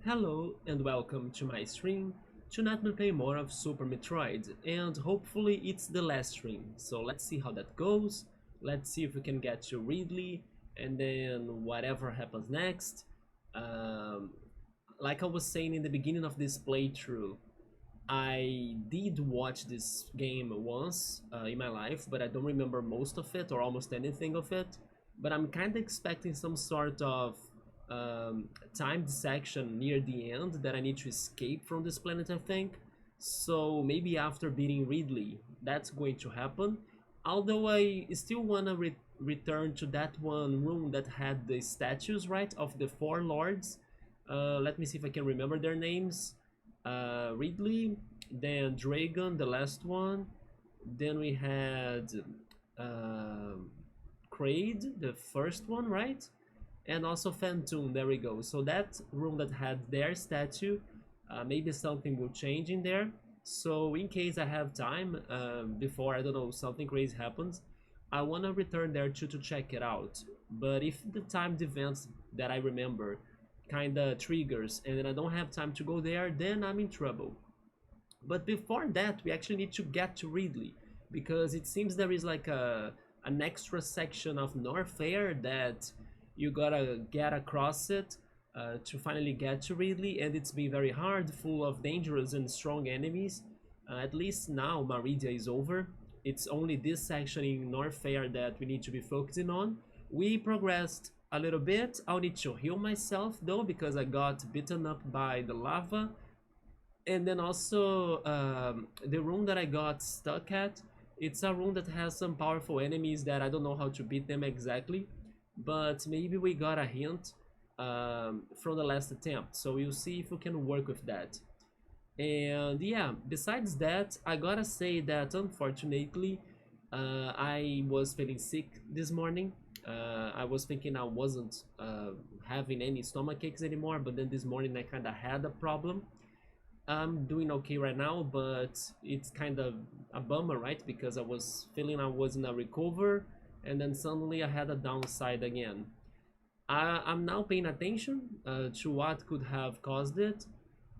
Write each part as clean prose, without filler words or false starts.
Hello and welcome to my stream. Tonight we'll play more of Super Metroid and hopefully it's the last stream. So let's see how that goes. Let's see if we can get to Ridley and then whatever happens next. Um, like I was saying in the beginning of this playthrough, I did watch this game once in my life, but I don't remember most of it or almost anything of it. But I'm kind of expecting some sort of timed section near the end that I need to escape from this planet, I think. So maybe after beating Ridley, that's going to happen. Although I still want to return to that one room that had the statues, right, of the four lords. Let me see if I can remember their names. Ridley, then Dragon, the last one. Then we had uh, Kraid, the first one, right? And also Phantom, there we go. So that room that had their statue, maybe something will change in there. So in case I have time, before, I don't know, something crazy happens, I want to return there too to check it out. But if the timed events that I remember kinda triggers and then I don't have time to go there, then I'm in trouble. But before that, we actually need to get to Ridley, because it seems there is like an extra section of Norfair that you gotta get across it to finally get to Ridley, and it's been very hard, full of dangerous and strong enemies. At least now Maridia is over. It's only this section in Norfair that we need to be focusing on. We progressed a little bit. I'll need to heal myself though, because I got beaten up by the lava. And then also the room that I got stuck at, it's a room that has some powerful enemies that I don't know how to beat them exactly, but maybe we got a hint from the last attempt, so we'll see if we can work with that. And yeah, besides that, I gotta say that unfortunately I was feeling sick this morning. I was thinking I wasn't having any stomach aches anymore, but then this morning I kind of had a problem. I'm doing okay right now, but it's kind of a bummer, right? Because I was feeling I was in a recover, and then suddenly I had a downside again. I'm now paying attention to what could have caused it.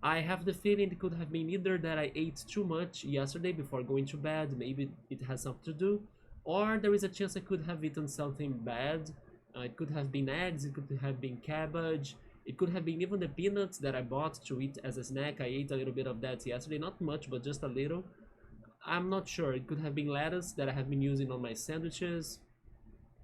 I have the feeling it could have been either that I ate too much yesterday before going to bed, maybe it has something to do, or there is a chance I could have eaten something bad. It could have been eggs, it could have been cabbage, it could have been even the peanuts that I bought to eat as a snack. I ate a little bit of that yesterday, not much, but just a little. I'm not sure. It could have been lettuce that I have been using on my sandwiches.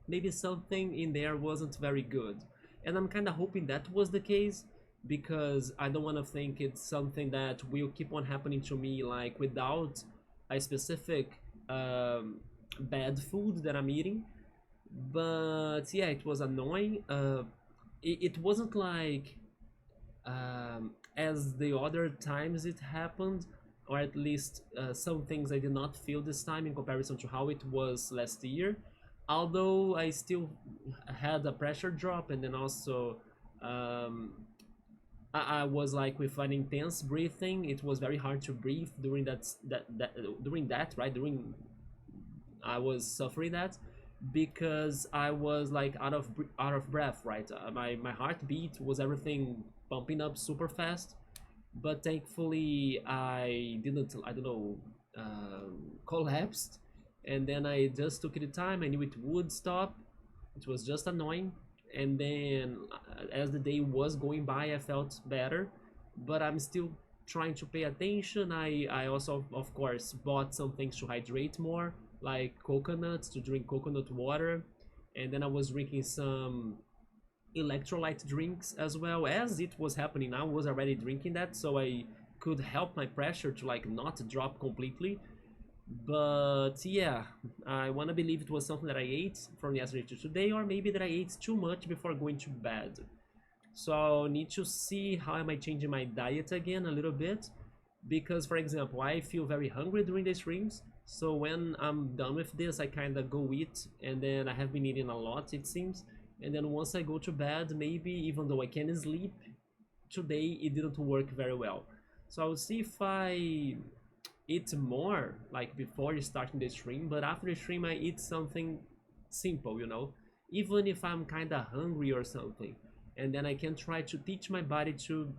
Maybe something in there wasn't very good. And I'm kind of hoping that was the case, because I don't want to think it's something that will keep on happening to me, like without a specific bad food that I'm eating. But yeah, it was annoying. It wasn't like as the other times it happened, or at least some things I did not feel this time in comparison to how it was last year. Although I still had a pressure drop, and then also um, I was like with an intense breathing. It was very hard to breathe during that right during I was suffering that, because I was like out of breath, right? My heartbeat was everything pumping up super fast, but thankfully I didn't, I don't know, collapsed. And then I just took the time. I knew it would stop. It was just annoying. And then as the day was going by, I felt better, but I'm still trying to pay attention. I also, of course, bought some things to hydrate more, like coconuts, to drink coconut water. And then I was drinking some electrolyte drinks as well. As it was happening, I was already drinking that, so I could help my pressure to like not drop completely. But yeah, I want to believe it was something that I ate from yesterday to today, or maybe that I ate too much before going to bed. So I'll need to see how am I changing my diet again a little bit, because for example, I feel very hungry during the streams. So when I'm done with this, I kind of go eat, and then I have been eating a lot, it seems. And then once I go to bed, maybe even though I can sleep, today it didn't work very well. So I'll see if I eat more like before starting the stream, but after the stream I eat something simple, even if I'm kind of hungry or something, and then I can try to teach my body to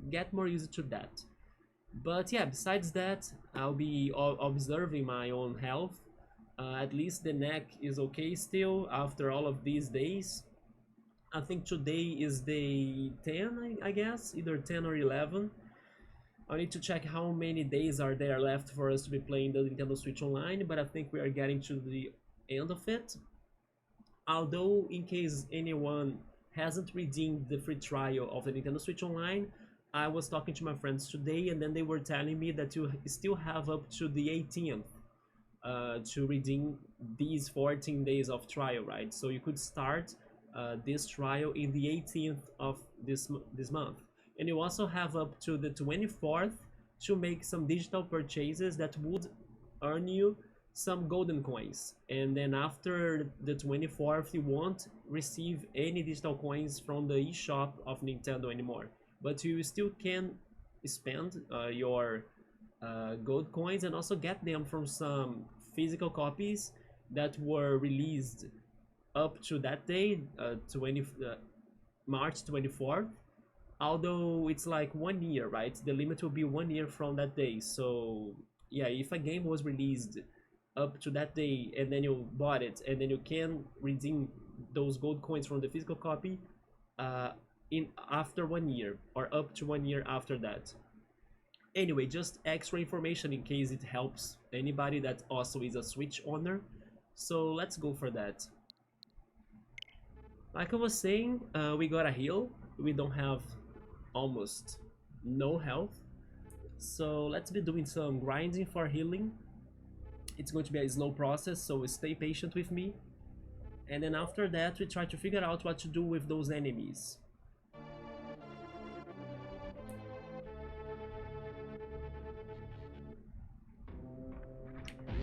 get more used to that. But yeah, besides that, I'll be observing my own health. At least the neck is okay still after all of these days. I think today is day 10, I guess, either 10 or 11. I need to check how many days are there left for us to be playing the Nintendo Switch Online, but I think we are getting to the end of it. Although, in case anyone hasn't redeemed the free trial of the Nintendo Switch Online, I was talking to my friends today and then they were telling me that you still have up to the 18th to redeem these 14 days of trial, right? So you could start this trial in the 18th of this month. And you also have up to the 24th to make some digital purchases that would earn you some golden coins. And then after the 24th, you won't receive any digital coins from the eShop of Nintendo anymore. But you still can spend your gold coins and also get them from some physical copies that were released up to that day, March 24th. Although it's like 1 year, right? The limit will be 1 year from that day. So yeah, if a game was released up to that day and then you bought it and then you can redeem those gold coins from the physical copy in after 1 year or up to 1 year after that. Anyway, just extra information in case it helps anybody that also is a Switch owner. So let's go for that. Like I was saying, we got a heal. We don't have almost no health, so let's be doing some grinding for healing. It's going to be a slow process, so stay patient with me. And then after that, we try to figure out what to do with those enemies.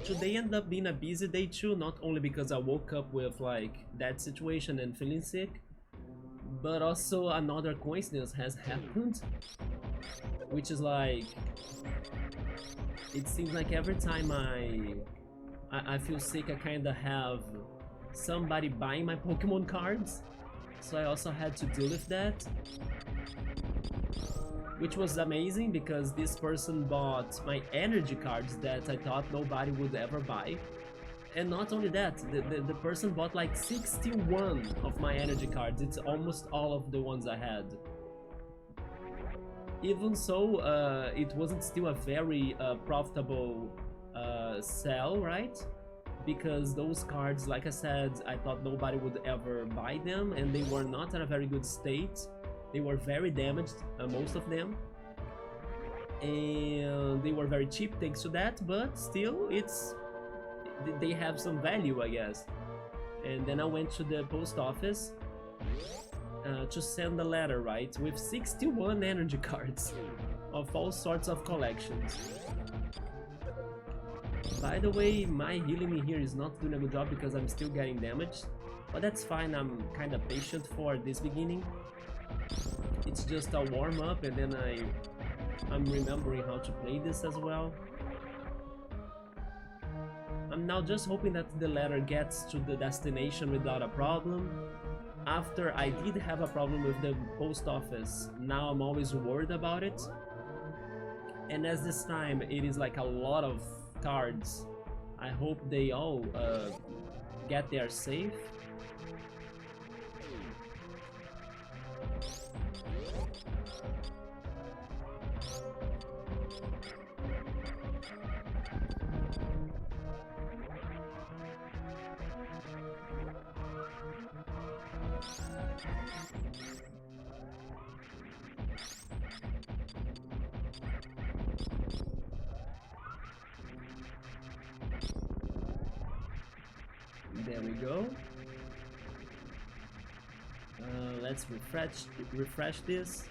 Today ended up being a busy day too, not only because I woke up with like that situation and feeling sick, but also another coincidence has happened, which is like, it seems like every time I feel sick, I kinda have somebody buying my Pokemon cards, so I also had to deal with that, which was amazing because this person bought my energy cards that I thought nobody would ever buy. And not only that, the person bought like 61 of my energy cards. It's almost all of the ones I had. Even so, it wasn't still a very profitable sell, right? Because those cards, like I said, I thought nobody would ever buy them, and they were not in a very good state. They were very damaged, most of them. And they were very cheap thanks to that, but still, they have some value, I guess. And then I went to the post office to send a letter, right, with 61 energy cards of all sorts of collections. By the way, my healing in here is not doing a good job because I'm still getting damaged, but that's fine. I'm kind of patient for this beginning. It's just a warm-up, and then I'm remembering how to play this as well. I'm now just hoping that the letter gets to the destination without a problem. After I did have a problem with the post office, now I'm always worried about it. And as this time it is like a lot of cards, I hope they all get there safe. There we go. Let's refresh this.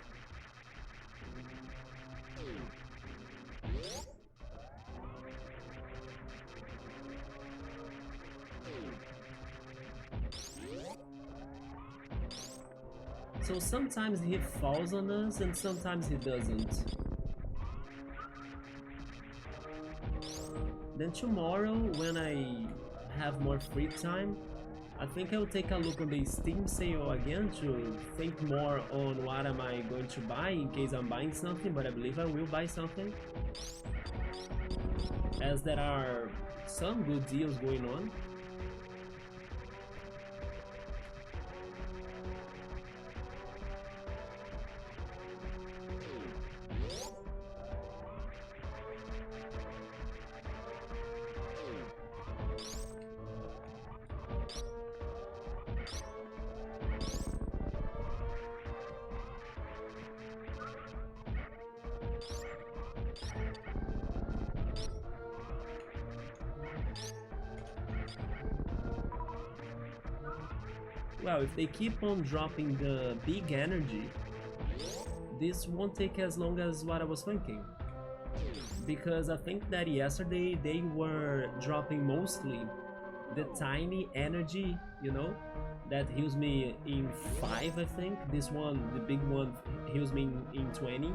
So sometimes he falls on us and sometimes he doesn't. Then tomorrow, when I have more free time, I think I'll take a look on the Steam sale again to think more on what am I going to buy in case I'm buying something, but I believe I will buy something, as there are some good deals going on. Well, if they keep on dropping the big energy, this won't take as long as what I was thinking. Because I think that yesterday they were dropping mostly the tiny energy, you know, that heals me in 5, I think. This one, the big one, heals me in 20.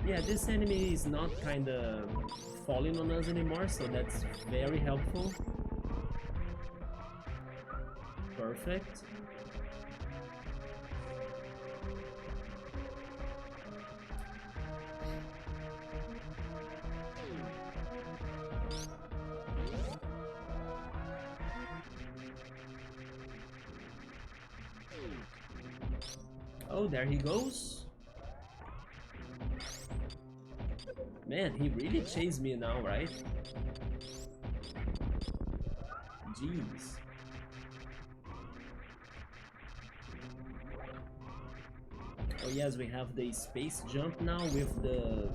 Yeah, this enemy is not kinda falling on us anymore, so that's very helpful. Perfect. Oh, there he goes. Man, he really chased me now, right? Jeez. Oh yes, we have the space jump now with the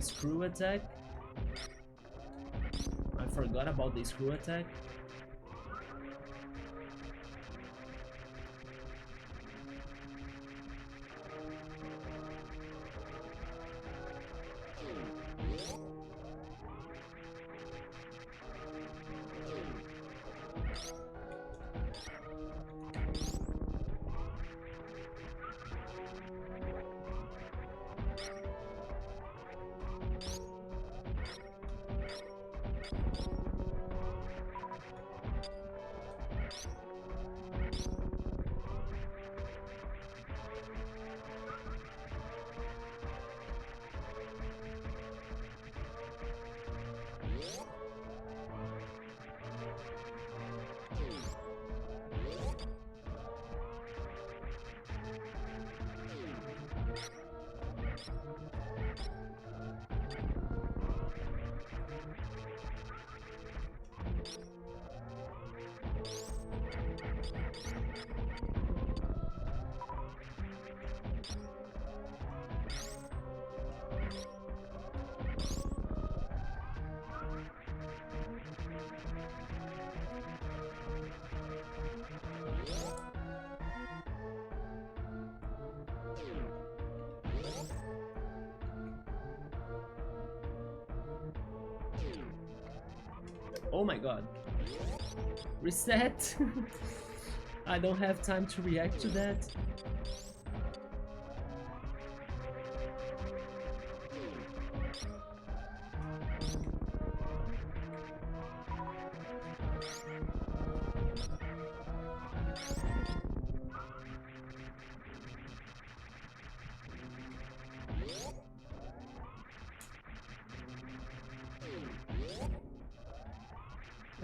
screw attack. I forgot about the screw attack. Oh my god. Reset! I don't have time to react to that.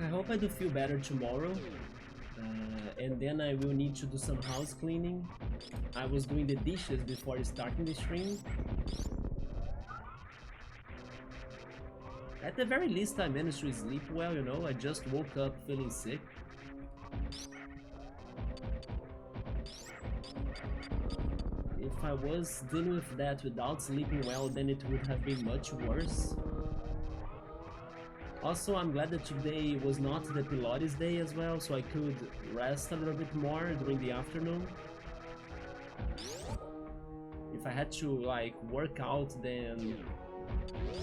I hope I do feel better tomorrow, and then I will need to do some house cleaning. I was doing the dishes before starting the stream. At the very least I managed to sleep well, you know, I just woke up feeling sick. If I was dealing with that without sleeping well, then it would have been much worse. Also, I'm glad that today was not the Pilates day as well, so I could rest a little bit more during the afternoon. If I had to, like, work out, then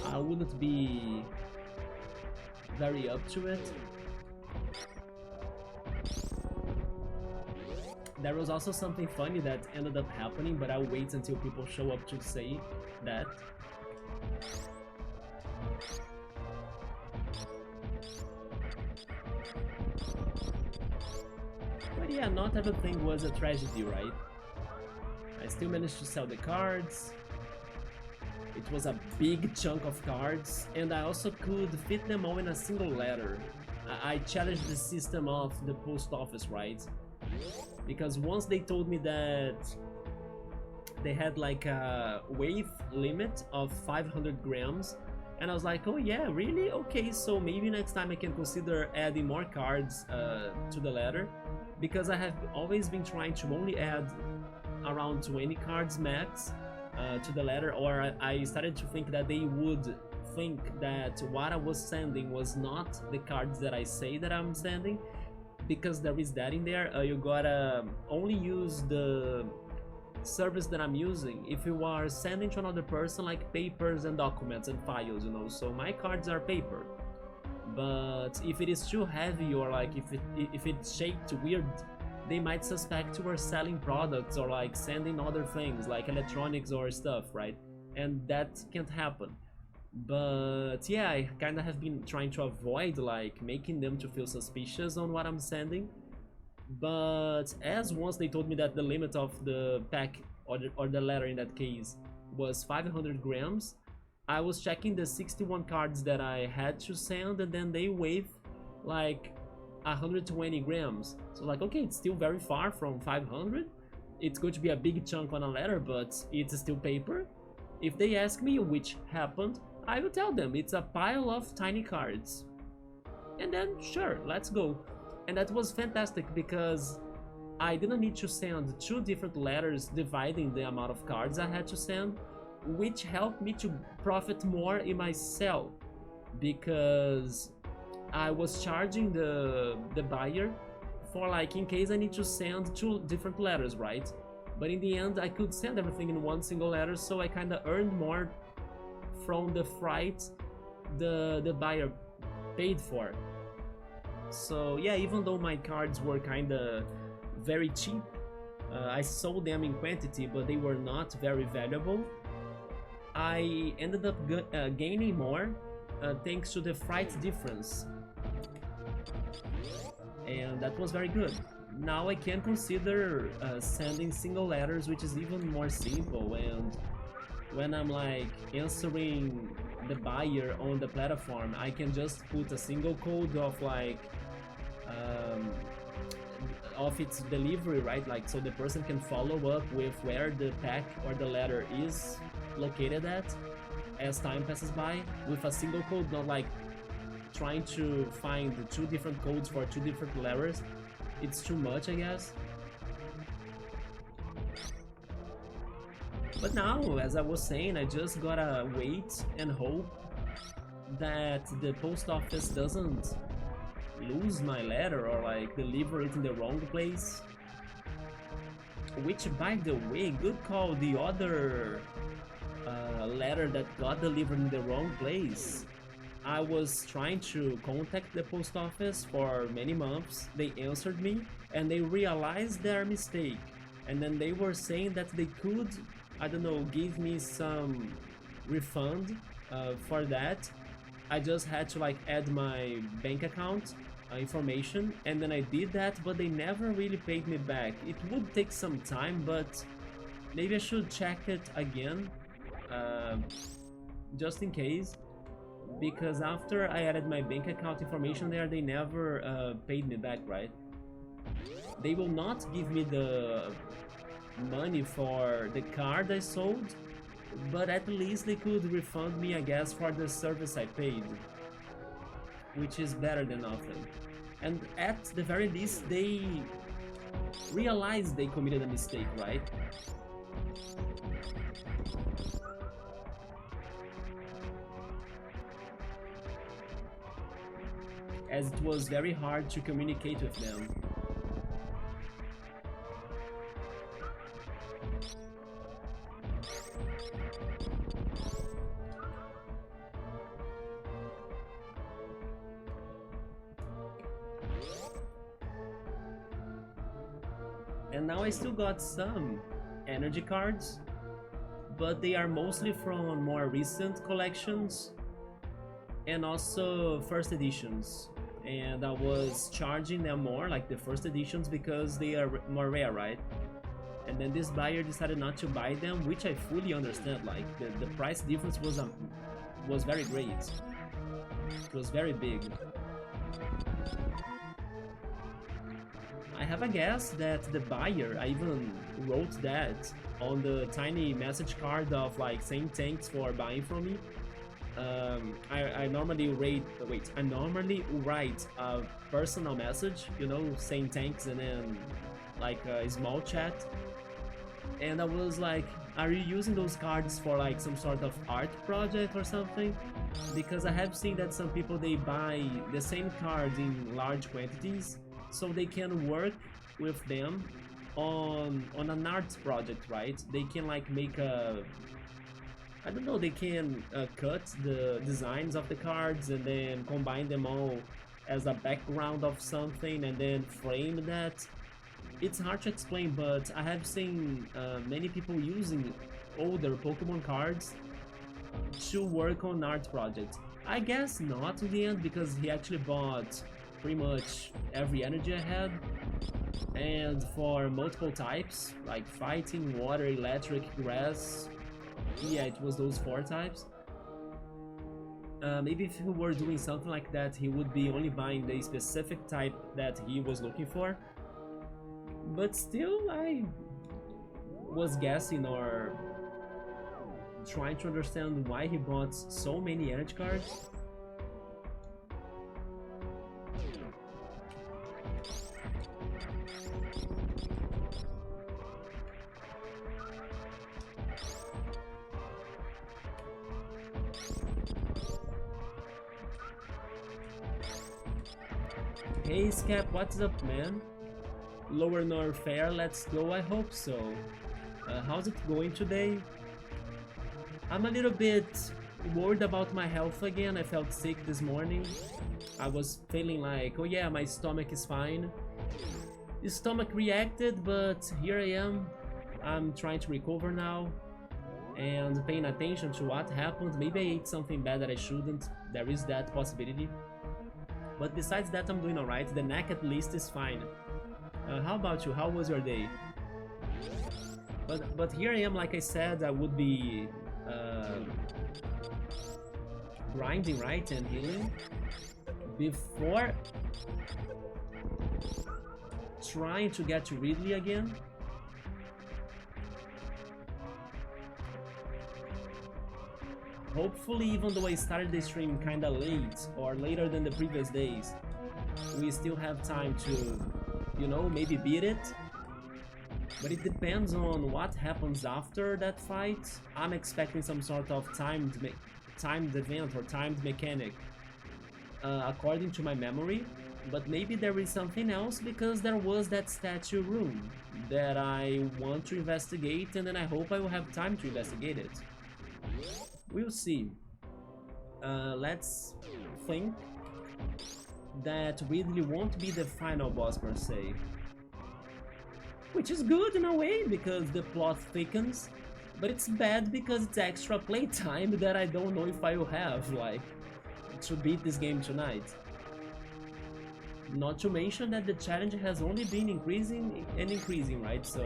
I wouldn't be very up to it. There was also something funny that ended up happening, but I'll wait until people show up to say that. But yeah, not everything was a tragedy, right? I still managed to sell the cards. It was a big chunk of cards, and I also could fit them all in a single letter. I challenged the system of the post office, right? Because once they told me that they had like a weight limit of 500 grams, and I was like, oh yeah, really? Okay, so maybe next time I can consider adding more cards to the letter, because I have always been trying to only add around 20 cards max to the letter, or I started to think that they would think that what I was sending was not the cards that I say that I'm sending, because there is that in there. You gotta only use the service that I'm using if you are sending to another person, like papers and documents and files, you know. So my cards are paper, but if it is too heavy, or like if it's shaped weird, they might suspect you are selling products or like sending other things like electronics or stuff, right? And that can't happen. But yeah, I kind of have been trying to avoid like making them to feel suspicious on what I'm sending. But as once they told me that the limit of the pack, or the letter in that case, was 500 grams, I was checking the 61 cards that I had to send, and then they weighed like 120 grams. So like, okay, it's still very far from 500. It's going to be a big chunk on a letter, but it's still paper. If they ask me, which happened, I will tell them it's a pile of tiny cards. And then sure, let's go. And that was fantastic, because I didn't need to send 2 different letters dividing the amount of cards I had to send, which helped me to profit more in my sell, because I was charging the buyer for like, in case I need to send 2 different letters, right? But in the end I could send everything in one single letter, so I kind of earned more from the freight the buyer paid for. So yeah, even though my cards were kind of very cheap, I sold them in quantity, but they were not very valuable. I ended up gaining more thanks to the freight difference, and that was very good. Now I can consider sending single letters, which is even more simple, and when I'm like answering the buyer on the platform, I can just put a single code of like of its delivery, right? Like, so the person can follow up with where the pack or the letter is located at as time passes by, with a single code, not like trying to find 2 different codes for 2 different letters. It's too much, I guess. But now, as I was saying, I just gotta wait and hope that the post office doesn't lose my letter or like deliver it in the wrong place. Which, by the way, good call, the other letter that got delivered in the wrong place, I was trying to contact the post office for many months. They answered me and they realized their mistake, and then they were saying that they could, I don't know, give me some refund for that. I just had to like add my bank account information, and then I did that, but they never really paid me back. It would take some time, but maybe I should check it again, just in case, because after I added my bank account information there, they never paid me back, right? They will not give me the money for the card I sold, but at least they could refund me, I guess, for the service I paid, which is better than nothing. And at the very least, they realized they committed a mistake, right? As it was very hard to communicate with them. And now I still got some energy cards, but they are mostly from more recent collections and also first editions. And I was charging them more, like the first editions, because they are more rare, right? And then this buyer decided not to buy them, which I fully understand. Like the price difference was very great. It was very big. I have a guess that the buyer, I even wrote that on the tiny message card of like saying thanks for buying from me. I normally write a personal message, you know, saying thanks and then like a small chat. And I was like, are you using those cards for like some sort of art project or something? Because I have seen that some people, they buy the same cards in large quantities so they can work with them on an art project, right? They can like make a, I don't know, they can cut the designs of the cards and then combine them all as a background of something and then frame that. It's hard to explain, but I have seen many people using older Pokemon cards to work on art projects. I guess not in the end, because he actually bought pretty much every energy I had, and for multiple types, like fighting, water, electric, grass. Yeah, it was those 4 types. Maybe if he were doing something like that, he would be only buying the specific type that he was looking for. But still, I was guessing or trying to understand why he bought so many energy cards. Hey Scap, what's up, man? Lower Norfair, let's go, I hope so. How's it going today? I'm a little bit worried about my health again. I felt sick this morning. I was feeling like, oh yeah, my stomach is fine. The stomach reacted, but here I am. I'm trying to recover now and paying attention to what happened. Maybe I ate something bad that I shouldn't. There is that possibility. But besides that, I'm doing alright. The neck at least is fine. How about you? How was your day? But here I am, like I said, I would be grinding, right, and healing before trying to get to Ridley again. Hopefully, even though I started the stream kinda late or later than the previous days, we still have time to, you know, maybe beat it. But it depends on what happens after that fight. I'm expecting some sort of timed event or timed mechanic, according to my memory. But maybe there is something else, because there was that statue room that I want to investigate, and then I hope I will have time to investigate it. We'll see. Let's think that Ridley won't be the final boss per se. Which is good in a way, because the plot thickens, but it's bad because it's extra playtime that I don't know if I will have, like, to beat this game tonight. Not to mention that the challenge has only been increasing and increasing, right? So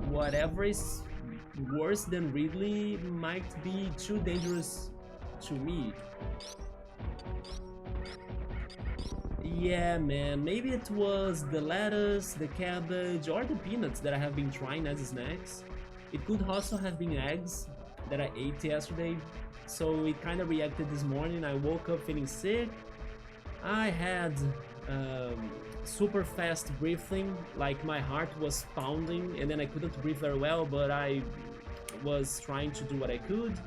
whatever is worse than Ridley might be too dangerous to me. Yeah, man, maybe it was the lettuce, the cabbage, or the peanuts that I have been trying as snacks. It could also have been eggs that I ate yesterday, so it kind of reacted this morning. I woke up feeling sick. I had super fast breathing, like my heart was pounding, and then I couldn't breathe very well, but I was trying to do what I could.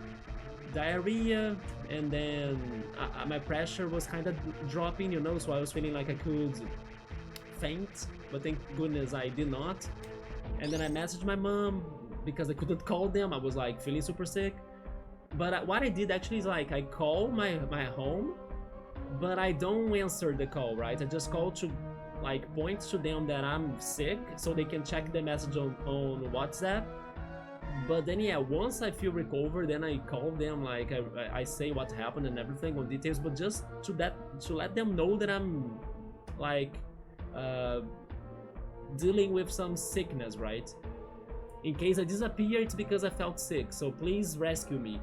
Diarrhea, and then my pressure was kind of dropping, you know, so I was feeling like I could faint, but thank goodness I did not. And then I messaged my mom because I couldn't call them. I was like feeling super sick. But what I did actually is like I call my home, but I don't answer the call, right? I just call to like point to them that I'm sick so they can check the message on WhatsApp. But then yeah, once I feel recovered, then I call them, like I say what happened and everything on details, but just to let them know that I'm like dealing with some sickness, right? In case I disappear, it's because I felt sick, so please rescue me.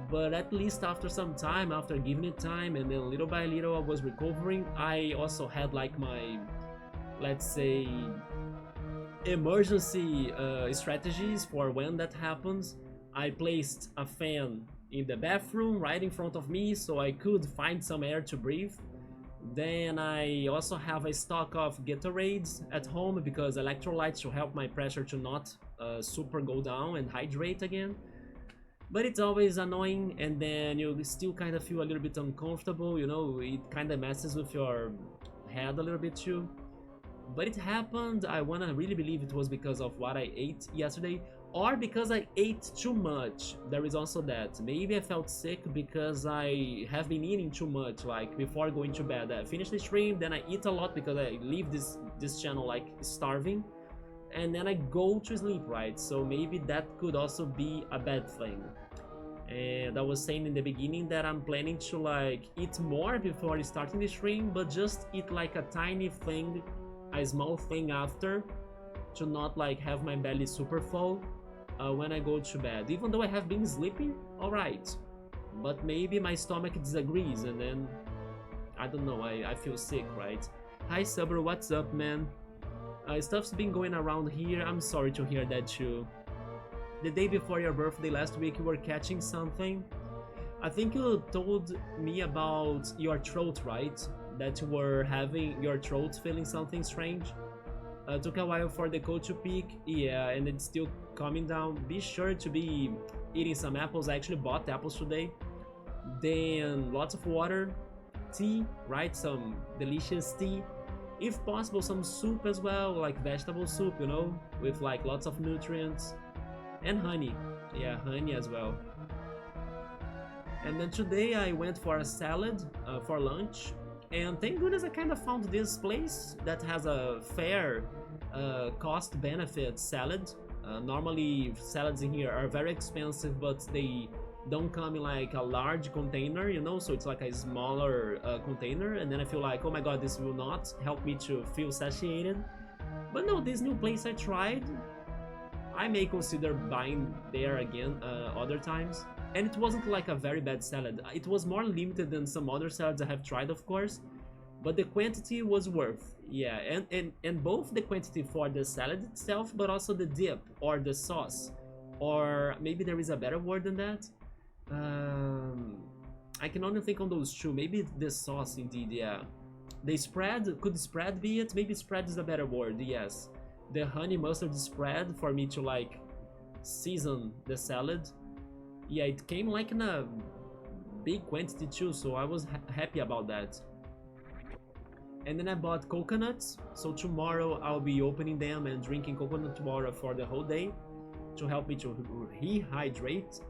But at least after some time, after giving it time, and then little by little I was recovering, I also had like my, let's say, emergency strategies for when that happens. I placed a fan in the bathroom right in front of me so I could find some air to breathe. Then I also have a stock of Gatorades at home because electrolytes should help my pressure to not super go down and hydrate again. But it's always annoying, and then you still kind of feel a little bit uncomfortable, you know, it kind of messes with your head a little bit too. But it happened. I wanna really believe it was because of what I ate yesterday, or because I ate too much. There is also that. Maybe I felt sick because I have been eating too much, like before going to bed. I finish the stream, then I eat a lot because I leave this channel like starving, and then I go to sleep, right? So maybe that could also be a bad thing. And I was saying in the beginning that I'm planning to like eat more before starting the stream, but just eat like a tiny thing, a small thing after, to not like have my belly super full when I go to bed, even though I have been sleeping alright. But maybe my stomach disagrees, and then I don't know, I feel sick, right? Hi Subber, what's up, man? Stuff's been going around here. I'm sorry to hear that too. The day before your birthday last week, you were catching something. I think you told me about your throat, right? That you were having your throat feeling something strange. Took a while for the cold to peak, yeah, and it's still coming down. Be sure to be eating some apples. I actually bought apples today. Then lots of water, tea, right? Some delicious tea. If possible, some soup as well, like vegetable soup, you know, with like lots of nutrients. And honey, yeah, honey as well. And then today I went for a salad for lunch, and thank goodness I kind of found this place that has a fair cost-benefit salad. Normally salads in here are very expensive, but they don't come in like a large container, you know, so it's like a smaller container, and then I feel like, oh my god, this will not help me to feel satiated. But no, this new place I tried, I may consider buying there again other times. And it wasn't like a very bad salad. It was more limited than some other salads I have tried, of course, but the quantity was worth. Yeah, and both the quantity for the salad itself, but also the dip or the sauce, or maybe there is a better word than that. I can only think on those two. Maybe the sauce indeed, yeah. The spread, could spread be it? Maybe spread is a better word, yes. The honey mustard spread for me to like season the salad. Yeah, it came like in a big quantity too, so I was happy about that. And then I bought coconuts, so tomorrow I'll be opening them and drinking coconut water for the whole day to help me to rehydrate.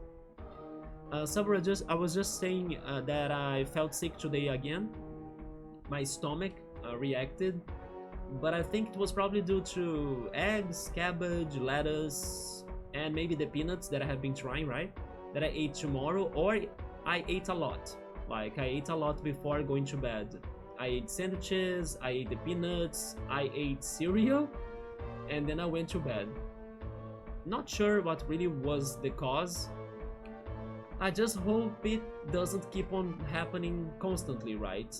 I was just saying that I felt sick today again. My stomach reacted, but I think it was probably due to eggs, cabbage, lettuce, and maybe the peanuts that I have been trying, right? That I ate tomorrow, or I ate a lot. Like, I ate a lot before going to bed. I ate sandwiches, I ate the peanuts, I ate cereal, and then I went to bed. Not sure what really was the cause. I just hope it doesn't keep on happening constantly, right?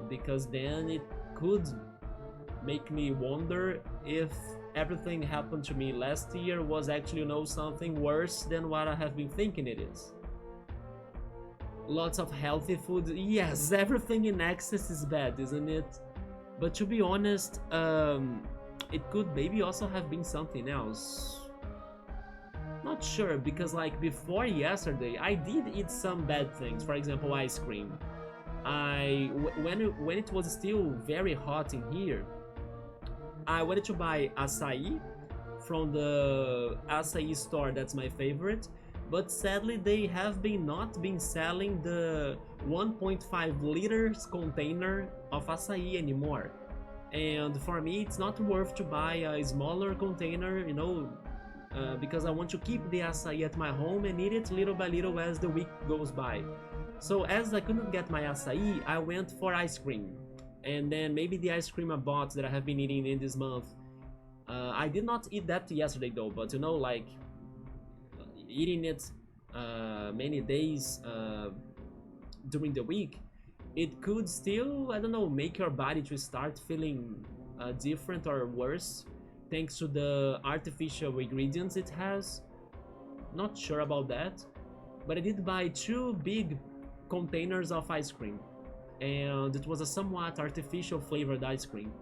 Because then it could make me wonder if everything happened to me last year was actually, you know, something worse than what I have been thinking it is. Lots of healthy food. Yes, everything in excess is bad, isn't it? But to be honest, it could maybe also have been something else. Not sure, because like before yesterday, I did eat some bad things. For example, ice cream. When it was still very hot in here, I wanted to buy acai from the acai store. That's my favorite. But sadly, they have not been selling the 1.5 liters container of acai anymore. And for me, it's not worth to buy a smaller container, you know, because I want to keep the acai at my home and eat it little by little as the week goes by. So as I couldn't get my acai, I went for ice cream. And then maybe the ice cream I bought that I have been eating in this month. I did not eat that yesterday though, but you know, like eating it many days during the week, it could still, I don't know, make your body to start feeling different or worse thanks to the artificial ingredients it has. Not sure about that, but I did buy 2 big containers of ice cream, and it was a somewhat artificial flavored ice cream.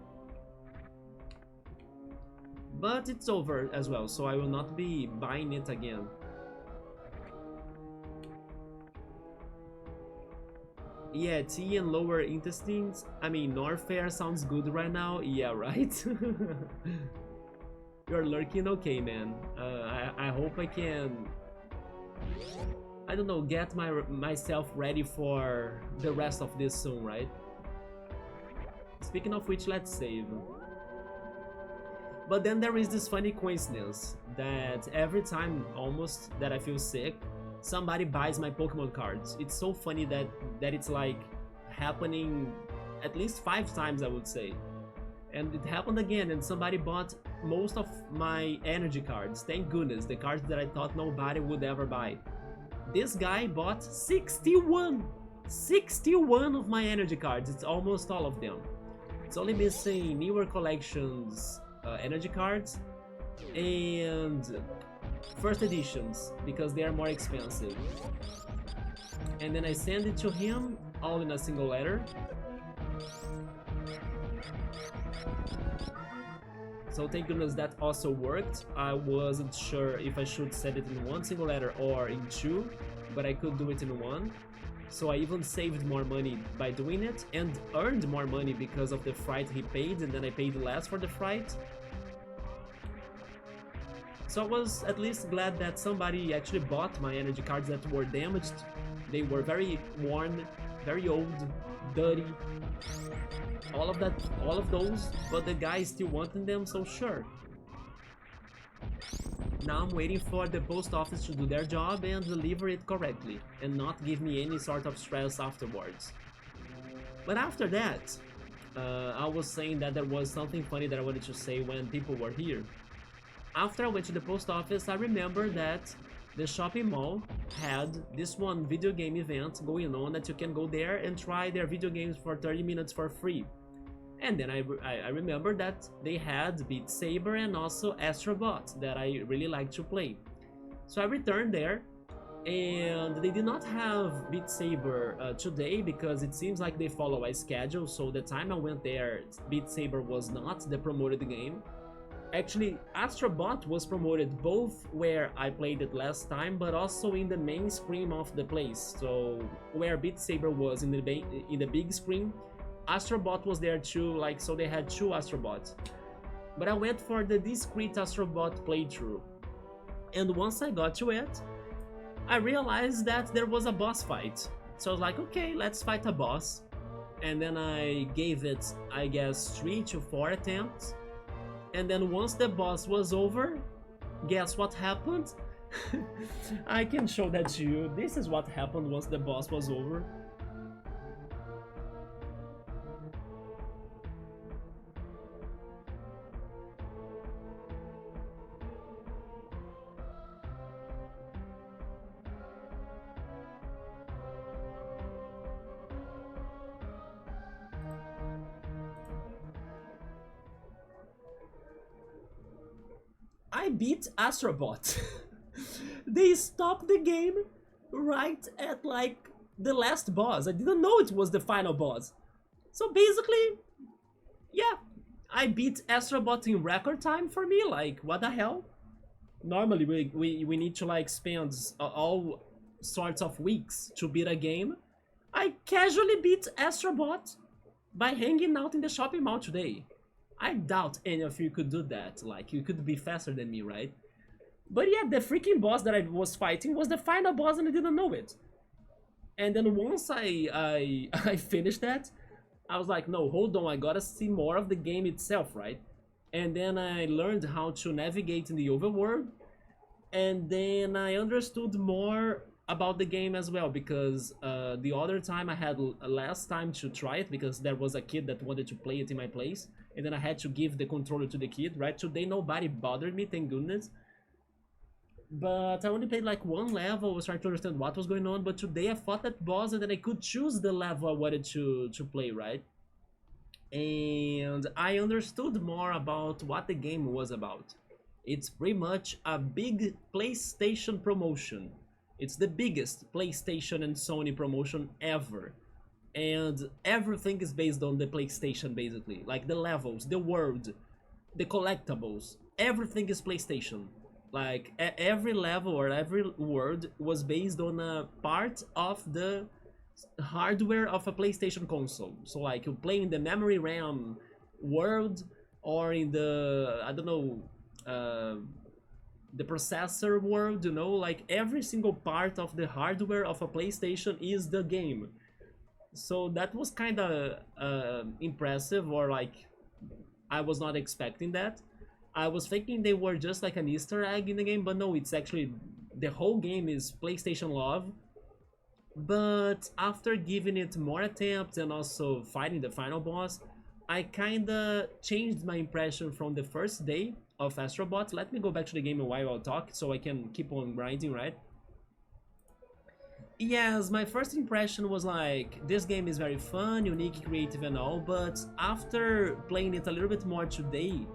But it's over as well, so I will not be buying it again. Yeah, tea and lower intestines. I mean, Norfair sounds good right now. Yeah, right? You're lurking? Okay, man. I hope I can, I don't know, get myself ready for the rest of this soon, right? Speaking of which, let's save. But then there is this funny coincidence that every time almost that I feel sick, somebody buys my Pokemon cards. It's so funny that it's like happening at least 5 times, I would say. And it happened again, and somebody bought most of my energy cards. Thank goodness, the cards that I thought nobody would ever buy. This guy bought 61 of my energy cards. It's almost all of them. It's only missing newer collections energy cards and first editions because they are more expensive. And then I send it to him all in a single letter. So thank goodness that also worked. I wasn't sure if I should send it in 1 single letter or in 2, but I could do it in 1. So I even saved more money by doing it and earned more money because of the freight he paid, and then I paid less for the freight. So I was at least glad that somebody actually bought my energy cards that were damaged. They were very worn, very old, dirty, all of those, but the guy still wanted them, so sure. Now I'm waiting for the post office to do their job and deliver it correctly, and not give me any sort of stress afterwards. But after that, I was saying that there was something funny that I wanted to say when people were here. After I went to the post office, I remember that the shopping mall had this one video game event going on that you can go there and try their video games for 30 minutes for free. And then I remember that they had Beat Saber and also Astrobot that I really like to play. So I returned there, and they did not have Beat Saber today because it seems like they follow a schedule. So the time I went there, Beat Saber was not the promoted game. Actually, Astrobot was promoted both where I played it last time, but also in the main screen of the place. So where Beat Saber was in the big screen, Astrobot was there too, like, so they had 2 Astrobots. But I went for the discreet Astrobot playthrough. And once I got to it, I realized that there was a boss fight. So I was like, okay, let's fight a boss. And then I gave it, I guess, 3 to 4 attempts. And then once the boss was over, guess what happened? I can show that to you. This is what happened once the boss was over. I beat Astrobot. They stopped the game right at like the last boss. I didn't know it was the final boss. So basically, yeah, I beat Astrobot in record time for me. Like, what the hell? Normally we need to like spend all sorts of weeks to beat a game. I casually beat Astrobot by hanging out in the shopping mall today. I doubt any of you could do that. Like, you could be faster than me, right? But yeah, the freaking boss that I was fighting was the final boss and I didn't know it. And then once I finished that, I was like, no, hold on, I gotta see more of the game itself, right? And then I learned how to navigate in the overworld, and then I understood more about the game as well, because the other time I had less time to try it because there was a kid that wanted to play it in my place, and then I had to give the controller to the kid, right? Today nobody bothered me, thank goodness. But I only played like one level, was trying to understand what was going on, but today I fought that boss and then I could choose the level I wanted to play, right? And I understood more about what the game was about. It's pretty much a big PlayStation promotion. It's the biggest PlayStation and Sony promotion ever. And everything is based on the PlayStation basically. Like the levels, the world, the collectibles, everything is PlayStation. Like every level or every world was based on a part of the hardware of a PlayStation console. So like you play in the memory RAM world or in the, I don't know, the processor world, you know, like every single part of the hardware of a PlayStation is the game. So that was kind of impressive, or like I was not expecting that. I was thinking they were just like an Easter egg in the game, but no, it's actually the whole game is PlayStation love. But after giving it more attempts and also fighting the final boss, I kinda changed my impression from the first day of Astrobot. Let me go back to the game while I'll talk so I can keep on grinding, right? Yes, my first impression was like, this game is very fun, unique, creative and all, but after playing it a little bit more today,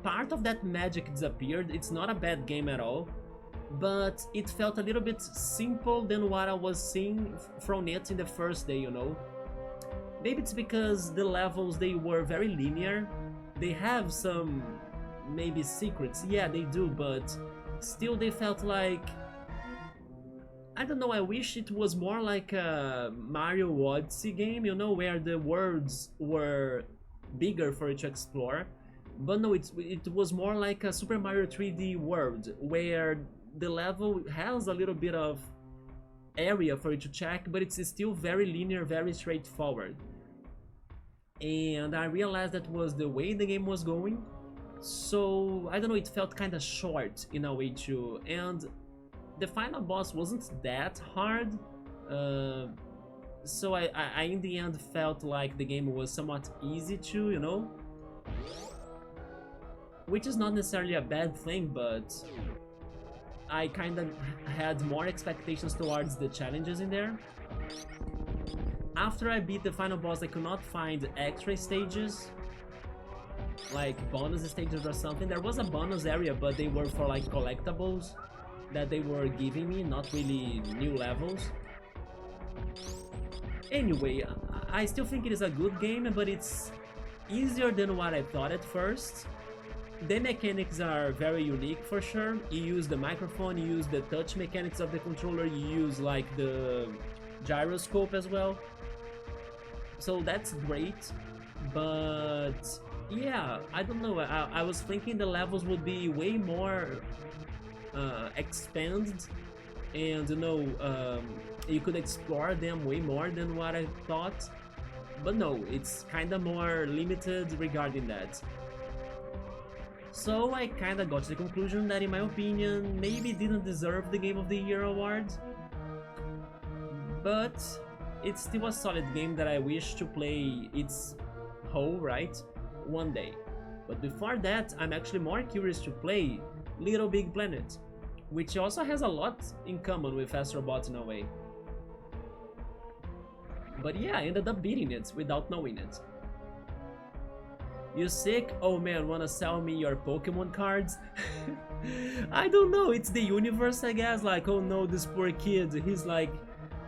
part of that magic disappeared. It's not a bad game at all, but it felt a little bit simple than what I was seeing from it in the first day, you know? Maybe it's because the levels, they were very linear. They have some, maybe secrets, yeah they do, but still they felt like, I don't know, I wish it was more like a Mario Odyssey game, you know, where the worlds were bigger for you to explore. But no, it was more like a Super Mario 3D world, where the level has a little bit of area for you to check, but it's still very linear, very straightforward. And I realized that was the way the game was going. So, I don't know, it felt kind of short in a way too. And the final boss wasn't that hard. So I in the end felt like the game was somewhat easy too, you know? Which is not necessarily a bad thing, but I kind of had more expectations towards the challenges in there. After I beat the final boss, I could not find extra stages, like bonus stages or something. There was a bonus area, but they were for like collectibles that they were giving me, not really new levels. Anyway, I still think it is a good game, but it's easier than what I thought at first. The mechanics are very unique for sure. You use the microphone, you use the touch mechanics of the controller, you use like the gyroscope as well. So that's great, but yeah, I don't know, I was thinking the levels would be way more expanded, and you know, you could explore them way more than what I thought. But no, it's kinda more limited regarding that. So I kinda got to the conclusion that, in my opinion, maybe didn't deserve the Game of the Year award. But it's still a solid game that I wish to play its whole, right, one day. But before that, I'm actually more curious to play Little Big Planet, which also has a lot in common with Astrobot in a way. But yeah, I ended up beating it without knowing it. You sick? Oh man, wanna sell me your Pokemon cards? I don't know, it's the universe I guess, like, oh no, this poor kid, he's like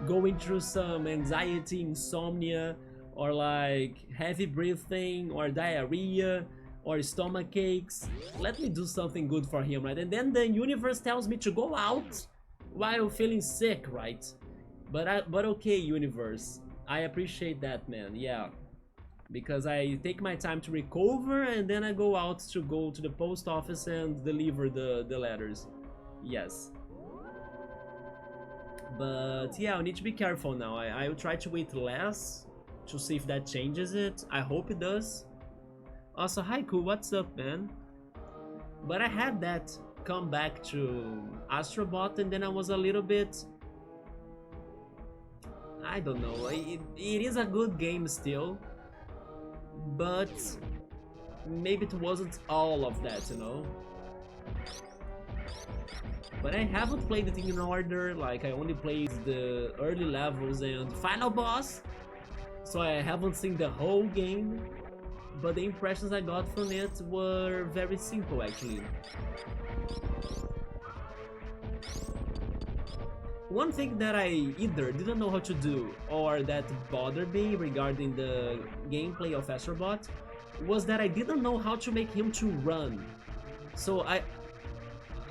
going through some anxiety, insomnia, or like heavy breathing, or diarrhea, or stomach aches. Let me do something good for him, right? And then the universe tells me to go out while feeling sick, right? But okay, universe, I appreciate that, man, yeah. Because I take my time to recover and then I go out to go to the post office and deliver the letters. Yes. But yeah, I need to be careful now. I will try to wait less to see if that changes it. I hope it does. Also, Haiku, what's up, man? But I had that come back to Astrobot, and then I was a little bit... I don't know, it is a good game still, but maybe it wasn't all of that, you know? But I haven't played it in order, like I only played the early levels and final boss, so I haven't seen the whole game, but the impressions I got from it were very simple actually. One thing that I either didn't know how to do or that bothered me regarding the gameplay of Astrobot was that I didn't know how to make him to run. So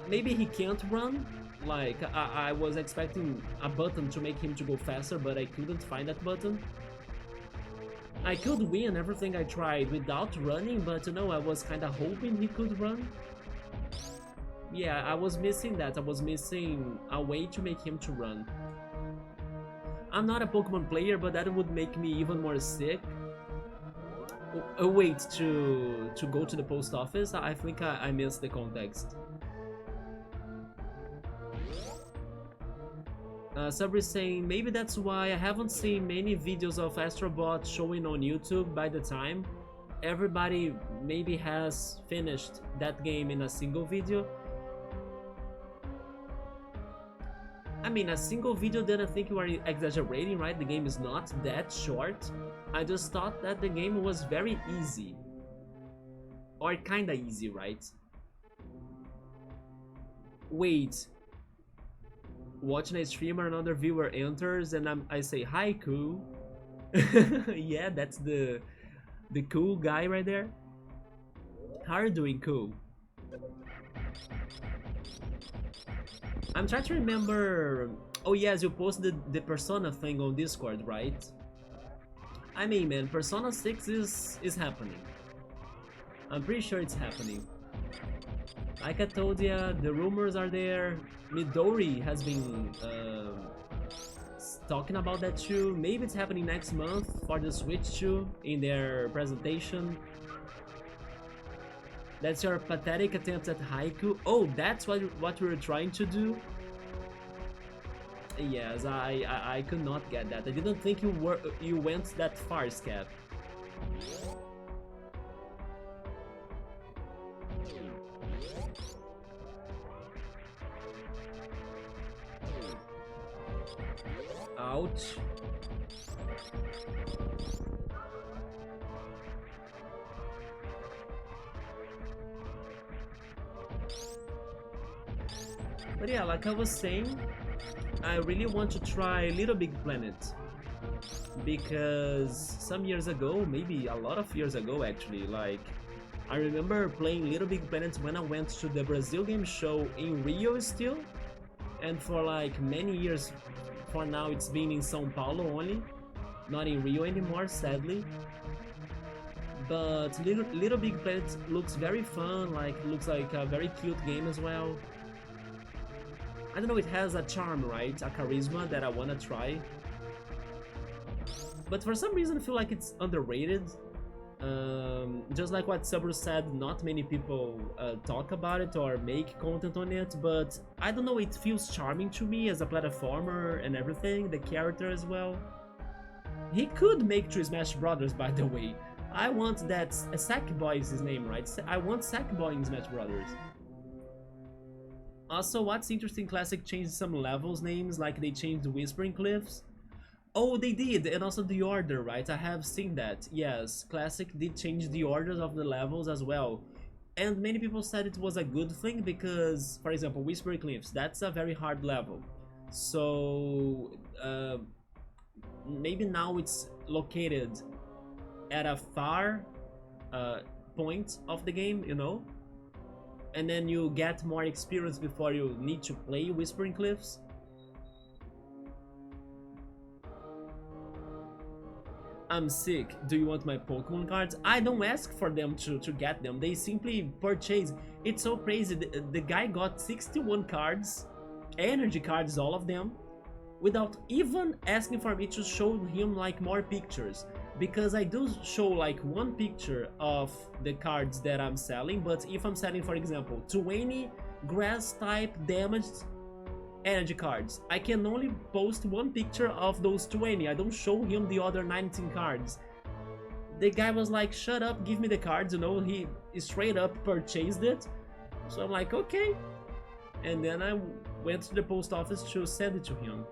maybe he can't run, like I was expecting a button to make him to go faster, but I couldn't find that button. I could win everything I tried without running, but you know, I was kinda hoping he could run. Yeah, I was missing that. I was missing a way to make him to run. I'm not a Pokemon player, but that would make me even more sick. Oh, wait, to go to the post office? I think I missed the context. Sabri is saying, maybe that's why I haven't seen many videos of Astrobot showing on YouTube by the time. Everybody maybe has finished that game in a single video. I mean, a single video, then I think you are exaggerating, right? The game is not that short. I just thought that the game was very easy. Or kinda easy, right? Wait. Watching a streamer, another viewer enters and I say, hi, cool. Yeah, that's the cool guy right there. How are you doing, cool? I'm trying to remember... Oh yes, you posted the Persona thing on Discord, right? I mean, man, Persona 6 is happening. I'm pretty sure it's happening. Like I told ya, the rumors are there. Midori has been talking about that too. Maybe it's happening next month for the Switch too, in their presentation. That's your pathetic attempt at haiku. Oh, that's what we were trying to do. Yes, I could not get that. I didn't think you went that far, Scap. Ouch. But yeah, like I was saying, I really want to try Little Big Planet, because some years ago, maybe a lot of years ago actually, like I remember playing Little Big Planet when I went to the Brazil Game Show in Rio still, and for like many years, for now it's been in São Paulo only, not in Rio anymore, sadly. But Little Big Planet looks very fun, like looks like a very cute game as well. I don't know, it has a charm, right? A charisma that I wanna try. But for some reason I feel like it's underrated. Just like what Sabru said, not many people talk about it or make content on it, but I don't know, it feels charming to me as a platformer and everything, the character as well. He could make 2 Smash Brothers, by the way. I want that... Sackboy is his name, right? I want Sackboy in Smash Brothers. Also, what's interesting, Classic changed some levels names, like they changed the Whispering Cliffs. Oh, they did, and also the order, right? I have seen that. Yes, Classic did change the orders of the levels as well. And many people said it was a good thing because, for example, Whispering Cliffs, that's a very hard level. So, maybe now it's located at a far point of the game, you know? And then you get more experience before you need to play Whispering Cliffs. I'm sick. Do you want my Pokemon cards? I don't ask for them to get them. They simply purchase. It's so crazy. The guy got 61 cards, energy cards, all of them, without even asking for me to show him like more pictures. because I do show like one picture of the cards that I'm selling, but if I'm selling, for example, 20 grass type damaged energy cards, I can only post one picture of those 20. I don't show him the other 19 cards. The guy was like, shut up, give me the cards, you know, he straight up purchased it. So I'm like, okay. And then I went to the post office to send it to him.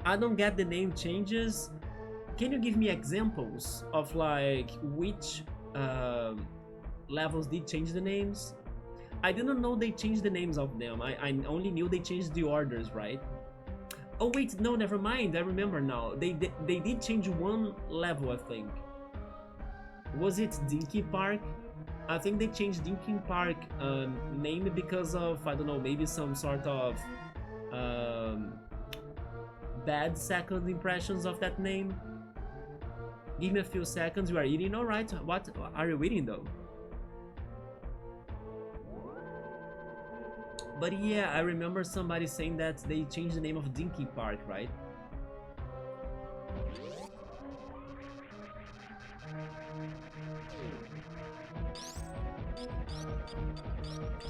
I don't get the name changes. Can you give me examples of like which levels did change the names? I didn't know they changed the names of them. I only knew they changed the orders, right? Oh wait, no, never mind. I remember now. They did change one level, I think. Was it Dinky Park? I think they changed Dinky Park name because of, I don't know, maybe some sort of bad second impressions of that name. Give me a few seconds. You are eating, alright? What are you eating though? But yeah, I remember somebody saying that they changed the name of Dinky Park, right?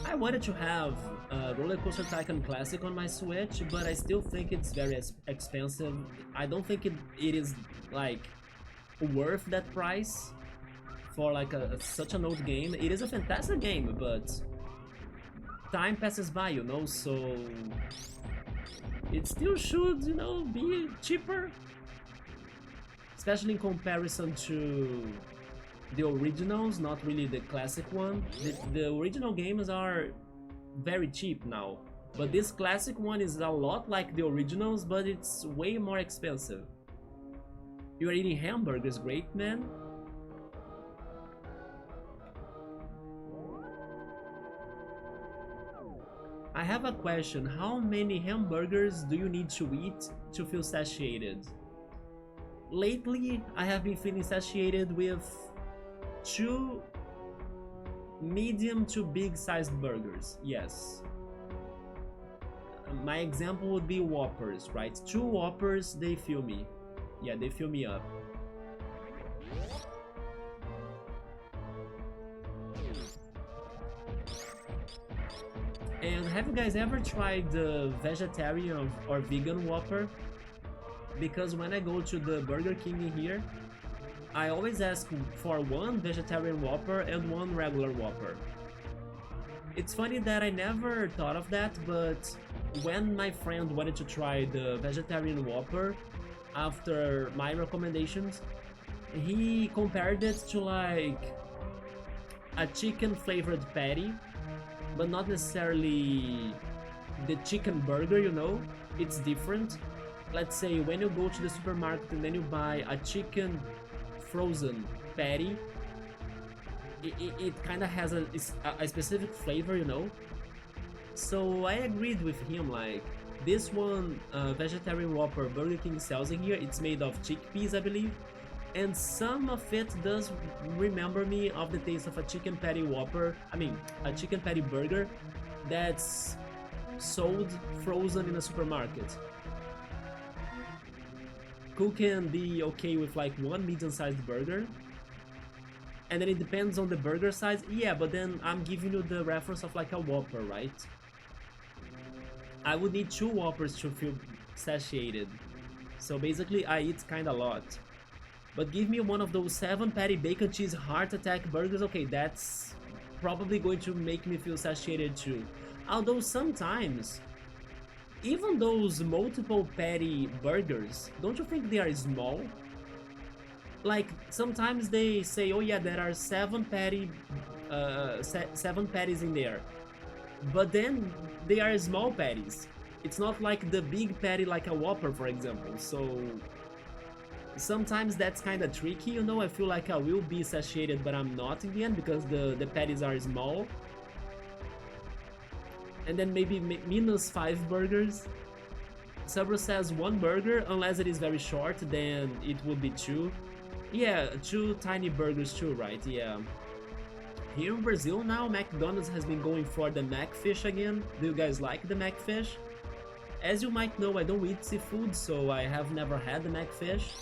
I wanted to have Roller Coaster Tycoon Classic on my Switch, but I still think it's very expensive. I don't think it is like worth that price for like such an old game. It is a fantastic game, but time passes by, you know, so it still should, you know, be cheaper, especially in comparison to the originals, not really the classic one. The original games are very cheap now, but this classic one is a lot like the originals, but it's way more expensive. You are eating hamburgers, great man. I have a question. How many hamburgers do you need to eat to feel satiated? Lately, I have been feeling satiated with 2 medium to big sized burgers. Yes. My example would be Whoppers, right? 2 Whoppers, they fill me. Yeah, they fill me up. And have you guys ever tried the vegetarian or vegan Whopper? Because when I go to the Burger King here, I always ask for 1 vegetarian Whopper and 1 regular Whopper. It's funny that I never thought of that, but when my friend wanted to try the vegetarian Whopper after my recommendations, he compared it to like a chicken flavored patty, but not necessarily the chicken burger, you know? It's different. Let's say when you go to the supermarket and then you buy a chicken frozen patty, it kind of has a specific flavor, you know? So I agreed with him, like, this one vegetarian Whopper Burger King sells in here, it's made of chickpeas, I believe, and some of it does remember me of the taste of a chicken patty Whopper, I mean, a chicken patty burger that's sold frozen in a supermarket. Who can be okay with like 1 medium-sized burger, and then it depends on the burger size. Yeah, but then I'm giving you the reference of like a Whopper, right? I would need 2 Whoppers to feel satiated, so basically I eat kinda a lot. But give me one of those 7 patty bacon cheese heart attack burgers, okay, that's probably going to make me feel satiated too. Although sometimes, even those multiple patty burgers, don't you think they are small? Like, sometimes they say, oh yeah, there are 7 patties in there. But then, they are small patties. It's not like the big patty like a Whopper, for example, so sometimes that's kind of tricky, you know? I feel like I will be satiated, but I'm not in the end because the patties are small. And then maybe -5 burgers. Sabro says 1 burger, unless it is very short, then it would be 2. Yeah, 2 tiny burgers too, right? Yeah. Here in Brazil now, McDonald's has been going for the Macfish again. Do you guys like the Macfish? As you might know, I don't eat seafood, so I have never had the Macfish.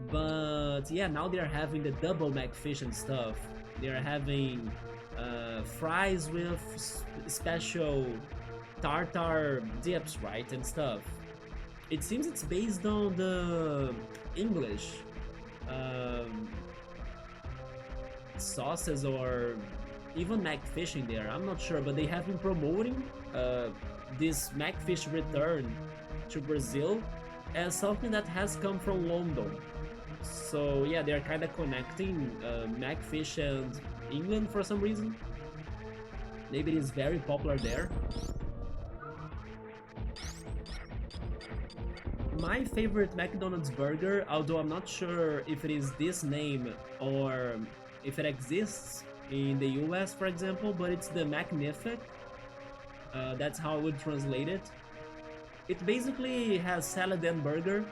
But yeah, now they're having the double McFish and stuff. They're having fries with special tartar dips, right, and stuff. It seems it's based on the English um, sauces or even McFish in there. I'm not sure, but they have been promoting this McFish return to Brazil as something that has come from London. So yeah, they're kind of connecting McFish and England for some reason. Maybe it is very popular there. My favorite McDonald's burger, although I'm not sure if it is this name or if it exists in the US, for example, but it's the Magnific. That's how I would translate it. It basically has salad and burger,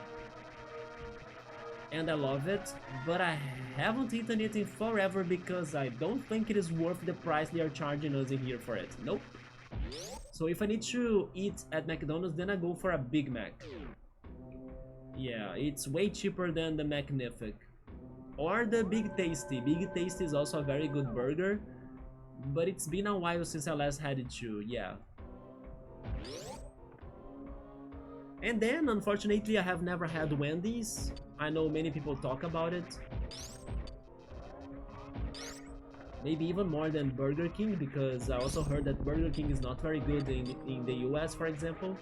and I love it, but I haven't eaten it in forever because I don't think it is worth the price they are charging us in here for it. Nope. So if I need to eat at McDonald's, then I go for a Big Mac. Yeah, it's way cheaper than the Magnific. Or the Big Tasty. Big Tasty is also a very good burger, but it's been a while since I last had it too, yeah. And then, unfortunately, I have never had Wendy's. I know many people talk about it. Maybe even more than Burger King, because I also heard that Burger King is not very good in the US, for example.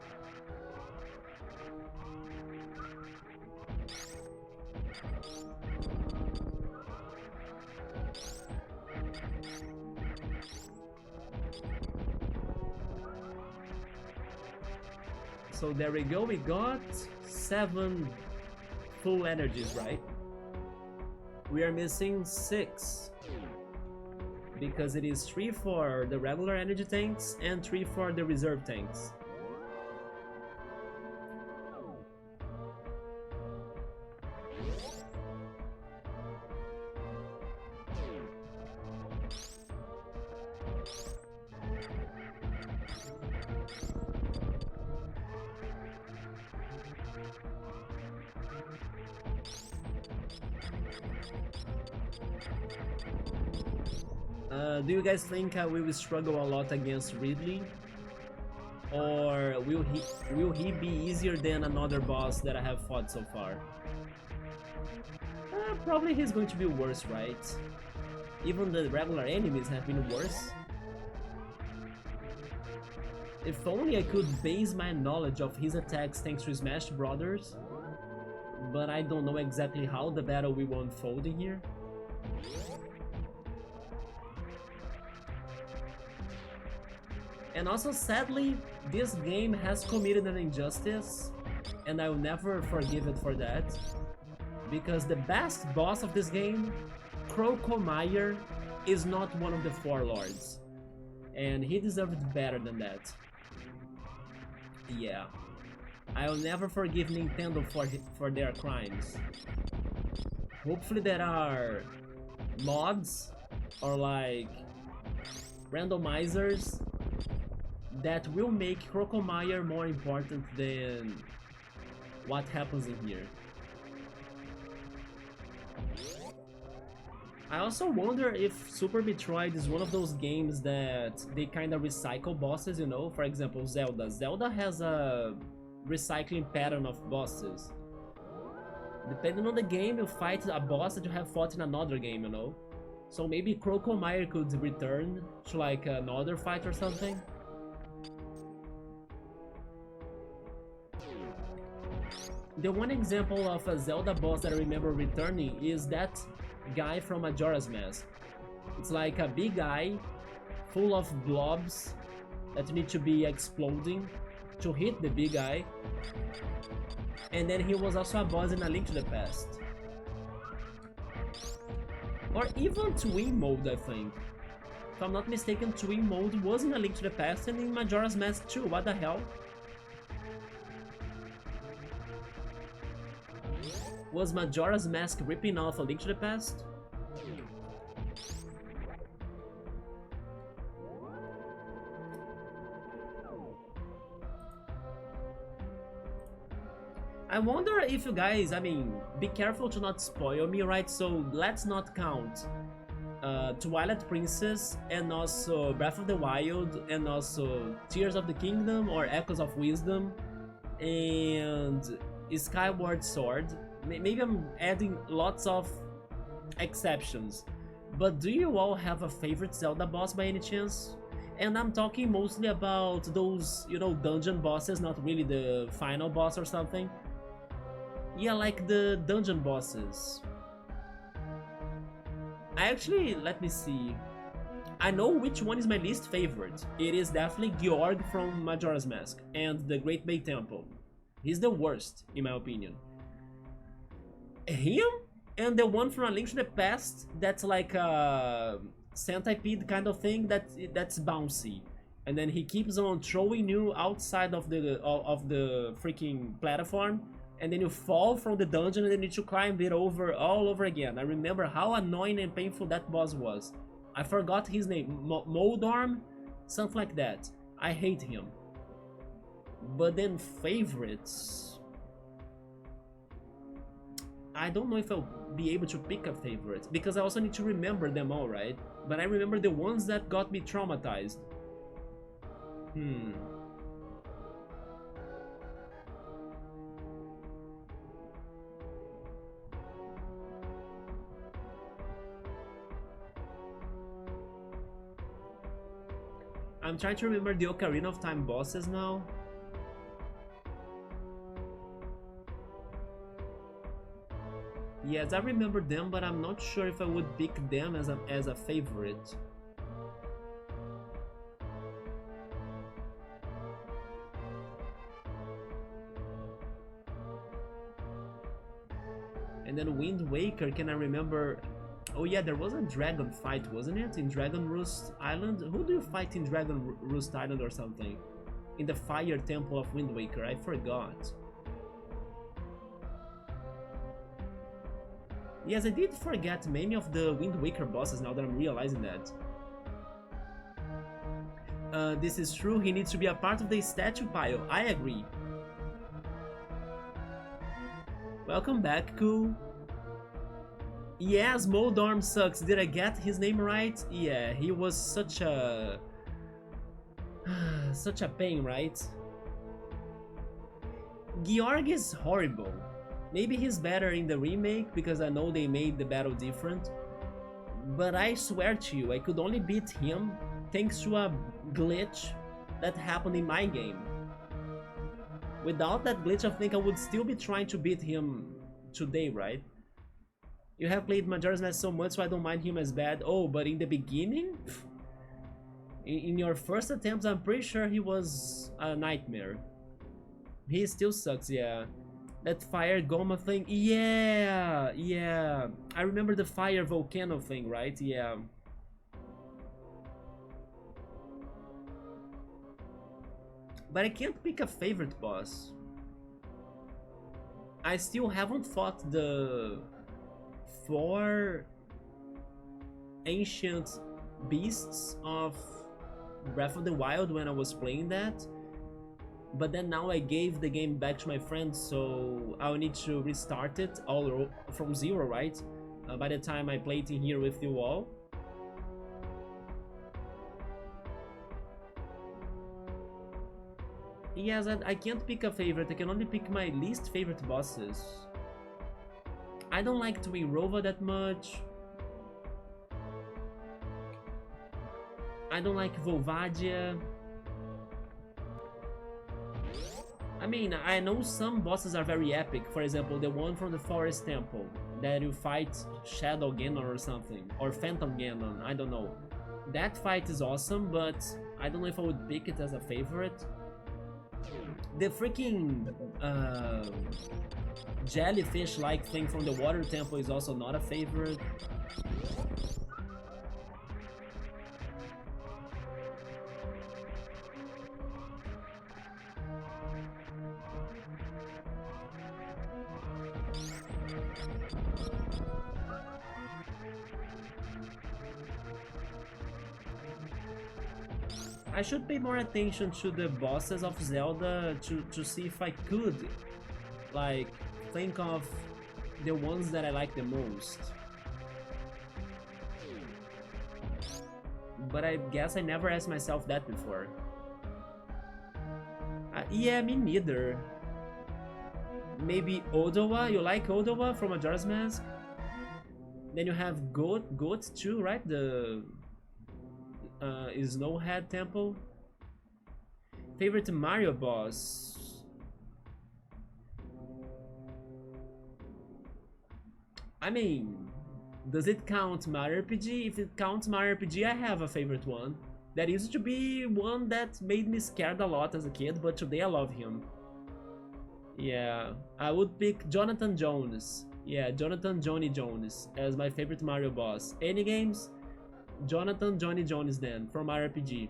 So there we go, we got 7 full energies, right? We are missing 6. Because it is 3 for the regular energy tanks and 3 for the reserve tanks. Do you guys think we will struggle a lot against Ridley? Or will he be easier than another boss that I have fought so far? Probably he's going to be worse, right? Even the regular enemies have been worse. If only I could base my knowledge of his attacks thanks to Smash Brothers. But I don't know exactly how the battle will unfold in here. And also, sadly, this game has committed an injustice, and I will never forgive it for that. Because the best boss of this game, Crocomeyer, is not one of the 4 lords. And he deserved better than that. Yeah. I will never forgive Nintendo for their crimes. Hopefully there are mods or like randomizers that will make Crocomeyer more important than what happens in here. I also wonder if Super Metroid is one of those games that they kind of recycle bosses, you know? For example, Zelda. Zelda has a recycling pattern of bosses. Depending on the game, you fight a boss that you have fought in another game, you know? So maybe Crocomeyer could return to like another fight or something. The one example of a Zelda boss that I remember returning is that guy from Majora's Mask. It's like a big guy full of blobs that need to be exploding to hit the big guy. And then he was also a boss in A Link to the Past. Or even Twin Mode, I think. If I'm not mistaken, Twin Mode was in A Link to the Past and in Majora's Mask too, what the hell? Was Majora's Mask ripping off A Link to the Past? I wonder if you guys, I mean, be careful to not spoil me, right? So let's not count Twilight Princess and also Breath of the Wild and also Tears of the Kingdom or Echoes of Wisdom and Skyward Sword. Maybe I'm adding lots of exceptions, but do you all have a favorite Zelda boss by any chance? And I'm talking mostly about those, you know, dungeon bosses, not really the final boss or something. Yeah, like the dungeon bosses. Let me see. I know which one is my least favorite. It is definitely Georg from Majora's Mask and the Great Bay Temple. He's the worst, in my opinion. Him and the one from A Link to the Past that's like a centipede kind of thing that's bouncy. And then he keeps on throwing you outside of the freaking platform, and then you fall from the dungeon and then you need to climb it all over again. I remember how annoying and painful that boss was. I forgot his name, Moldorm? Something like that. I hate him. But then favorites... I don't know if I'll be able to pick a favorite, because I also need to remember them all, right? But I remember the ones that got me traumatized. I'm trying to remember the Ocarina of Time bosses now. Yes, I remember them, but I'm not sure if I would pick them as a favorite. And then Wind Waker, can I remember? Oh yeah, there was a dragon fight, wasn't it? In Dragon Roost Island? Who do you fight in Dragon Roost Island or something? In the Fire Temple of Wind Waker, I forgot. Yes, I did forget many of the Wind Waker bosses now that I'm realizing that. This is true, he needs to be a part of the statue pile, I agree. Welcome back, Cool. Yes, Moldorm sucks. Did I get his name right? Yeah, he was such a... such a pain, right? Georg is horrible. Maybe he's better in the remake, because I know they made the battle different. But I swear to you, I could only beat him thanks to a glitch that happened in my game. Without that glitch, I think I would still be trying to beat him today, right? You have played Majora's Mask so much, so I don't mind him as bad. Oh, but in the beginning? In your first attempts, I'm pretty sure he was a nightmare. He still sucks, yeah. That fire Goma thing, yeah. I remember the fire volcano thing, right? Yeah. But I can't pick a favorite boss. I still haven't fought the 4 ancient beasts of Breath of the Wild when I was playing that. But then now I gave the game back to my friends, so I'll need to restart it all from zero, right? By the time I play it in here with you all. Yes, I can't pick a favorite, I can only pick my least favorite bosses. I don't like Tuirova that much. I don't like Volvadia. I mean, I know some bosses are very epic. For example, the one from the Forest Temple that you fight Shadow Ganon or something, or Phantom Ganon, I don't know. That fight is awesome, but I don't know if I would pick it as a favorite. The freaking jellyfish-like thing from the Water Temple is also not a favorite. I should pay more attention to the bosses of Zelda to see if I could Like, think of the ones that I like the most. But I guess I never asked myself that before. Yeah, me neither. Maybe Odowa? You like Odowa from Majora's Mask? Then you have Goat too, right? The Snowhead Temple. Favorite Mario boss? I mean, does it count Mario RPG? If it counts Mario RPG, I have a favorite one. That used to be one that made me scared a lot as a kid, but today I love him. Yeah, I would pick Jonathan Jones. Yeah, Jonathan Johnny Jones as my favorite Mario boss. Any games? Jonathan Johnny Jones then, from RPG.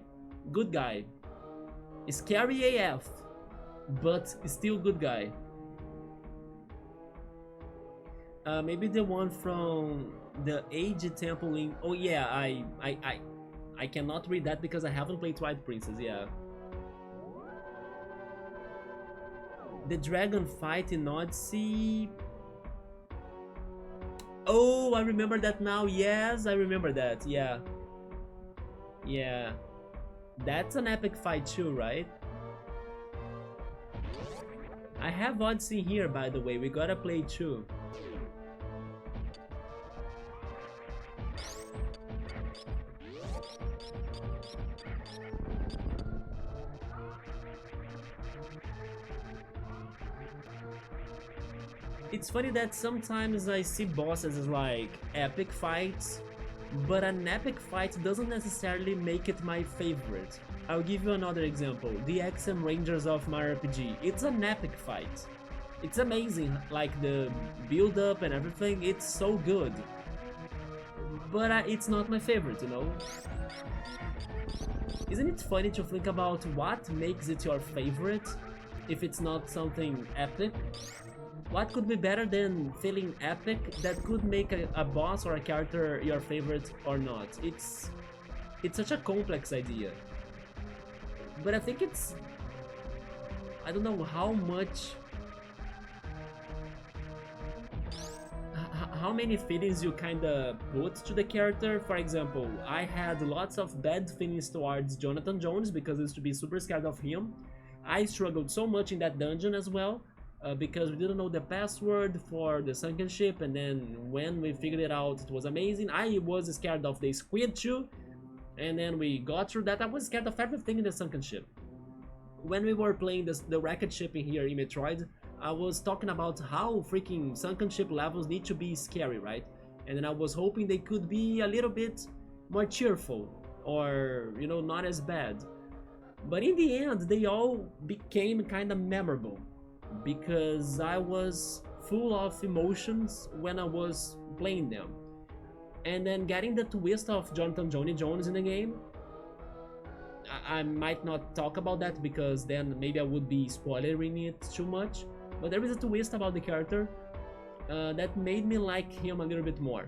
Good guy. Scary AF, but still good guy. Maybe the one from the Age Temple in... Oh yeah, I cannot read that because I haven't played Twilight Princess, yeah. The dragon fight in Odyssey... Oh, I remember that now, yes, I remember that, yeah. Yeah. That's an epic fight too, right? I have Odyssey here, by the way, we gotta play too. It's funny that sometimes I see bosses as like epic fights, but an epic fight doesn't necessarily make it my favorite. I'll give you another example, the XM Rangers of Mario RPG. It's an epic fight. It's amazing, like the build up and everything, it's so good. But it's not my favorite, you know? Isn't it funny to think about what makes it your favorite if it's not something epic? What could be better than feeling epic that could make a boss or a character your favorite or not? It's such a complex idea. But I think it's... I don't know how much... How many feelings you kinda put to the character. For example, I had lots of bad feelings towards Jonathan Jones because I used to be super scared of him. I struggled so much in that dungeon as well. Because we didn't know the password for the sunken ship, and then when we figured it out, it was amazing. I was scared of the squid too, and then we got through that. I was scared of everything in the sunken ship. When we were playing the rocket ship in here in Metroid, I was talking about how freaking sunken ship levels need to be scary, right? And then I was hoping they could be a little bit more cheerful, or, you know, not as bad. But in the end, they all became kind of memorable, because I was full of emotions when I was playing them. And then getting the twist of Jonathan Johnny Jones in the game, I might not talk about that because then maybe I would be spoiling it too much, but there is a twist about the character that made me like him a little bit more.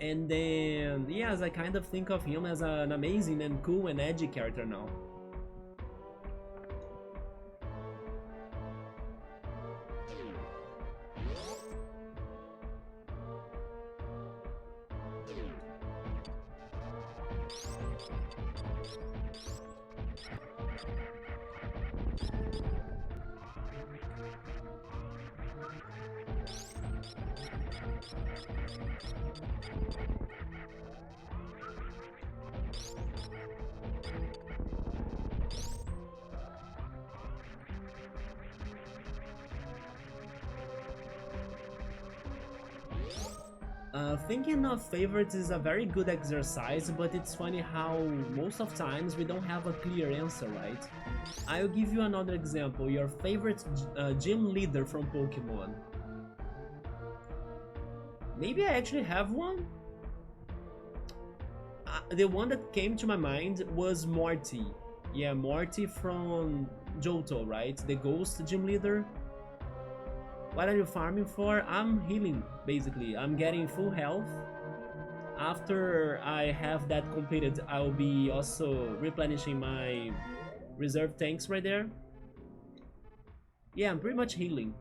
And then, yes, I kind of think of him as an amazing and cool and edgy character now. Thinking of favorites is a very good exercise, but it's funny how most of times we don't have a clear answer, right? I'll give you another example, your favorite gym leader from Pokemon. Maybe I actually have one? The one that came to my mind was Morty. Yeah, Morty from Johto, right? The ghost gym leader. What are you farming for? I'm healing, basically. I'm getting full health. After I have that completed, I'll be also replenishing my reserve tanks right there. Yeah, I'm pretty much healing.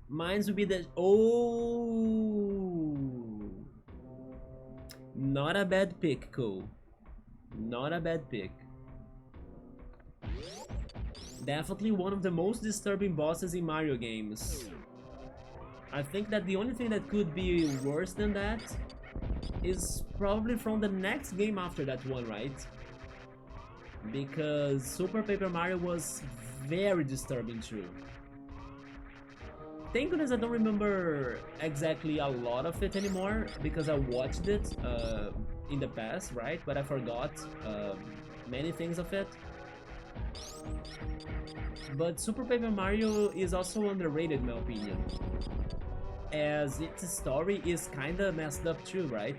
Mines would be the... Oh! Not a bad pick, Cole. Not a bad pick. Definitely one of the most disturbing bosses in Mario games. I think that the only thing that could be worse than that is probably from the next game after that one, right? Because Super Paper Mario was very disturbing too. Thank goodness I don't remember exactly a lot of it anymore, because I watched it in the past, right? But I forgot many things of it. But Super Paper Mario is also underrated in my opinion, as its story is kinda messed up too, right?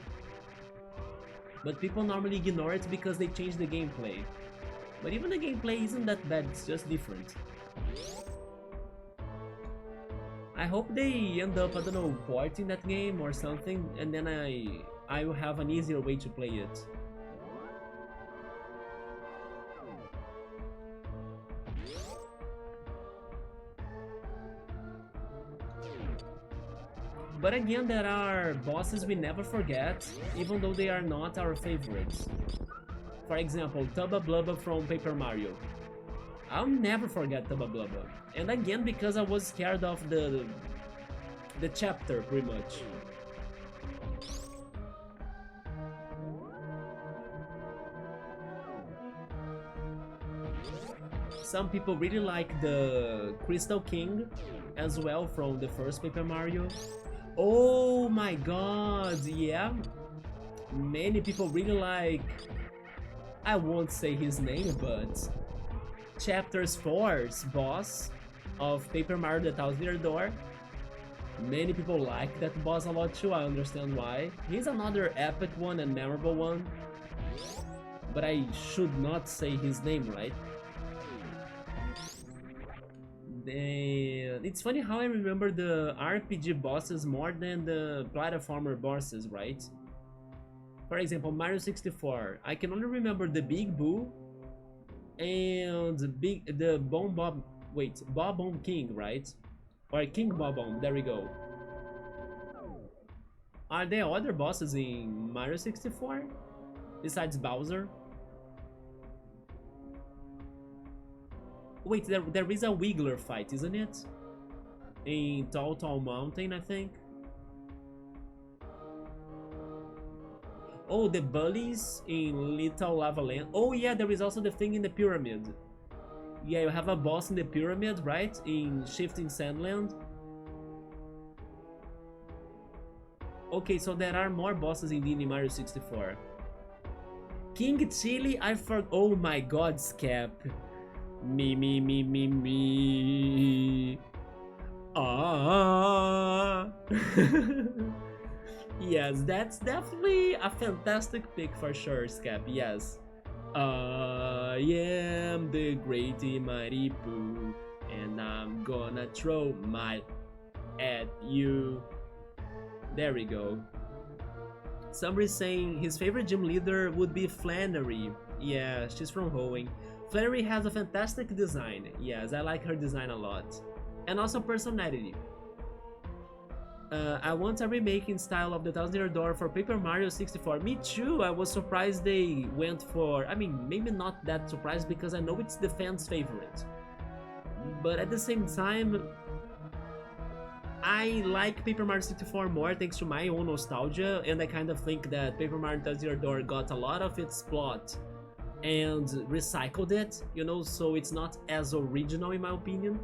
But people normally ignore it because they change the gameplay. But even the gameplay isn't that bad, it's just different. I hope they end up, I don't know, porting that game or something, and then I will have an easier way to play it. But again, there are bosses we never forget, even though they are not our favorites. For example, Tubba Blubba from Paper Mario. I'll never forget Tubba Blubba. And again, because I was scared of the chapter, pretty much. Some people really like the Crystal King as well from the first Paper Mario. Oh my god, yeah. Many people really like... I won't say his name, but... Chapter 4's boss of Paper Mario The Thousand Year Door. Many people like that boss a lot too, I understand why. He's another epic one and memorable one. But I should not say his name, right? It's funny how I remember the RPG bosses more than the platformer bosses, right? For example, Mario 64, I can only remember the Big Boo and the Bomb Bob, wait, Bob Bomb King, right? Or King Bob Bomb, there we go. Are there other bosses in Mario 64 besides Bowser? Wait, there is a Wiggler fight, isn't it? In Tall Tall Mountain, I think. Oh, the bullies in Little Lava Land. Oh yeah, there is also the thing in the pyramid. Yeah, you have a boss in the pyramid, right? In Shifting Sandland. Okay, so there are more bosses indeed in Mario 64. King Chili, I forgot. Oh my god, Scap. Me. Ah. Yes, that's definitely a fantastic pick for sure, Scap. Yes. I am the great mighty Pooh, and I'm gonna throw my at you. There we go. Somebody's saying his favorite gym leader would be Flannery. Yeah, she's from Hoenn. Flannery has a fantastic design. Yes, I like her design a lot. And also personality. I want a remake in style of the Thousand Year Door for Paper Mario 64. Me too, I was surprised they went for... I mean, maybe not that surprised because I know it's the fans' favorite. But at the same time, I like Paper Mario 64 more thanks to my own nostalgia, and I kind of think that Paper Mario Thousand Year Door got a lot of its plot and recycled it, you know, so it's not as original in my opinion.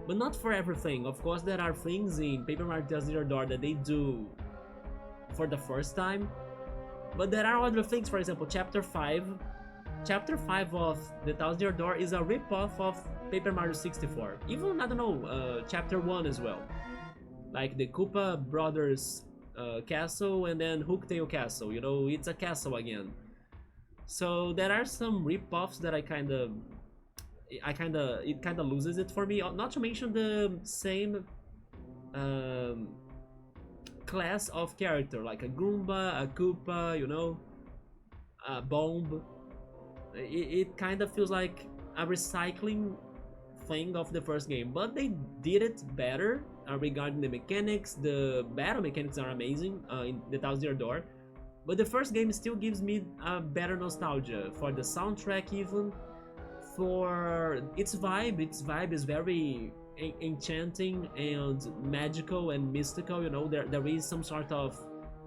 But not for everything. Of course, there are things in Paper Mario Thousand Year Door that they do for the first time. But there are other things, for example, Chapter 5. Chapter 5 of the Thousand Year Door is a rip-off of Paper Mario 64. Even, I don't know, Chapter 1 as well. Like the Koopa Brothers castle and then Hooktail Castle, you know, it's a castle again. So there are some rip-offs that it kind of loses it for me. Not to mention the same class of character, like a Goomba, a Koopa, you know, a Bomb. It kind of feels like a recycling thing of the first game, but they did it better regarding the mechanics. The battle mechanics are amazing in the Thousand Year Door, but the first game still gives me a better nostalgia for the soundtrack, even for its vibe. Its vibe is very enchanting and magical and mystical, you know. There is some sort of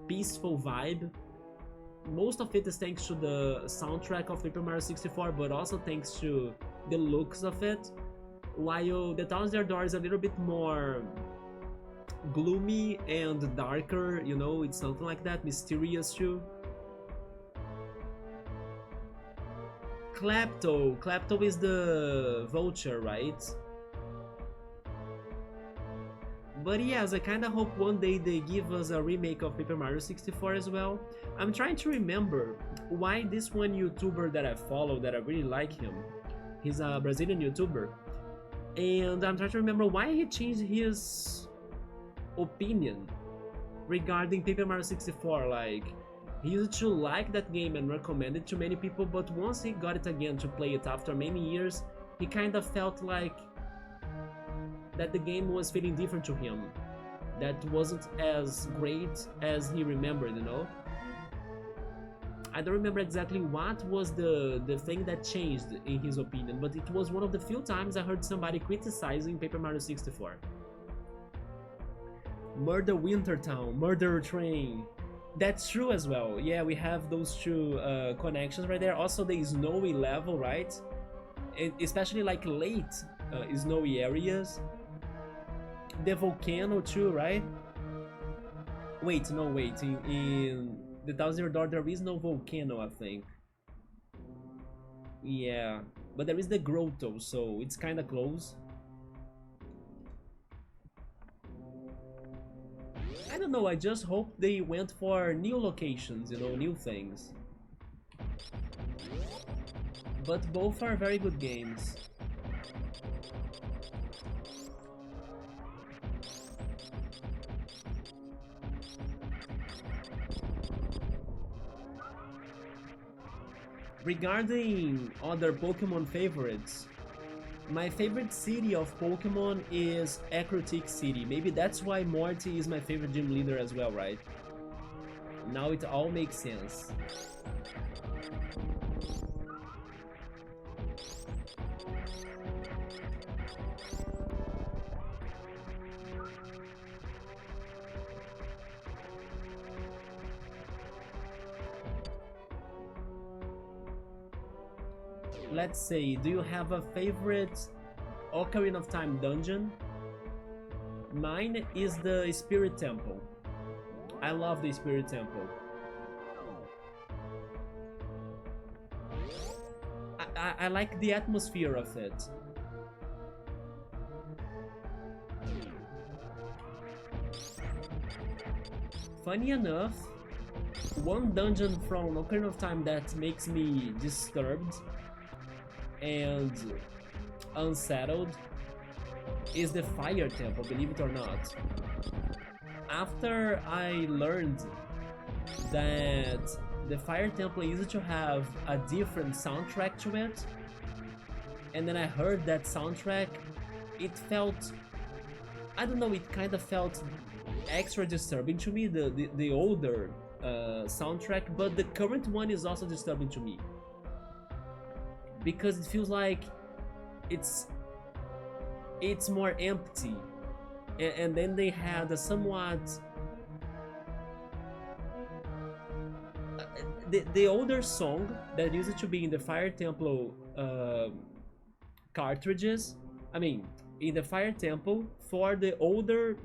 peaceful vibe. Most of it is thanks to the soundtrack of Paper Mario 64, but also thanks to the looks of it, while the Thousand Year Door is a little bit more gloomy and darker, you know. It's something like that, mysterious too. Klepto is the vulture, right? But yes, I kinda hope one day they give us a remake of Paper Mario 64 as well. I'm trying to remember why this one YouTuber that I follow, that I really like him, he's a Brazilian YouTuber, and I'm trying to remember why he changed his opinion regarding Paper Mario 64. Like, he used to like that game and recommend it to many people, but once he got it again to play it after many years, he kind of felt like that the game was feeling different to him, that wasn't as great as he remembered, you know. I don't remember exactly what was the thing that changed in his opinion, but it was one of the few times I heard somebody criticizing Paper Mario 64. Murder Wintertown, Murder Train, that's true as well. Yeah, we have those two connections right there. Also the snowy level, right? And especially like late snowy areas. The volcano too, right? Wait, no, wait. In the Thousand Year Door there is no volcano, I think. Yeah, but there is the grotto, so it's kind of close. I don't know, I just hope they went for new locations, you know, new things. But both are very good games. Regarding other Pokemon favorites, my favorite city of Pokemon is Ecruteak City. Maybe that's why Morty is my favorite gym leader as well, right? Now it all makes sense. Let's say, do you have a favorite Ocarina of Time dungeon? Mine is the Spirit Temple. I love the Spirit Temple. I like the atmosphere of it. Funny enough, one dungeon from Ocarina of Time that makes me disturbed and unsettled is the Fire Temple, believe it or not. After I learned that the Fire Temple used to have a different soundtrack to it, and then I heard that soundtrack, it felt, I don't know, it kind of felt extra disturbing to me, the older soundtrack, but the current one is also disturbing to me. Because it feels like it's more empty, and then they had a somewhat the older song that used to be in the Fire Temple cartridges. I mean, in the Fire Temple for the older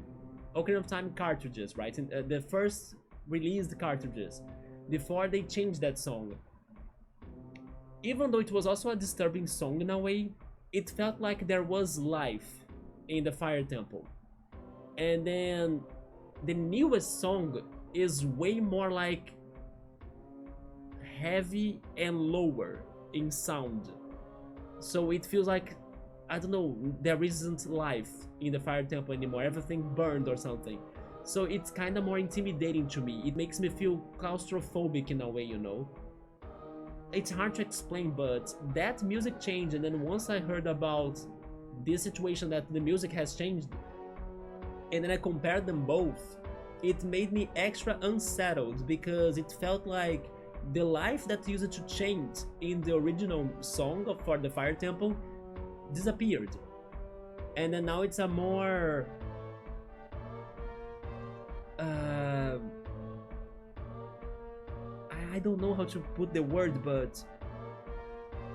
Ocarina of Time cartridges, right? In, the first released cartridges, before they changed that song. Even though it was also a disturbing song in a way, it felt like there was life in the Fire Temple. And then the newest song is way more like heavy and lower in sound. So it feels like, I don't know, there isn't life in the Fire Temple anymore, everything burned or something. So it's kind of more intimidating to me. It makes me feel claustrophobic in a way, you know? It's hard to explain, but that music changed, and then once I heard about this situation that the music has changed, and then I compared them both, it made me extra unsettled because it felt like the life that used to change in the original song for the Fire Temple disappeared. And then now it's a more I don't know how to put the word, but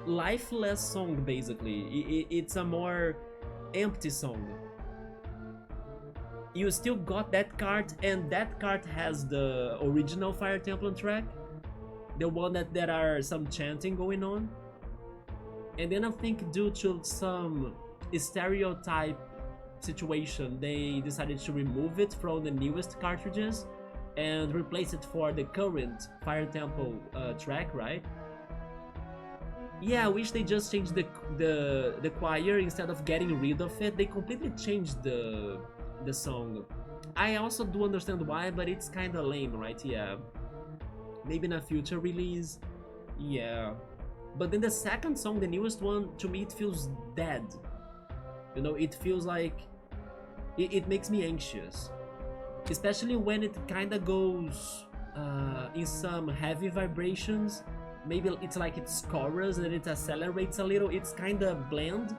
lifeless song basically. It's a more empty song. You still got that card, and that card has the original Fire Temple track, the one that there are some chanting going on. And then I think due to some stereotype situation, they decided to remove it from the newest cartridges and replace it for the current Fire Temple track, right? Yeah, I wish they just changed the choir instead of getting rid of it. They completely changed the song. I also do understand why, but it's kinda lame, right? Yeah. Maybe in a future release. Yeah. But then the second song, the newest one, to me it feels dead. You know, it feels like it makes me anxious. Especially when it kinda goes in some heavy vibrations. Maybe it's like it's chorus and it accelerates a little. It's kinda bland.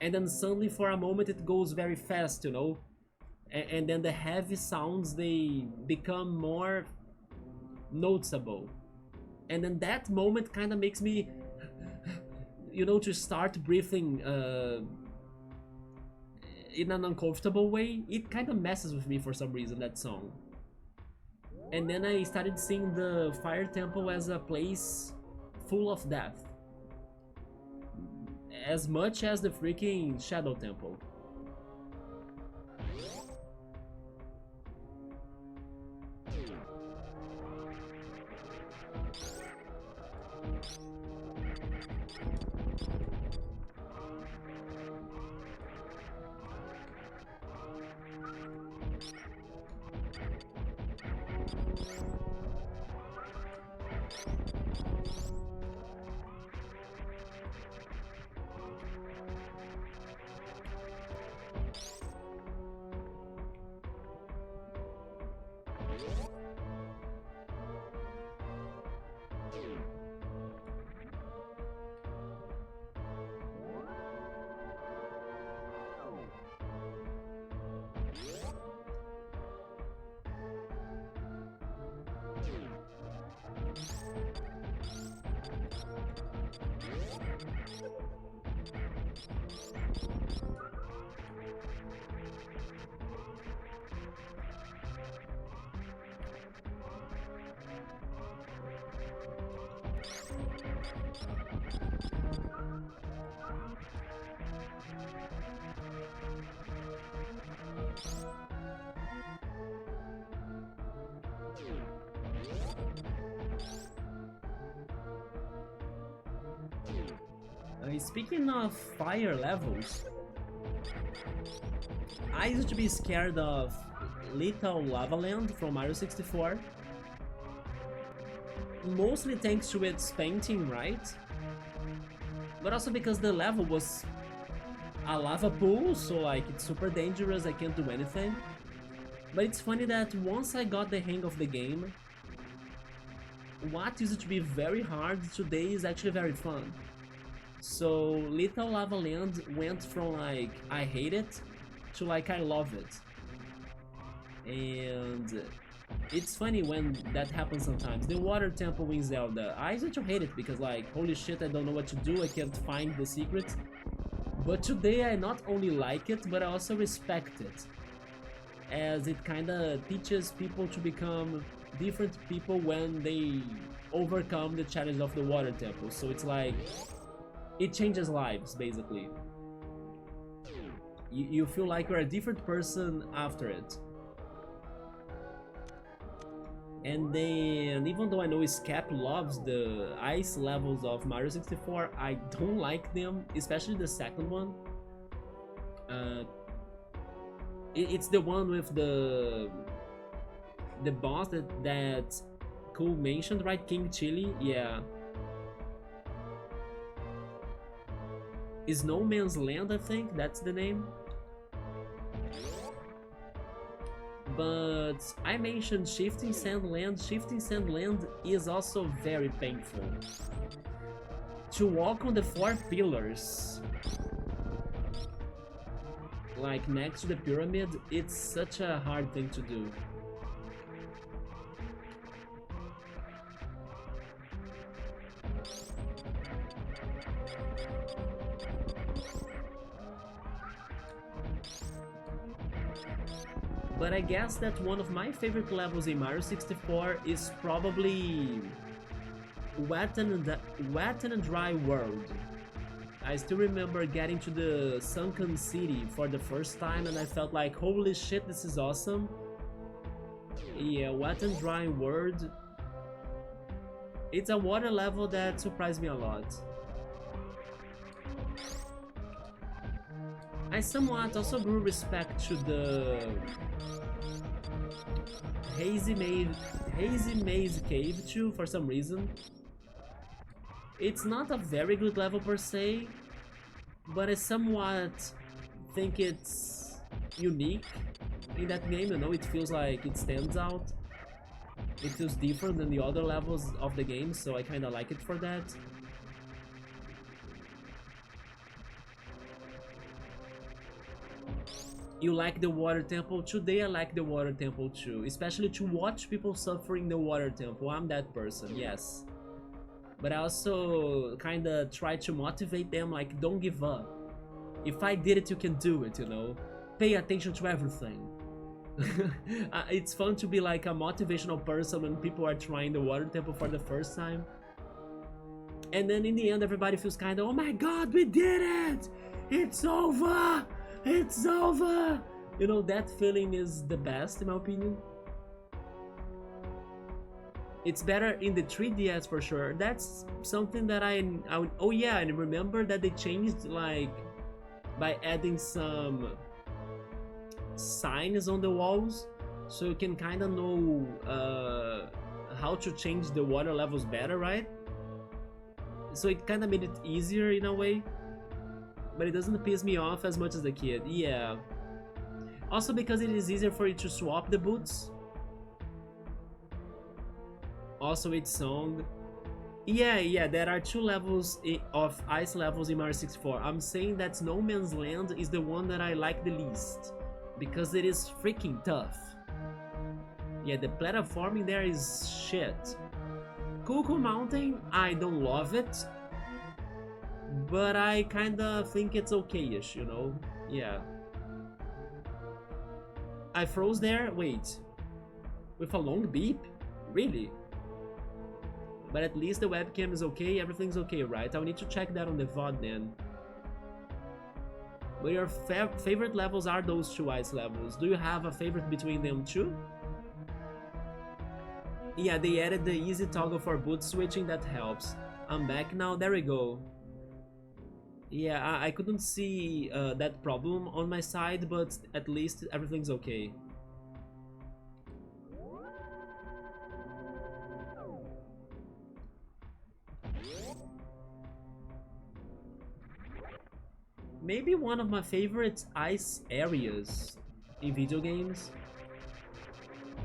And then suddenly for a moment it goes very fast, you know? And then the heavy sounds, they become more noticeable. And then that moment kind of makes me, you know, to start breathing in an uncomfortable way. It kind of messes with me for some reason, that song. And then I started seeing the Fire Temple as a place full of death, as much as the freaking Shadow Temple. Speaking of fire levels, I used to be scared of Little Lava Land from Mario 64. Mostly thanks to its painting, right? But also because the level was a lava pool, so like it's super dangerous, I can't do anything. But it's funny that once I got the hang of the game, what used to be very hard today is actually very fun. So Little Lava Land went from like I hate it to like I love it. And it's funny when that happens sometimes. The Water Temple in Zelda, I used to hate it because like holy shit, I don't know what to do, I can't find the secrets. But today I not only like it, but I also respect it, as it kinda teaches people to become different people when they overcome the challenge of the Water Temple. So it's like it changes lives, basically. You feel like you're a different person after it. And then, even though I know Scap loves the ice levels of Mario 64, I don't like them, especially the second one. It's the one with the boss that Cool mentioned, right? King Chili, yeah. Is No Man's Land, I think that's the name. But I mentioned Shifting Sand Land. Shifting Sand Land is also very painful. To walk on the 4 pillars, like next to the pyramid, it's such a hard thing to do. But I guess that one of my favorite levels in Mario 64 is probably Wet and Dry World. I still remember getting to the Sunken City for the first time and I felt like, holy shit, this is awesome. Yeah, Wet and Dry World. It's a water level that surprised me a lot. I somewhat also grew respect to the Hazy Maze Cave too, for some reason. It's not a very good level per se, but I somewhat think it's unique in that game, you know, it feels like it stands out. It feels different than the other levels of the game, so I kinda like it for that. You like the water temple? Today I like the water temple too, especially to watch people suffering the water temple. I'm that person, yes. But I also kinda try to motivate them, like, don't give up. If I did it, you can do it, you know? Pay attention to everything. It's fun to be like a motivational person when people are trying the water temple for the first time. And then in the end everybody feels kinda, oh my god, we did it! It's over! It's over! You know, that feeling is the best in my opinion. It's better in the 3DS for sure. That's something that oh yeah, and remember that they changed, like, by adding some signs on the walls, so you can kind of know how to change the water levels better, right? So it kind of made it easier in a way, but it doesn't piss me off as much as a kid. Yeah. Also because it is easier for you to swap the boots. Also its song. Yeah, there are 2 levels of ice levels in Mario 64. I'm saying that No Man's Land is the one that I like the least, because it is freaking tough. Yeah, the platforming there is shit. Cuckoo Mountain, I don't love it, but I kinda think it's okay-ish, you know? Yeah. I froze there? Wait. With a long beep? Really? But at least the webcam is okay, everything's okay, right? I'll need to check that on the VOD then. But your favorite levels are those 2 ice levels. Do you have a favorite between them too? Yeah, they added the easy toggle for boot switching, that helps. I'm back now, there we go. Yeah, I couldn't see that problem on my side, but at least everything's okay. Maybe one of my favorite ice areas in video games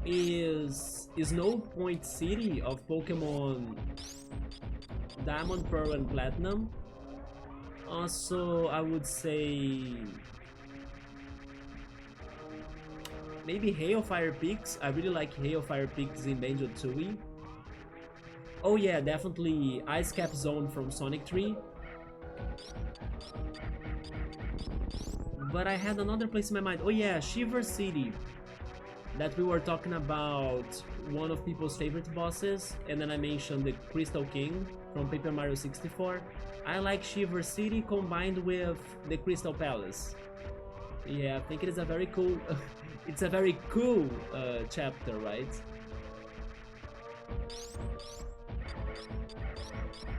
is Snow Point City of Pokemon Diamond, Pearl, and Platinum. Also, I would say maybe Hailfire Peaks. I really like Hailfire Peaks in Banjo-Tooie. Oh yeah, definitely Ice Cap Zone from Sonic 3. But I had another place in my mind. Oh yeah, Shiver City. That we were talking about one of people's favorite bosses, and then I mentioned the Crystal King from Paper Mario 64. I like Shiver City combined with the Crystal Palace. Yeah, I think it is a very cool it's a very cool chapter, right?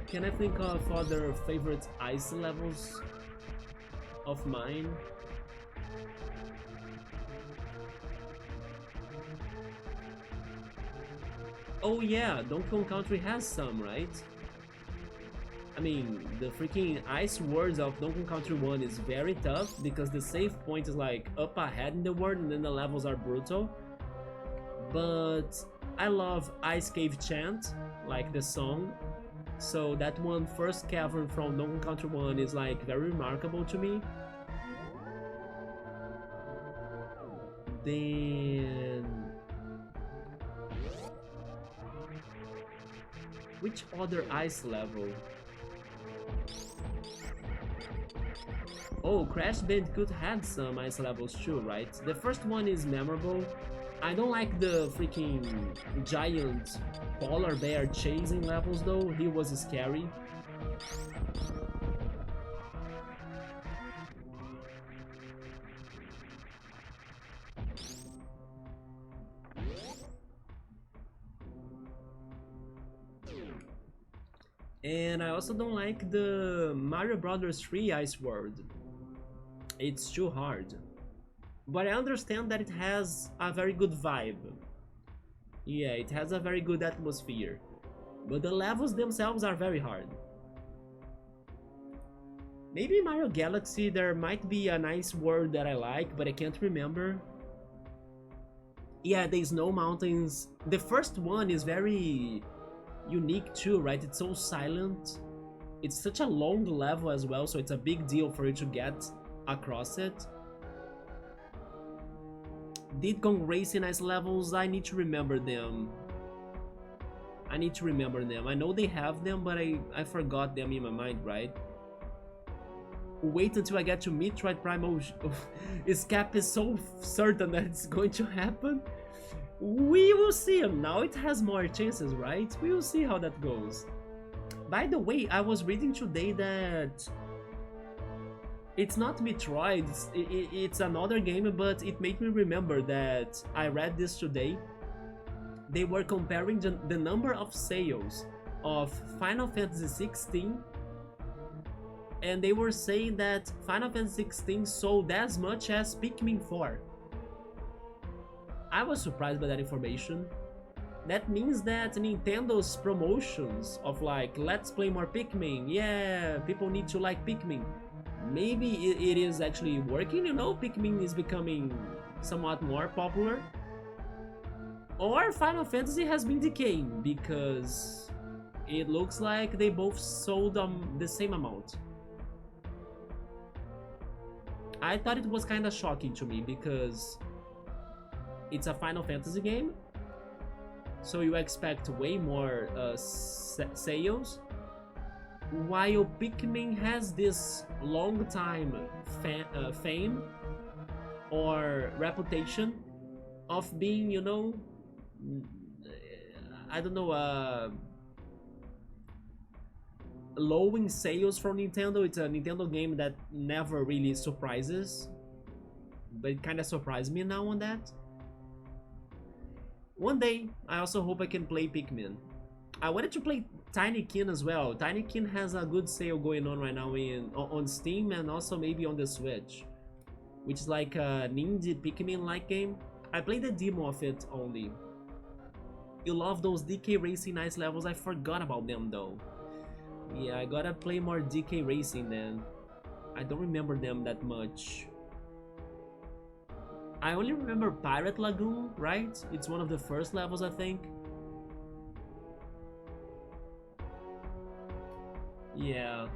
Can I think of other favorite ice levels of mine? Oh yeah, Donkey Kong Country has some, right? I mean, the freaking ice worlds of Donkey Kong Country 1 is very tough because the save point is like up ahead in the world and then the levels are brutal. But I love Ice Cave Chant, like the song. So that one first cavern from Donkey Kong Country 1 is like very remarkable to me. Then which other ice level? Oh, Crash Bandicoot had some ice levels too, right? The first one is memorable. I don't like the freaking giant polar bear chasing levels though, he was scary. And I also don't like the Mario Brothers 3 Ice World. It's too hard. But I understand that it has a very good vibe. Yeah, it has a very good atmosphere. But the levels themselves are very hard. Maybe in Mario Galaxy there might be a nice world that I like, but I can't remember. Yeah, the Snow Mountains. The first one is very unique too, right? It's so silent. It's such a long level as well, so it's a big deal for you to get across it. Did Kong Racing ice levels? I need to remember them. I know they have them, but I forgot them in my mind, right? Wait until I get to Metroid Prime. Escape is so certain that it's going to happen. We will see. Now it has more chances, right? We will see how that goes. By the way, I was reading today that it's not Metroid, it's another game, but it made me remember that I read this today. They were comparing the number of sales of Final Fantasy 16, and they were saying that Final Fantasy 16 sold as much as Pikmin 4. I was surprised by that information. That means that Nintendo's promotions of like, let's play more Pikmin, yeah, people need to like Pikmin, maybe it is actually working, you know, Pikmin is becoming somewhat more popular. Or Final Fantasy has been decaying, because it looks like they both sold the same amount. I thought it was kinda shocking to me, because it's a Final Fantasy game, so you expect way more sales, while Pikmin has this long time fame or reputation of being, you know, I don't know, low in sales from Nintendo. It's a Nintendo game that never really surprises, but it kind of surprised me now on that. One day, I also hope I can play Pikmin. I wanted to play Tinykin as well. Tinykin has a good sale going on right now on Steam and also maybe on the Switch, which is like an indie Pikmin-like game. I played the demo of it only. You love those DK Racing ice levels? I forgot about them though. Yeah, I gotta play more DK Racing then. I don't remember them that much. I only remember Pirate Lagoon, right? It's one of the first levels, I think. Yeah.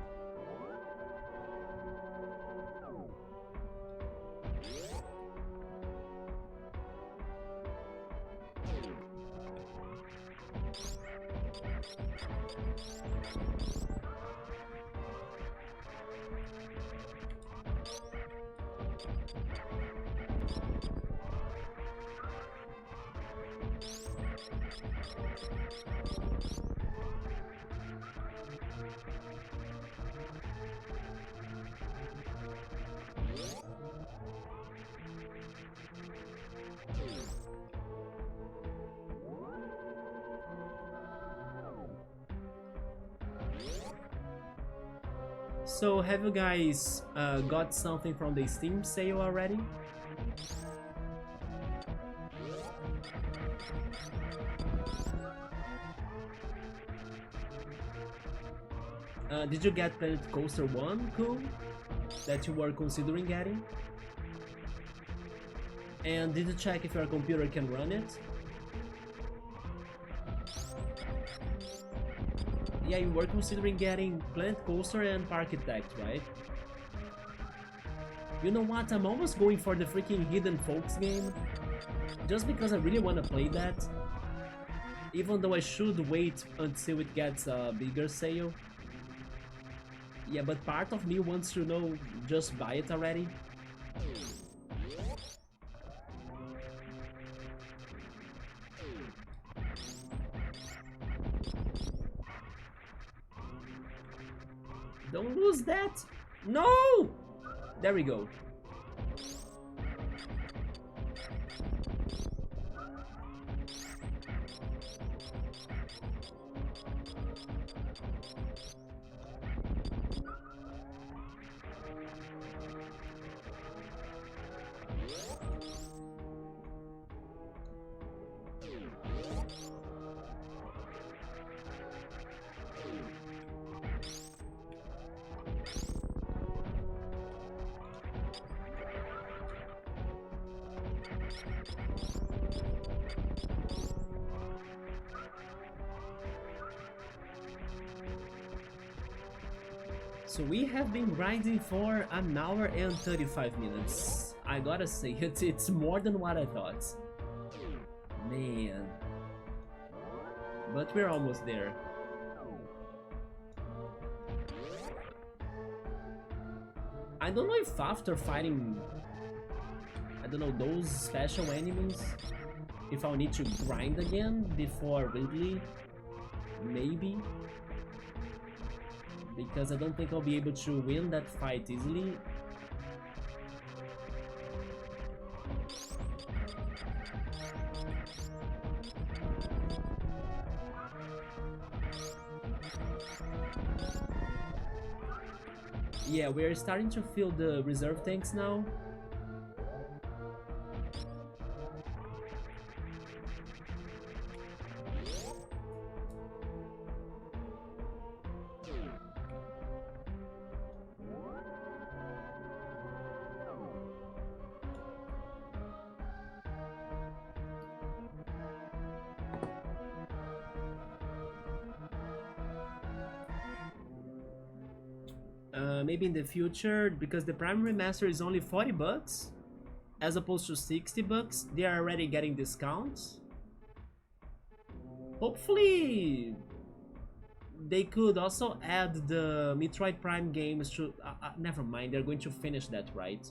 So have you guys got something from the Steam sale already? Did you get Planet Coaster 1, cool? That you were considering getting? And did you check if your computer can run it? Yeah, you were considering getting Planet Coaster and Parkitect, right? You know what, I'm almost going for the freaking Hidden Folks game. Just because I really want to play that. Even though I should wait until it gets a bigger sale. Yeah, but part of me wants to know, just buy it already. Don't lose that! No! There we go. So we have been grinding for an hour and 35 minutes. I gotta say, it's more than what I thought. Man. But we're almost there. I don't know if after fighting, I don't know, those special enemies, if I'll need to grind again before Ridley. Maybe. Because I don't think I'll be able to win that fight easily. Yeah, we're starting to fill the reserve tanks now. Maybe in the future, because the Prime Remaster is only 40 bucks as opposed to 60 bucks, they are already getting discounts. Hopefully they could also add the Metroid Prime games to... never mind, they're going to finish that, right?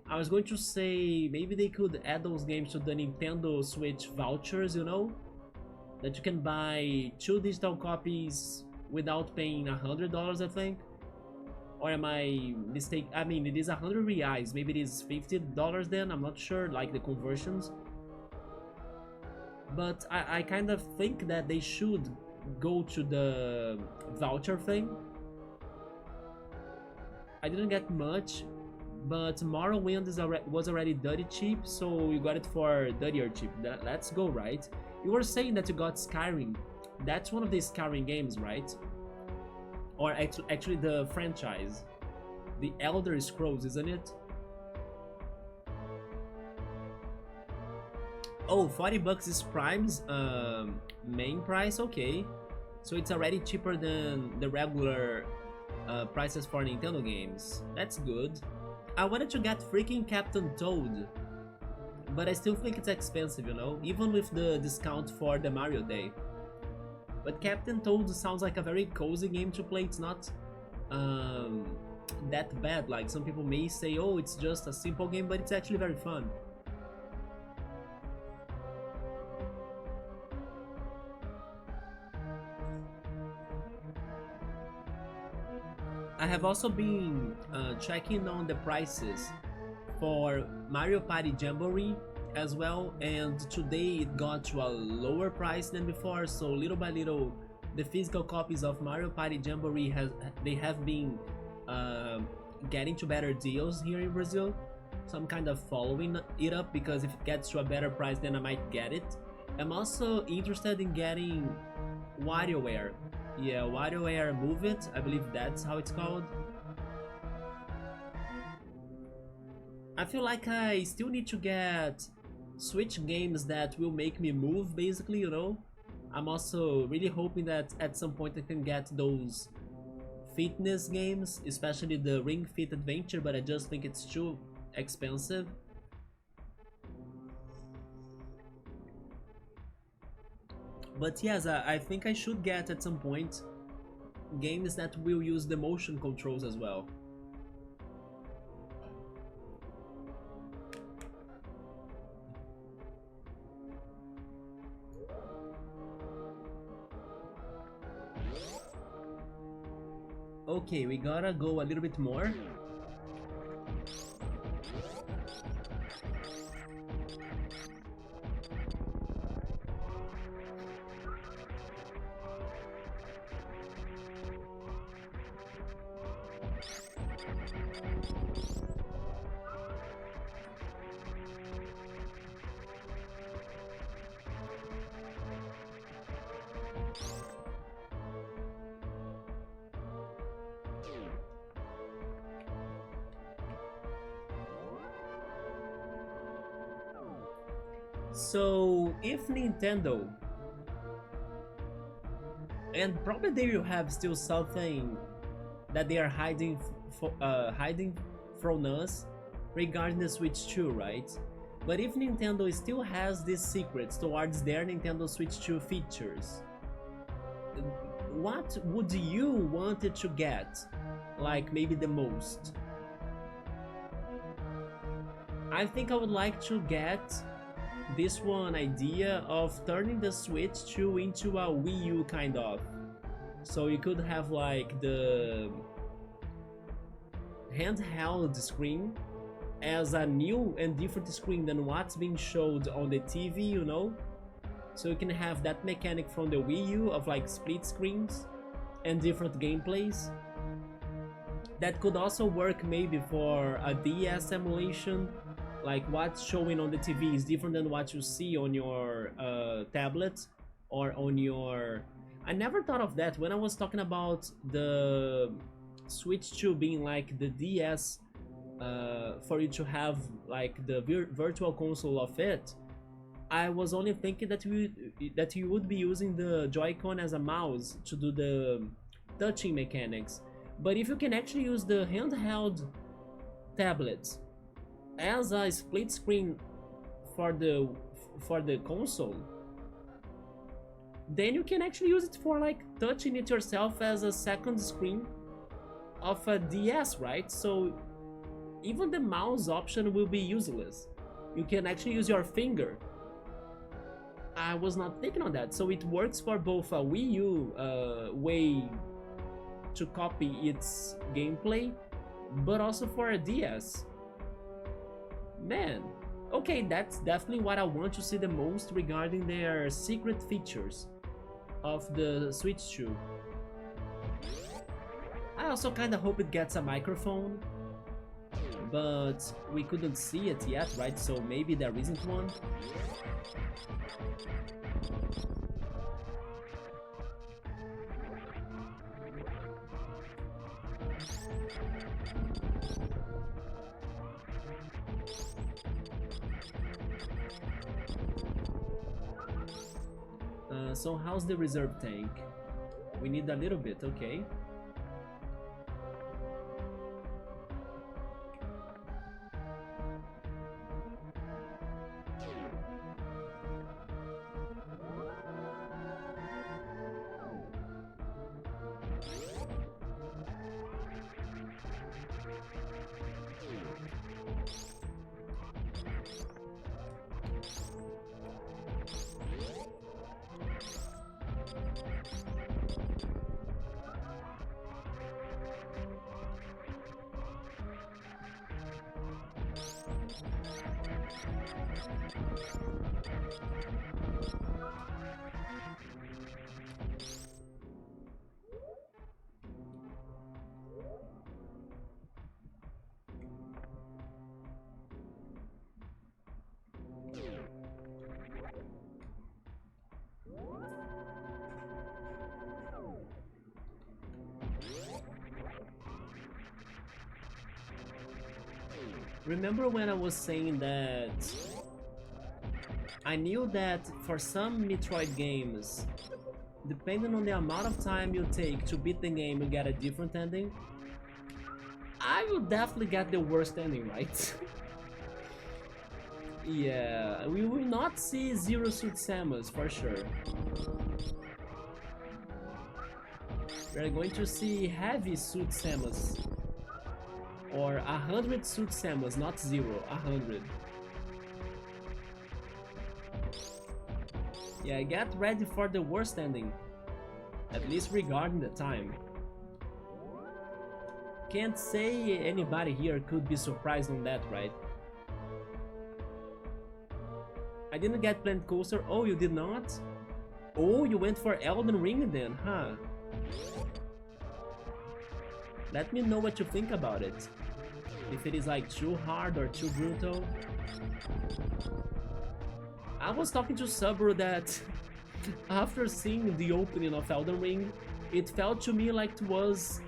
I was going to say maybe they could add those games to the Nintendo Switch vouchers, you know? That you can buy 2 digital copies without paying $100, I think. Or am I mistaken? I mean, it is 100 reais. Maybe it is $50 then. I'm not sure, like the conversions. But I kind of think that they should go to the voucher thing. I didn't get much, but Morrowind was already dirty cheap, so you got it for dirtier cheap. Let's go, right? You were saying that you got Skyrim. That's one of the Skyrim games, right? Or actually the franchise. The Elder Scrolls, isn't it? Oh, 40 bucks is Prime's main price, okay. So it's already cheaper than the regular prices for Nintendo games. That's good. I wanted to get freaking Captain Toad, but I still think it's expensive, you know, even with the discount for the Mario Day. But Captain Toad sounds like a very cozy game to play. It's not that bad. Like some people may say, oh, it's just a simple game, but it's actually very fun. I have also been checking on the prices for Mario Party Jamboree as well, and today it got to a lower price than before, so little by little the physical copies of Mario Party Jamboree have been getting to better deals here in Brazil. So I'm kind of following it up, because if it gets to a better price, then I might get it. I'm also interested in getting WarioWare. Yeah, WarioWare Move It, I believe that's how it's called. I feel like I still need to get Switch games that will make me move, basically, you know? I'm also really hoping that at some point I can get those fitness games, especially the Ring Fit Adventure, but I just think it's too expensive. But yes, I think I should get at some point games that will use the motion controls as well. Okay, we gotta go a little bit more. So, if Nintendo, and probably they will have still something that they are hiding from us regarding the Switch 2, right? But if Nintendo still has these secrets towards their Nintendo Switch 2 features, what would you wanted to get? Like maybe the most? I think I would like to get this one idea of turning the Switch 2 into a Wii U kind of. So you could have like the handheld screen as a new and different screen than what's being showed on the TV, you know? So you can have that mechanic from the Wii U of like split screens and different gameplays. That could also work maybe for a DS emulation, like what's showing on the TV is different than what you see on your tablet or on your... I never thought of that when I was talking about the Switch 2 being like the DS for you to have like the virtual console of it. I was only thinking that you would be using the Joy-Con as a mouse to do the touching mechanics. But if you can actually use the handheld tablets as a split screen for the console, then you can actually use it for like touching it yourself as a second screen of a DS, right? So even the mouse option will be useless. You can actually use your finger. I was not thinking on that. So it works for both a Wii U way to copy its gameplay, but also for a DS. Man, okay, that's definitely what I want to see the most regarding their secret features of the Switch 2. I also kinda hope it gets a microphone, but we couldn't see it yet, right? So maybe there isn't one. So how's the reserve tank? We need a little bit, okay. Remember when I was saying that I knew that for some Metroid games, depending on the amount of time you take to beat the game, you get a different ending? I will definitely get the worst ending, right? Yeah, we will not see Zero Suit Samus for sure. We're going to see heavy Suit Samus. Or 100 Suit Samus, not 0, 100. Yeah, get ready for the worst ending. At least regarding the time. Can't say anybody here could be surprised on that, right? I didn't get Planet Coaster. Oh, you did not? Oh, you went for Elden Ring then, huh? Let me know what you think about it. If it is like too hard or too brutal. I was talking to Subaru that after seeing the opening of Elden Ring, it felt to me like it was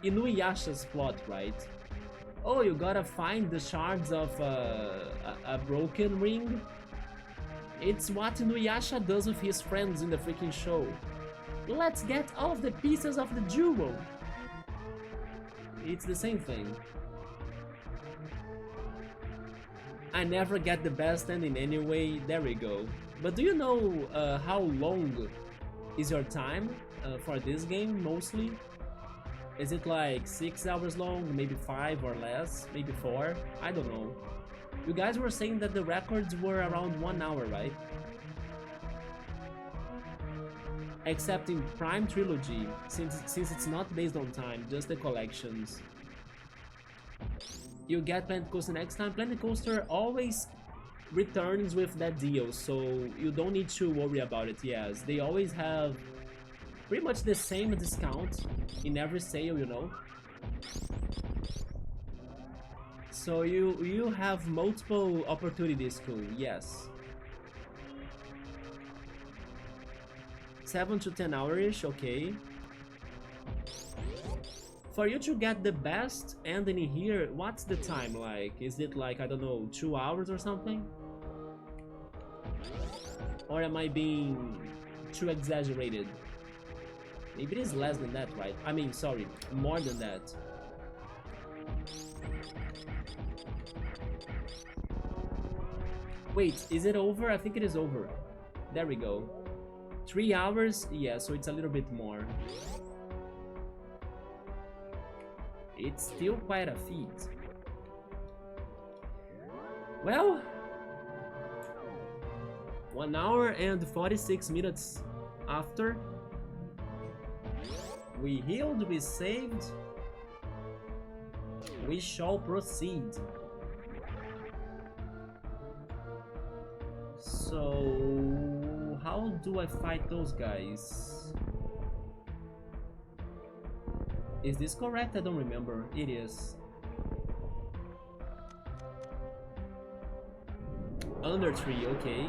Inuyasha's plot, right? Oh, you gotta find the shards of a broken ring. It's what Inuyasha does with his friends in the freaking show. Let's get all of the pieces of the jewel. It's the same thing. I never get the best ending anyway, there we go. But do you know how long is your time for this game mostly? Is it like 6 hours long, maybe 5 or less, maybe 4? I don't know. You guys were saying that the records were around 1 hour, right? Except in Prime Trilogy, since it's not based on time, just the collections. You get Planet Coaster next time. Planet Coaster always returns with that deal, so you don't need to worry about it. Yes, they always have pretty much the same discount in every sale, you know. So you have multiple opportunities to, yes. 7 to 10 hours, okay. For you to get the best ending here, what's the time like? Is it like, I don't know, 2 hours or something? Or am I being too exaggerated? Maybe it is less than that, right? I mean, sorry, more than that. Wait, is it over? I think it is over. There we go. 3 hours? Yeah, so it's a little bit more. It's still quite a feat. Well, 1 hour and 46 minutes after. We healed, we saved. We shall proceed. So, how do I fight those guys? Is this correct? I don't remember. It is. Under 3, okay.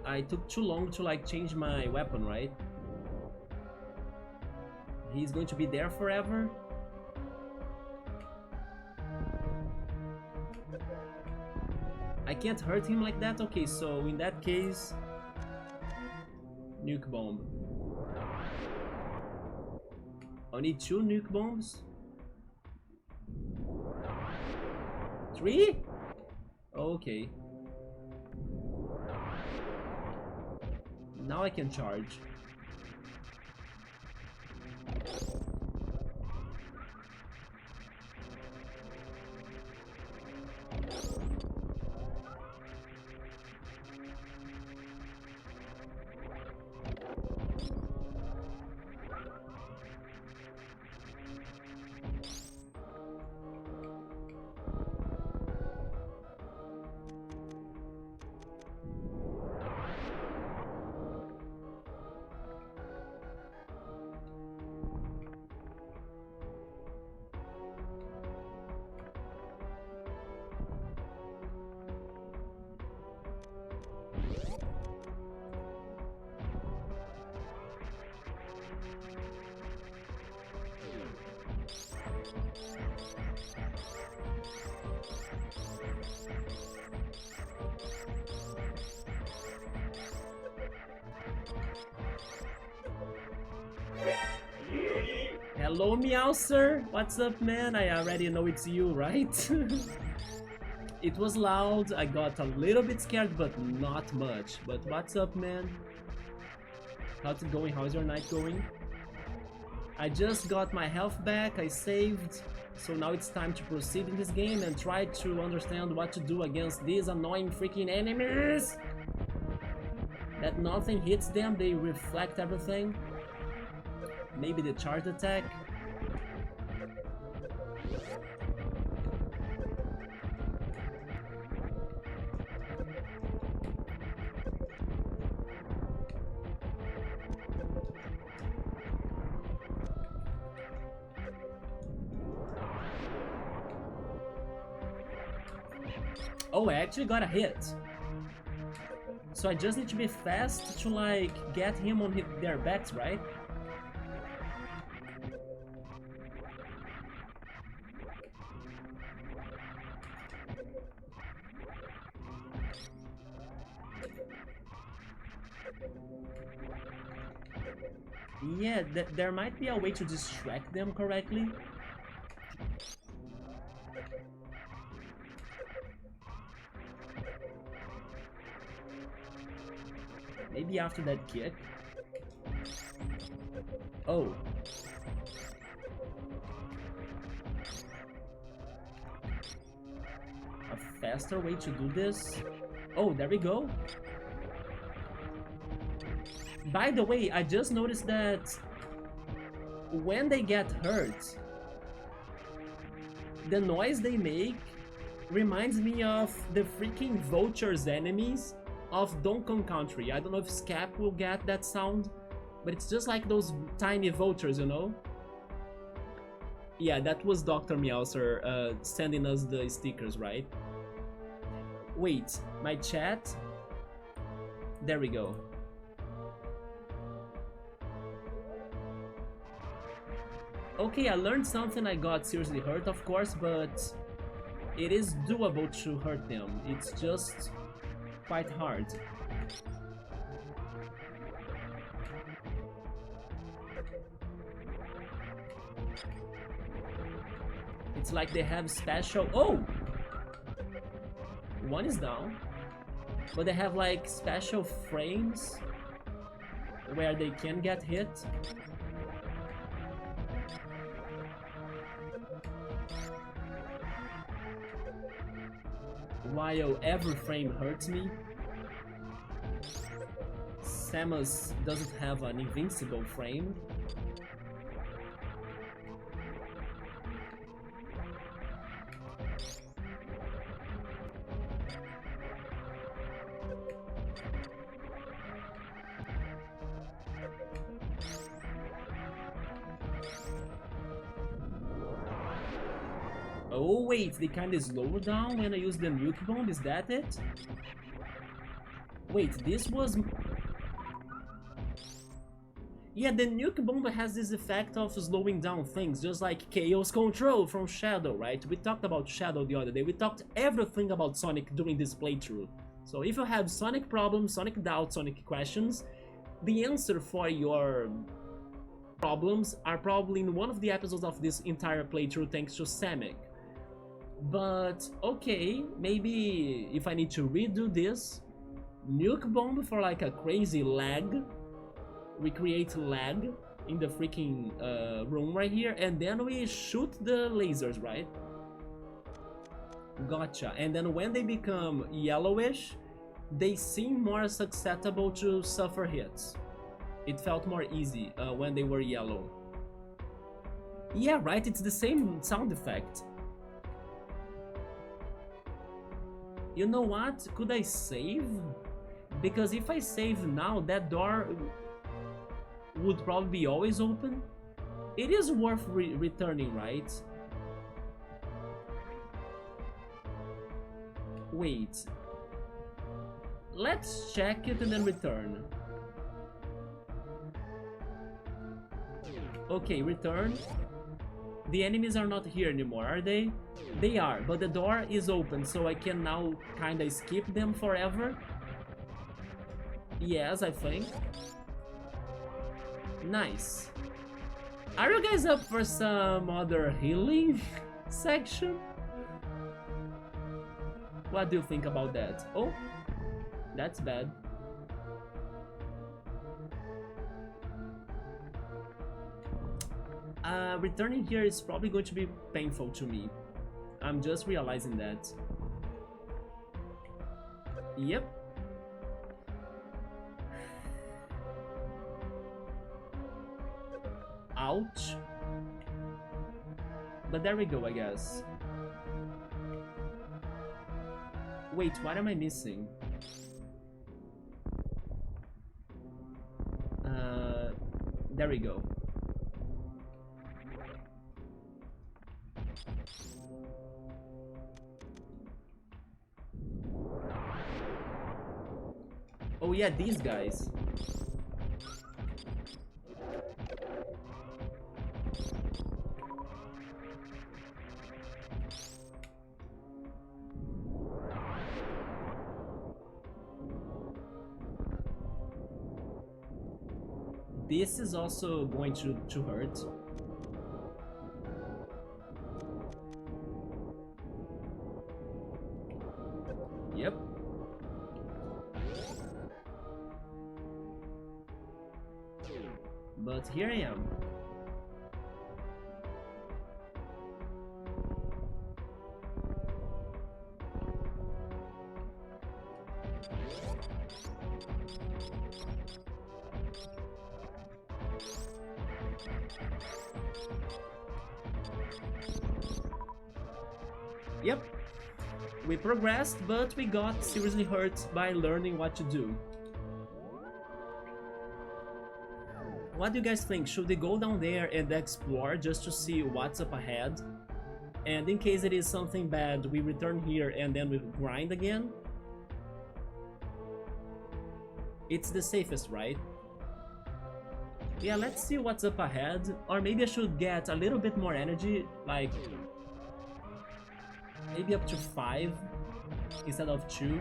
I took too long to like change my weapon, right? He's going to be there forever. I can't hurt him like that? Okay, so in that case, nuke bomb. I need 2 nuke bombs. 3? Okay. Now I can charge. Hello, Meowser! What's up, man? I already know it's you, right? It was loud, I got a little bit scared, but not much. But what's up, man? How's it going? How's your night going? I just got my health back, I saved, so now it's time to proceed in this game and try to understand what to do against these annoying freaking enemies! That nothing hits them, they reflect everything. Maybe the charge attack. Oh, I actually got a hit. So I just need to be fast to like get him on their backs, right? Yeah, there might be a way to distract them correctly. Maybe after that kick. Oh. A faster way to do this? Oh, there we go. By the way, I just noticed that when they get hurt, the noise they make reminds me of the freaking vultures enemies of Donkey Kong Country. I don't know if Scap will get that sound, but it's just like those tiny vultures, you know? Yeah, that was Dr. Meowser sending us the stickers, right? Wait, my chat? There we go. Okay, I learned something. I got seriously hurt, of course, but it is doable to hurt them. It's just quite hard. It's like they have special... Oh! One is down. But they have like special frames where they can get hit. While every frame hurts me. Samus doesn't have an invincible frame. Oh wait, they kinda slow down when I use the nuke bomb, is that it? Wait, this was... Yeah, the nuke bomb has this effect of slowing down things, just like Chaos Control from Shadow, right? We talked about Shadow the other day, we talked everything about Sonic during this playthrough. So if you have Sonic problems, Sonic doubts, Sonic questions, the answer for your problems are probably in one of the episodes of this entire playthrough thanks to Semic. But okay, maybe if I need to redo this, nuke bomb for like a crazy lag, recreate lag in the freaking room right here, and then we shoot the lasers, right? Gotcha. And then when they become yellowish, they seem more susceptible to suffer hits. It felt more easy when they were yellow. Yeah, right, it's the same sound effect. You know what? Could I save? Because if I save now, that door would probably be always open. It is worth returning, right? Wait. Let's check it and then return. Okay, return. The enemies are not here anymore, are they? They are, but the door is open, so I can now kinda skip them forever. Yes, I think. Nice. Are you guys up for some other healing section? What do you think about that? Oh, that's bad. Returning here is probably going to be painful to me. I'm just realizing that. Yep. Ouch. But there we go, I guess. Wait, what am I missing? There we go. Oh yeah, these guys. This is also going to hurt. Yep. But here I am. Yep, we progressed, but we got seriously hurt by learning what to do. What do you guys think? Should we go down there and explore just to see what's up ahead? And in case it is something bad, we return here and then we grind again? It's the safest, right? Yeah, let's see what's up ahead. Or maybe I should get a little bit more energy, like maybe up to 5 instead of 2.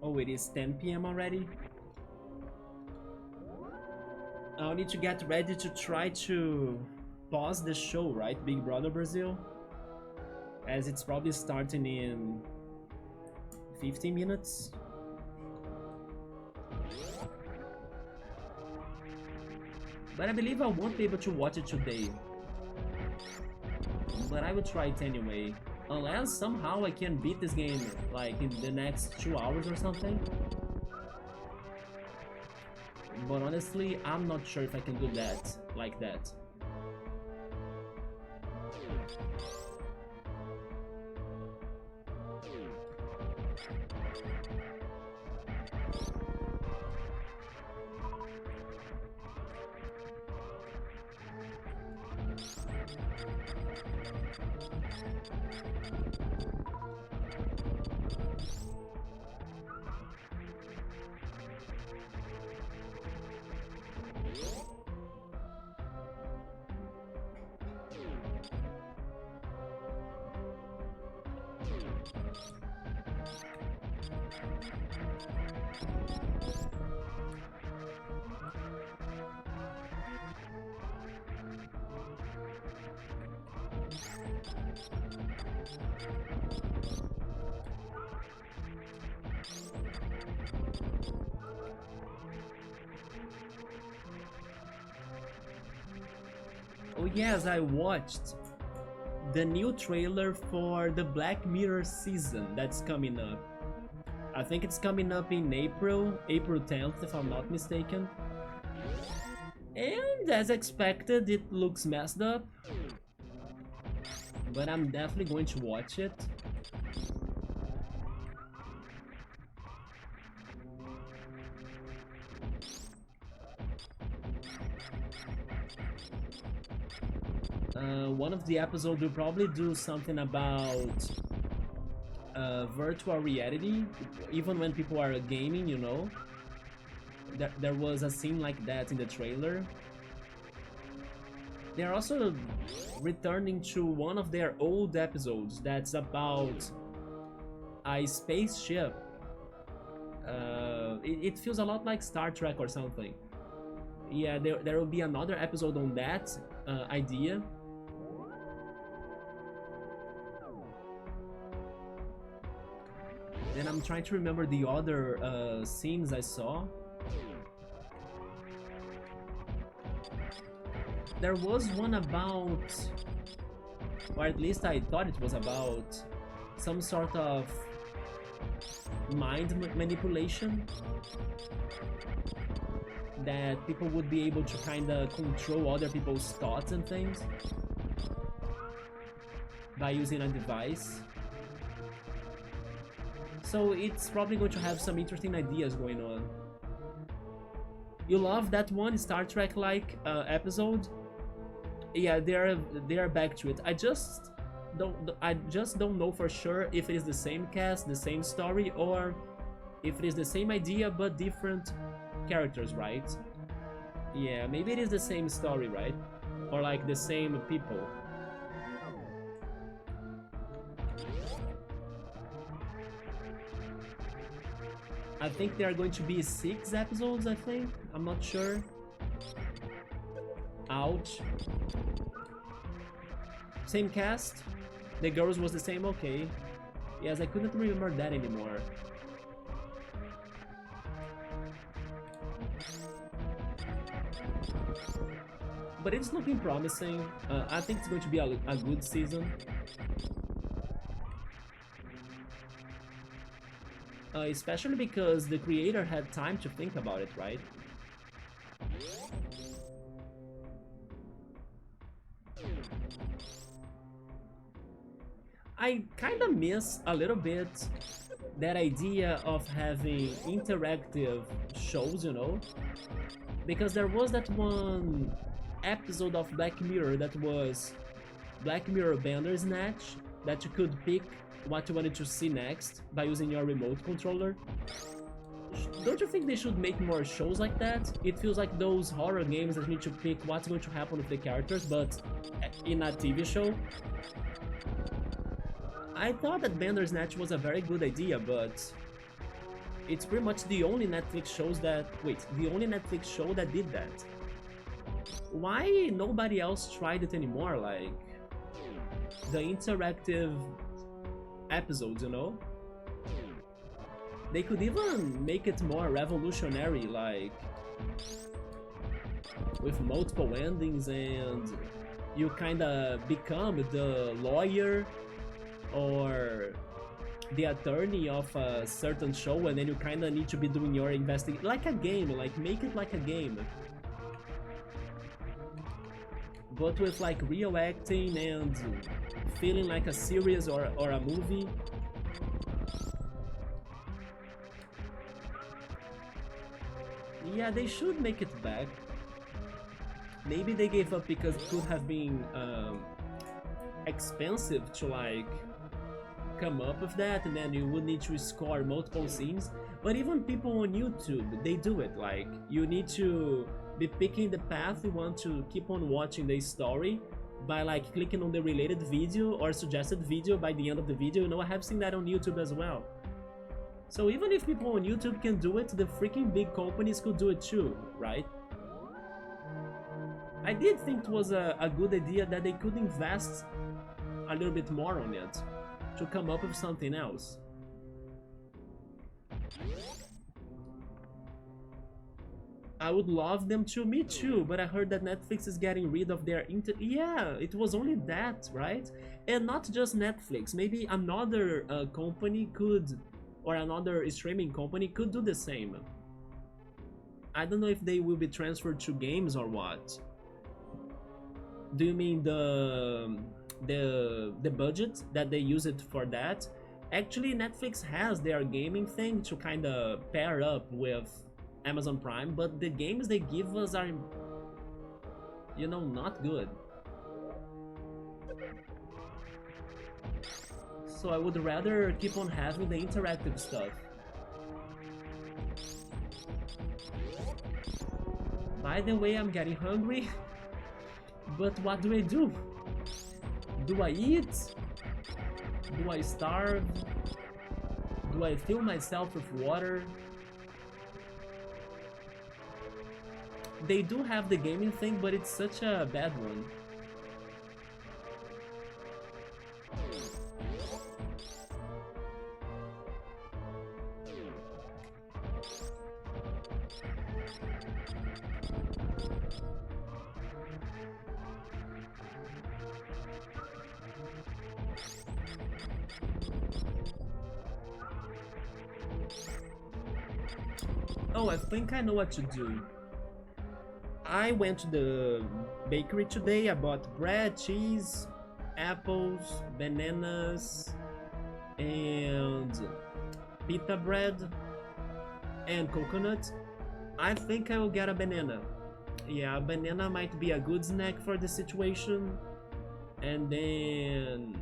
Oh, it is 10 PM already? I'll need to get ready to try to pause the show, right? Big Brother Brazil? As it's probably starting in 15 minutes. But I believe I won't be able to watch it today. But I will try it anyway. Unless somehow I can beat this game like in the next 2 hours or something. But honestly, I'm not sure if I can do that like that. Oh yes, I watched the new trailer for the Black Mirror season that's coming up. I think it's coming up in April 10th if I'm not mistaken. And as expected, it looks messed up. But I'm definitely going to watch it. One of the episodes will probably do something about virtual reality, even when people are gaming, you know. There was a scene like that in the trailer. They're also returning to one of their old episodes that's about a spaceship. It feels a lot like Star Trek or something. Yeah, there will be another episode on that idea. Then I'm trying to remember the other scenes I saw. There was one about, or at least I thought it was about, some sort of mind manipulation that people would be able to kind of control other people's thoughts and things by using a device. So it's probably going to have some interesting ideas going on. You love that one Star Trek-like episode? Yeah, they are back to it. I just don't know for sure if it is the same cast, the same story, or if it is the same idea but different characters, right? Yeah, maybe it is the same story, right? Or like the same people. I think there are going to be 6 episodes, I think. I'm not sure. Ouch. Same cast? The girls was the same? Okay. Yes, I couldn't remember that anymore. But it's looking promising. I think it's going to be a good season. Especially because the creator had time to think about it, right? I kinda miss a little bit that idea of having interactive shows, you know? Because there was that one episode of Black Mirror that was Black Mirror Bandersnatch, that you could pick what you wanted to see next by using your remote controller. Don't you think they should make more shows like that? It feels like those horror games that you need to pick what's going to happen with the characters, but in a TV show. I thought that Bandersnatch was a very good idea, but it's pretty much the only Netflix shows that... Wait, the only Netflix show that did that. Why nobody else tried it anymore? Like, the interactive episodes, you know? They could even make it more revolutionary, like with multiple endings, and you kinda become the lawyer or the attorney of a certain show, and then you kinda need to be doing your investigation like a game, like make it like a game. But with like real acting and feeling like a series or a movie. Yeah, they should make it back. Maybe they gave up because it could have been expensive to like come up with that, and then you would need to score multiple scenes. But even people on YouTube, they do it. Like, you need to be picking the path you want to keep on watching the story by like clicking on the related video or suggested video by the end of the video. You know, I have seen that on YouTube as well. So even if people on YouTube can do it, the freaking big companies could do it too, right? I did think it was a good idea that they could invest a little bit more on it to come up with something else. I would love them to. Me too, but I heard that Netflix is getting rid of their yeah, it was only that, right? And not just Netflix, maybe another company could, or another streaming company could do the same. I don't know if they will be transferred to games or what. Do you mean the budget that they use it for that? Actually, Netflix has their gaming thing to kind of pair up with Amazon Prime, but the games they give us are, you know, not good. So I would rather keep on having the interactive stuff. By the way, I'm getting hungry, but what do I do? Do I eat? Do I starve? Do I fill myself with water? They do have the gaming thing, but it's such a bad one. Oh, I think I know what to do. I went to the bakery today. I bought bread, cheese, apples, bananas, and pita bread, and coconut. I think I will get a banana. Yeah, a banana might be a good snack for the situation. And then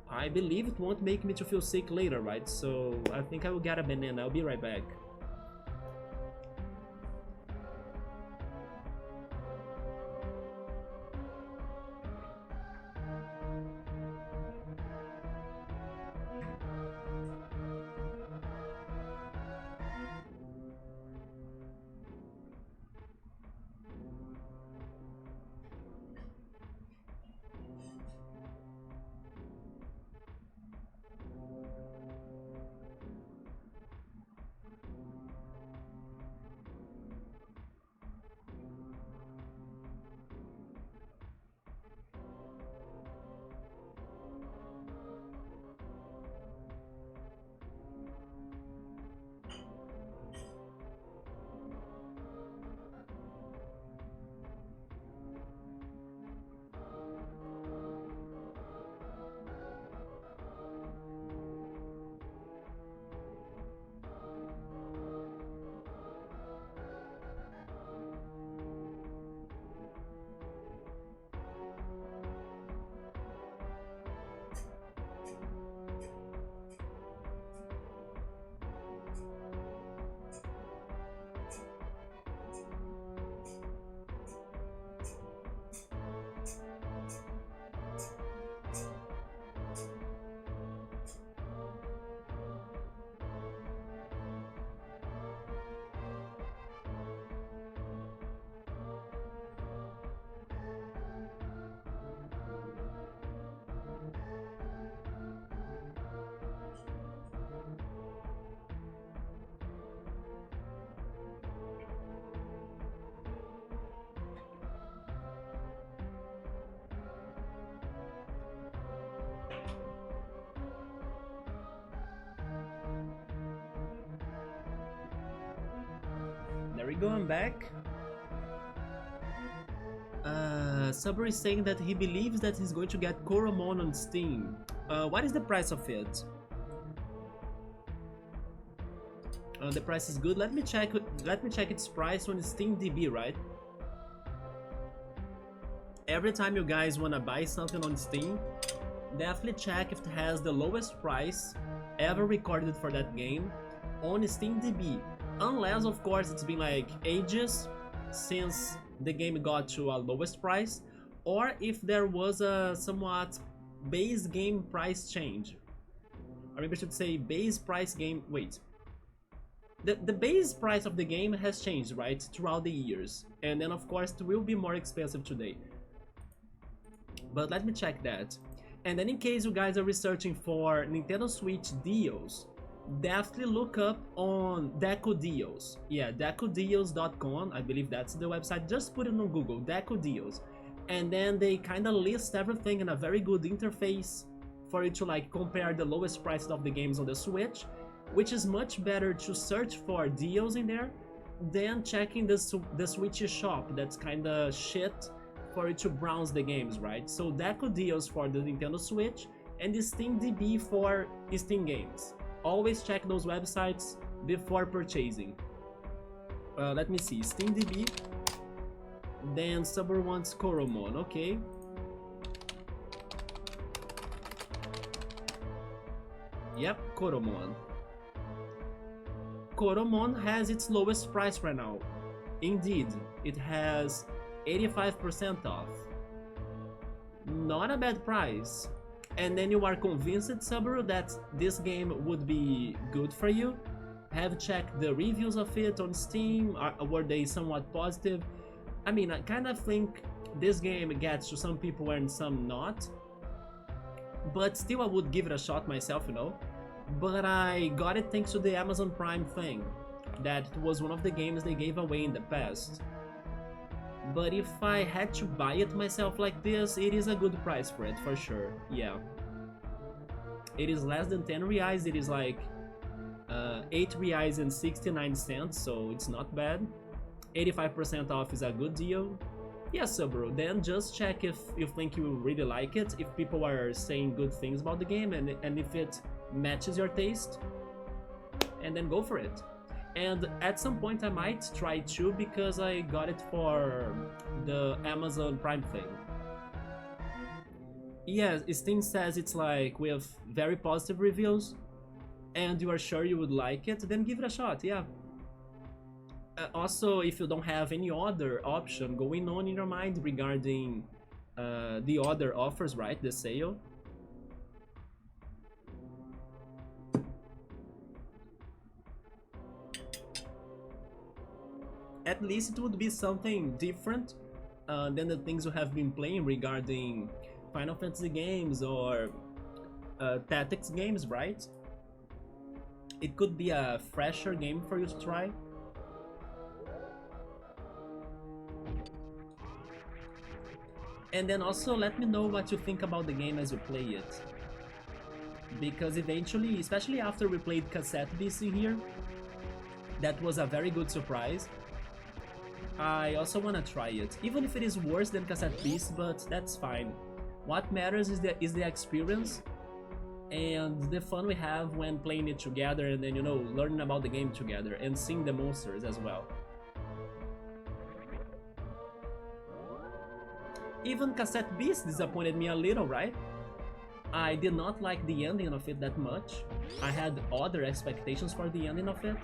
I believe it won't make me to feel sick later, right? So I think I will get a banana. I'll be right back. There we go, I'm back. Saber is saying that he believes that he's going to get Koromon on Steam. What is the price of it? The price is good. Let me check its price on SteamDB, right? Every time you guys wanna buy something on Steam, definitely check if it has the lowest price ever recorded for that game on SteamDB. Unless, of course, it's been like ages since the game got to a lowest price, or if there was a somewhat base game price change. Or maybe I should say base price game. Wait. The base price of the game has changed, right, throughout the years. And then, of course, it will be more expensive today. But let me check that. And then in case you guys are researching for Nintendo Switch deals, definitely look up on Deco Deals. Yeah, decodeals.com, I believe that's the website. Just put it on Google, Deco Deals. And then they kind of list everything in a very good interface for you to like compare the lowest prices of the games on the Switch, which is much better to search for deals in there than checking the Switch shop. That's kind of shit for you to browse the games, right? So Deco Deals for the Nintendo Switch and the SteamDB for Steam games. Always check those websites before purchasing. Let me see, SteamDB, then Suburb wants Koromon, okay. Yep, Koromon. Koromon has its lowest price right now. Indeed, it has 85% off. Not a bad price. And then you are convinced, Subaru, that this game would be good for you. Have checked the reviews of it on Steam. Were they somewhat positive? I mean, I kind of think this game gets to some people and some not. But still, I would give it a shot myself, you know. But I got it thanks to the Amazon Prime thing. That was one of the games they gave away in the past. But if I had to buy it myself like this, it is a good price for it, for sure, yeah. It is less than 10 reais, it is like 8 reais and 69 cents, so it's not bad. 85% off is a good deal. Yeah, Subaru, then just check if you think you really like it, if people are saying good things about the game, and if it matches your taste, and then go for it. And at some point I might try too, because I got it for the Amazon Prime thing. Yeah, Steam says it's like with very positive reviews, and you are sure you would like it, then give it a shot, yeah. Also, if you don't have any other option going on in your mind regarding the other offers, right, the sale, at least it would be something different than the things you have been playing regarding Final Fantasy games or Tactics games, right? It could be a fresher game for you to try. And then also let me know what you think about the game as you play it. Because eventually, especially after we played Cassette Beast in here, that was a very good surprise. I also wanna try it, even if it is worse than Cassette Beast, but that's fine. What matters is the experience and the fun we have when playing it together, and then, you know, learning about the game together and seeing the monsters as well. Even Cassette Beast disappointed me a little, right? I did not like the ending of it that much. I had other expectations for the ending of it.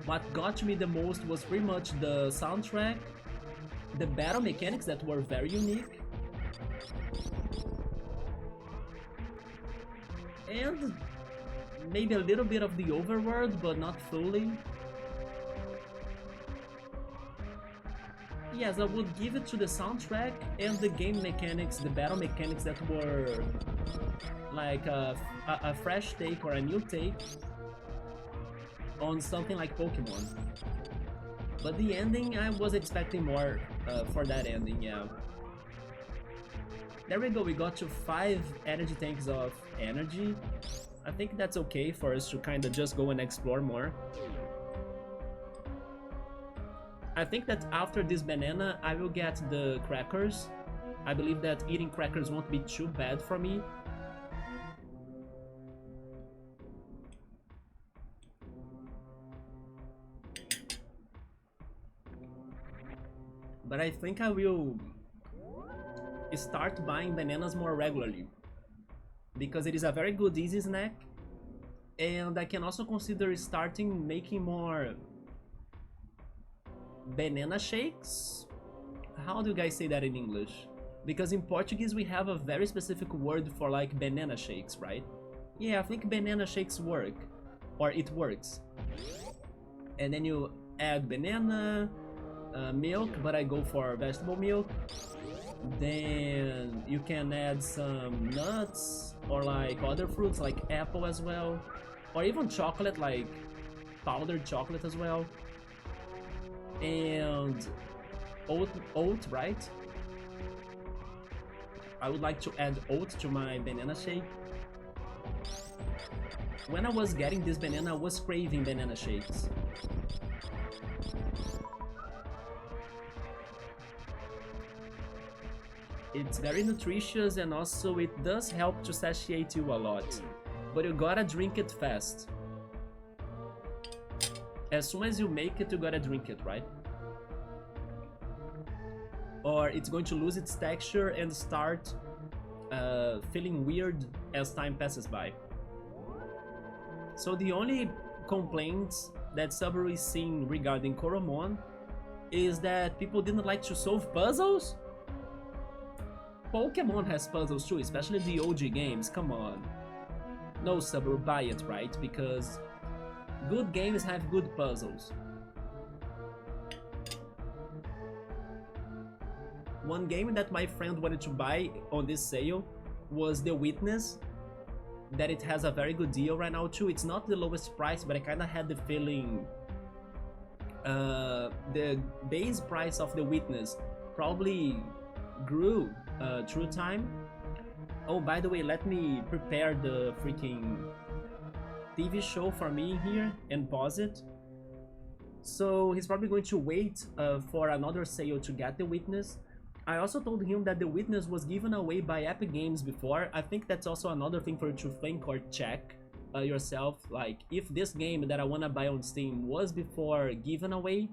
What got me the most was pretty much the soundtrack, the battle mechanics that were very unique, and maybe a little bit of the overworld, but not fully. Yes, I would give it to the soundtrack and the game mechanics, the battle mechanics that were like a fresh take or a new take on something like Pokemon. But the ending, I was expecting more for that ending, yeah. There we go, we got to 5 energy tanks of energy. I think that's okay for us to kind of just go and explore more. I think that after this banana, I will get the crackers. I believe that eating crackers won't be too bad for me. But I think I will start buying bananas more regularly, because it is a very good easy snack, and I can also consider starting making more banana shakes. How do you guys say that in English? Because in Portuguese we have a very specific word for like banana shakes, right? Yeah, I think banana shakes work, or it works. And then you add banana, milk, but I go for vegetable milk, Then you can add some nuts or like other fruits like apple as well, or even chocolate, like powdered chocolate as well. And oat, right? I would like to add oat to my banana shake. When I was getting this banana, I was craving banana shakes. It's very nutritious and also it does help to satiate you a lot. But you gotta drink it fast. As soon as you make it, you gotta drink it, right? Or it's going to lose its texture and start feeling weird as time passes by. So the only complaints that Subaru is seeing regarding Koromon is that people didn't like to solve puzzles. Pokemon has puzzles too, especially the OG games, come on. No, Subaru, buy it, right? Because good games have good puzzles. One game that my friend wanted to buy on this sale was The Witness, that it has a very good deal right now too. It's not the lowest price, but I kinda had the feeling the base price of The Witness probably grew through time. Oh, by the way, let me prepare the freaking TV show for me here and pause it. So he's probably going to wait for another sale to get The Witness. I also told him that The Witness was given away by Epic Games before. I think that's also another thing for you to think or check yourself. Like, if this game that I wanna buy on Steam was before given away,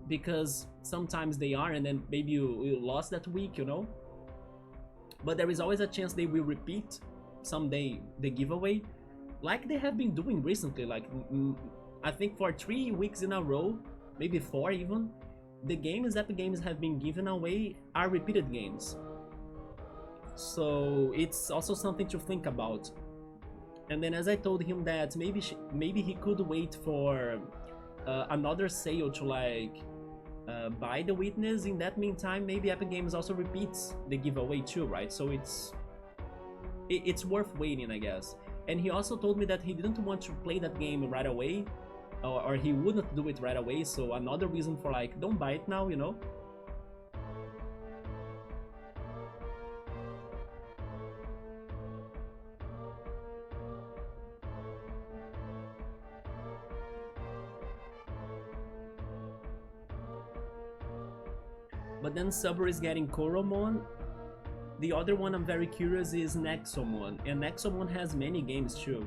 because sometimes they are and then maybe you lost that week, you know? But there is always a chance they will repeat someday the giveaway, like they have been doing recently. Like, I think for 3 weeks in a row, maybe 4 even, the games Epic Games have been given away are repeated games. So it's also something to think about. And then as I told him that maybe he could wait for another sale to like buy The Witness. In that meantime, maybe Epic Games also repeats the giveaway too, right? So it's worth waiting, I guess. And he also told me that he didn't want to play that game right away, or he wouldn't do it right away. So another reason for like, don't buy it now, you know? But then Subaru is getting Koromon. The other one I'm very curious is Nexomon, and Nexomon has many games too.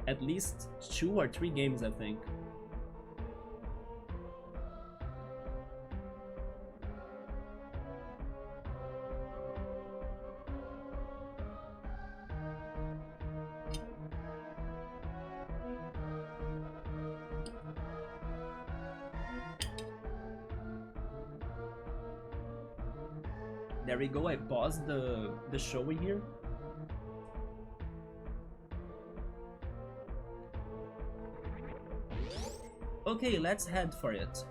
At least 2 or 3 games, I think. There we go, I paused the show here. Okay, let's head for it.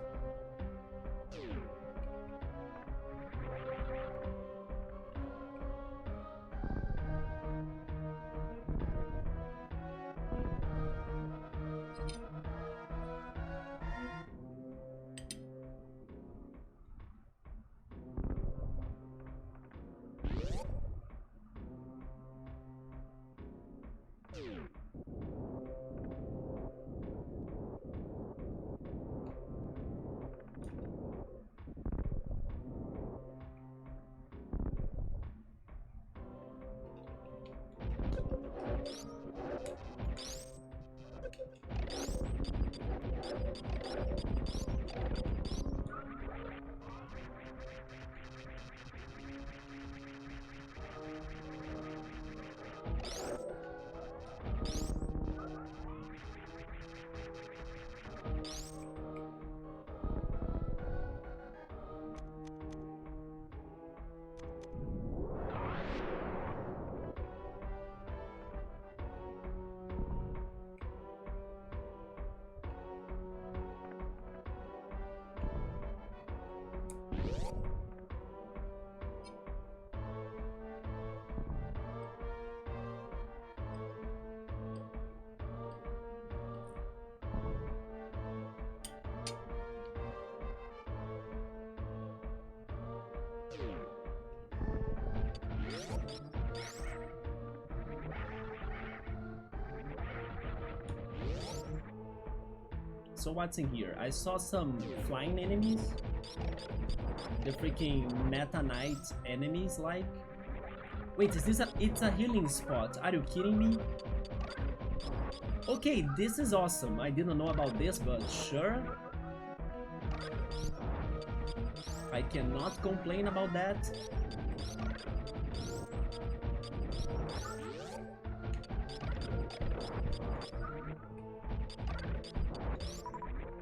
so what's in here? I saw some flying enemies. The freaking Meta Knight enemies, like. Wait, is this a... It's a healing spot. Are you kidding me? Okay, this is awesome. I didn't know about this, but sure. I cannot complain about that.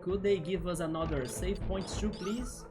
Could they give us another save point too, please?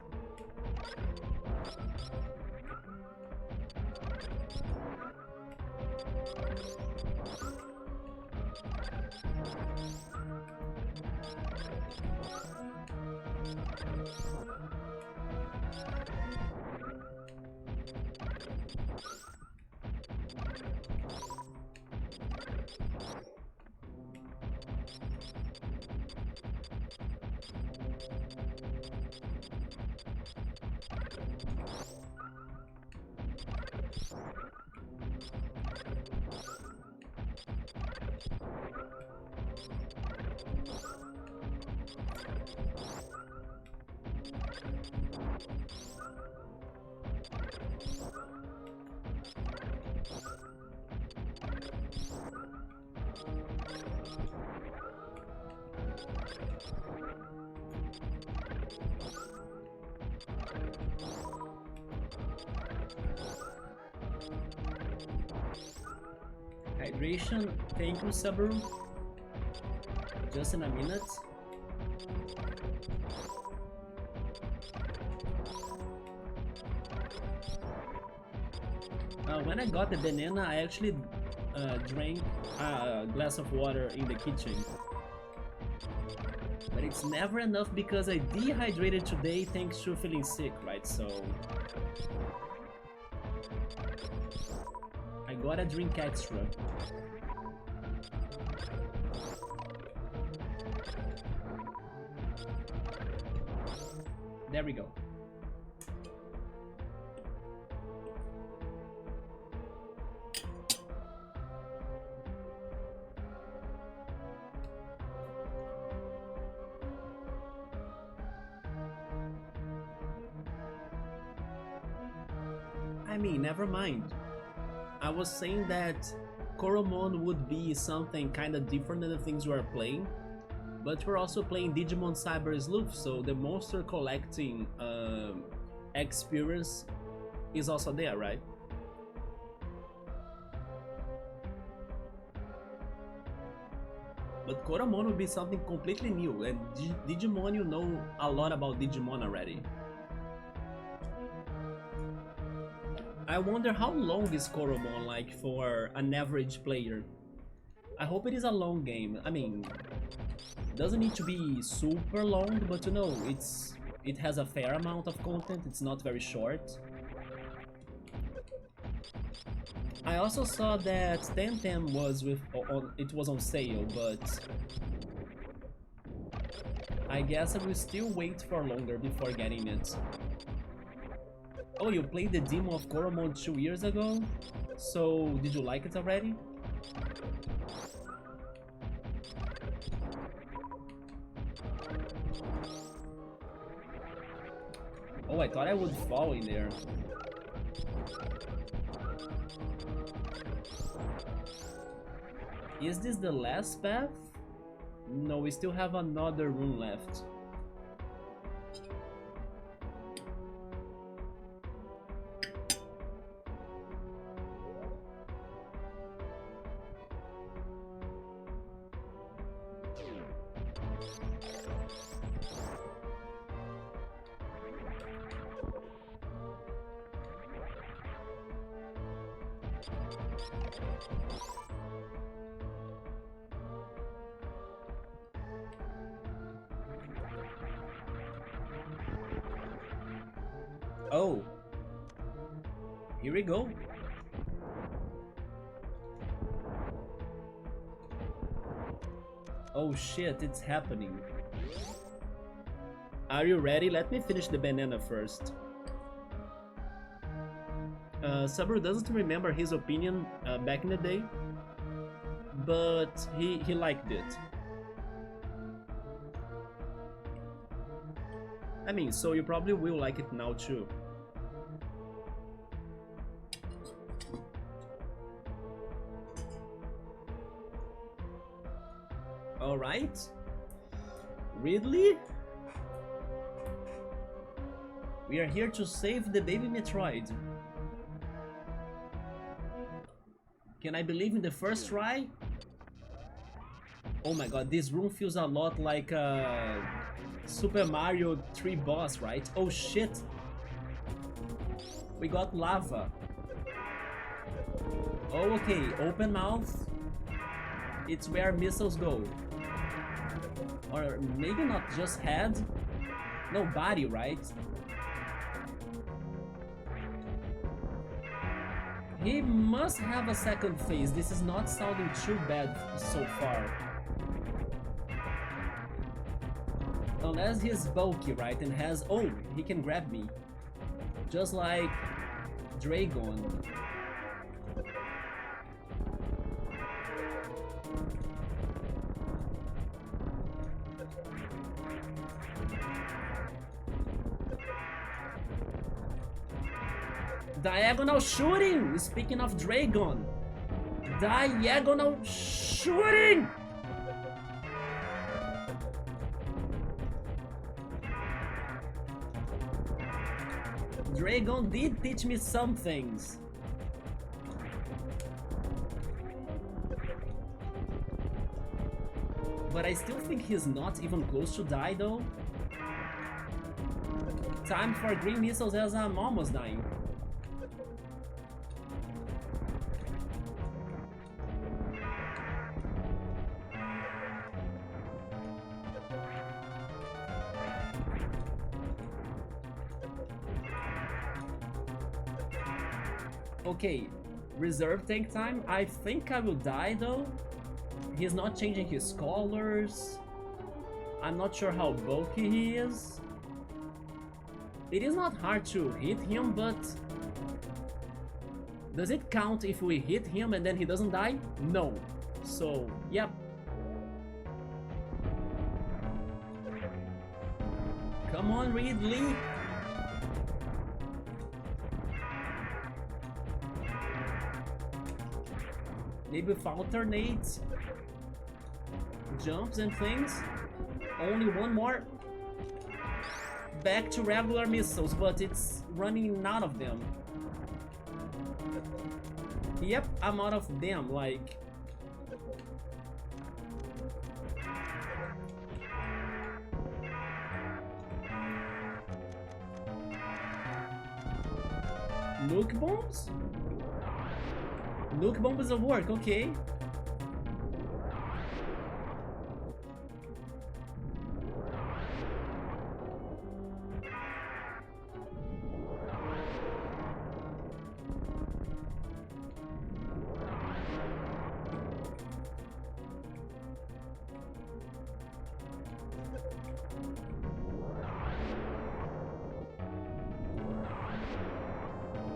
Hydration, thank you, Sabu. Just in a minute. When I got the banana, I actually drank a glass of water in the kitchen. But it's never enough because I dehydrated today thanks to feeling sick, right? So I gotta drink extra. There we go. I mean, never mind. I was saying that Koromon would be something kind of different than the things we are playing, but we're also playing Digimon Cyber Sleuth, so the monster collecting experience is also there, right? But Koromon would be something completely new, and Digimon, you know a lot about Digimon already. I wonder how long is Koromon like for an average player. I hope it is a long game. I mean, doesn't need to be super long, but you know, it has a fair amount of content. It's not very short. I also saw that Tentem was it was on sale, but I guess I will still wait for longer before getting it. Oh, you played the demo of Koromon 2 years ago? So, did you like it already? Oh, I thought I would fall in there. Is this the last path? No, we still have another room left. Oh, here we go. Oh shit, it's happening. Are you ready? Let me finish the banana first. Saburo doesn't remember his opinion back in the day, but he liked it. I mean, so you probably will like it now too. Alright. Ridley? We are here to save the baby Metroid. Can I believe in the first try? Oh my god, this room feels a lot like Super Mario 3 boss, right? Oh shit! We got lava. Oh, okay, open mouth. It's where missiles go. Or maybe not just head. No, body, right? He must have a second phase. This is not sounding too bad so far. Unless he's bulky, right? And has... Oh, he can grab me. Just like Dragon. Diagonal shooting! Speaking of Dragon. Diagonal shooting! Dragon did teach me some things. But I still think he's not even close to die though. Time for green missiles as I'm almost dying. Okay, reserve tank time. I think I will die though. He's not changing his colors. I'm not sure how bulky he is. It is not hard to hit him, but... Does it count if we hit him and then he doesn't die? No. So, yep. Come on, Ridley! Maybe with alternates, jumps and things. Only one more. Back to regular missiles, but it's running out of them. Yep, I'm out of them, like... Nuke bombs? Nuke bomb doesn't work, okay.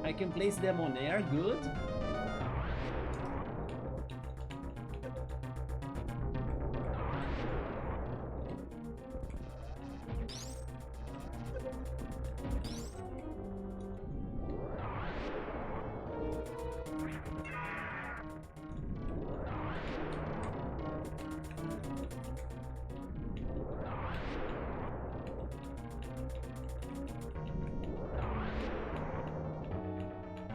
I can place them on air, good.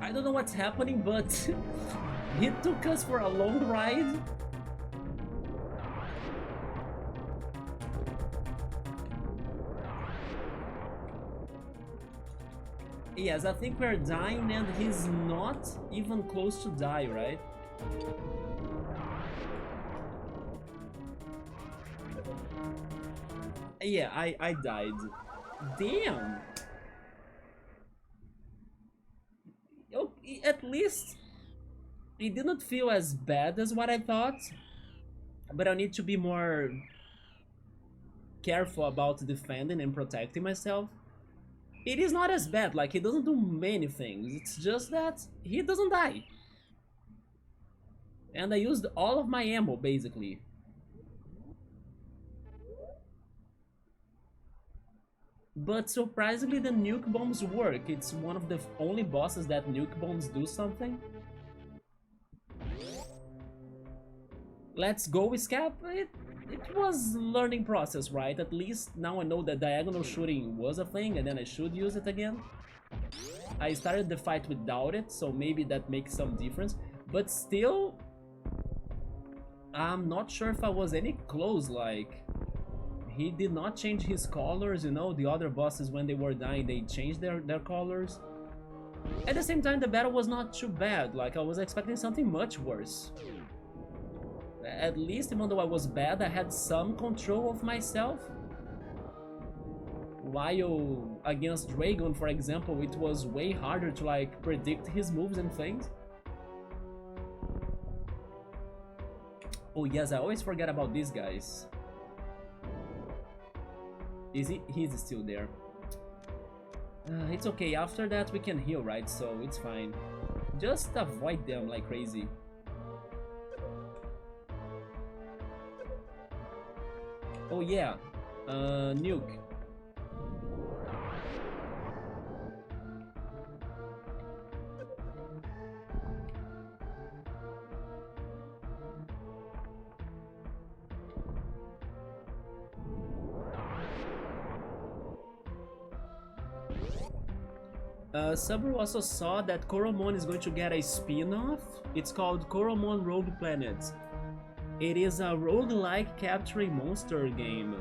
I don't know what's happening, but he took us for a long ride. Yes, I think we're dying and he's not even close to die, right? Yeah, I died. Damn! At least it didn't feel as bad as what I thought, but I need to be more careful about defending and protecting myself. It is not as bad, like he doesn't do many things, it's just that he doesn't die. And I used all of my ammo basically. But surprisingly, the nuke bombs work. It's one of the only bosses that nuke bombs do something. Let's go, Scap. It was learning process, right? At least now I know that diagonal shooting was a thing, and then I should use it again. I started the fight without it, so maybe that makes some difference. But still, I'm not sure if I was any close, like... He did not change his colors, you know, the other bosses when they were dying, they changed their colors. At the same time, the battle was not too bad, like I was expecting something much worse. At least, even though I was bad, I had some control of myself. While against Dragon, for example, it was way harder to like predict his moves and things. Oh yes, I always forget about these guys. Is he? He's still there. It's okay, after that we can heal, right? So it's fine. Just avoid them like crazy. Oh yeah, nuke. Sabru also saw that Koromon is going to get a spin-off. It's called Koromon Rogue Planet. It is a roguelike capturing monster game.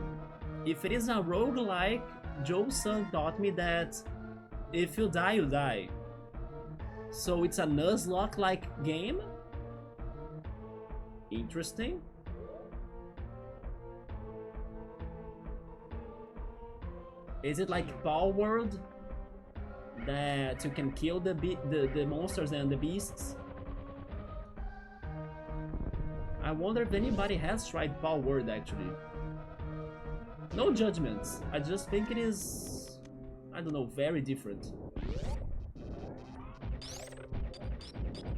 If it is a roguelike, Joe-san taught me that if you die, you die. So it's a Nuzlocke-like game? Interesting. Is it like Power World? That you can kill the monsters and the beasts? I wonder if anybody has tried Power World actually. No judgments. I just think it is, I don't know, very different.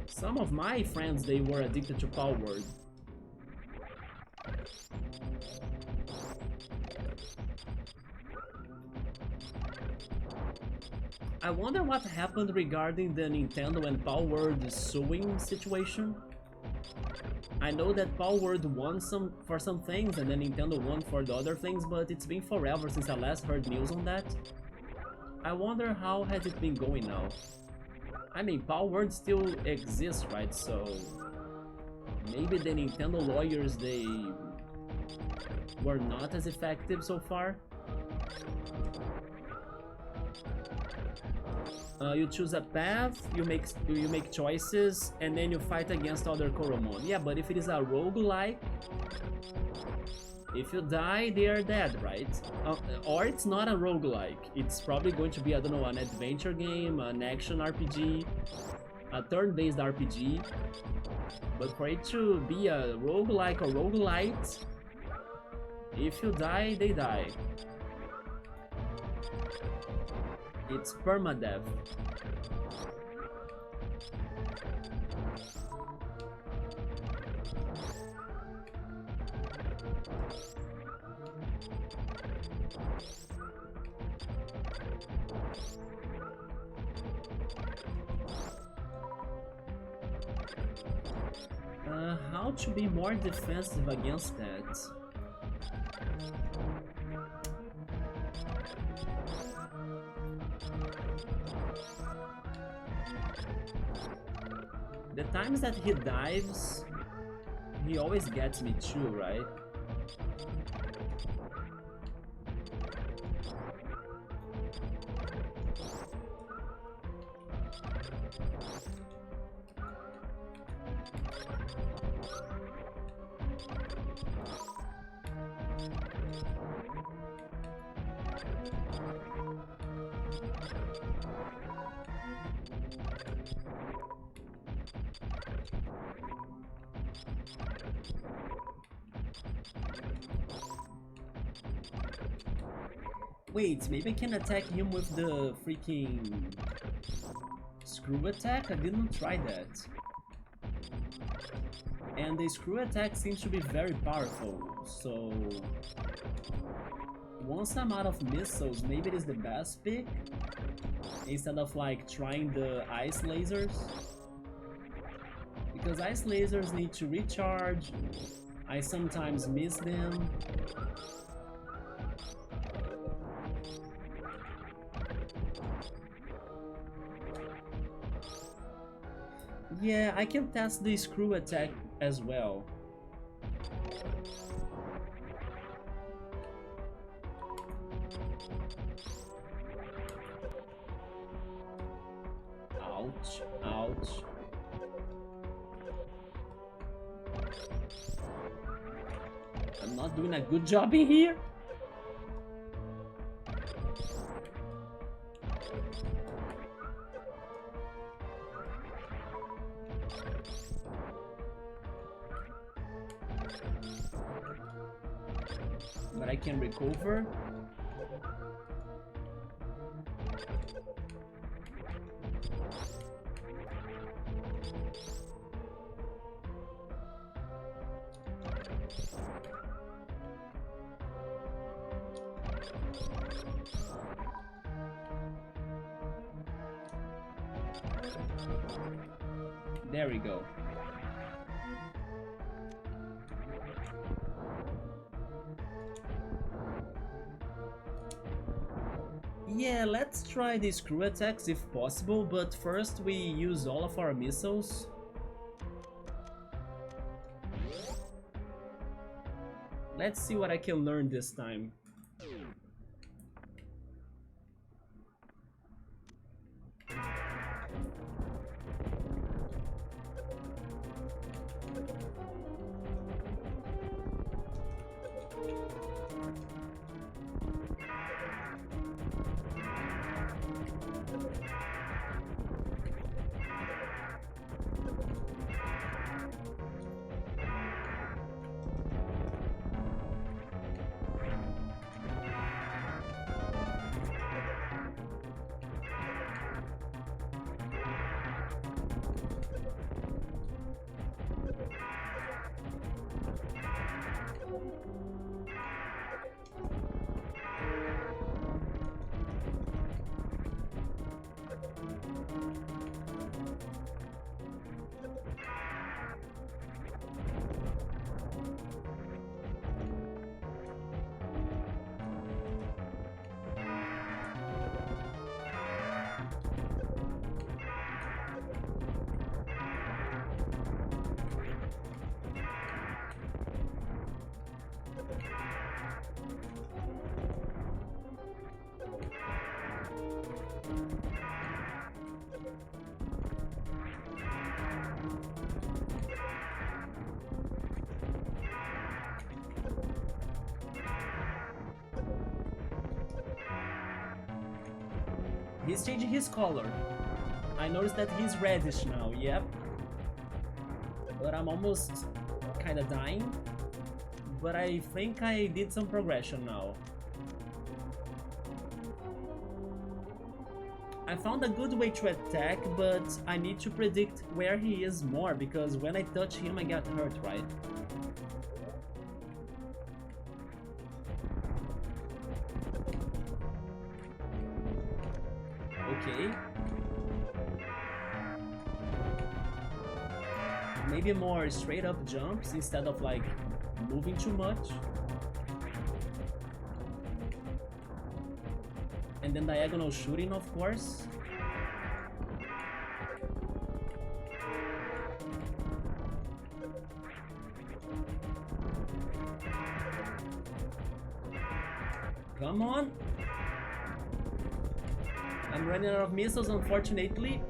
Some of my friends, they were addicted to Power World. I wonder what happened regarding the Nintendo and Power World suing situation. I know that Power World won for some things and then Nintendo won for the other things, but it's been forever since I last heard news on that. I wonder how has it been going now. I mean, Power World still exists, right? So maybe the Nintendo lawyers, they were not as effective so far. You choose a path, you make choices, and then you fight against other Koromon. Yeah, but if it is a roguelike, if you die, they are dead, right? Or it's not a roguelike. It's probably going to be, I don't know, an adventure game, an action RPG, a turn-based RPG. But for it to be a roguelike or roguelite, if you die, they die. It's permadeath. How to be more defensive against that? The times that he dives, he always gets me too, right? Wait, maybe I can attack him with the freaking screw attack? I didn't try that. And the screw attack seems to be very powerful, so Once I'm out of missiles, maybe it is the best pick instead of like trying the ice lasers, because ice lasers need to recharge. I sometimes miss them. Yeah, I can test the screw attack as well. Ouch, ouch. I'm not doing a good job in here. But I can recover. There we go. Yeah, let's try the screw attacks if possible, but first we use all of our missiles. Let's see what I can learn this time. He's changing his color. I noticed that he's reddish now, yep. But I'm almost kinda dying. But I think I did some progression now. I found a good way to attack, but I need to predict where he is more, because when I touch him I get hurt, right? Okay. Maybe more straight up jumps instead of like moving too much. And then diagonal shooting, of course. Come on. I'm running out of missiles, unfortunately.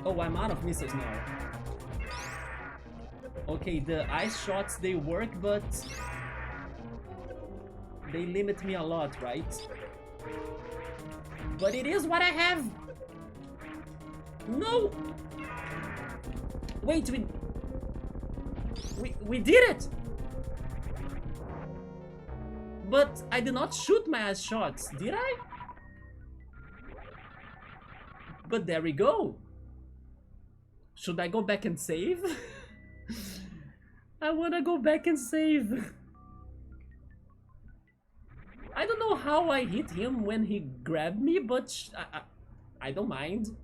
Oh, I'm out of missiles now. Okay, the ice shots, they work, but they limit me a lot, right? But it is what I have! No! Wait, we did it! But I did not shoot my ice shots, did I? But there we go! Should I go back and save? I wanna go back and save. I don't know how I hit him when he grabbed me, but I don't mind,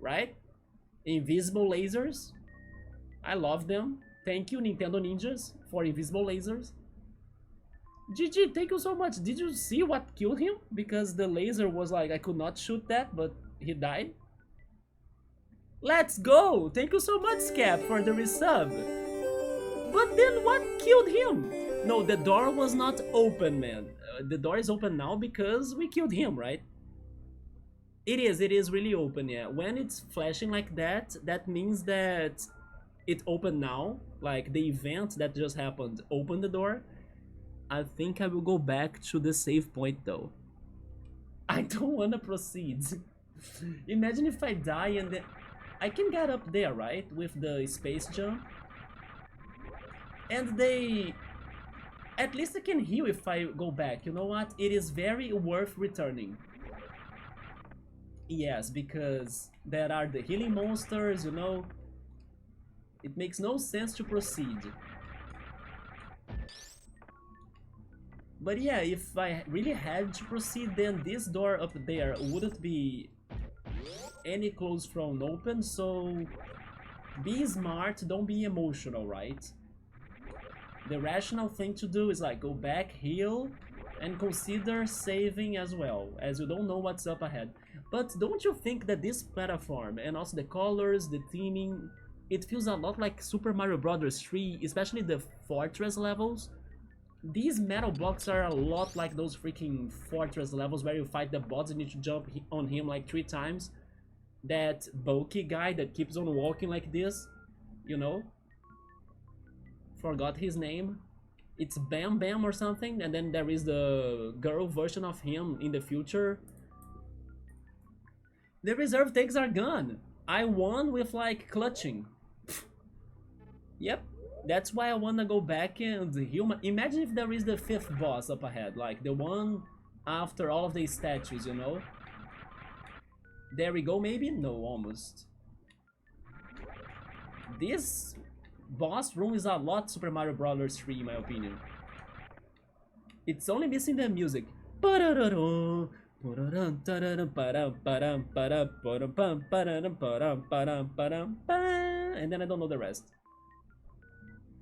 right? Invisible lasers. I love them. Thank you, Nintendo Ninjas, for invisible lasers. GG, thank you so much. Did you see what killed him? Because the laser was like, I could not shoot that, but he died. Let's go! Thank you so much, Scap, for the resub. But then what killed him? No, the door was not open, man. The door is open now because we killed him, right? It is really open, yeah. When it's flashing like that, that means that it opened now. Like, the event that just happened opened the door. I think I will go back to the save point, though. I don't want to proceed. Imagine if I die and then... I can get up there, right? With the space jump. And they... At least I can heal if I go back. You know what? It is very worth returning. Yes, because there are the healing monsters, you know. It makes no sense to proceed. But yeah, if I really had to proceed, then this door up there wouldn't be any close from open, so be smart, don't be emotional, right? The rational thing to do is like go back, heal, and consider saving as well, as you don't know what's up ahead. But don't you think that this platform, and also the colors, the theming, it feels a lot like Super Mario Bros. 3, especially the fortress levels? These metal blocks are a lot like those freaking fortress levels where you fight the boss and you need to jump on him like 3 times. That bulky guy that keeps on walking like this, you know? Forgot his name. It's Bam Bam or something, and then there is the girl version of him in the future. The reserve takes are gone. I won with like clutching. Yep, that's why I wanna go back and heal. Imagine if there is the 5th boss up ahead, like the one after all of these statues, you know? There we go, maybe? No, almost. This boss room is a lot Super Mario Bros. 3 in my opinion. It's only missing the music. And then I don't know the rest.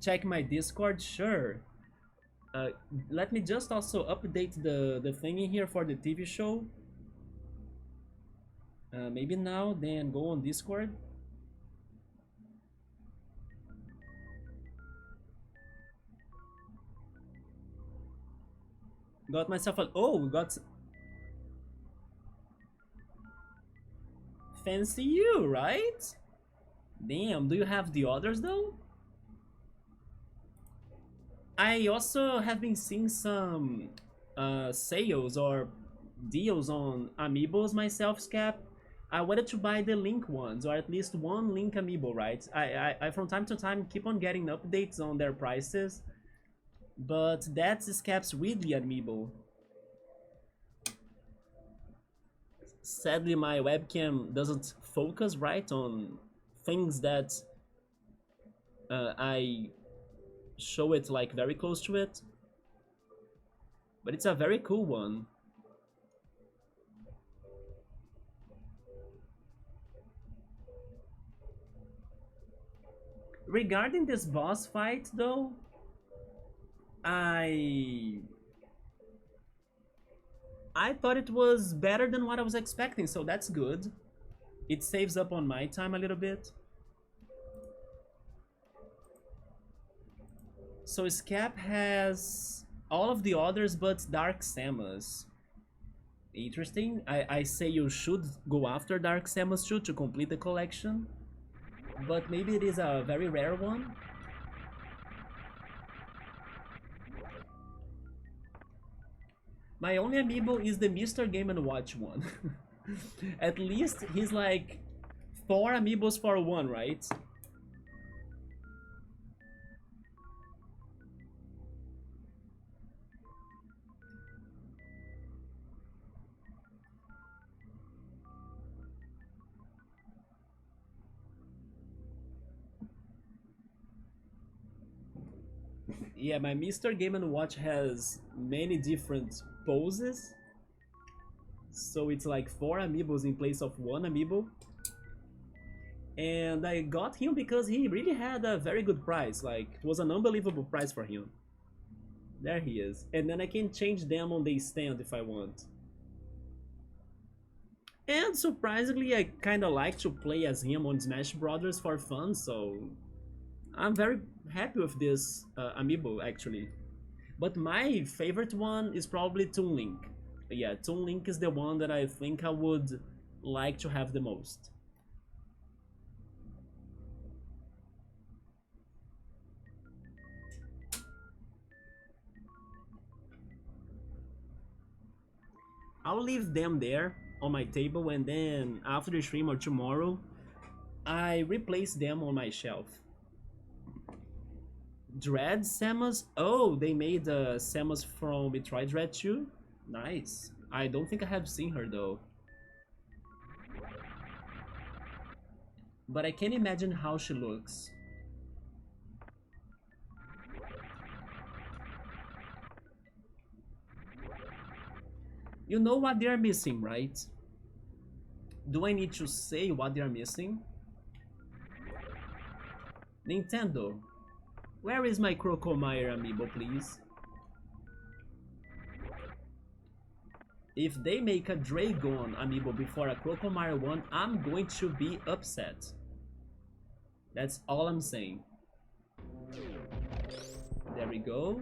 Check my Discord, sure. Let me just also update the thing in here for the TV show. Maybe now, then go on Discord. Got myself a... Oh, got... Fancy you, right? Damn, do you have the others though? I also have been seeing some sales or deals on amiibos myself, Scap. I wanted to buy the Link ones, or at least one Link amiibo, right? I from time to time keep on getting updates on their prices, but that's Scap's Ridley amiibo. Sadly, my webcam doesn't focus right on things that I show it like very close to it, but it's a very cool one. Regarding this boss fight though, I thought it was better than what I was expecting, so that's good. It saves up on my time a little bit. So Scap has all of the others but Dark Samus. Interesting. I say you should go after Dark Samus too to complete the collection, but maybe it is a very rare one. My only amiibo is the Mr. Game & Watch one. At least he's like 4 amiibos for 1, right? Yeah, my Mr. Game & Watch has many different poses. So it's like 4 amiibos in place of 1 amiibo. And I got him because he really had a very good price. Like, it was an unbelievable price for him. There he is. And then I can change them on the stand if I want. And surprisingly, I kinda like to play as him on Smash Brothers for fun, so I'm very happy with this amiibo actually. But my favorite one is probably Toon Link. Yeah, Toon Link is the one that I think I would like to have the most. I'll leave them there on my table, and then after the stream or tomorrow, I replace them on my shelf. Dread Samus? Oh, they made Samus from Metroid Dread 2? Nice. I don't think I have seen her though. But I can imagine how she looks. You know what they are missing, right? Do I need to say what they are missing? Nintendo, where is my Crocomire amiibo, please? If they make a Dragon amiibo before a Crocomire one, I'm going to be upset. That's all I'm saying. There we go.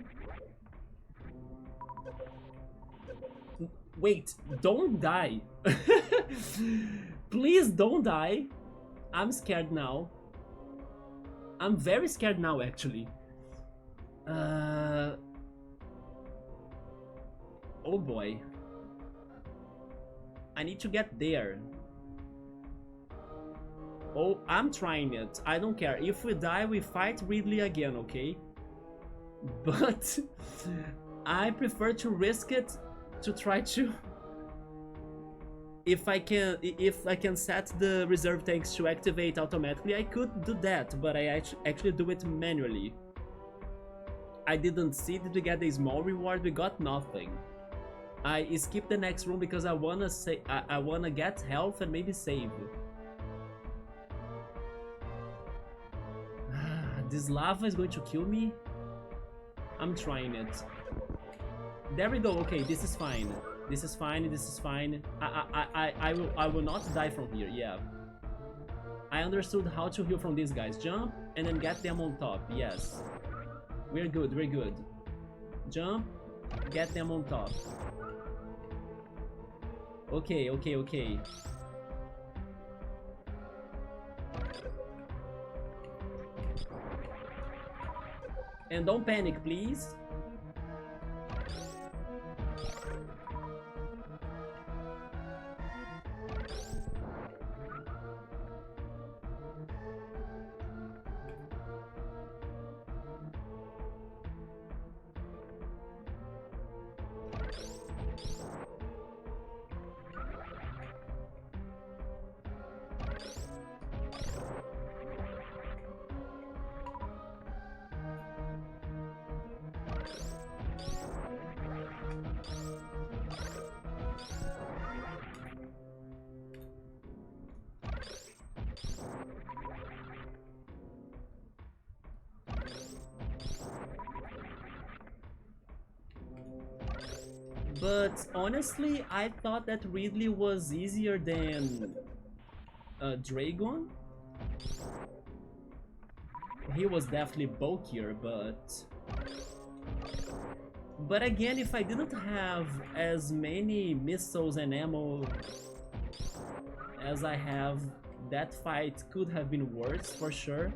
Wait, don't die. Please don't die. I'm scared now. I'm very scared now, actually. Oh boy. I need to get there. Oh, I'm trying it. I don't care. If we die, we fight Ridley again, okay? But I prefer to risk it to try to... If I can set the reserve tanks to activate automatically, I could do that, but I actually do it manually. I didn't see that we get a small reward, we got nothing. I skipped the next room because I wanna get health and maybe save. This lava is going to kill me? I'm trying it. There we go. Okay, this is fine. This is fine. This is fine. I will not die from here. Yeah. I understood how to heal from these guys. Jump and then get them on top. Yes. We're good. We're good. Jump. Get them on top. Okay. Okay. Okay. And don't panic, please. But honestly, I thought that Ridley was easier than Dragon. He was definitely bulkier, but again, if I didn't have as many missiles and ammo as I have, that fight could have been worse for sure.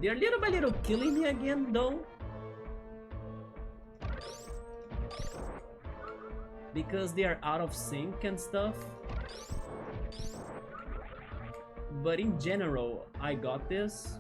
They're little by little killing me again, though. Because they are out of sync and stuff. But in general, I got this.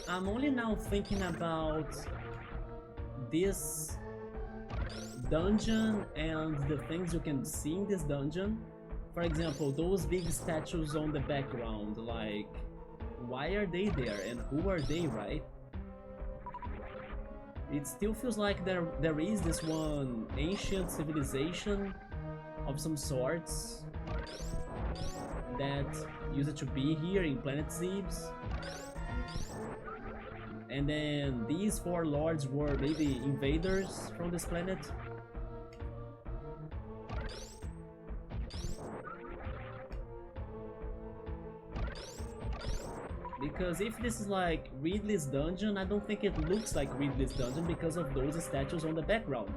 I'm only now thinking about this dungeon and the things you can see in this dungeon. For example, those big statues on the background, like, why are they there and who are they, right? It still feels like there is this one ancient civilization of some sorts that used to be here in planet Zebes. And then these four lords were maybe invaders from this planet. Because if this is like Ridley's dungeon, I don't think it looks like Ridley's dungeon because of those statues on the background.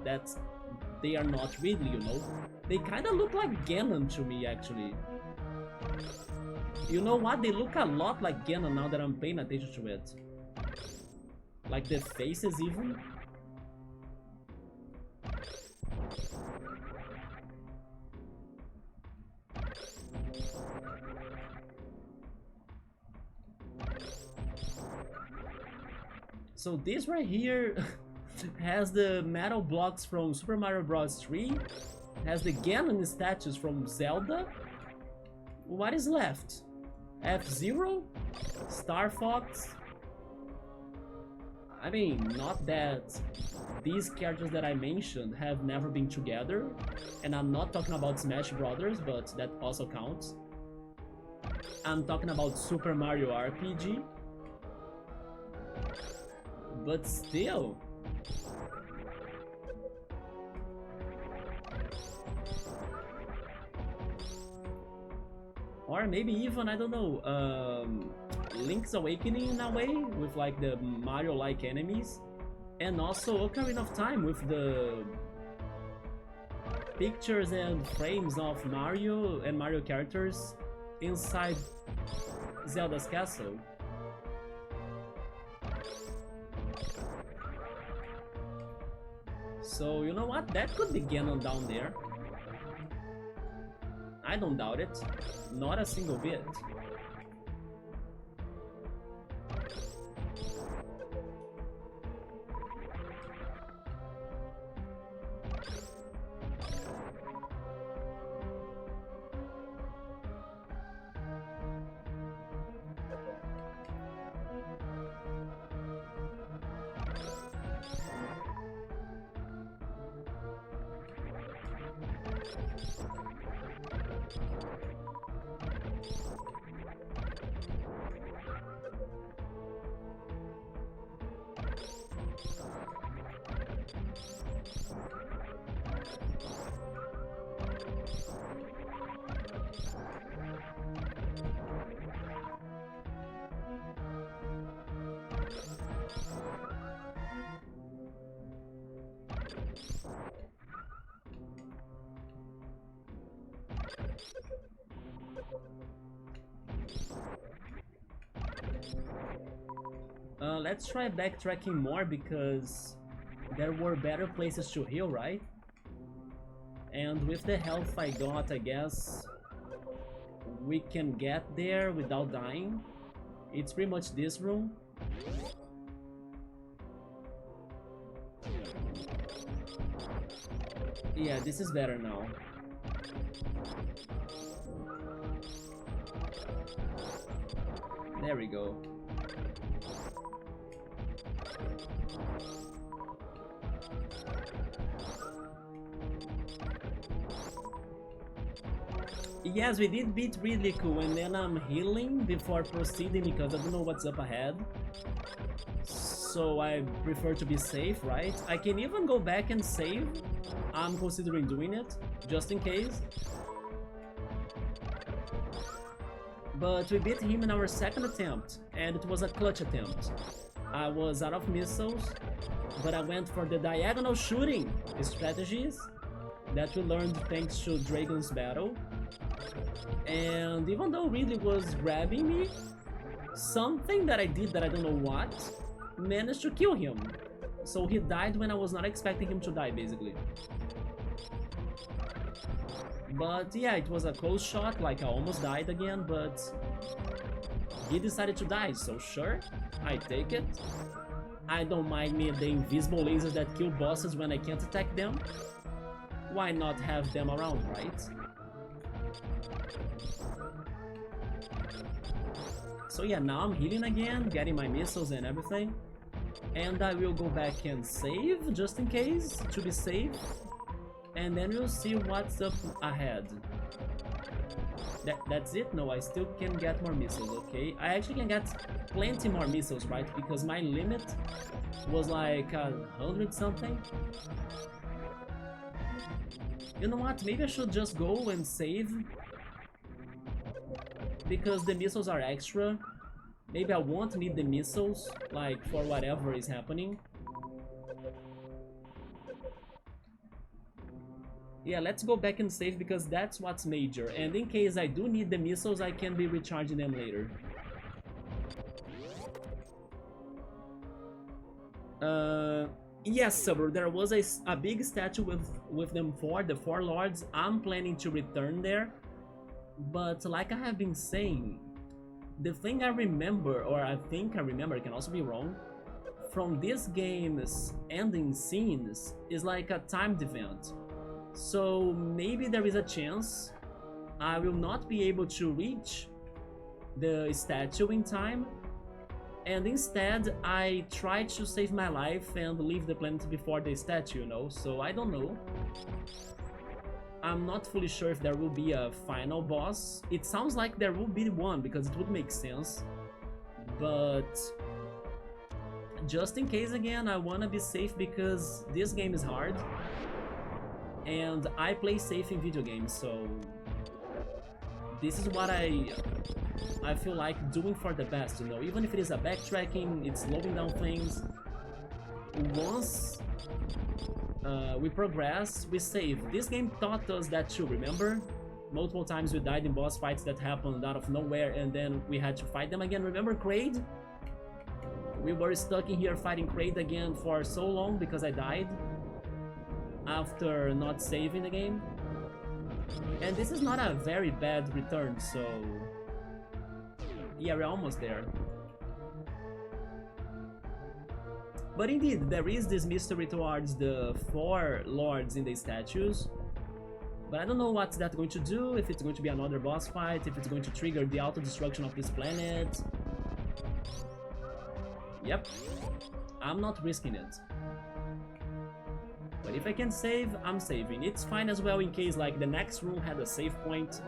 They are not Ridley, you know? They kinda look like Ganon to me, actually. You know what? They look a lot like Ganon now that I'm paying attention to it. Like the faces even. So this right here has the metal blocks from Super Mario Bros. 3, has the Ganon statues from Zelda. What is left? F-Zero? Star Fox? I mean, not that these characters that I mentioned have never been together, and I'm not talking about Smash Brothers, but that also counts. I'm talking about Super Mario RPG. But still... Or maybe even, I don't know, Link's Awakening in a way, with like the Mario-like enemies. And also Ocarina of Time with the pictures and frames of Mario and Mario characters inside Zelda's castle. So, you know what? That could be Ganon down there. I don't doubt it. Not a single bit. Let's try backtracking more because there were better places to heal, right? And with the health I got, I guess we can get there without dying. It's pretty much this room. Yeah, this is better now. There we go. Yes, we did beat really cool, and then I'm healing before proceeding because I don't know what's up ahead. So I prefer to be safe, right? I can even go back and save. I'm considering doing it, just in case. But we beat him in our second attempt, and it was a clutch attempt. I was out of missiles, but I went for the diagonal shooting strategies that we learned thanks to Dragon's Battle. And even though Ridley was grabbing me, something that I did that I don't know what managed to kill him. So he died when I was not expecting him to die, basically. But yeah, it was a close shot, like I almost died again, but he decided to die, so sure, I take it. I don't mind me the invisible lasers that kill bosses when I can't attack them. Why not have them around, right? So yeah, now I'm healing again, getting my missiles and everything. And I will go back and save, just in case, to be safe. And then we'll see what's up ahead. That's it? No, I still can get more missiles, okay? I actually can get plenty more missiles, right? Because my limit was like 100 something. You know what? Maybe I should just go and save. Because the missiles are extra. Maybe I won't need the missiles, like, for whatever is happening. Yeah, let's go back and save because that's what's major. And in case I do need the missiles, I can be recharging them later. Yes, Subber, there was a big statue with them the four lords. I'm planning to return there. But like I have been saying, the thing I remember, or I think I remember, I can also be wrong, from this game's ending scenes is like a timed event. So maybe there is a chance I will not be able to reach the statue in time, and instead I try to save my life and leave the planet before the statue, you know, so I don't know. I'm not fully sure if there will be a final boss. It sounds like there will be one because it would make sense, but just in case again, I wanna be safe because this game is hard. And I play safe in video games, so this is what I feel like doing for the best, you know, even if it is a backtracking, it's slowing down things. Once we progress, we save. This game taught us that too, remember? Multiple times we died in boss fights that happened out of nowhere and then we had to fight them again. Remember Kraid? We were stuck in here fighting Kraid again for so long because I died after not saving the game. And this is not a very bad return, so yeah, we're almost there. But indeed, there is this mystery towards the four lords in the statues. But I don't know what's that going to do, if it's going to be another boss fight, if it's going to trigger the auto-destruction of this planet. Yep, I'm not risking it. But if I can save, I'm saving. It's fine as well in case like the next room had a save point.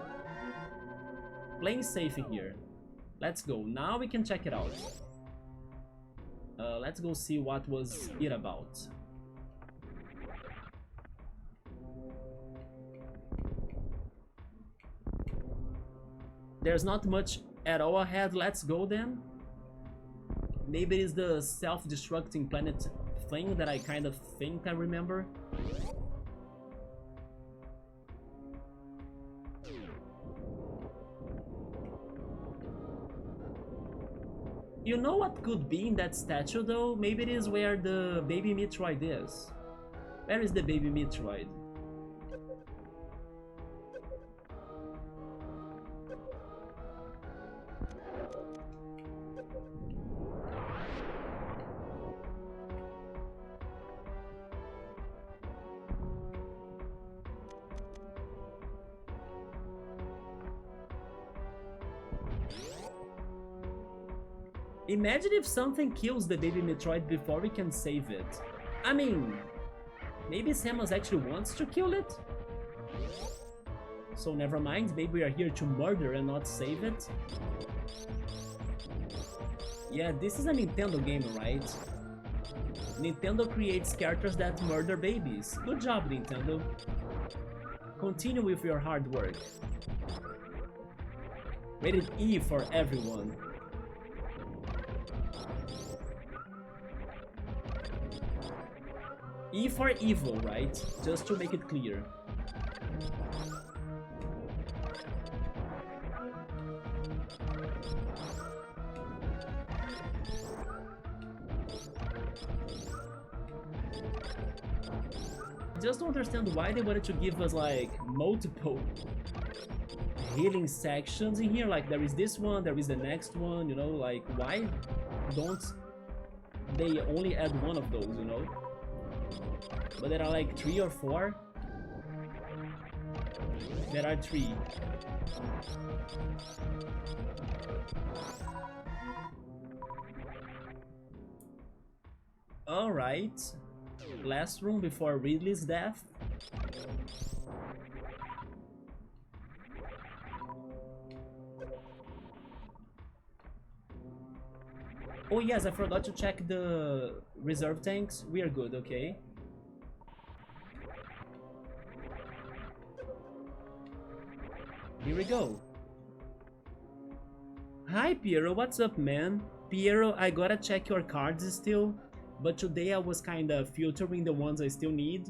Playing safe here. Let's go. Now we can check it out. Let's go see what was it about. There's not much at all ahead. Let's go then. Maybe it's the self-destructing planet thing that I kind of think I remember. You know what could be in that statue though? Maybe it is where the baby Metroid is. Where is the baby Metroid? Imagine if something kills the baby Metroid before we can save it. I mean, maybe Samus actually wants to kill it? So never mind, maybe we are here to murder and not save it. Yeah, this is a Nintendo game, right? Nintendo creates characters that murder babies. Good job, Nintendo. Continue with your hard work. Rated E for everyone. E for evil, right? Just to make it clear. Just don't understand why they wanted to give us like multiple healing sections in here. Like there is this one, there is the next one, you know, like why don't they only add one of those, you know? But there are like 3 or 4. There are 3. Alright. Last room before Ridley's death. Oh yes, I forgot to check the reserve tanks. We are good, okay. Here we go. Hi Piero, what's up man? Piero, I gotta check your cards still, but today I was kinda filtering the ones I still need.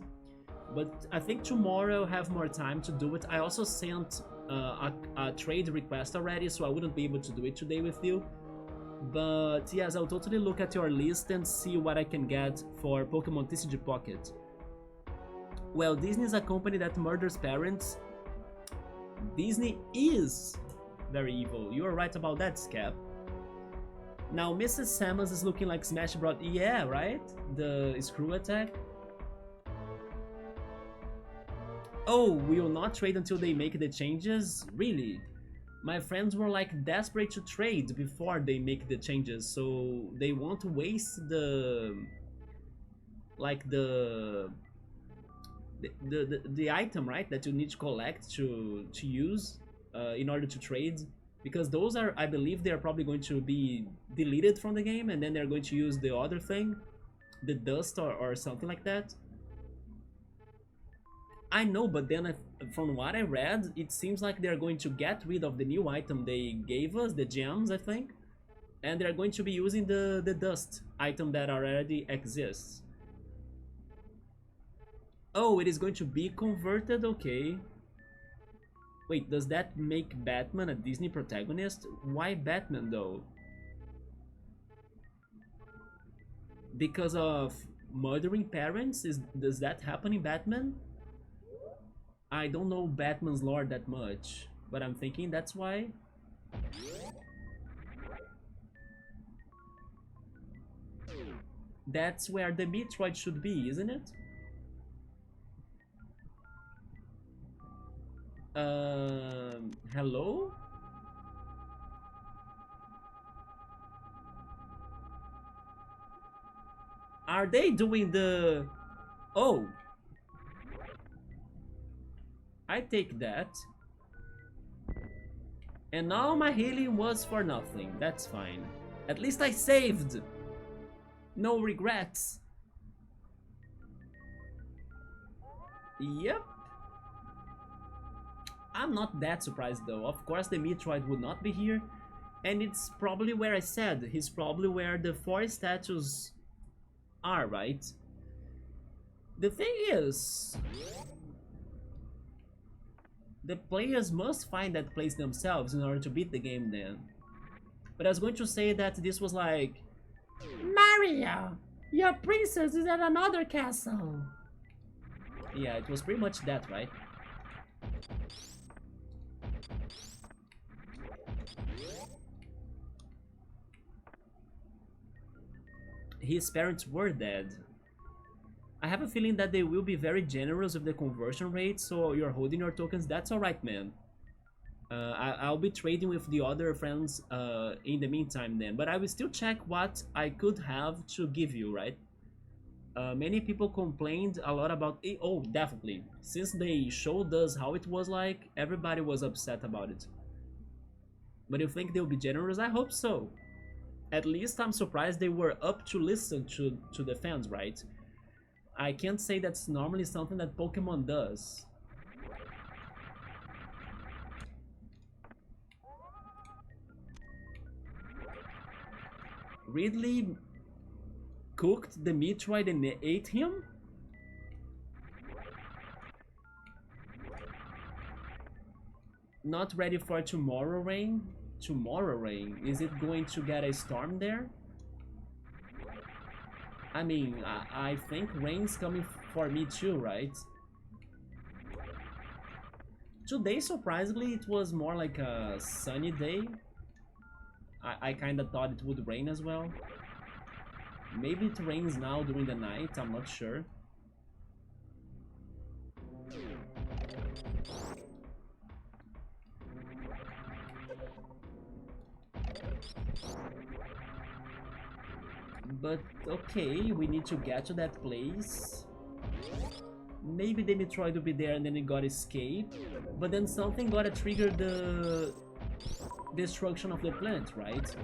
But I think tomorrow I'll have more time to do it. I also sent a trade request already, so I wouldn't be able to do it today with you. But yes, I'll totally look at your list and see what I can get for Pokemon TCG Pocket. Well, Disney is a company that murders parents. Disney is very evil. You are right about that, Scap. Now, Mrs. Samus is looking like Smash Bros. Yeah, right? The screw attack. Oh, we will not trade until they make the changes? Really? My friends were like desperate to trade before they make the changes, so they won't waste the... like the item, right, that you need to collect to use in order to trade, because those are, I believe, they are probably going to be deleted from the game, and then they're going to use the other thing, the dust or something like that. I know, but then from what I read, it seems like they're going to get rid of the new item they gave us, the gems, I think, and they're going to be using the dust item that already exists. Oh, it is going to be converted? Okay. Wait, does that make Batman a Disney protagonist? Why Batman though? Because of murdering parents? Does that happen in Batman? I don't know Batman's lore that much, but I'm thinking that's why. That's where the Metroid should be, isn't it? Hello? Are they doing the... Oh, I take that. And now my healing was for nothing. That's fine. At least I saved. No regrets. Yep. I'm not that surprised though. Of course the Metroid would not be here. And it's probably where I said. He's probably where the 4 statues are, right? The thing is, the players must find that place themselves in order to beat the game then. But I was going to say that this was like, Maria, your princess is at another castle. Yeah, it was pretty much that, right? His parents were dead. I have a feeling that they will be very generous with the conversion rate, so you're holding your tokens, that's alright, man. I'll be trading with the other friends in the meantime then, but I will still check what I could have to give you, right? Many people complained a lot about it. Oh, definitely. Since they showed us how it was like, everybody was upset about it. But you think they'll be generous? I hope so. At least I'm surprised they were up to listen to the fans, right? I can't say that's normally something that Pokemon does. Ridley cooked the Metroid and ate him? Not ready for tomorrow rain? Tomorrow rain? Is it going to get a storm there? I mean, I think rain's coming for me too, right? Today, surprisingly, it was more like a sunny day. I kinda thought it would rain as well. Maybe it rains now during the night, I'm not sure. But okay, we need to get to that place. Maybe the Metroid will be there and then it got escaped. But then something gotta trigger the destruction of the planet, right?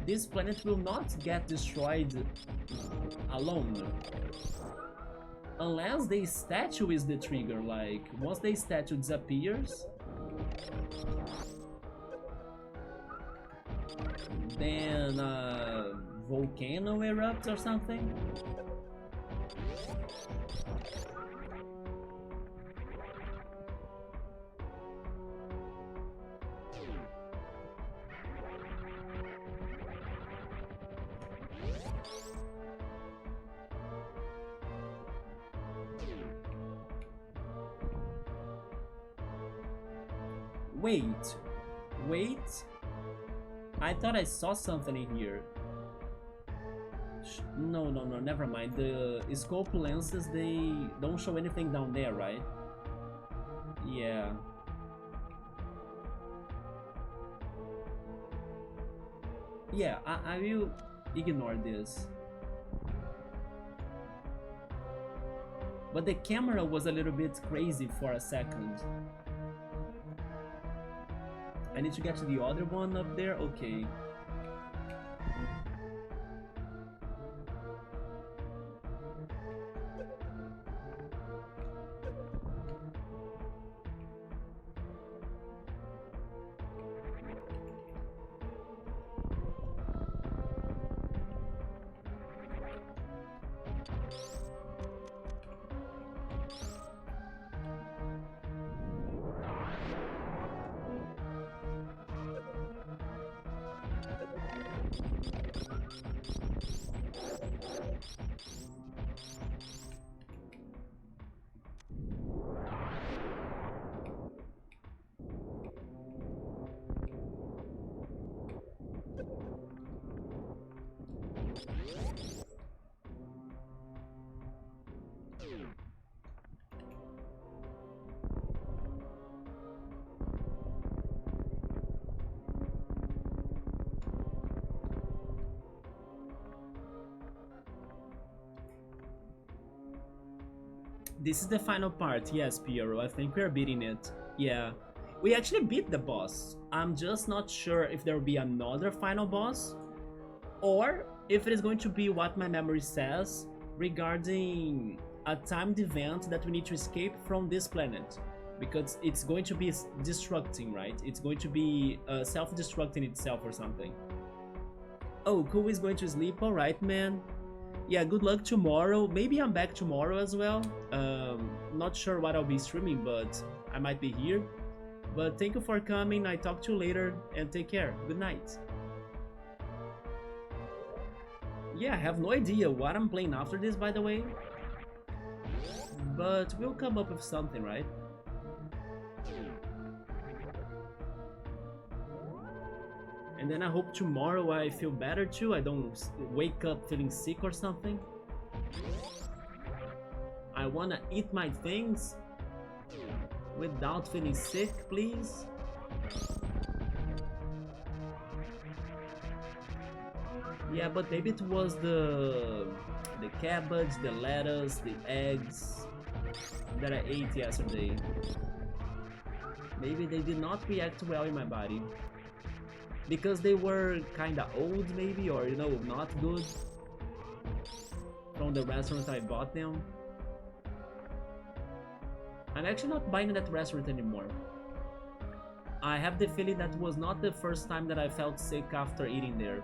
This planet will not get destroyed alone. Unless the statue is the trigger, like, once the statue disappears, then a volcano erupts or something. Wait. I thought I saw something in here. No, never mind. The scope lenses, they don't show anything down there, right? Yeah. Yeah, I will ignore this. But the camera was a little bit crazy for a second. I need to get to the other one up there? Okay. This is the final part, yes, Piero. I think we're beating it. Yeah. We actually beat the boss. I'm just not sure if there will be another final boss, or if it is going to be what my memory says regarding a timed event that we need to escape from this planet. Because it's going to be destructing, right? It's going to be self-destructing itself or something. Oh, Cool is going to sleep, alright, man. Yeah, good luck tomorrow. Maybe I'm back tomorrow as well. Not sure what I'll be streaming, but I might be here. But thank you for coming. I talk to you later, and take care. Good night. Yeah, I have no idea what I'm playing after this, by the way. But we'll come up with something, right? And then I hope tomorrow I feel better too. I don't wake up feeling sick or something. I wanna eat my things without feeling sick, please. Yeah, but maybe it was the cabbage, the lettuce, the eggs that I ate yesterday. Maybe they did not react well in my body. Because they were kinda old maybe, or you know, not good from the restaurant I bought them. I'm actually not buying that restaurant anymore. I have the feeling that was not the first time that I felt sick after eating there.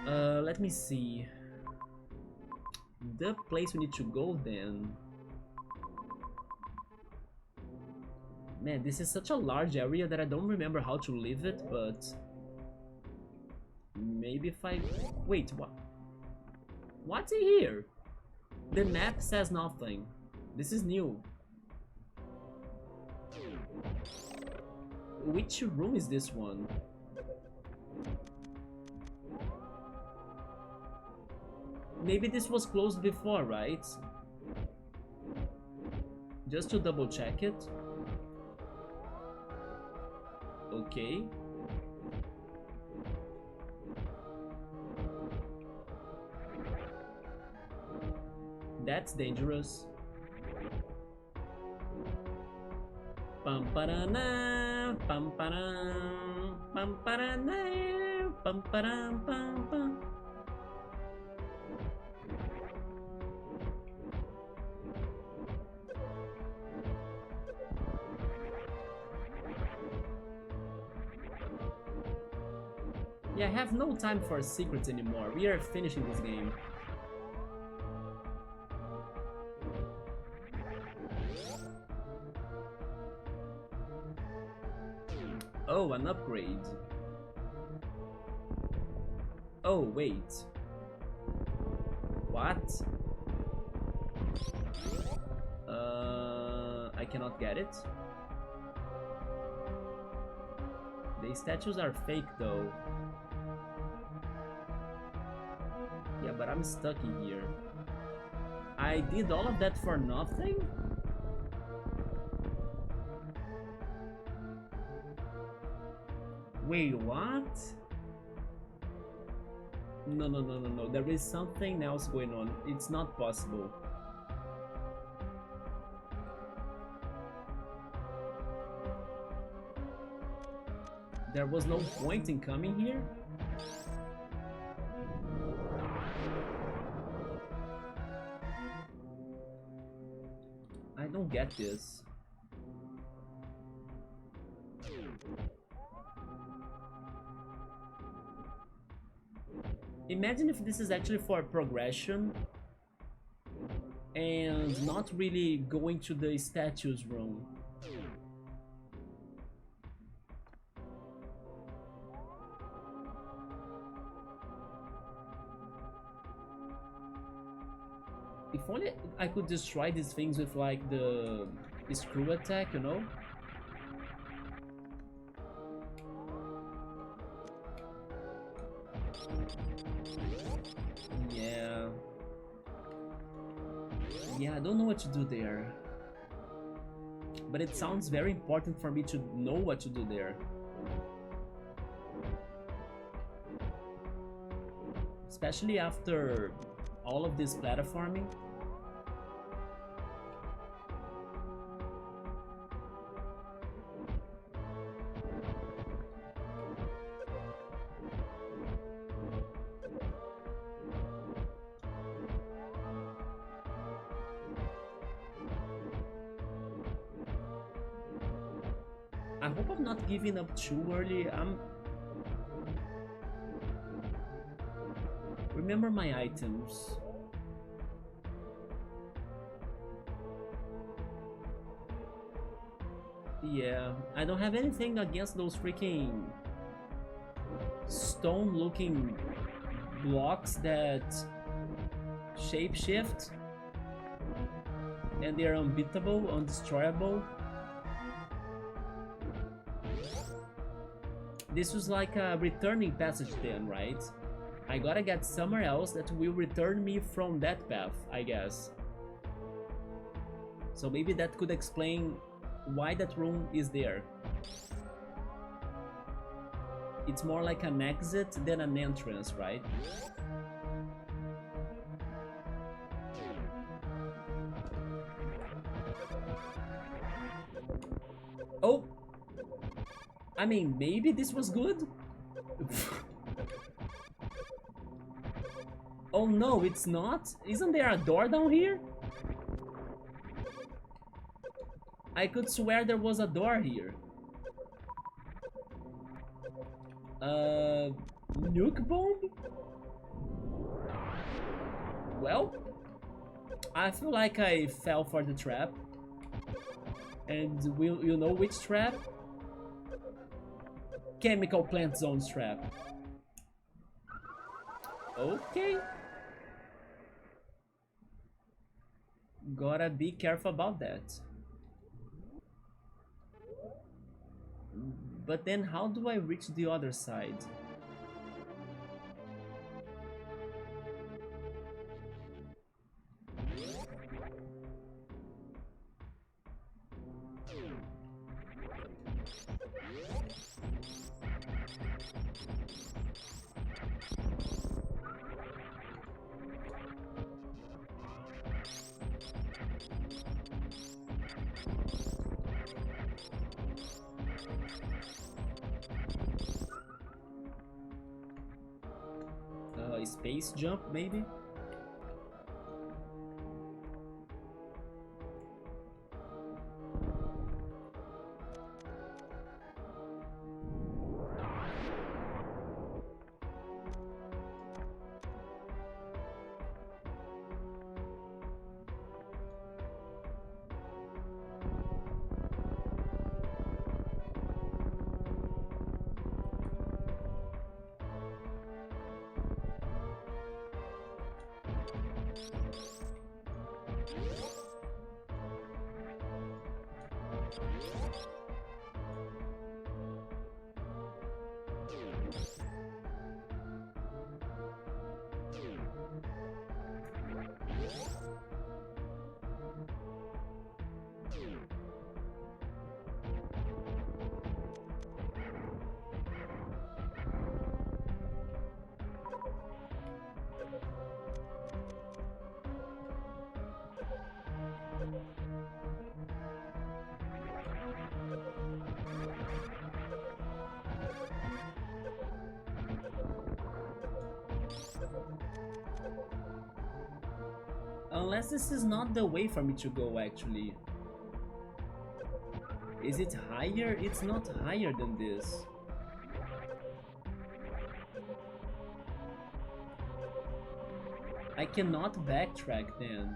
Let me see. The place we need to go then. Man, this is such a large area that I don't remember how to leave it, but maybe if I... Wait, what? What's in here? The map says nothing. This is new. Which room is this one? Maybe this was closed before, right? Just to double check it. Okay. That's dangerous. Pam parana, pam param, pam parana, pam param, pam pam. Yeah, I have no time for secrets anymore. We are finishing this game. Oh, an upgrade. Oh, wait. What? I cannot get it. The statues are fake though. Yeah, but I'm stuck in here. I did all of that for nothing? Wait, what? No. There is something else going on. It's not possible. There was no point in coming here? I don't get this. Imagine if this is actually for progression and not really going to the statues room. If only I could destroy these things with like the screw attack, you know? Yeah, I don't know what to do there. But it sounds very important for me to know what to do there. Especially after all of this platforming. I hope I'm not giving up too early. Remember my items. Yeah, I don't have anything against those freaking stone-looking blocks that shapeshift and they're unbeatable, undestroyable. This was like a returning passage then, right? I gotta get somewhere else that will return me from that path, I guess. So maybe that could explain why that room is there. It's more like an exit than an entrance, right? Oh! I mean, maybe this was good? Oh no, it's not? Isn't there a door down here? I could swear there was a door here. Nuke bomb? Well, I feel like I fell for the trap. And will you know which trap? Chemical plant zone trap. Okay. Gotta be careful about that. But then how do I reach the other side? Space jump, maybe? Unless this is not the way for me to go, actually. Is it higher? It's not higher than this. I cannot backtrack then.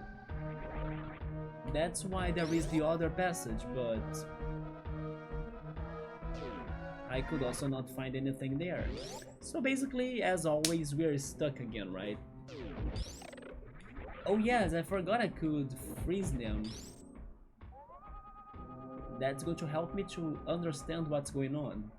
That's why there is the other passage, but I could also not find anything there. So basically, as always, we're stuck again, right? Oh yes, I forgot I could freeze them. That's going to help me to understand what's going on.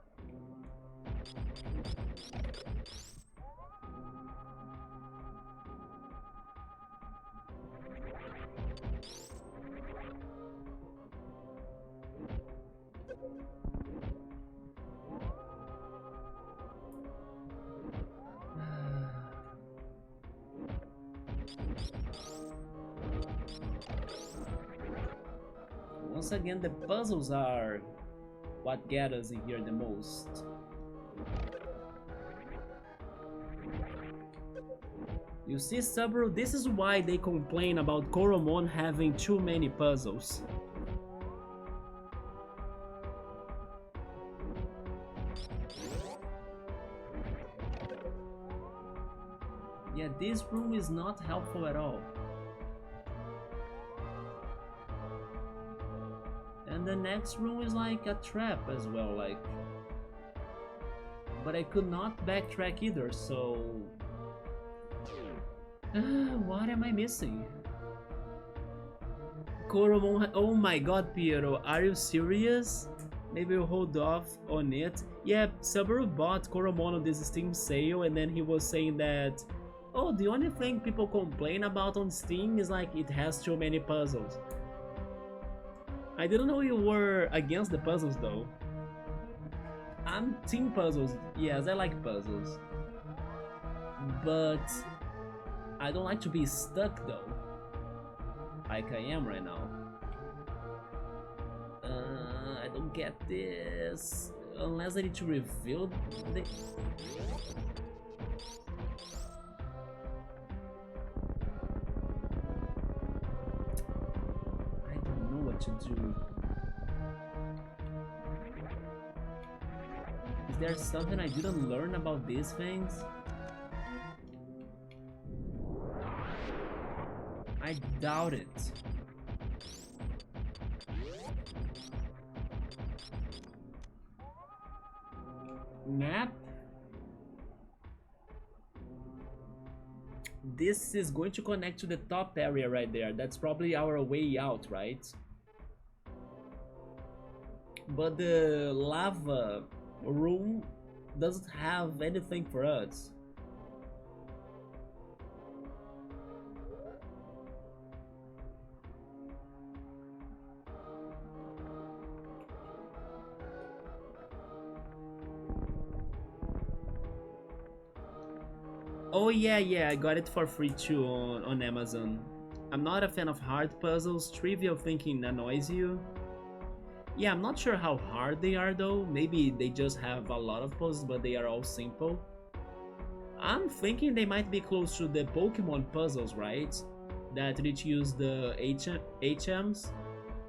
Once again, the puzzles are what get us in here the most. You see, Subaru, this is why they complain about Koromon having too many puzzles. Yeah, this room is not helpful at all. And the next room is like a trap as well, like... But I could not backtrack either, so... what am I missing? Koromon... Oh my god, Piero, are you serious? Maybe we'll hold off on it. Yeah, Subaru bought Koromon on this Steam sale, and then he was saying that... Oh, the only thing people complain about on Steam is like it has too many puzzles. I didn't know you were against the puzzles though. I'm team puzzles. Yes, I like puzzles. But I don't like to be stuck though. Like I am right now. I don't get this. Unless I need to reveal the... to do. Is there something I didn't learn about these things? I doubt it. Map? This is going to connect to the top area right there. That's probably our way out, right? But the lava room doesn't have anything for us. Oh yeah, I got it for free too on Amazon. I'm not a fan of hard puzzles. Trivial thinking annoys you. Yeah, I'm not sure how hard they are though. Maybe they just have a lot of puzzles, but they are all simple. I'm thinking they might be close to the Pokemon puzzles, right? That you need to use the HMs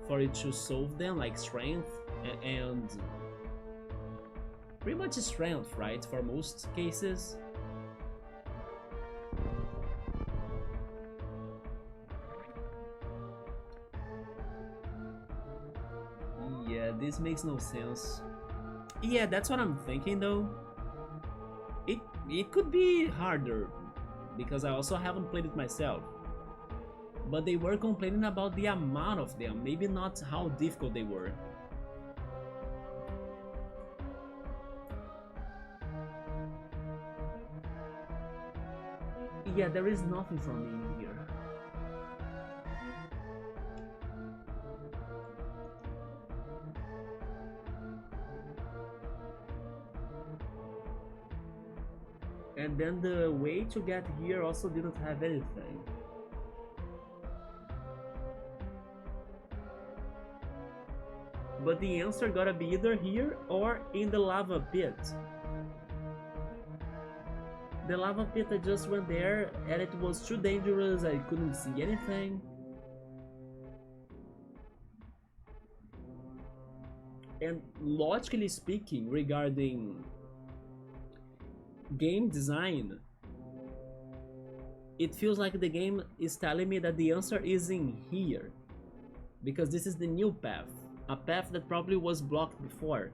for you to solve them, like strength and pretty much strength, right? For most cases. Yeah, this makes no sense. Yeah, that's what I'm thinking though. It could be harder because I also haven't played it myself. But they were complaining about the amount of them, maybe not how difficult they were. Yeah, there is nothing for me in here. And then the way to get here also didn't have anything. But the answer gotta be either here or in the lava pit. The lava pit, I just went there and it was too dangerous, I couldn't see anything. And logically speaking, regarding game design, it feels like the game is telling me that the answer is in here, because this is the new path, a path that probably was blocked before,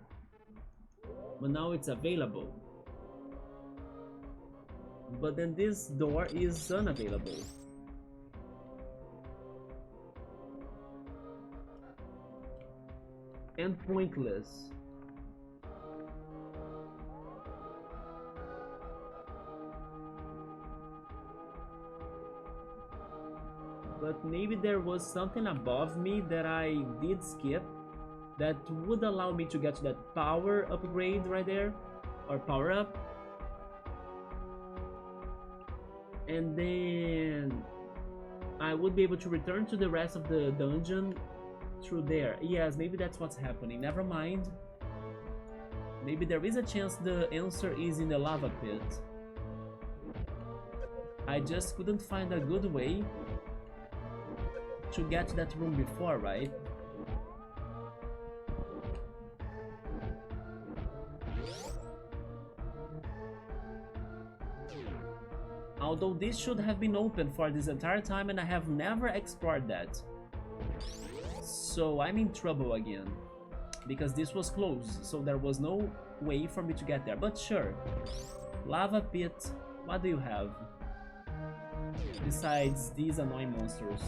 but now it's available. But then this door is unavailable. And pointless. But maybe there was something above me that I did skip that would allow me to get to that power upgrade right there, or power up. And then I would be able to return to the rest of the dungeon through there. Yes, maybe that's what's happening. Never mind. Maybe there is a chance the answer is in the lava pit. I just couldn't find a good way to get to that room before, right? Although this should have been open for this entire time and I have never explored that. So I'm in trouble again. Because this was closed, so there was no way for me to get there. But sure. Lava pit, what do you have? Besides these annoying monsters.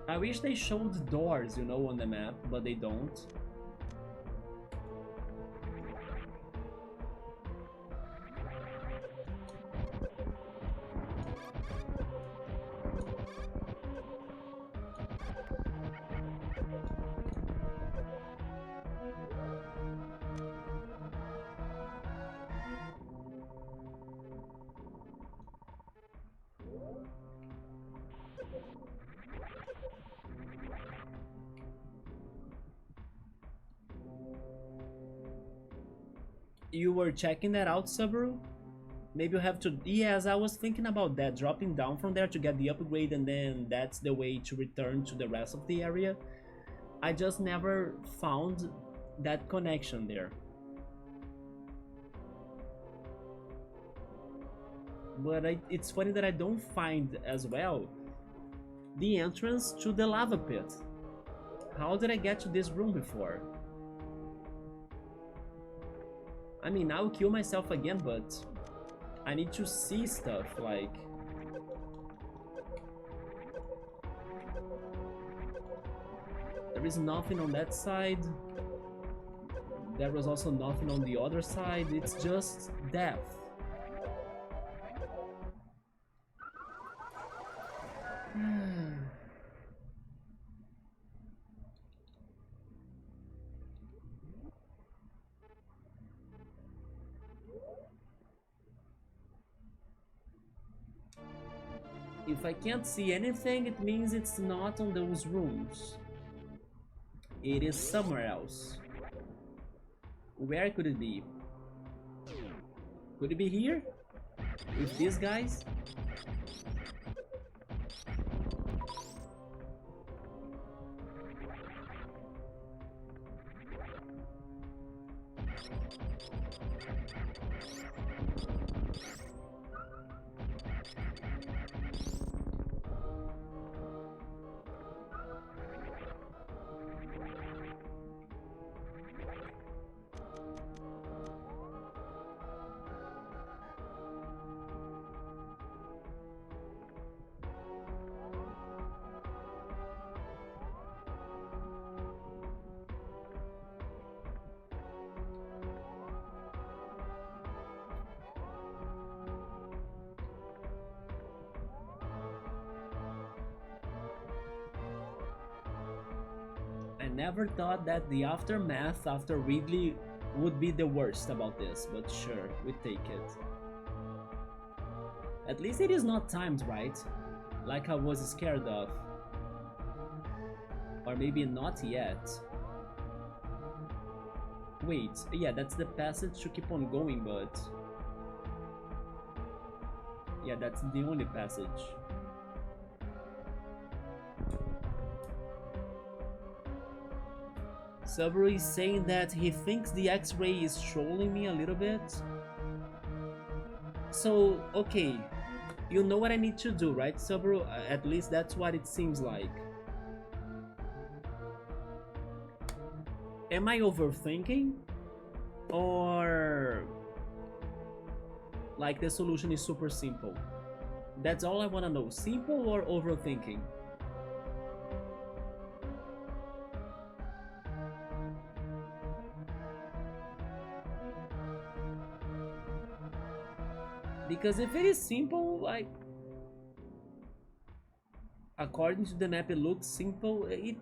I wish they showed doors, you know, on the map, but they don't. You were checking that out, Subaru? Maybe you have to... Yes, I was thinking about that, dropping down from there to get the upgrade and then that's the way to return to the rest of the area. I just never found that connection there. But it's funny that I don't find as well the entrance to the lava pit. How did I get to this room before? I mean, I'll kill myself again, but I need to see stuff, like... There is nothing on that side. There was also nothing on the other side. It's just death. If I can't see anything, it means it's not on those rooms. It is somewhere else. Where could it be? Could it be here? With these guys? I never thought that the aftermath after Ridley would be the worst about this, but sure, we take it. At least it is not timed right, like I was scared of. Or maybe not yet. Wait, yeah, that's the passage to keep on going, but... yeah, that's the only passage. Subaru is saying that he thinks the X-ray is trolling me a little bit. So, okay, you know what I need to do, right, Subaru? At least that's what it seems like. Am I overthinking? Or... like the solution is super simple? That's all I want to know. Simple or overthinking? Because if it is simple, like... according to the map it looks simple, it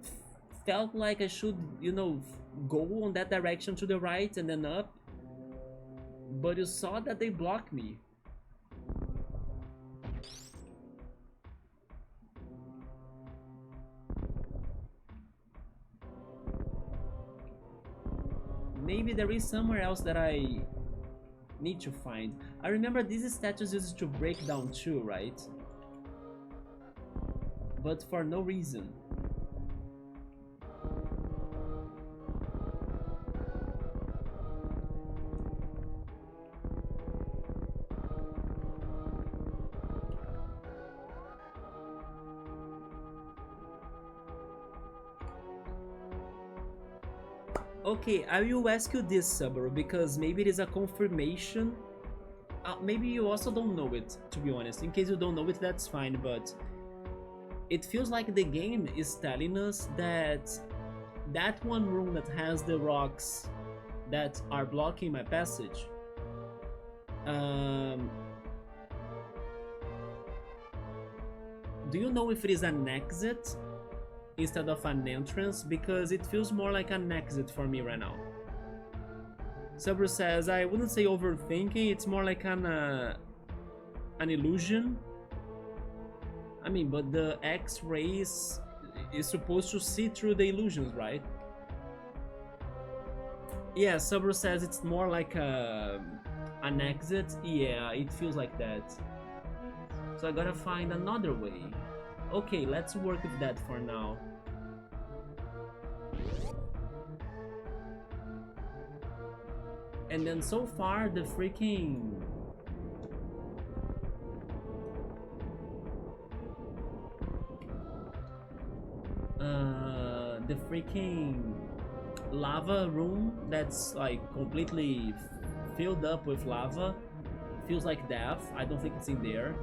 felt like I should, you know, go on that direction to the right and then up. But you saw that they blocked me. Maybe there is somewhere else that I need to find. I remember these statues used to break down too, right? But for no reason. Okay, I will ask you this, Subaru, because maybe it is a confirmation. Maybe you also don't know it, to be honest. In case you don't know it, that's fine, but it feels like the game is telling us that that one room that has the rocks that are blocking my passage, do you know if it is an exit instead of an entrance? Because it feels more like an exit for me right now. Subaru says, I wouldn't say overthinking, it's more like an illusion. I mean, but the X-rays is supposed to see through the illusions, right? Yeah, Subaru says it's more like an exit. Yeah, it feels like that. So I gotta find another way. Okay, let's work with that for now. And then so far the freaking lava room that's like completely filled up with lava feels like death. I don't think it's in there.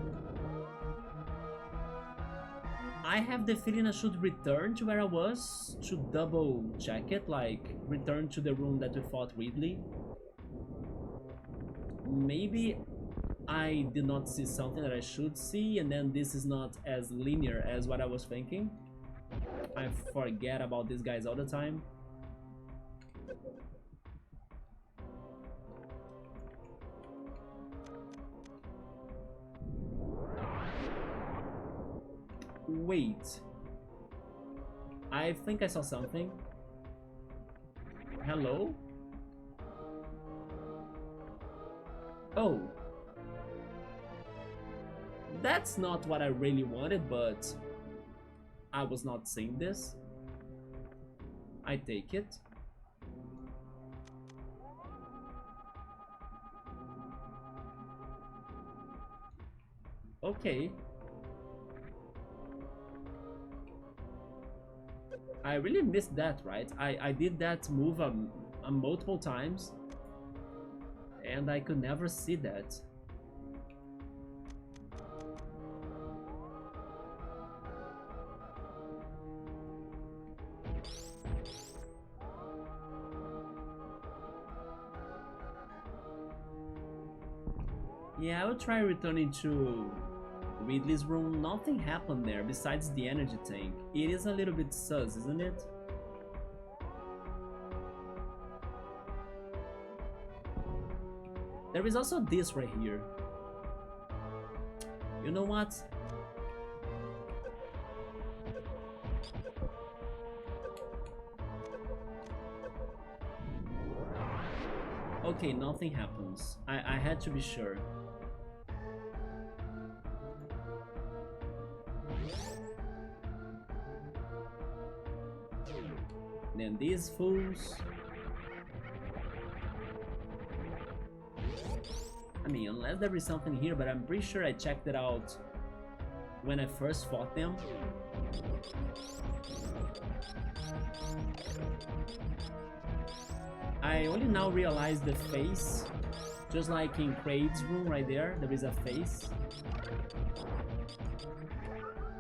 I have the feeling I should return to where I was to double check it, like return to the room that we fought Ridley. Maybe I did not see something that I should see, and then this is not as linear as what I was thinking. I forget about these guys all the time. Wait. I think I saw something. Hello? Oh. That's not what I really wanted, but I was not seeing this. I take it. Okay. I really missed that, right? I did that move multiple times, and I could never see that. Yeah, I will try returning to Ridley's room. Nothing happened there besides the energy tank. It is a little bit sus, isn't it? There is also this right here. You know what? Okay, nothing happens. I had to be sure. Then these fools. I mean, unless there is something here, but I'm pretty sure I checked it out when I first fought them. I only now realize the face, just like in Crate's room right there, there is a face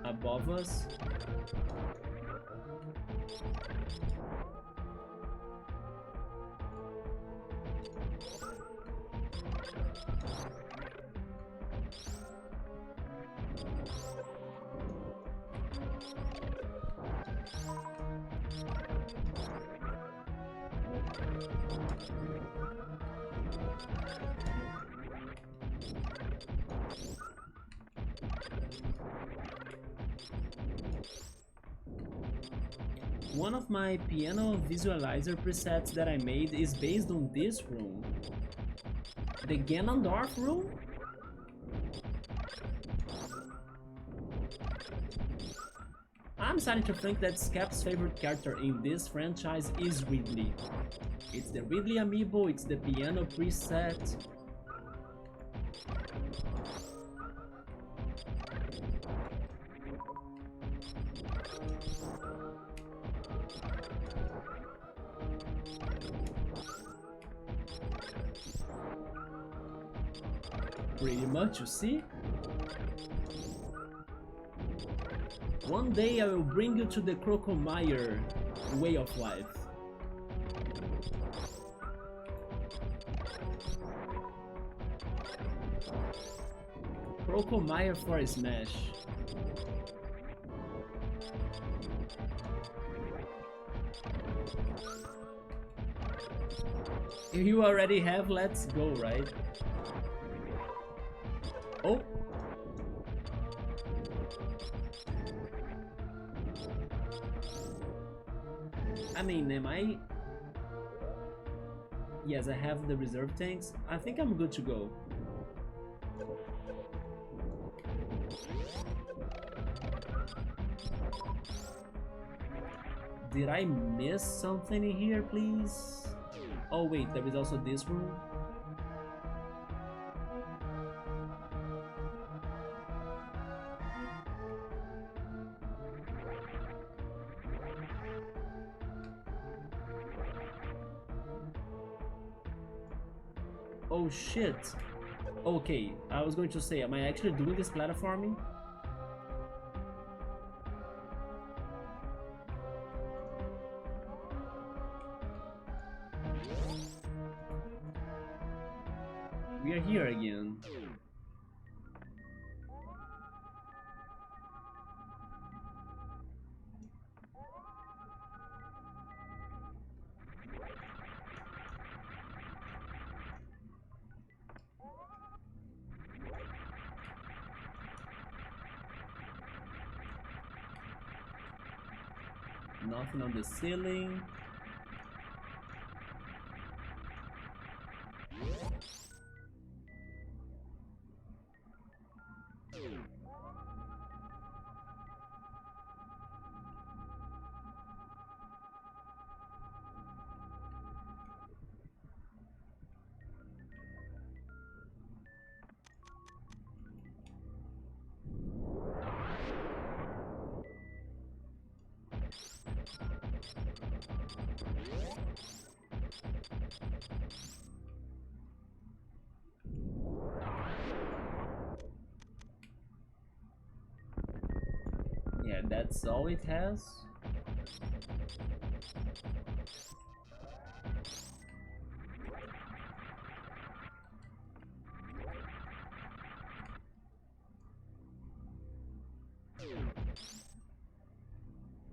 above us. One of my piano visualizer presets that I made is based on this room. The Ganondorf room? I'm starting to think that Scap's favorite character in this franchise is Ridley. It's the Ridley amiibo, it's the piano preset. Pretty much, you see? One day I will bring you to the Crocomire way of life. Crocomire for a Smash. You already have, let's go, right? Oh! I mean, am I... Yes, I have the reserve tanks. I think I'm good to go. Did I miss something in here, please? Oh wait, there is also this room. Oh shit. Okay, I was going to say, am I actually doing this platforming? We are here again. Nothing on the ceiling. Yeah, that's all it has.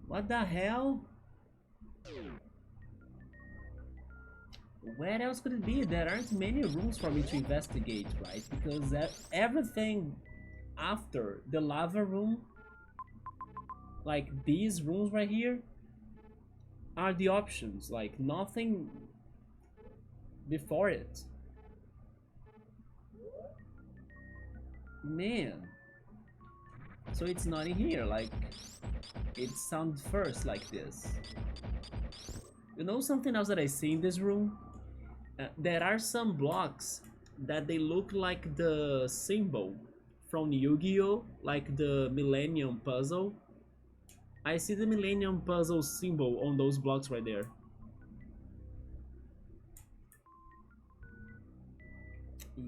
What the hell? Where else could it be? There aren't many rooms for me to investigate, right? Because everything after the lava room, like these rooms right here, are the options. Like nothing before it. Man. So it's not in here, like it sounds first like this. You know something else that I see in this room? There are some blocks that they look like the symbol from Yu-Gi-Oh! Like the Millennium Puzzle. I see the Millennium Puzzle symbol on those blocks right there.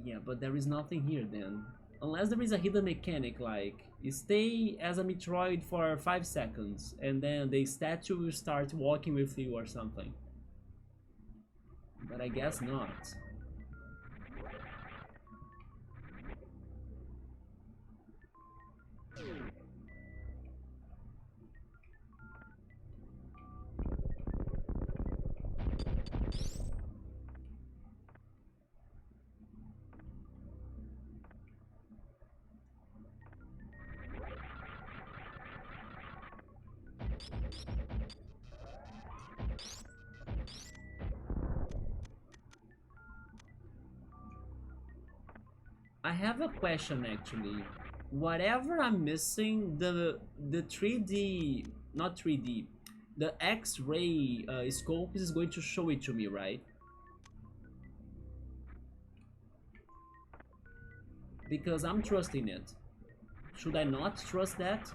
Yeah, but there is nothing here then. Unless there is a hidden mechanic like stay as a Metroid for 5 seconds and then the statue will start walking with you or something. But I guess not. I have a question actually. Whatever I'm missing, the 3D, not 3D, the X-ray scope is going to show it to me, right? Because I'm trusting it. Should I not trust that?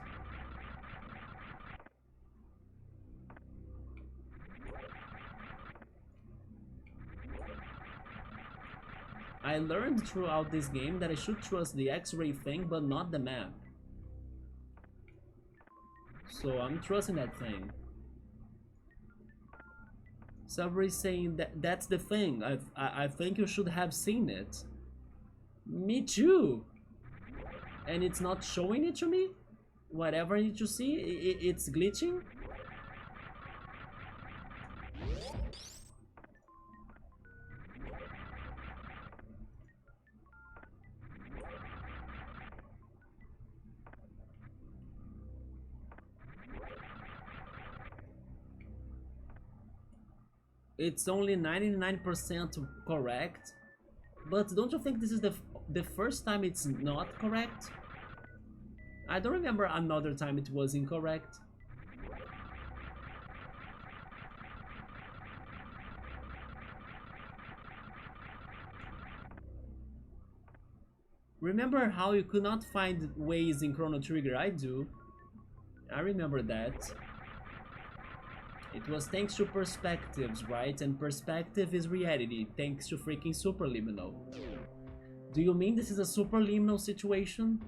I learned throughout this game that I should trust the X-ray thing, but not the map. So I'm trusting that thing. Somebody is saying that that's the thing. I think you should have seen it. Me too. And it's not showing it to me? Whatever I need to see, it's glitching? It's only 99% correct. But don't you think this is the first time it's not correct? I don't remember another time it was incorrect. Remember how you could not find ways in Chrono Trigger? I do. I remember that. It was thanks to perspectives, right? And perspective is reality, thanks to freaking Superliminal. Do you mean this is a Superliminal situation?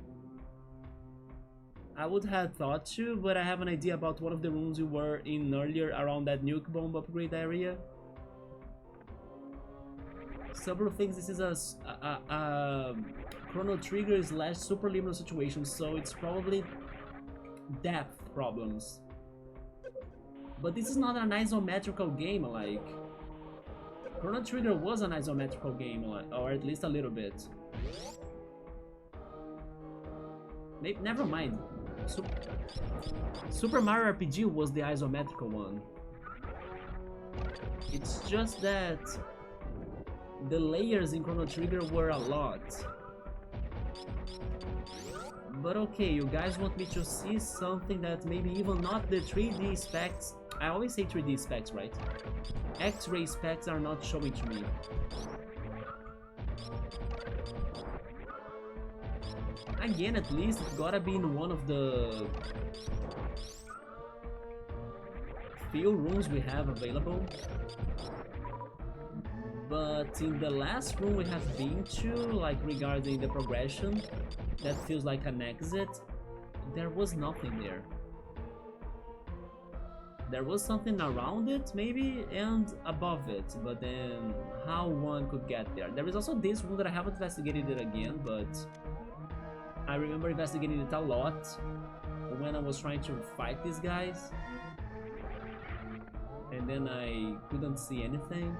I would have thought to, but I have an idea about one of the rooms we were in earlier around that nuke bomb upgrade area. Several things, this is a Chrono Trigger / Superliminal situation, so it's probably depth problems. But this is not an isometrical game, like... Chrono Trigger was an isometrical game, or at least a little bit. Maybe, never mind. Super Mario RPG was the isometrical one. It's just that the layers in Chrono Trigger were a lot. But okay, you guys want me to see something that maybe even not the 3D specs. I always say 3D specs, right? X-ray specs are not showing to me. Again, at least it gotta be in one of the few rooms we have available. But in the last room we have been to, like regarding the progression, that feels like an exit, there was nothing there. There was something around it, maybe, and above it, but then how one could get there. There is also this room that I haven't investigated it again, but I remember investigating it a lot when I was trying to fight these guys. And then I couldn't see anything.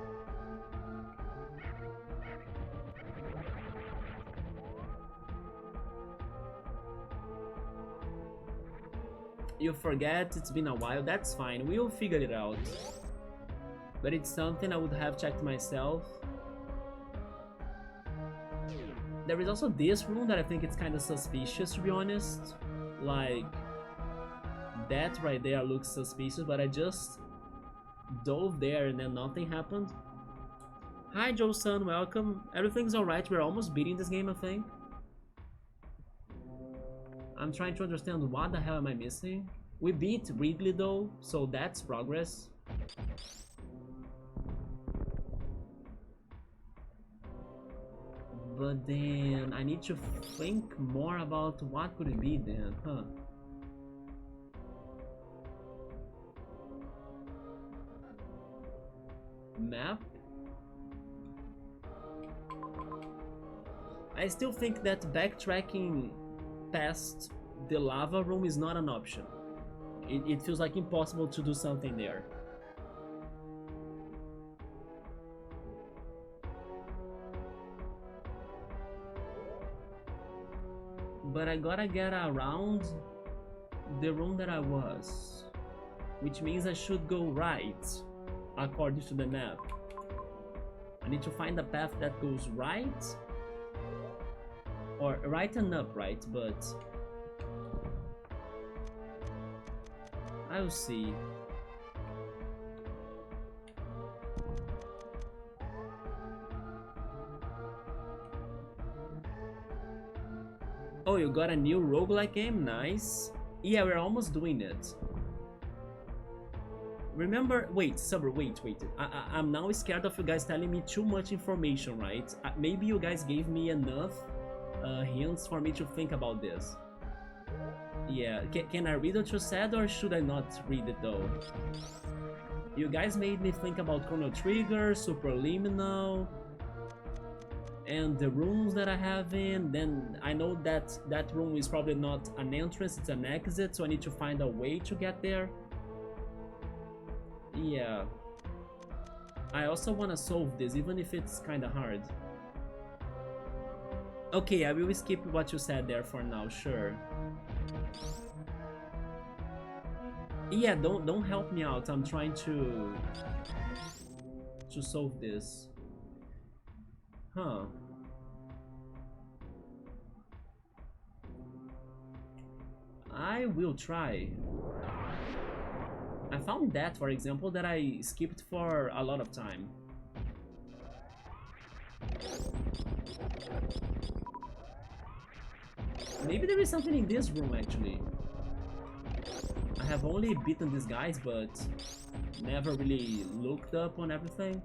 You forget, it's been a while, that's fine, we'll figure it out. But it's something I would have checked myself. There is also this room that I think it's kind of suspicious, to be honest. Like, that right there looks suspicious, but I just dove there and then nothing happened. Hi Joe-san, welcome. Everything's alright, we're almost beating this game, I think. I'm trying to understand what the hell am I missing. We beat Ridley though, so that's progress. But then I need to think more about what could it be then, huh? Map? I still think that backtracking past the lava room is not an option. It feels like impossible to do something there. But I gotta get around the room that I was, which means I should go right according to the map. I need to find a path that goes right Or right and up, right? But I'll see. Oh, you got a new roguelike game? Nice. Yeah, we're almost doing it. Remember, wait, Subber, wait. I'm now scared of you guys telling me too much information, right? Maybe you guys gave me enough hints for me to think about this. Yeah, can I read what you said or should I not read it though? You guys made me think about Chrono Trigger, Superliminal, and the rooms that I have in. Then I know that that room is probably not an entrance, it's an exit, so I need to find a way to get there. Yeah. I also want to solve this, even if it's kind of hard. Okay, I will skip what you said there for now, sure. Yeah, don't help me out. I'm trying to solve this. Huh. I will try. I found that, for example, that I skipped for a lot of time. Maybe there is something in this room, actually. I have only beaten these guys, but never really looked up on everything.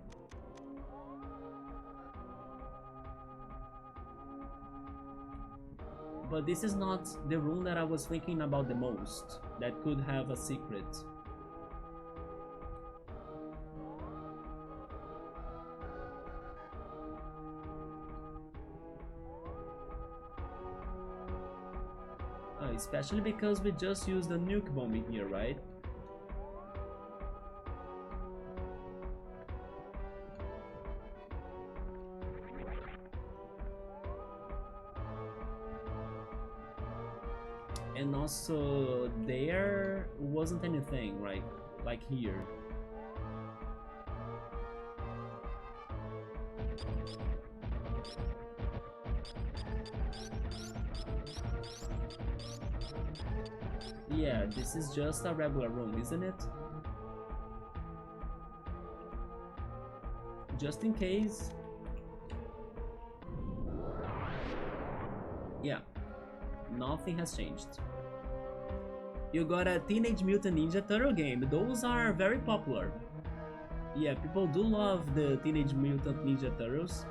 But this is not the room that I was thinking about the most, that could have a secret. Especially because we just used a nuke bomb in here, right? And also, there wasn't anything, right? Like here. Yeah, this is just a regular room, isn't it? Just in case. Yeah, nothing has changed. You got a Teenage Mutant Ninja Turtle game. Those are very popular. Yeah, people do love the Teenage Mutant Ninja Turtles.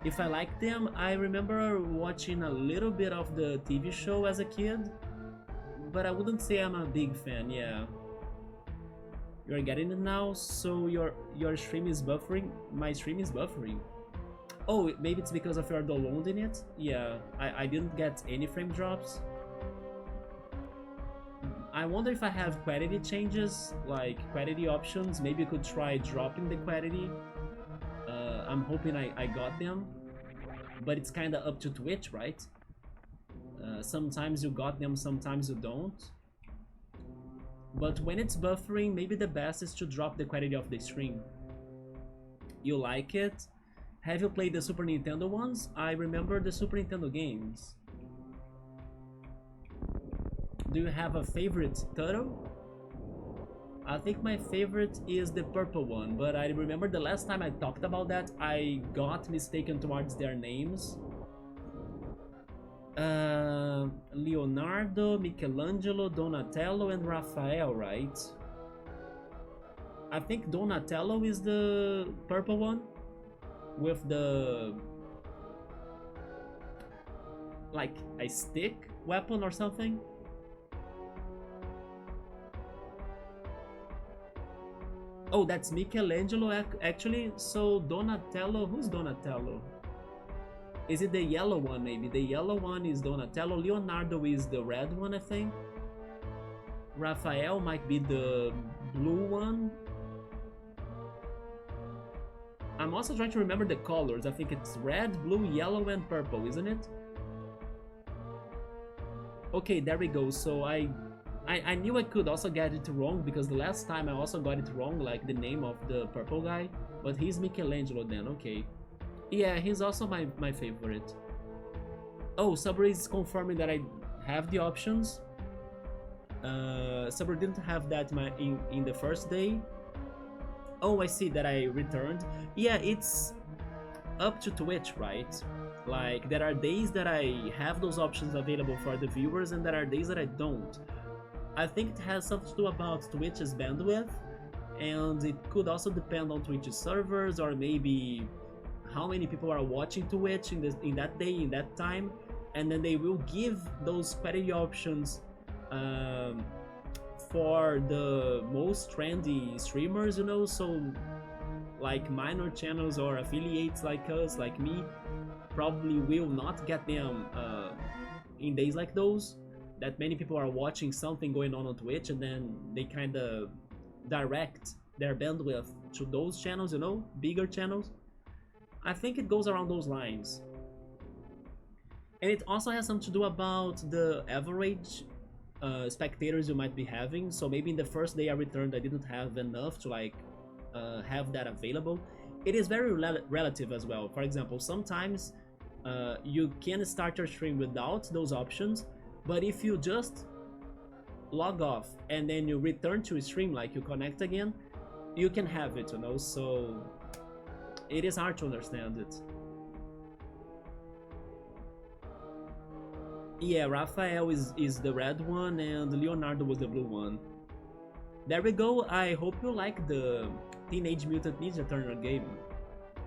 If I like them, I remember watching a little bit of the TV show as a kid, but I wouldn't say I'm a big fan. Yeah, you're getting it now. So your stream is buffering. My stream is buffering. Oh, maybe it's because of your downloading it. Yeah, I didn't get any frame drops. I wonder if I have quality changes, like quality options. Maybe you could try dropping the quality. I'm hoping I got them, but it's kind of up to Twitch, right? Sometimes you got them, sometimes you don't. But when it's buffering, maybe the best is to drop the quality of the stream. You like it? Have you played the Super Nintendo ones? I remember the Super Nintendo games. Do you have a favorite turtle? I think my favorite is the purple one, but I remember the last time I talked about that, I got mistaken towards their names. Leonardo, Michelangelo, Donatello, and Raphael, right? I think Donatello is the purple one with the like a stick weapon or something. Oh, that's Michelangelo actually. So Donatello, who's Donatello? Is it the yellow one maybe? The yellow one is Donatello. Leonardo is the red one, I think. Raphael might be the blue one. I'm also trying to remember the colors. I think it's red, blue, yellow, and purple, isn't it? Okay, there we go. So I knew I could also get it wrong, because the last time I also got it wrong, like the name of the purple guy. But he's Michelangelo then, okay. Yeah, he's also my favorite. Oh, Subway is confirming that I have the options. Subway didn't have that in the first day. Oh, I see that I returned. Yeah, it's up to Twitch, right? Like, there are days that I have those options available for the viewers, and there are days that I don't. I think it has something to do about Twitch's bandwidth, and it could also depend on Twitch's servers, or maybe how many people are watching Twitch in that day, in that time, and then they will give those quality options for the most trendy streamers, you know, so like minor channels or affiliates like us, like me, probably will not get them in days like those, that many people are watching something going on Twitch, and then they kind of direct their bandwidth to those channels, you know, bigger channels. I think it goes around those lines. And it also has something to do about the average spectators you might be having. So maybe in the first day I returned, I didn't have enough to like have that available. It is very relative as well. For example, sometimes you can start your stream without those options, but if you just log off and then you return to a stream, like you connect again, you can have it, you know, so it is hard to understand it. Yeah, Raphael is the red one and Leonardo was the blue one. There we go. I hope you like the Teenage Mutant Ninja Turner game.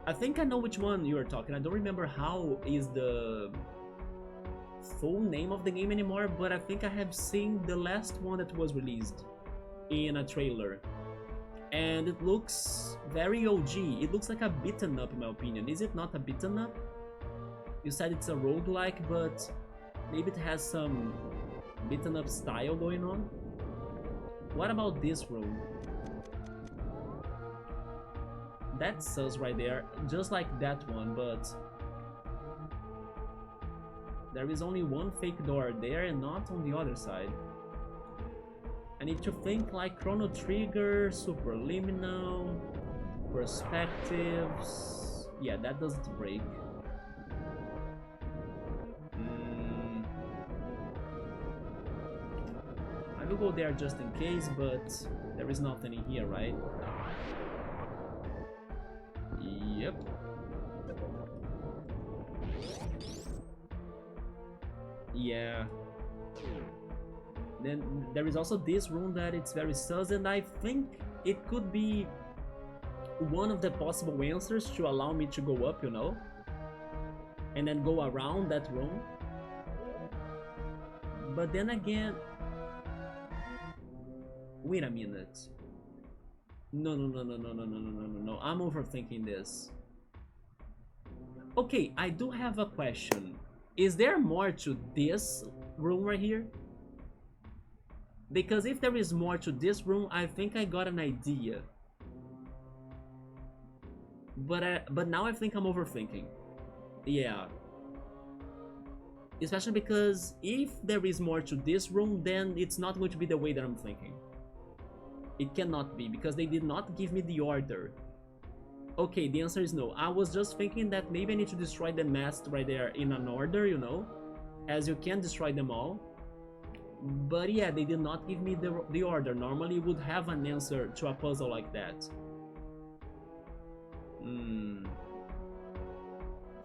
I think I know which one you are talking. I don't remember how is the full name of the game anymore, but I think I have seen the last one that was released in a trailer. And it looks very OG. It looks like a beaten up in my opinion. Is it not a beaten up? You said it's a roguelike, but maybe it has some beaten up style going on. What about this room? That's us right there, just like that one, but there is only one fake door there and not on the other side. I need to think like Chrono Trigger, Superliminal, Perspectives. Yeah, that doesn't break. I will go there just in case, but there is nothing in here, right? Yep. Yeah. Then there is also this room that it's very sus, and I think it could be one of the possible answers to allow me to go up, you know, and then go around that room. But then again, wait a minute. No, I'm overthinking this. Okay, I do have a question. Is there more to this room right here? Because if there is more to this room, I think I got an idea. But now I think I'm overthinking. Yeah. Especially because if there is more to this room, then it's not going to be the way that I'm thinking. It cannot be, because they did not give me the order. Okay, the answer is no. I was just thinking that maybe I need to destroy the mast right there in an order, you know, as you can destroy them all. But yeah, they did not give me the order. Normally you would have an answer to a puzzle like that.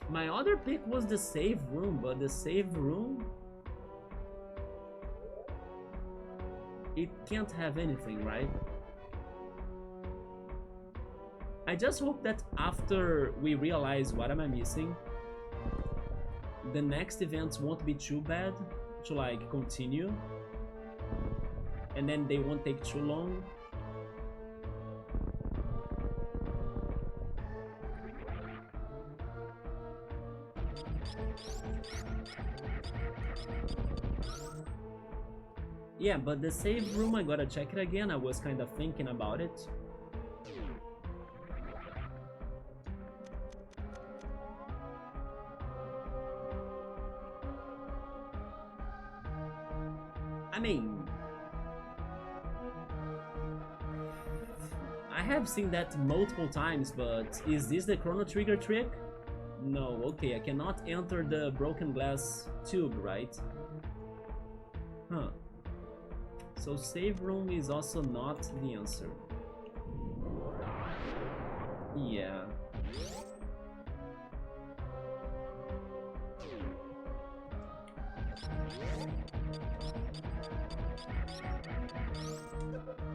My other pick was the save room, but the save room, it can't have anything, right? I just hope that after we realize what am I missing, the next events won't be too bad to like continue, and then they won't take too long. Yeah, but the save room, I gotta check it again. I was kind of thinking about it. I mean, I have seen that multiple times, but is this the Chrono Trigger trick? No, okay, I cannot enter the broken glass tube, right? Huh. So save room is also not the answer. Yeah.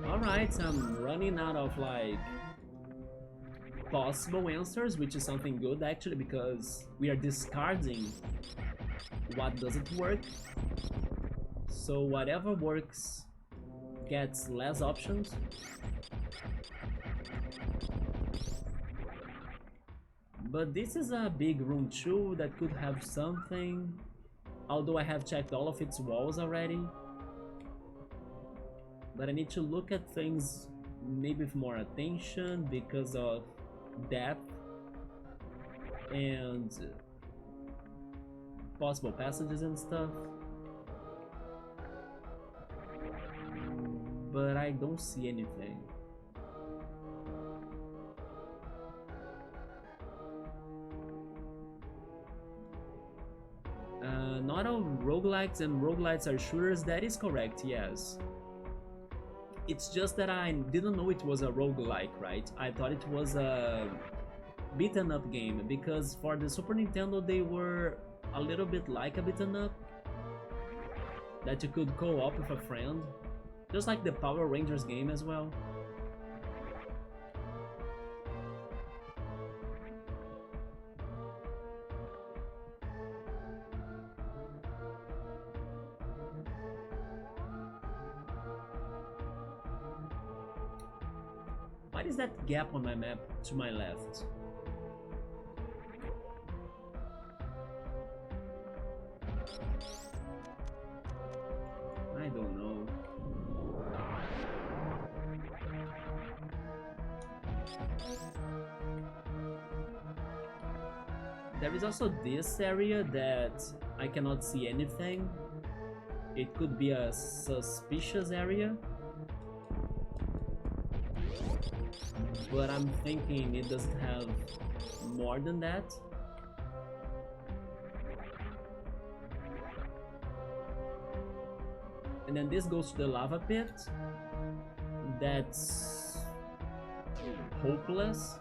Alright, I'm running out of like possible answers, which is something good actually, because we are discarding what doesn't work. So whatever works gets less options. But this is a big room too that could have something, although I have checked all of its walls already. But I need to look at things maybe with more attention because of depth and possible passages and stuff. But I don't see anything. Not all roguelikes and roguelites are shooters, that is correct, yes. It's just that I didn't know it was a roguelike, right? I thought it was a beaten up game, because for the Super Nintendo they were a little bit like a beaten up that you could co-op with a friend, just like the Power Rangers game as well. What is that gap on my map to my left? I don't know. There is also this area that I cannot see anything. It could be a suspicious area. But I'm thinking it doesn't have more than that. And then this goes to the lava pit. That's hopeless.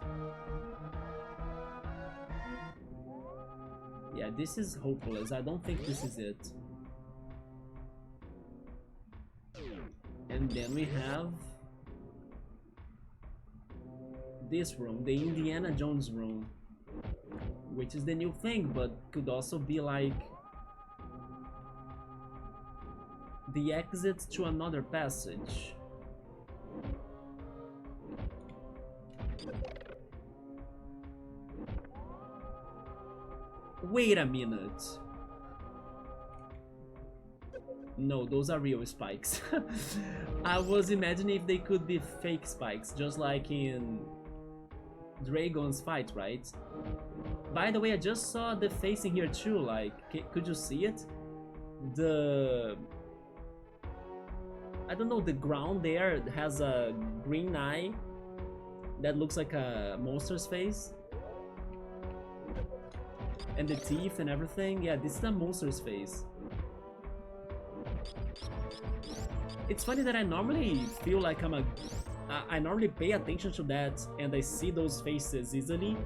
Yeah, this is hopeless. I don't think this is it. And then we have this room, the Indiana Jones room, which is the new thing, but could also be like the exit to another passage. Wait a minute. No, those are real spikes. I was imagining if they could be fake spikes, just like in Dragon's fight, right? By the way, I just saw the face in here too, like, could you see it? I don't know, the ground there has a green eye that looks like a monster's face. And the teeth and everything, yeah, this is a monster's face. It's funny that I normally feel like I normally pay attention to that and I see those faces easily,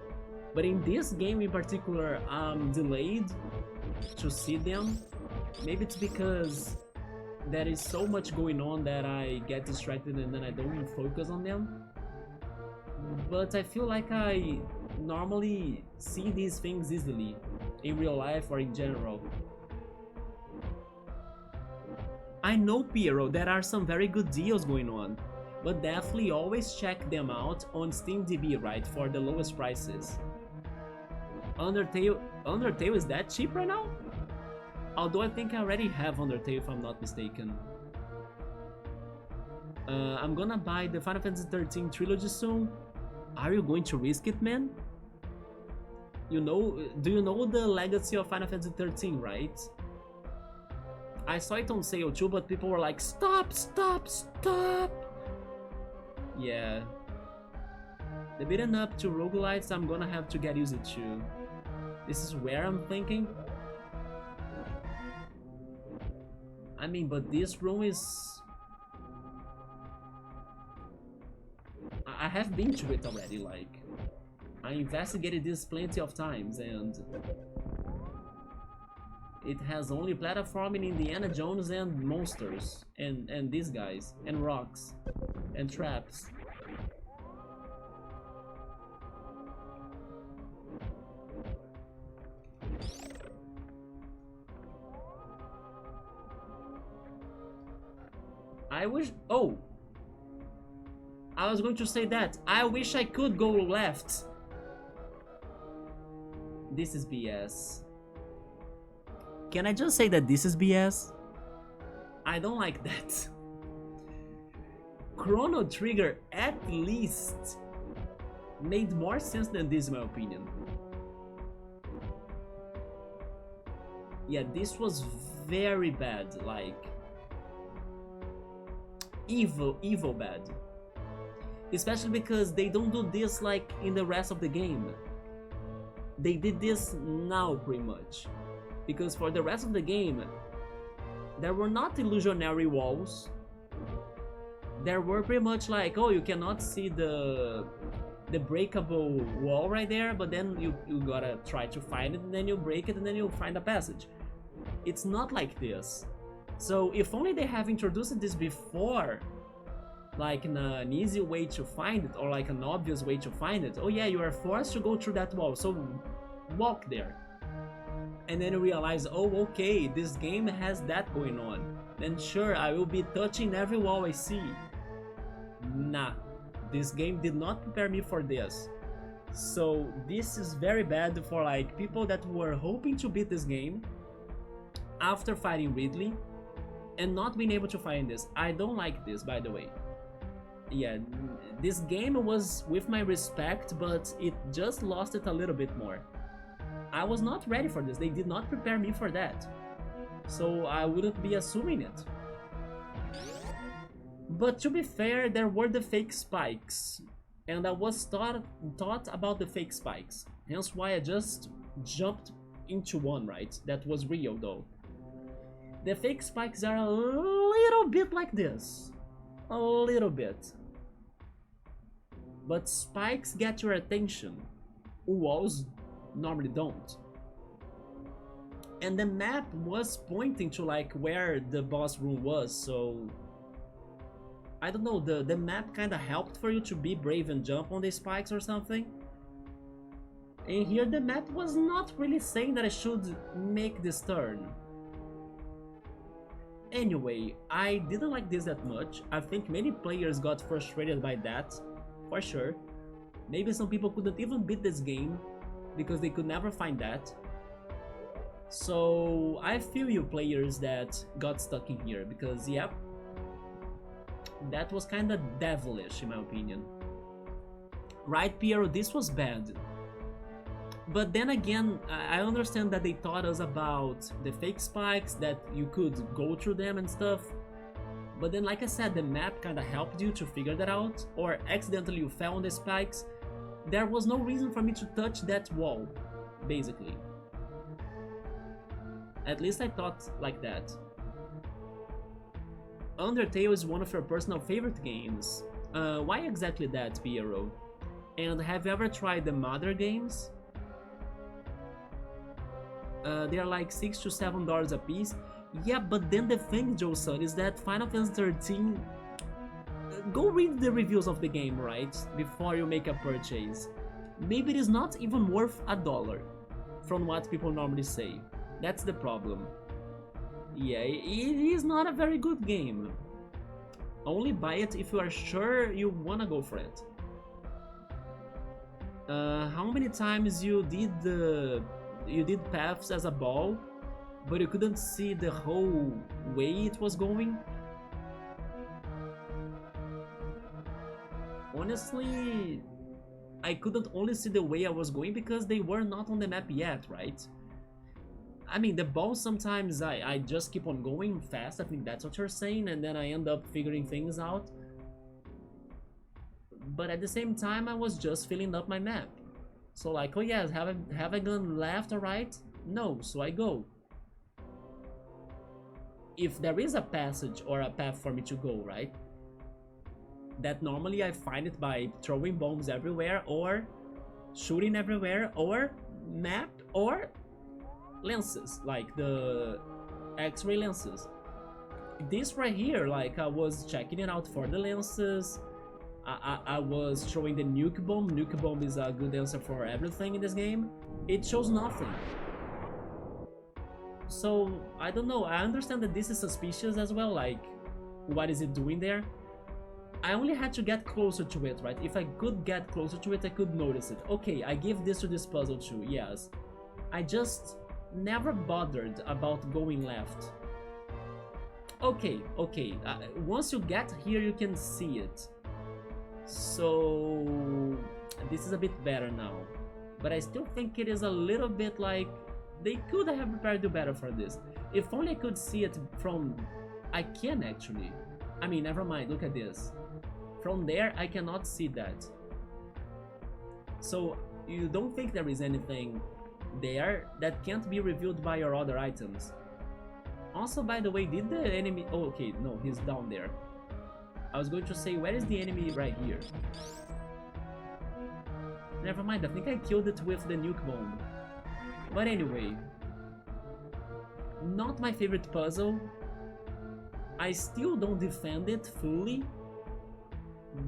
but in this game in particular I'm delayed to see them. Maybe it's because there is so much going on that I get distracted and then I don't focus on them. But I feel like I normally see these things easily in real life or in general. I know, Piero, there are some very good deals going on, but definitely always check them out on SteamDB, right, for the lowest prices. Undertale is that cheap right now? Although I think I already have Undertale if I'm not mistaken. I'm gonna buy the Final Fantasy 13 trilogy soon. Are you going to risk it, man? You know, do you know the legacy of Final Fantasy 13, right? I saw it on sale too, but people were like, stop, stop, stop! Yeah. The beaten up to roguelites, I'm gonna have to get used to. This is where I'm thinking. I mean, but this room is... I have been to it already, like... I investigated this plenty of times, and... It has only platforming, Indiana Jones, and monsters. And these guys. And rocks. And traps. I wish... Oh! I was going to say that. I wish I could go left. This is BS. Can I just say that this is BS? I don't like that. Chrono Trigger at least made more sense than this in my opinion. Yeah, this was very bad, like... Evil bad. Especially because they don't do this like in the rest of the game. They did this now pretty much. Because for the rest of the game, there were not illusionary walls. There were pretty much like, oh, you cannot see the breakable wall right there, but then you gotta try to find it, and then you break it, and then you find a passage. It's not like this. So if only they have introduced this before, like an easy way to find it, or like an obvious way to find it. Oh yeah, you are forced to go through that wall, so walk there. And then you realize, oh okay, this game has that going on. Then sure, I will be touching every wall I see. Nah, this game did not prepare me for this. So this is very bad for like people that were hoping to beat this game after fighting Ridley and not being able to find this. I don't like this, by the way. Yeah, this game was with my respect, but it just lost it a little bit more. I was not ready for this. They did not prepare me for that. So I wouldn't be assuming it. But to be fair, there were the fake spikes. And I was taught about the fake spikes. Hence why I just jumped into one, right? That was real though. The fake spikes are a little bit like this. A little bit. But spikes get your attention. Walls normally don't. And the map was pointing to like where the boss room was, so I don't know, the map kind of helped for you to be brave and jump on the spikes or something. And here the map was not really saying that I should make this turn. Anyway, I didn't like this that much. I think many players got frustrated by that, for sure. Maybe some people couldn't even beat this game because they could never find that. So I feel you players that got stuck in here, because yep, that was kinda devilish in my opinion. Right, Piero, this was bad. But then again, I understand that they taught us about the fake spikes, that you could go through them and stuff. But then, like I said, the map kinda helped you to figure that out, or accidentally you fell on the spikes. There was no reason for me to touch that wall, basically. At least I thought like that. Undertale is one of your personal favorite games. Why exactly that, Piero? And have you ever tried the Mother games? They are like $6 to $7 a piece. Yeah, but then the thing, Joe-san, is that Final Fantasy XIII... Go read the reviews of the game, right? Before you make a purchase. Maybe it is not even worth $1, from what people normally say. That's the problem. Yeah, it is not a very good game. Only buy it if you are sure you wanna go for it. How many times you did paths as a ball, but you couldn't see the whole way it was going? Honestly, I couldn't only see the way I was going because they were not on the map yet, right? I mean, the balls sometimes I just keep on going fast, I think that's what you're saying, and then I end up figuring things out. But at the same time, I was just filling up my map. So like, oh yes, have I gone left or right? No, so I go. If there is a passage or a path for me to go, right? That normally I find it by throwing bombs everywhere or shooting everywhere or map or lenses, like the X-ray lenses. This right here, like I was checking it out for the lenses. I was throwing the nuke bomb. Nuke bomb is a good answer for everything in this game. It shows nothing. So I don't know. I understand that this is suspicious as well. Like, what is it doing there? I only had to get closer to it, right? If I could get closer to it, I could notice it. Okay, I give this to this puzzle too, yes. I just never bothered about going left. Okay, once you get here, you can see it. So this is a bit better now. But I still think it is a little bit like they could have prepared you better for this. If only I could see it from... I can actually. I mean, never mind, look at this. From there, I cannot see that. So you don't think there is anything there that can't be revealed by your other items. Also, by the way, did the enemy... Oh, okay, no, he's down there. I was going to say, where is the enemy right here? Never mind, I think I killed it with the nuke bomb. But anyway, not my favorite puzzle. I still don't defend it fully,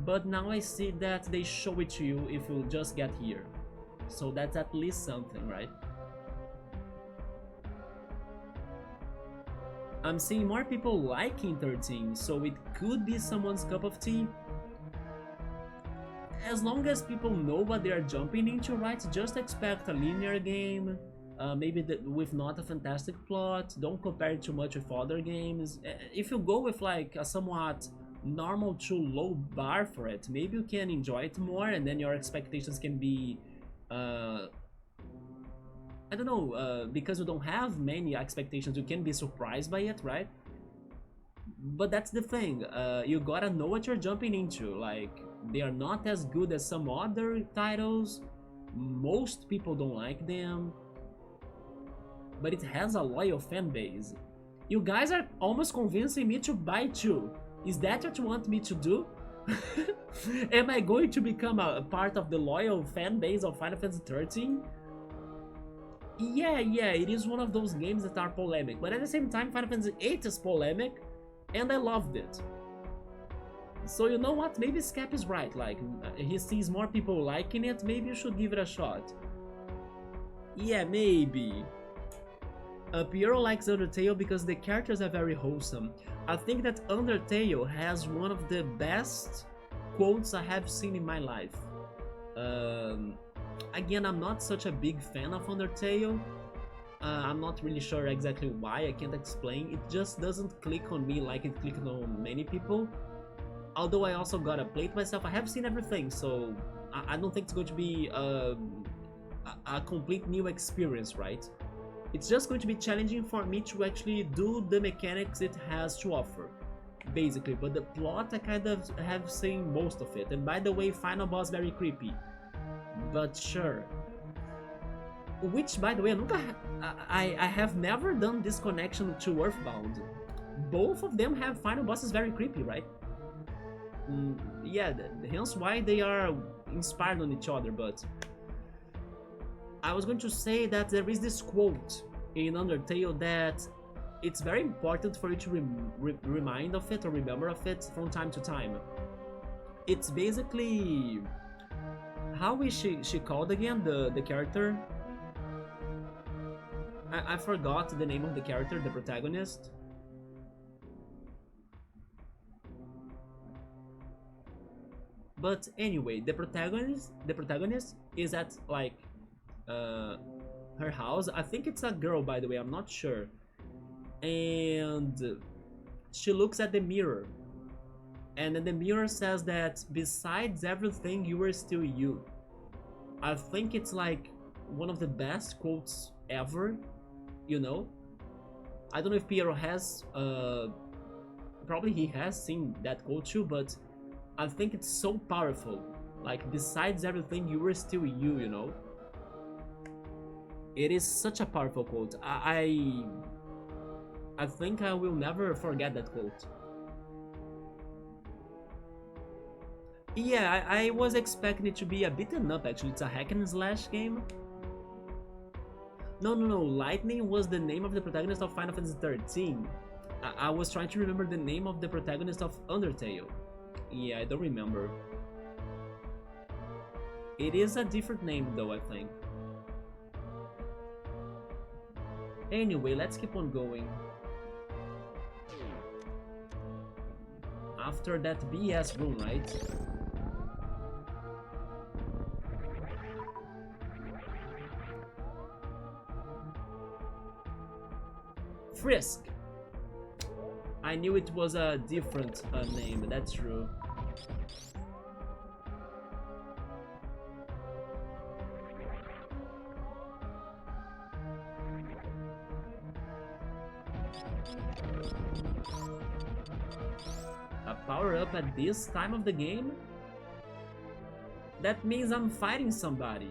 but now I see that they show it to you if you just get here. So that's at least something, right? I'm seeing more people liking 13, so it could be someone's cup of tea. As long as people know what they are jumping into, right? Just expect a linear game, maybe with not a fantastic plot. Don't compare it too much with other games. If you go with like a somewhat normal to low bar for it, maybe you can enjoy it more, and then your expectations can be I don't know, because you don't have many expectations, you can be surprised by it, right? But that's the thing, you gotta know what you're jumping into. Like, they are not as good as some other titles, most people don't like them, but it has a loyal fan base. You guys are almost convincing me to buy two. Is that what you want me to do? Am I going to become a part of the loyal fan base of Final Fantasy 13? Yeah, it is one of those games that are polemic, but at the same time, Final Fantasy 8 is polemic, and I loved it. So you know what, maybe Scap is right, like, he sees more people liking it, maybe you should give it a shot. Yeah, maybe. Piero likes Undertale because the characters are very wholesome. I think that Undertale has one of the best quotes I have seen in my life. Again, I'm not such a big fan of Undertale. I'm not really sure exactly why, I can't explain. It just doesn't click on me like it clicked on many people. Although I also gotta play it myself, I have seen everything, so I don't think it's going to be a complete new experience, right? It's just going to be challenging for me to actually do the mechanics it has to offer, basically. But the plot, I kind of have seen most of it. And by the way, final boss very creepy. But sure. Which, by the way, I have never done this connection to Earthbound. Both of them have final bosses very creepy, right? Yeah, hence why they are inspired on each other, but... I was going to say that there is this quote in Undertale that it's very important for you to remind of it or remember of it from time to time. It's basically... How is she called again, the character? I forgot the name of the character, the protagonist. But anyway, the protagonist is at like her house. I think it's a girl, by the way, I'm not sure. And she looks at the mirror, and then the mirror says that besides everything, you are still you. I think it's like one of the best quotes ever, you know? I don't know if Piero has, probably he has seen that quote too, but I think it's so powerful. Like, besides everything, you are still you, you know? It is such a powerful quote. I think I will never forget that quote. Yeah, I was expecting it to be a beaten up actually. It's a hack and slash game. No. Lightning was the name of the protagonist of Final Fantasy 13. I was trying to remember the name of the protagonist of Undertale. Yeah, I don't remember. It is a different name though, I think. Anyway, let's keep on going. After that BS room, right? Frisk! I knew it was a different name, that's true. A power-up at this time of the game? That means I'm fighting somebody.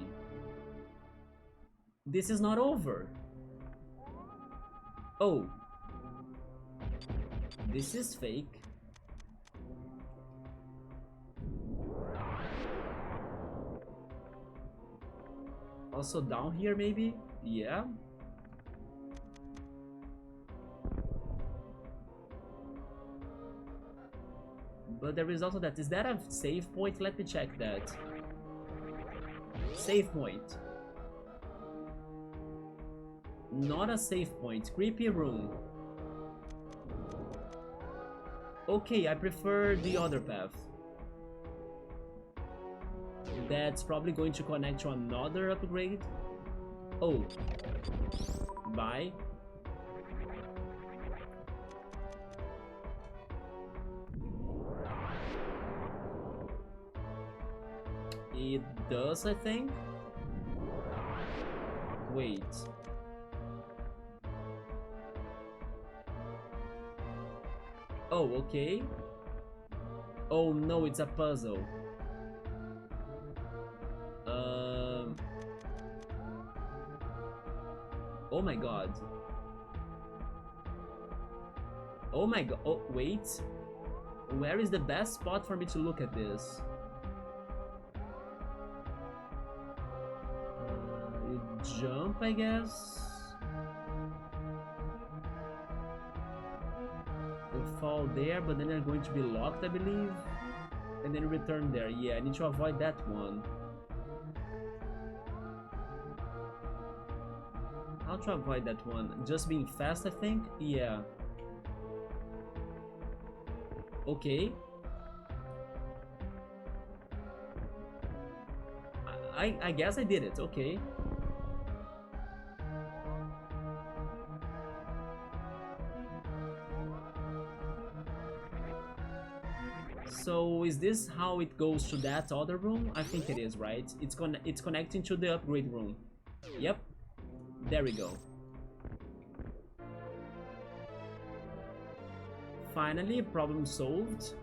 This is not over. Oh. This is fake. Also down here maybe? Yeah. But there is also that. Is that a save point? Let me check that. Save point. Not a save point. Creepy room. Okay, I prefer the other path. That's probably going to connect to another upgrade. Oh. Bye. It does, I think. Wait. Oh, okay. Oh no, it's a puzzle. Oh my god. Oh my god. Oh, wait. Where is the best spot for me to look at this? You jump, I guess. You fall there, but then they're going to be locked, I believe. And then return there. Yeah, I need to avoid that one. How to avoid that one? Just being fast, I think? Yeah. Okay. I guess I did it. Okay. So is this how it goes to that other room? I think it is, right? It's connecting to the upgrade room. Yep. There we go. Finally, problem solved.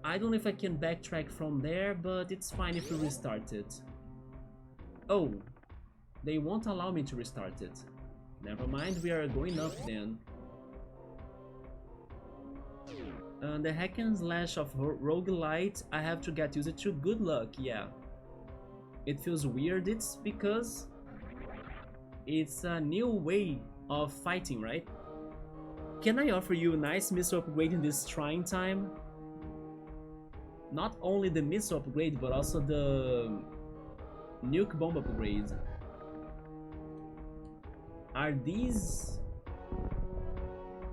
I don't know if I can backtrack from there, but it's fine if we restart it. Oh, they won't allow me to restart it. Never mind, we are going up then. The hack and slash of roguelite, I have to get used to. Good luck, yeah. It feels weird, it's because it's a new way of fighting, right? Can I offer you a nice missile upgrade in this trying time? Not only the missile upgrade, but also the nuke bomb upgrade. Are these...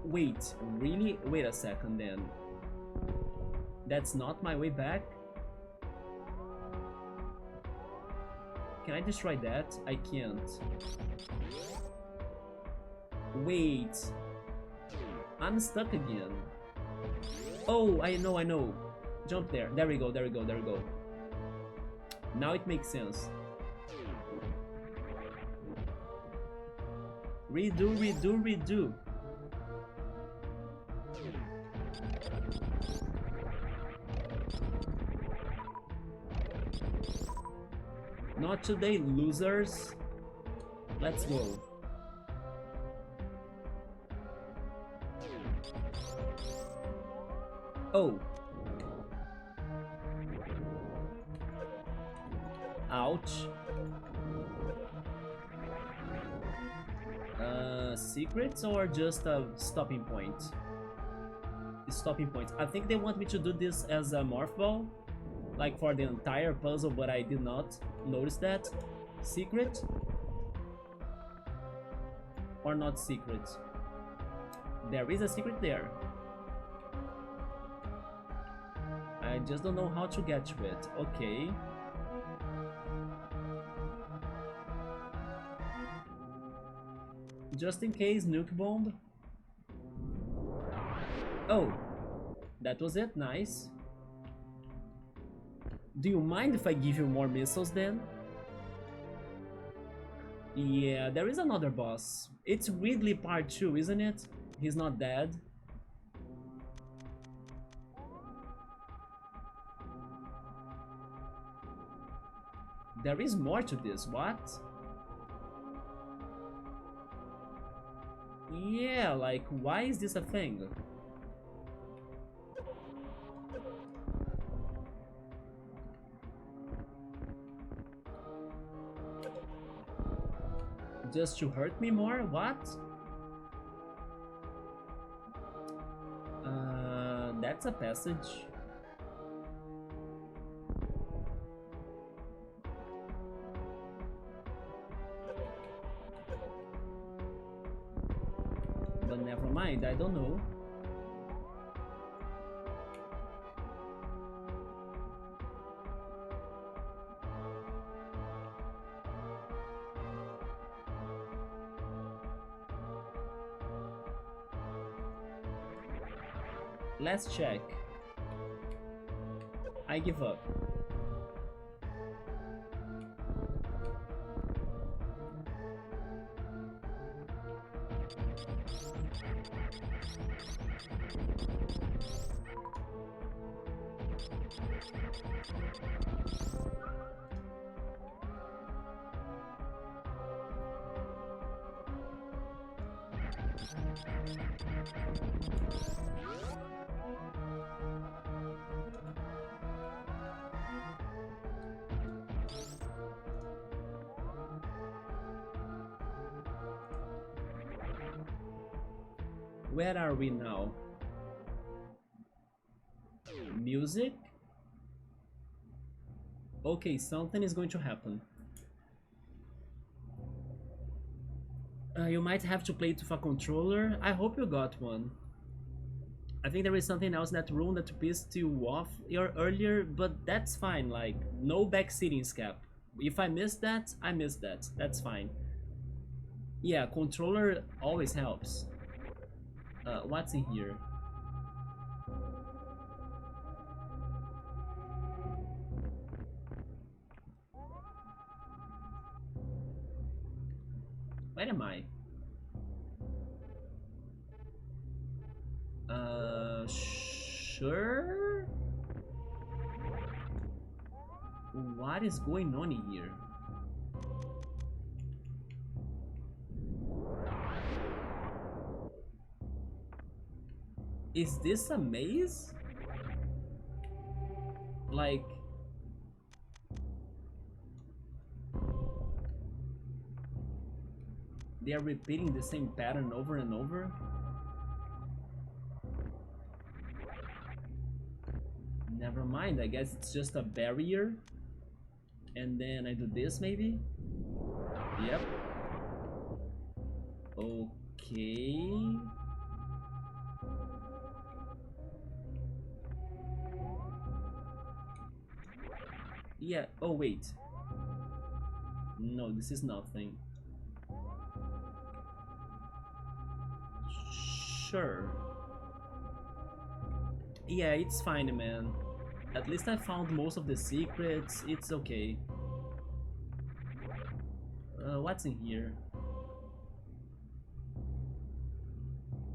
Wait, really? Wait a second then. That's not my way back? Can I destroy that? I can't. Wait. I'm stuck again. Oh, I know. Jump there. There we go. Now it makes sense. Redo. Not today, losers. Let's go. Oh. Ouch. Secrets or just a stopping point? Stopping point. I think they want me to do this as a morph ball, like for the entire puzzle, but I did not notice that. Secret? Or not secret? There is a secret there. I just don't know how to get to it. Okay. Just in case, nuke bomb. Oh, that was it. Nice. Do you mind if I give you more missiles then? Yeah, there is another boss. It's Ridley part 2, isn't it? He's not dead. There is more to this. What? Yeah, like, why is this a thing? Just to hurt me more? What? That's a passage. But never mind, I don't know. Let's check. I give up. Where are we now? Music? Okay, something is going to happen. You might have to play it with a controller. I hope you got one. I think there is something else in that room that pissed you off earlier, but that's fine. Like, no backseating scap. If I missed that, I missed that. That's fine. Yeah, controller always helps. What's in here? Where am I? Sure? What is going on in here? Is this a maze? Like... they are repeating the same pattern over and over? Never mind, I guess it's just a barrier. And then I do this maybe? Yep. Okay. Yeah, oh wait. No, this is nothing. Sure. Yeah, it's fine, man. At least I found most of the secrets. It's okay. What's in here?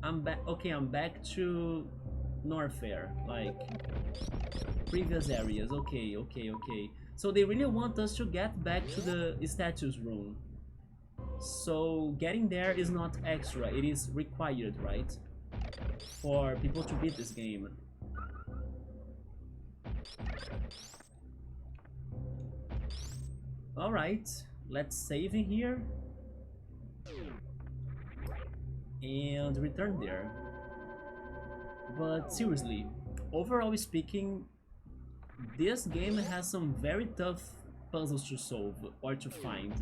I'm back. Okay, I'm back to Norfair. Like previous areas. Okay. So they really want us to get back to the status room. So getting there is not extra, it is required, right? For people to beat this game. Alright, let's save in here and return there. But seriously, overall speaking, this game has some very tough puzzles to solve or to find.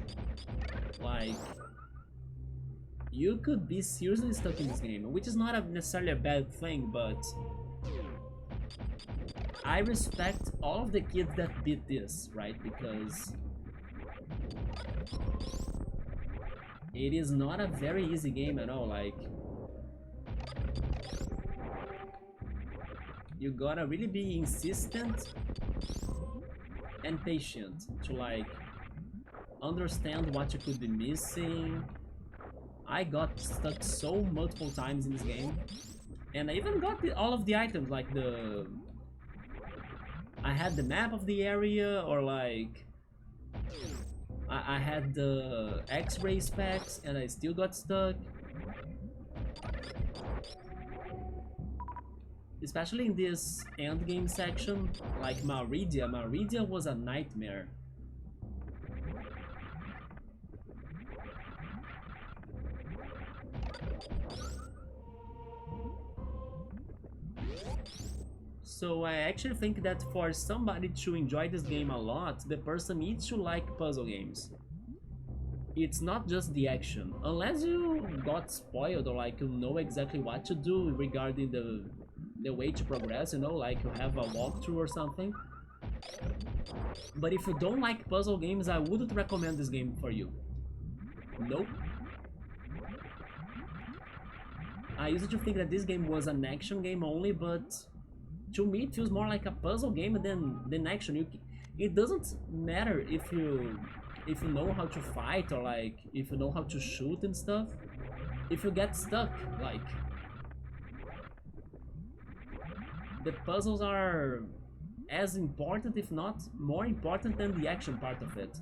Like, you could be seriously stuck in this game, which is not necessarily a bad thing, but I respect all of the kids that beat this, right? Because it is not a very easy game at all. Like, you gotta really be insistent and patient to like understand what you could be missing. I got stuck so multiple times in this game, and I even got all of the items, like I had the map of the area, or like I had the X-ray specs, and I still got stuck. Especially in this endgame section, like Maridia. Maridia was a nightmare. So I actually think that for somebody to enjoy this game a lot, the person needs to like puzzle games. It's not just the action. Unless you got spoiled or like you know exactly what to do regarding the way to progress, you know, like you have a walkthrough or something. But if you don't like puzzle games, I wouldn't recommend this game for you. Nope. I used to think that this game was an action game only, but to me it feels more like a puzzle game than action. It doesn't matter if you know how to fight or like if you know how to shoot and stuff. If you get stuck, like, the puzzles are as important, if not more important, than the action part of it.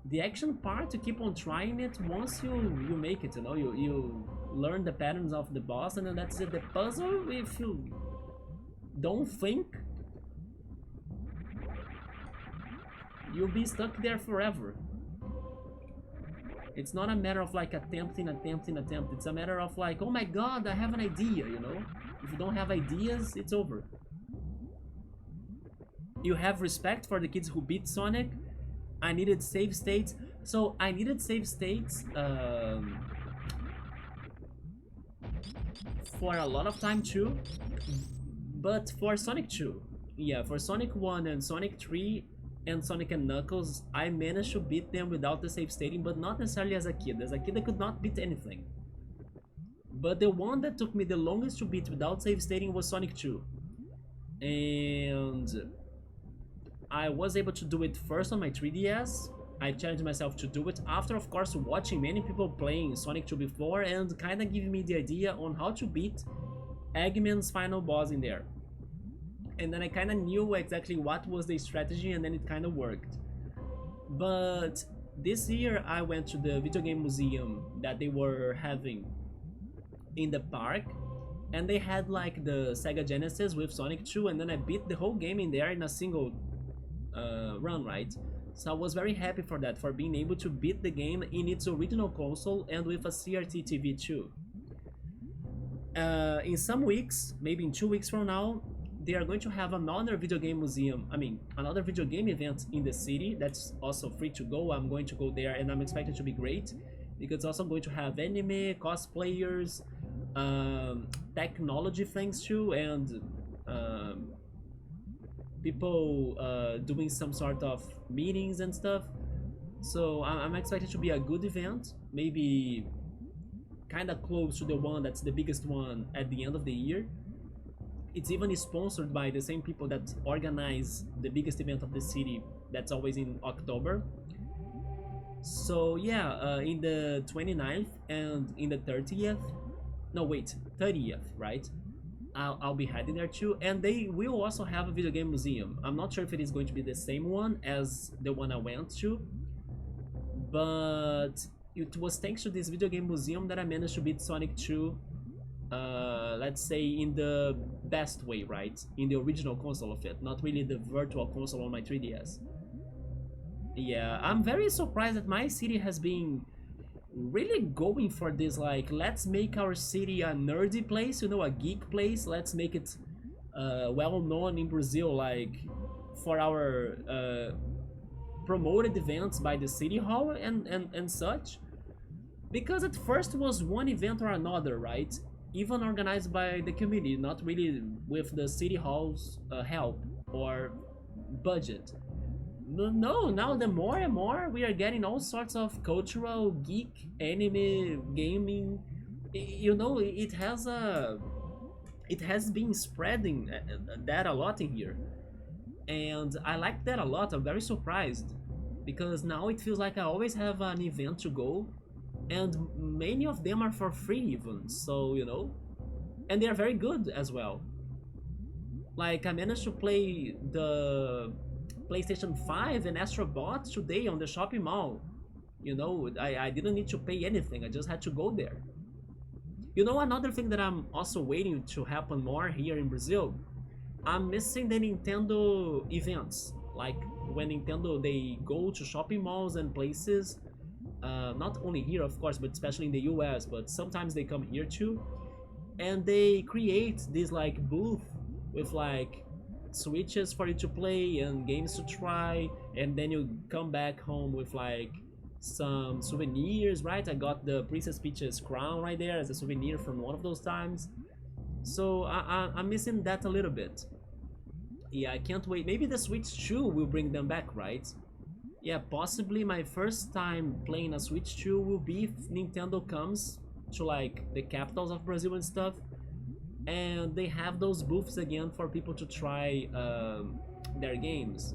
The action part, you keep on trying it once you make it, you know, you learn the patterns of the boss, and then that's it. The puzzle, if you don't think, you'll be stuck there forever. It's not a matter of like attempting. It's a matter of like, oh my god, I have an idea, you know? If you don't have ideas, it's over. You have respect for the kids who beat Sonic. I needed save states. So I needed save states for a lot of time too. But for Sonic 2, yeah, for Sonic 1 and Sonic 3 and Sonic and Knuckles, I managed to beat them without the save stating, but not necessarily as a kid. As a kid, I could not beat anything. But the one that took me the longest to beat without save stating was Sonic 2. And I was able to do it first on my 3DS. I challenged myself to do it after, of course, watching many people playing Sonic 2 before and kind of giving me the idea on how to beat Eggman's final boss in there. And then I kind of knew exactly what was the strategy, and then it kind of worked. But this year I went to the video game museum that they were having in the park, and they had like the Sega Genesis with Sonic 2, and then I beat the whole game in there in a single run, right? So I was very happy for that, for being able to beat the game in its original console and with a CRT TV too. In some weeks, maybe in 2 weeks from now, they are going to have another video game museum, another video game event in the city that's also free to go. I'm going to go there, and I'm expecting to be great because it's also going to have anime, cosplayers, technology things too, and people doing some sort of meetings and stuff. So I'm expecting to be a good event, maybe kind of close to the one that's the biggest one at the end of the year. It's even sponsored by the same people that organize the biggest event of the city, that's always in October. So yeah, in the 29th and in the 30th, no wait, 30th, right? I'll be heading there too, and they will also have a video game museum. I'm not sure if it is going to be the same one as the one I went to, but it was thanks to this video game museum that I managed to beat Sonic 2, let's say in the best way, right? In the original console of it, not really the virtual console on my 3DS. Yeah, I'm very surprised that my city has been really going for this, like, let's make our city a nerdy place, you know, a geek place. Let's make it well known in Brazil, like for our promoted events by the city hall and such. Because at first it was one event or another, right? Even organized by the community, not really with the city hall's help or budget. No, now the more and more we are getting all sorts of cultural, geek, anime, gaming. You know, it has been spreading that a lot in here, and I like that a lot. I'm very surprised because now it feels like I always have an event to go, and many of them are for free even. So you know, and they are very good as well. Like I managed to play the PlayStation 5 and Astro Bot today on the shopping mall. You know, I didn't need to pay anything, I just had to go there. You know, another thing that I'm also waiting to happen more here in Brazil, I'm missing the Nintendo events. Like when Nintendo, they go to shopping malls and places, not only here of course, but especially in the US, but sometimes they come here too, and they create this like booth with like switches for you to play and games to try, and then you come back home with like some souvenirs, right? I got the Princess Peach's crown right there as a souvenir from one of those times. So I'm missing that a little bit. Yeah, I can't wait. Maybe the Switch 2 will bring them back, right? Yeah, possibly my first time playing a Switch 2 will be if Nintendo comes to like the capitals of Brazil and stuff, and they have those booths again for people to try their games.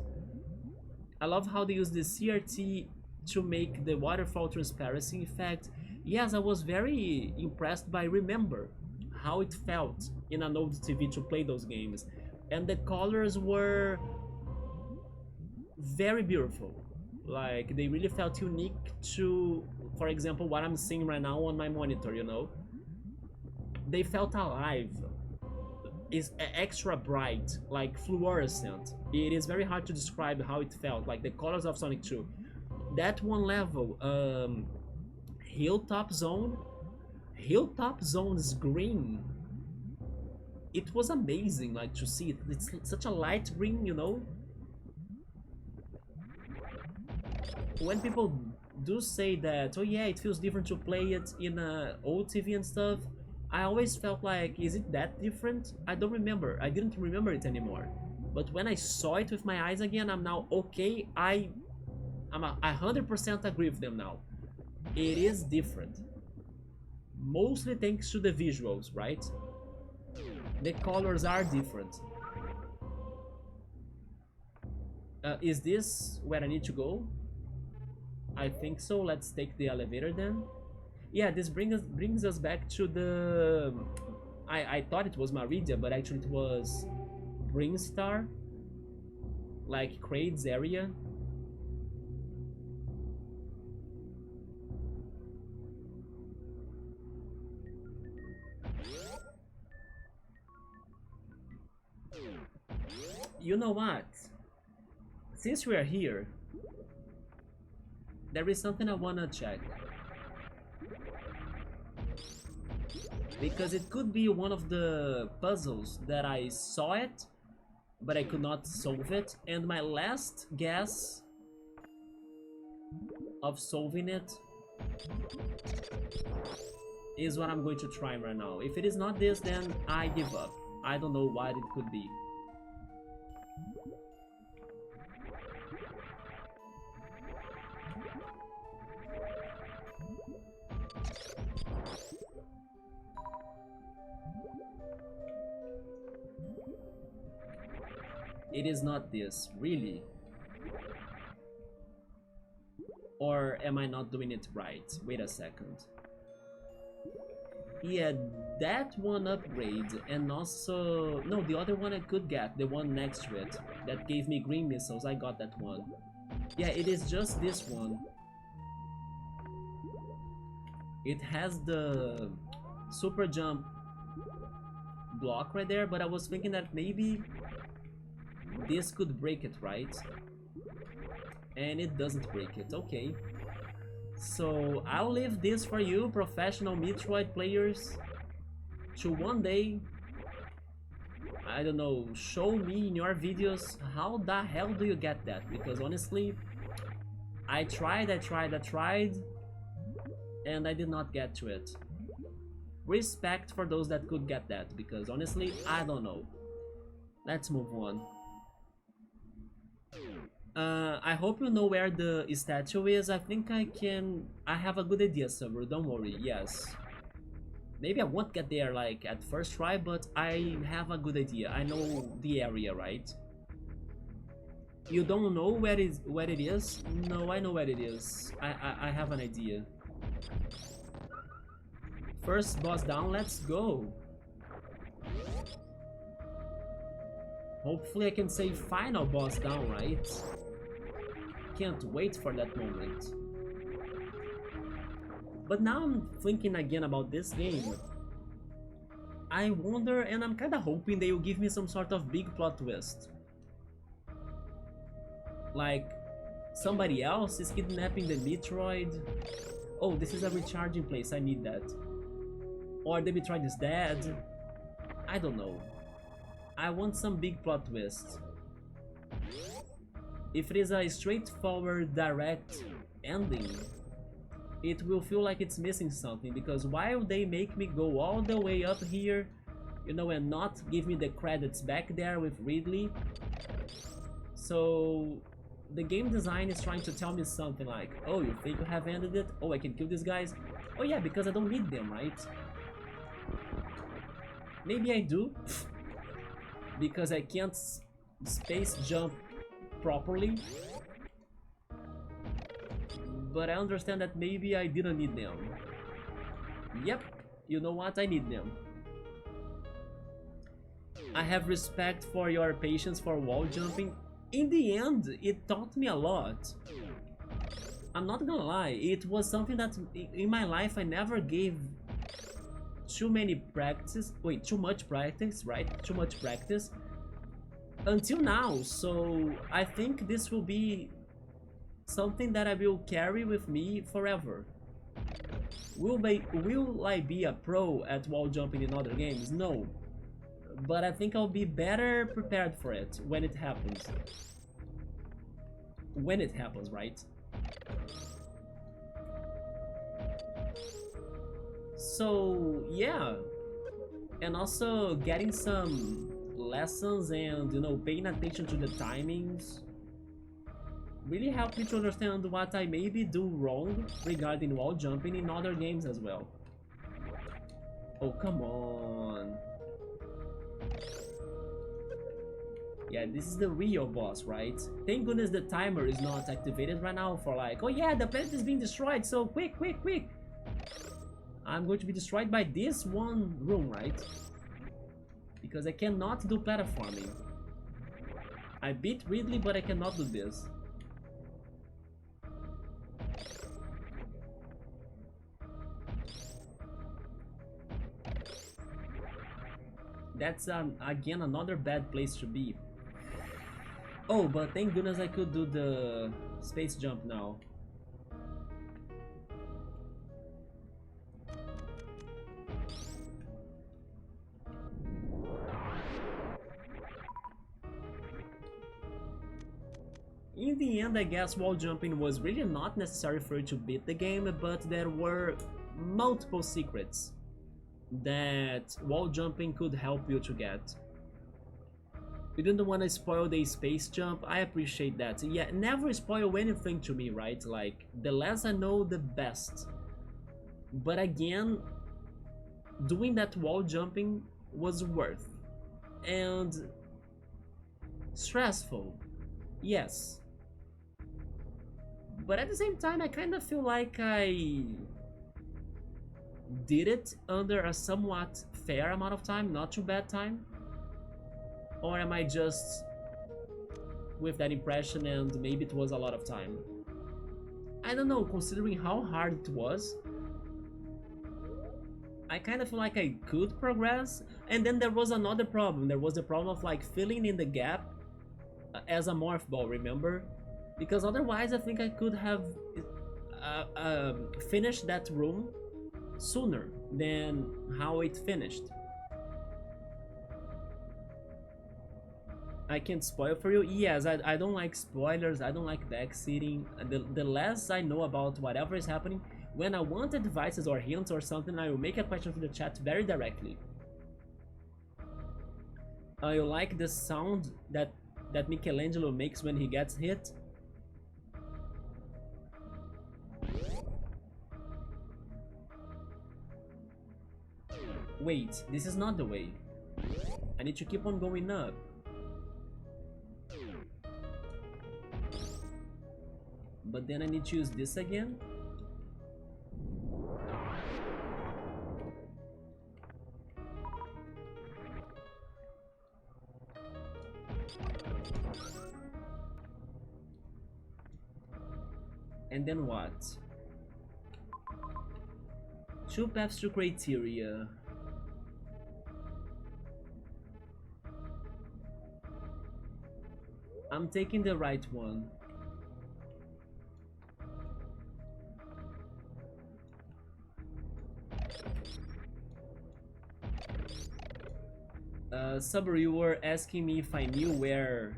I love how they use the CRT to make the waterfall transparency effect. Yes, I was very impressed by Remember, how it felt in an old TV to play those games, and the colors were very beautiful. Like they really felt unique to, for example, what I'm seeing right now on my monitor, you know? They felt alive. Is extra bright, like fluorescent. It is very hard to describe how it felt, like the colors of Sonic 2. That one level, Hilltop Zone. Hilltop Zone is green. It was amazing, like to see it. It's such a light green, you know? When people do say that, oh yeah, it feels different to play it in a old TV and stuff, I always felt like, is it that different? I don't remember. I didn't remember it anymore. But when I saw it with my eyes again, I'm now okay. I'm 100% agree with them now. It is different. Mostly thanks to the visuals, right? The colors are different. Is this where I need to go? I think so. Let's take the elevator then. Yeah, this brings us back to the... I thought it was Maridia, but actually it was Brinstar, like Crate's area. You know what? Since we are here, there is something I wanna check. Because it could be one of the puzzles that I saw it, but I could not solve it. And my last guess of solving it is what I'm going to try right now. If it is not this, then I give up. I don't know what it could be. It is not this, really? Or am I not doing it right? Wait a second. Yeah, that one upgrade, and also... No, the other one I could get, the one next to it. That gave me green missiles, I got that one. Yeah, it is just this one. It has the super jump block right there, but I was thinking that maybe this could break it, right? And it doesn't break it, okay. So I'll leave this for you, professional Metroid players, to one day, I don't know, show me in your videos how the hell do you get that, because honestly, I tried, and I did not get to it. Respect for those that could get that, because honestly, I don't know. Let's move on. I hope you know where the statue is. I think I have a good idea, Summer, don't worry, yes. Maybe I won't get there like at first try, but I have a good idea. I know the area, right? You don't know where it is? No, I know where it is. I have an idea. First boss down, let's go. Hopefully I can say final boss down, right? Can't wait for that moment. But now I'm thinking again about this game. I wonder, and I'm kinda hoping they will give me some sort of big plot twist. Like, somebody else is kidnapping the Metroid. Oh, this is a recharging place, I need that. Or the Metroid is dead. I don't know. I want some big plot twist. If it is a straightforward, direct ending, it will feel like it's missing something, because why would they make me go all the way up here, you know, and not give me the credits back there with Ridley? So the game design is trying to tell me something like, oh, you think you have ended it? Oh, I can kill these guys? Oh yeah, because I don't need them, right? Maybe I do, because I can't space jump properly. But I understand that maybe I didn't need them. Yep, you know what? I need them. I have respect for your patience for wall jumping. In the end, it taught me a lot. I'm not gonna lie, it was something that in my life I never gave too much practice, right? Too much practice until now. So I think this will be something that I will carry with me forever. Will I be a pro at wall jumping in other games? No. But I think I'll be better prepared for it when it happens. When it happens, right? So, yeah. And also getting some lessons and, you know, paying attention to the timings really helped me to understand what I maybe do wrong regarding wall jumping in other games as well. Oh, come on. Yeah, this is the real boss, right? Thank goodness the timer is not activated right now for like, oh yeah, the planet is being destroyed, so quick, quick, quick! I'm going to be destroyed by this one room, right? Because I cannot do platforming. I beat Ridley, but I cannot do this. That's again another bad place to be. Oh, but thank goodness I could do the space jump now. In the end, I guess wall jumping was really not necessary for you to beat the game, but there were multiple secrets that wall jumping could help you to get. You didn't want to spoil the space jump, I appreciate that. Yeah, never spoil anything to me, right? Like, the less I know, the best. But again, doing that wall jumping was worth. And stressful, yes. But at the same time, I kind of feel like I did it under a somewhat fair amount of time, not too bad time? Or am I just with that impression and maybe it was a lot of time? I don't know, considering how hard it was. I kind of feel like I could progress, and then there was another problem. There was the problem of like filling in the gap as a morph ball, remember? Because otherwise I think I could have finished that room sooner than how it finished. I can't spoil for you. Yes, I don't like spoilers, I don't like backseating. The less I know about whatever is happening, when I want advices or hints or something, I will make a question to the chat very directly. You like the sound that Michelangelo makes when he gets hit? Wait, this is not the way. I need to keep on going up. But then I need to use this again. And then what? 2 paths to Crateria. I'm taking the right one. Saber, you were asking me if I knew where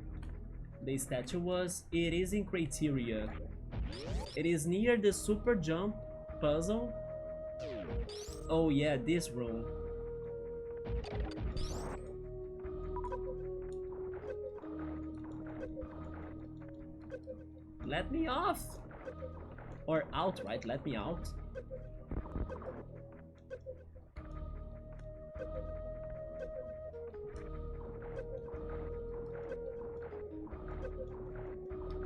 the statue was. It is in Crateria. It is near the super jump puzzle. Oh yeah, this room. Let me off! Or out, right? Let me out.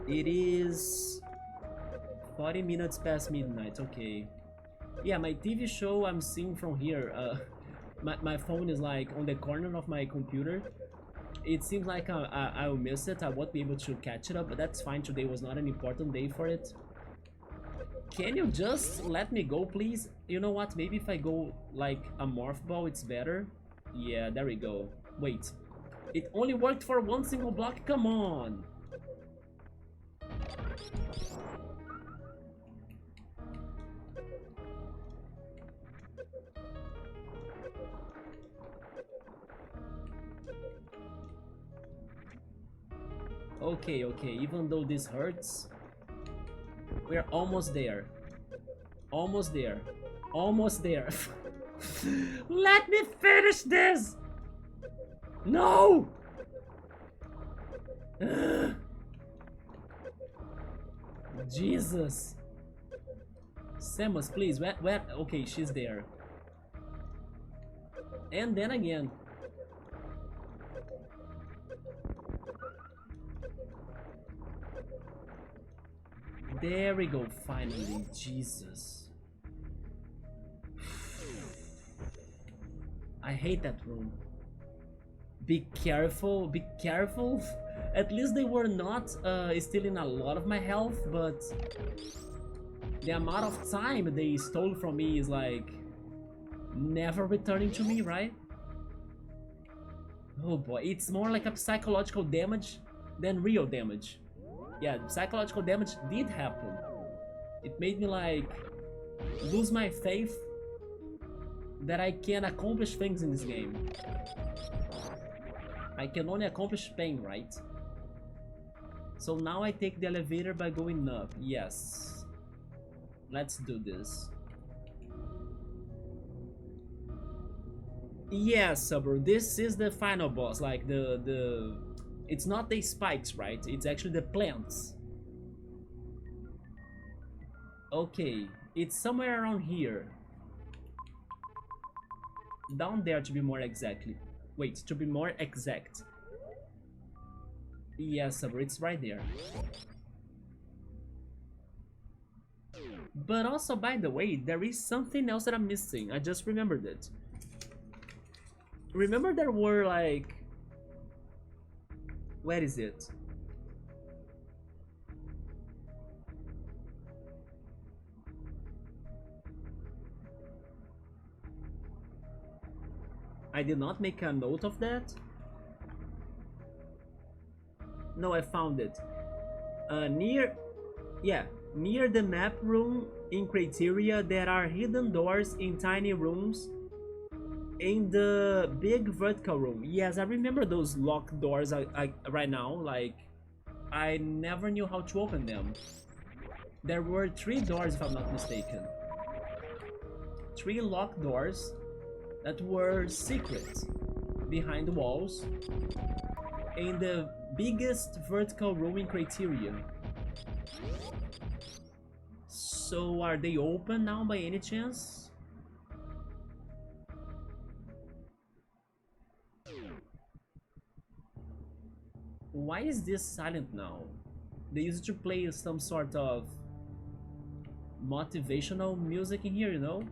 It is 40 minutes past midnight, okay. Yeah, my TV show I'm seeing from here, my phone is like on the corner of my computer. It seems like I'll miss it, I won't be able to catch it up, but that's fine, today was not an important day for it. Can you just let me go, please? You know what, maybe if I go like a morph ball, it's better. Yeah, there we go. Wait, it only worked for one single block, come on! Okay, okay, even though this hurts, we're almost there. Almost there. Almost there. Let me finish this! No! Jesus. Samus, please, where? Okay, she's there. And then again. There we go, finally. Jesus. I hate that room. Be careful, be careful. At least they were not stealing a lot of my health, but the amount of time they stole from me is like never returning to me, right? Oh boy, it's more like a psychological damage than real damage. Yeah, psychological damage did happen. It made me like lose my faith that I can accomplish things in this game. I can only accomplish pain, right? So now I take the elevator by going up. Yes. Let's do this. Yes, Saber, this is the final boss. Like it's not the spikes, right? It's actually the plants. Okay, it's somewhere around here. Down there to be more exactly. Wait, to be more exact. Yes, Saber, it's right there. But also, by the way, there is something else that I'm missing. I just remembered it. Remember there were like... Where is it? I did not make a note of that. No, I found it. Near the map room in Crateria, there are hidden doors in tiny rooms in the big vertical room. Yes, I remember those locked doors right now. Like, I never knew how to open them. There were 3 doors, if I'm not mistaken. 3 locked doors that were secret behind the walls in the biggest vertical room in Crateria. So are they open now by any chance? Why is this silent now? They used to play some sort of motivational music in here, you know?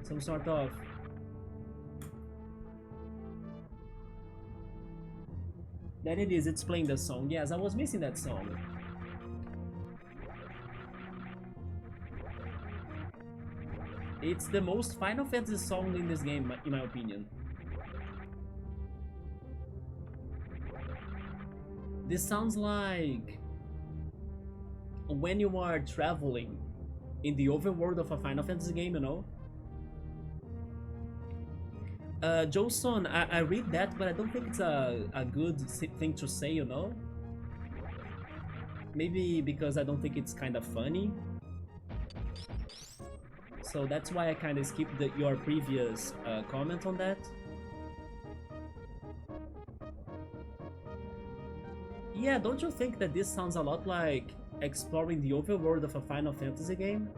Some sort of... Then it is, it's playing the song. Yes, I was missing that song. It's the most Final Fantasy song in this game, in my opinion. This sounds like when you are traveling in the overworld of a Final Fantasy game, you know? Joson, I read that, but I don't think it's a good thing to say, you know? Maybe because I don't think it's kind of funny. So that's why I kind of skipped your previous comment on that. Yeah, don't you think that this sounds a lot like exploring the overworld of a Final Fantasy game?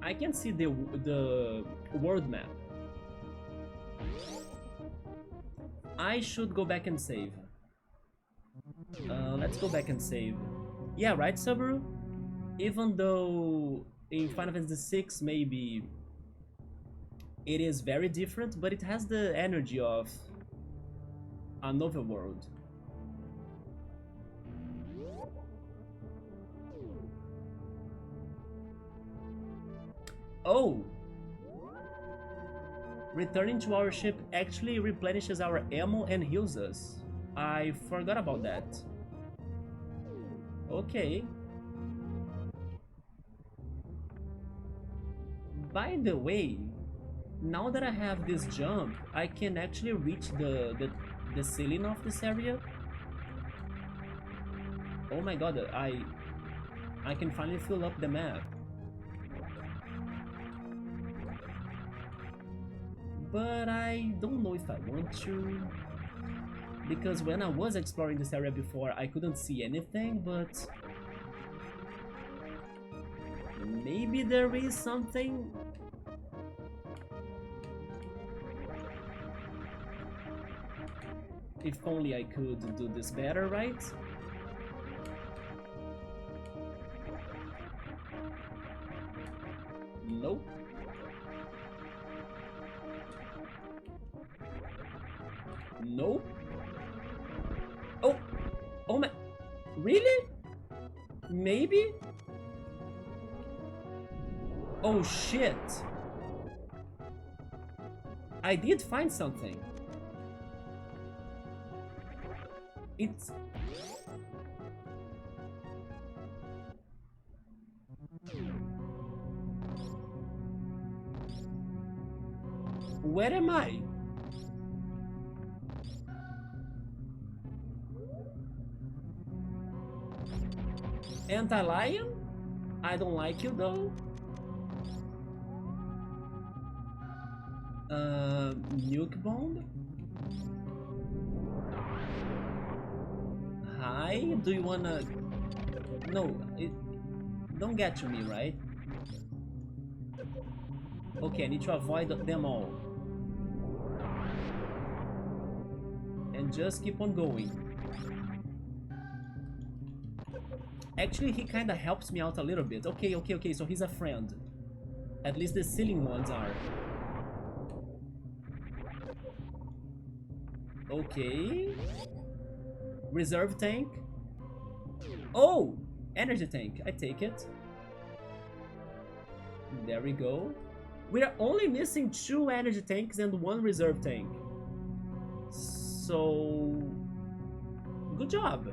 I can see the world map. I should go back and save. Let's go back and save. Yeah, right, Subaru? Even though in Final Fantasy VI maybe it is very different, but it has the energy of an overworld. Oh! Returning to our ship actually replenishes our ammo and heals us. I forgot about that. Okay. By the way, now that I have this jump, I can actually reach the ceiling of this area. Oh my god, I can finally fill up the map. But I don't know if I want to, because when I was exploring this area before I couldn't see anything, but maybe there is something. If only I could do this better, right? Nope. Nope. Oh! Oh my... Really? Maybe? Oh shit! I did find something. It's... Where am I? Anti-lion? I don't like you though. Nuke bomb? Hi, do you wanna... No, don't get to me, right? Okay, I need to avoid them all. And just keep on going. Actually, he kind of helps me out a little bit. Okay, okay, okay, so he's a friend. At least the ceiling ones are. Okay. Reserve tank. Oh! Energy tank. I take it. There we go. We are only missing 2 energy tanks and 1 reserve tank. So... good job.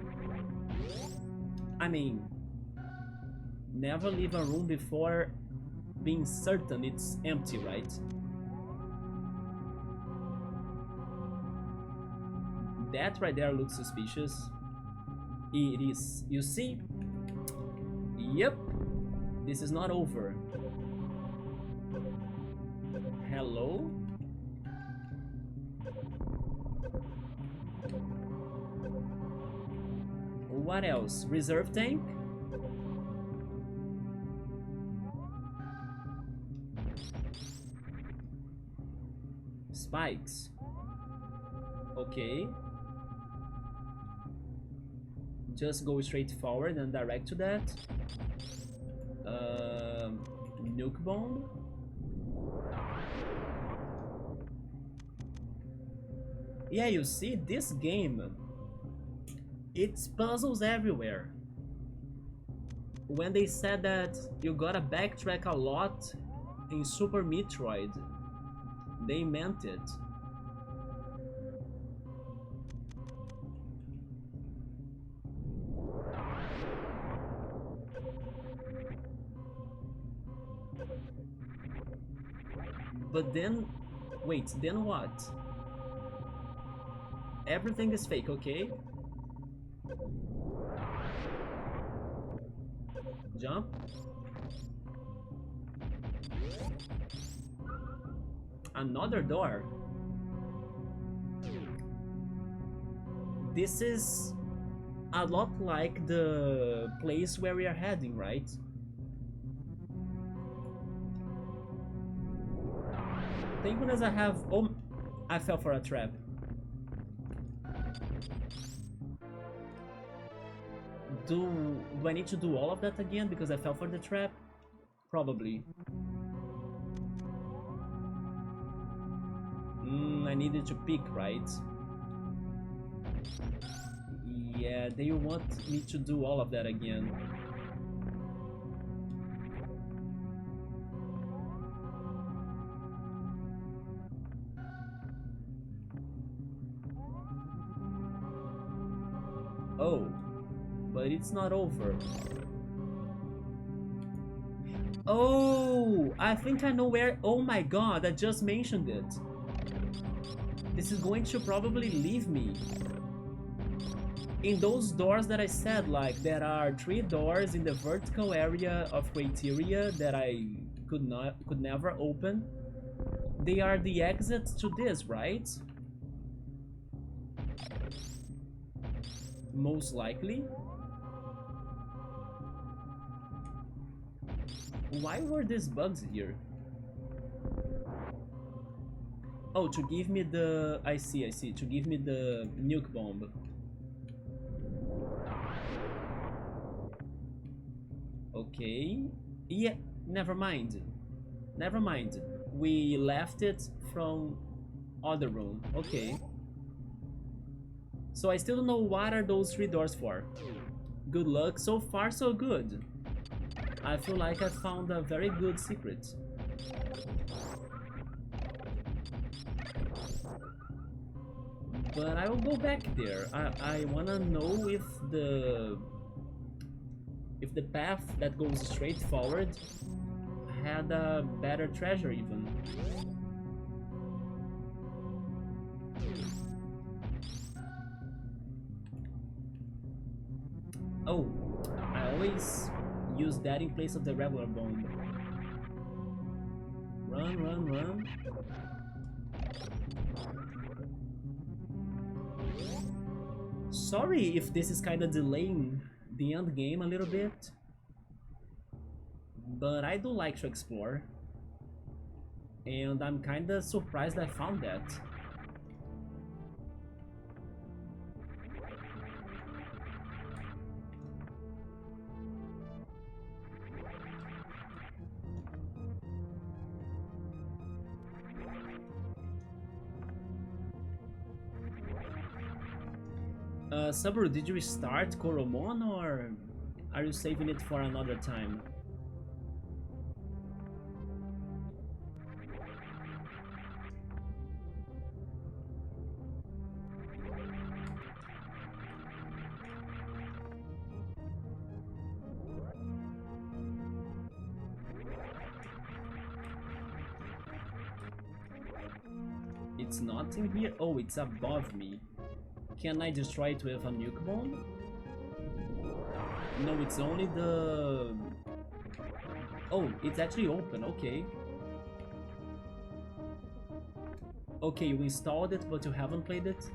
I mean... never leave a room before being certain it's empty, right? That right there looks suspicious. It is. You see? Yep. This is not over. Hello? What else? Reserve tank? Spikes. Okay. Just go straight forward and direct to that. Nuke bomb. Yeah, you see, this game, it's puzzles everywhere. When they said that you gotta backtrack a lot in Super Metroid, they meant it. But then, wait, then what? Everything is fake, okay? Jump. Another door. This is a lot like the place where we are heading, right? Thank goodness I have... oh, I fell for a trap. Do I need to do all of that again because I fell for the trap? Probably. I needed to pick, right? Yeah, they want me to do all of that again. Oh, but it's not over. Oh, I think I know where. Oh my god, I just mentioned it. This is going to probably leave me in those doors that I said, like there are 3 doors in the vertical area of Crateria that I could never open. They are the exits to this, right? Most likely. Why were these bugs here? Oh, to give me the... I see, to give me the nuke bomb. Okay. Yeah, never mind. Never mind. We left it from other room. Okay. So I still don't know what are those 3 doors for. Good luck. So far, so good. I feel like I found a very good secret. But I will go back there. I wanna know if the path that goes straight forward had a better treasure even. Oh, I always use that in place of the regular bomb. Run, run, run. Sorry if this is kind of delaying the end game a little bit, but I do like to explore, and I'm kind of surprised I found that. Subaru, did you start Koromon or are you saving it for another time? It's not in here? Oh, it's above me. Can I destroy it with a nuke bomb? No, it's only the... Oh, it's actually open, okay. Okay, you installed it, but you haven't played it?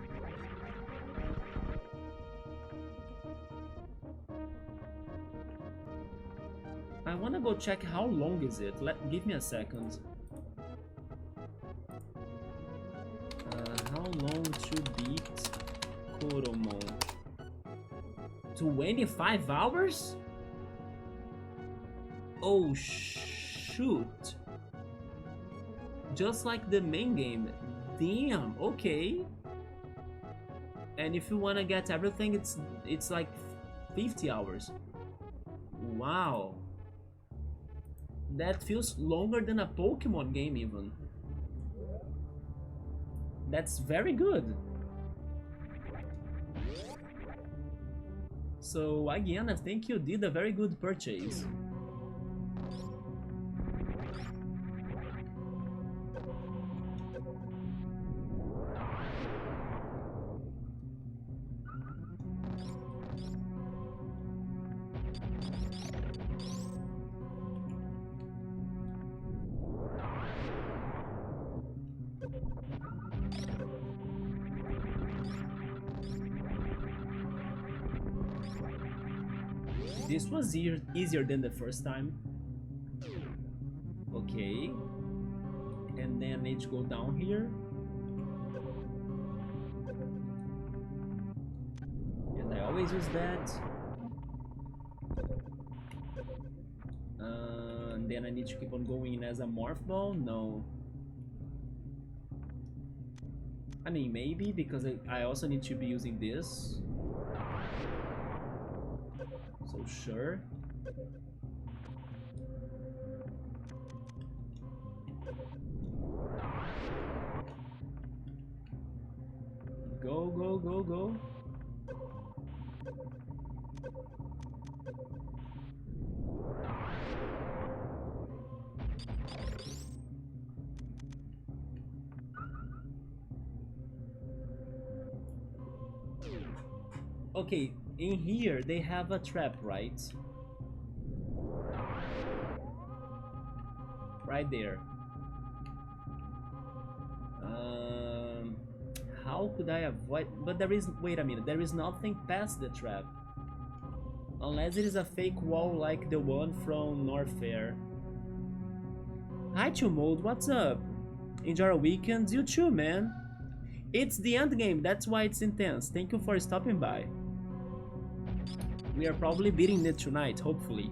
I wanna go check how long is it. Give me a second. How long to beat Koromon? 25 hours? Oh shoot. Just like the main game. Damn, okay. And if you wanna get everything, it's like 50 hours. Wow. That feels longer than a Pokemon game even. That's very good. So again, I think you did a very good purchase. This was easier than the first time. Okay. And then I need to go down here. And I always use that. And then I need to keep on going in as a morph ball? No. I mean, maybe, because I also need to be using this. So sure. Go, go, go, go. Okay, in here they have a trap, right? Right there. How could I avoid? But there is, wait a minute, there is nothing past the trap. Unless it is a fake wall like the one from Norfair. Hi Mode, what's up? Enjoy our weekends? You too, man. It's the end game, that's why it's intense. Thank you for stopping by. We are probably beating it tonight, hopefully.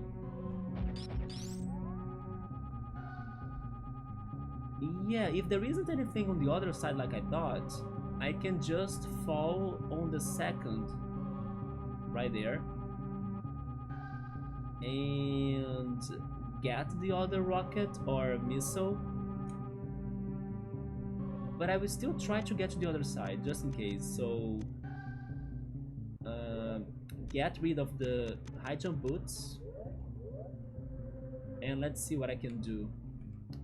Yeah, if there isn't anything on the other side like I thought, I can just fall on the second. Right there. And get the other rocket or missile. But I will still try to get to the other side, just in case. So... get rid of the high jump boots. And let's see what I can do.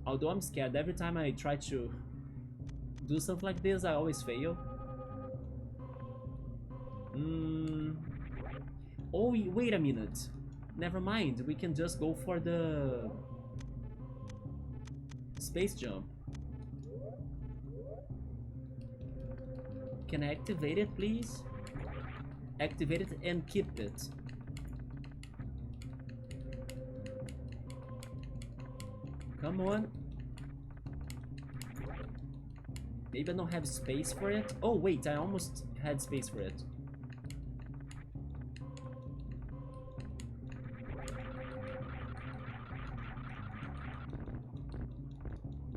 Although I'm scared, every time I try to do something like this, I always fail. Oh, wait a minute. Never mind, we can just go for the space jump. Can I activate it, please? Activate it and keep it. Come on. Maybe I don't have space for it. Oh wait, I almost had space for it.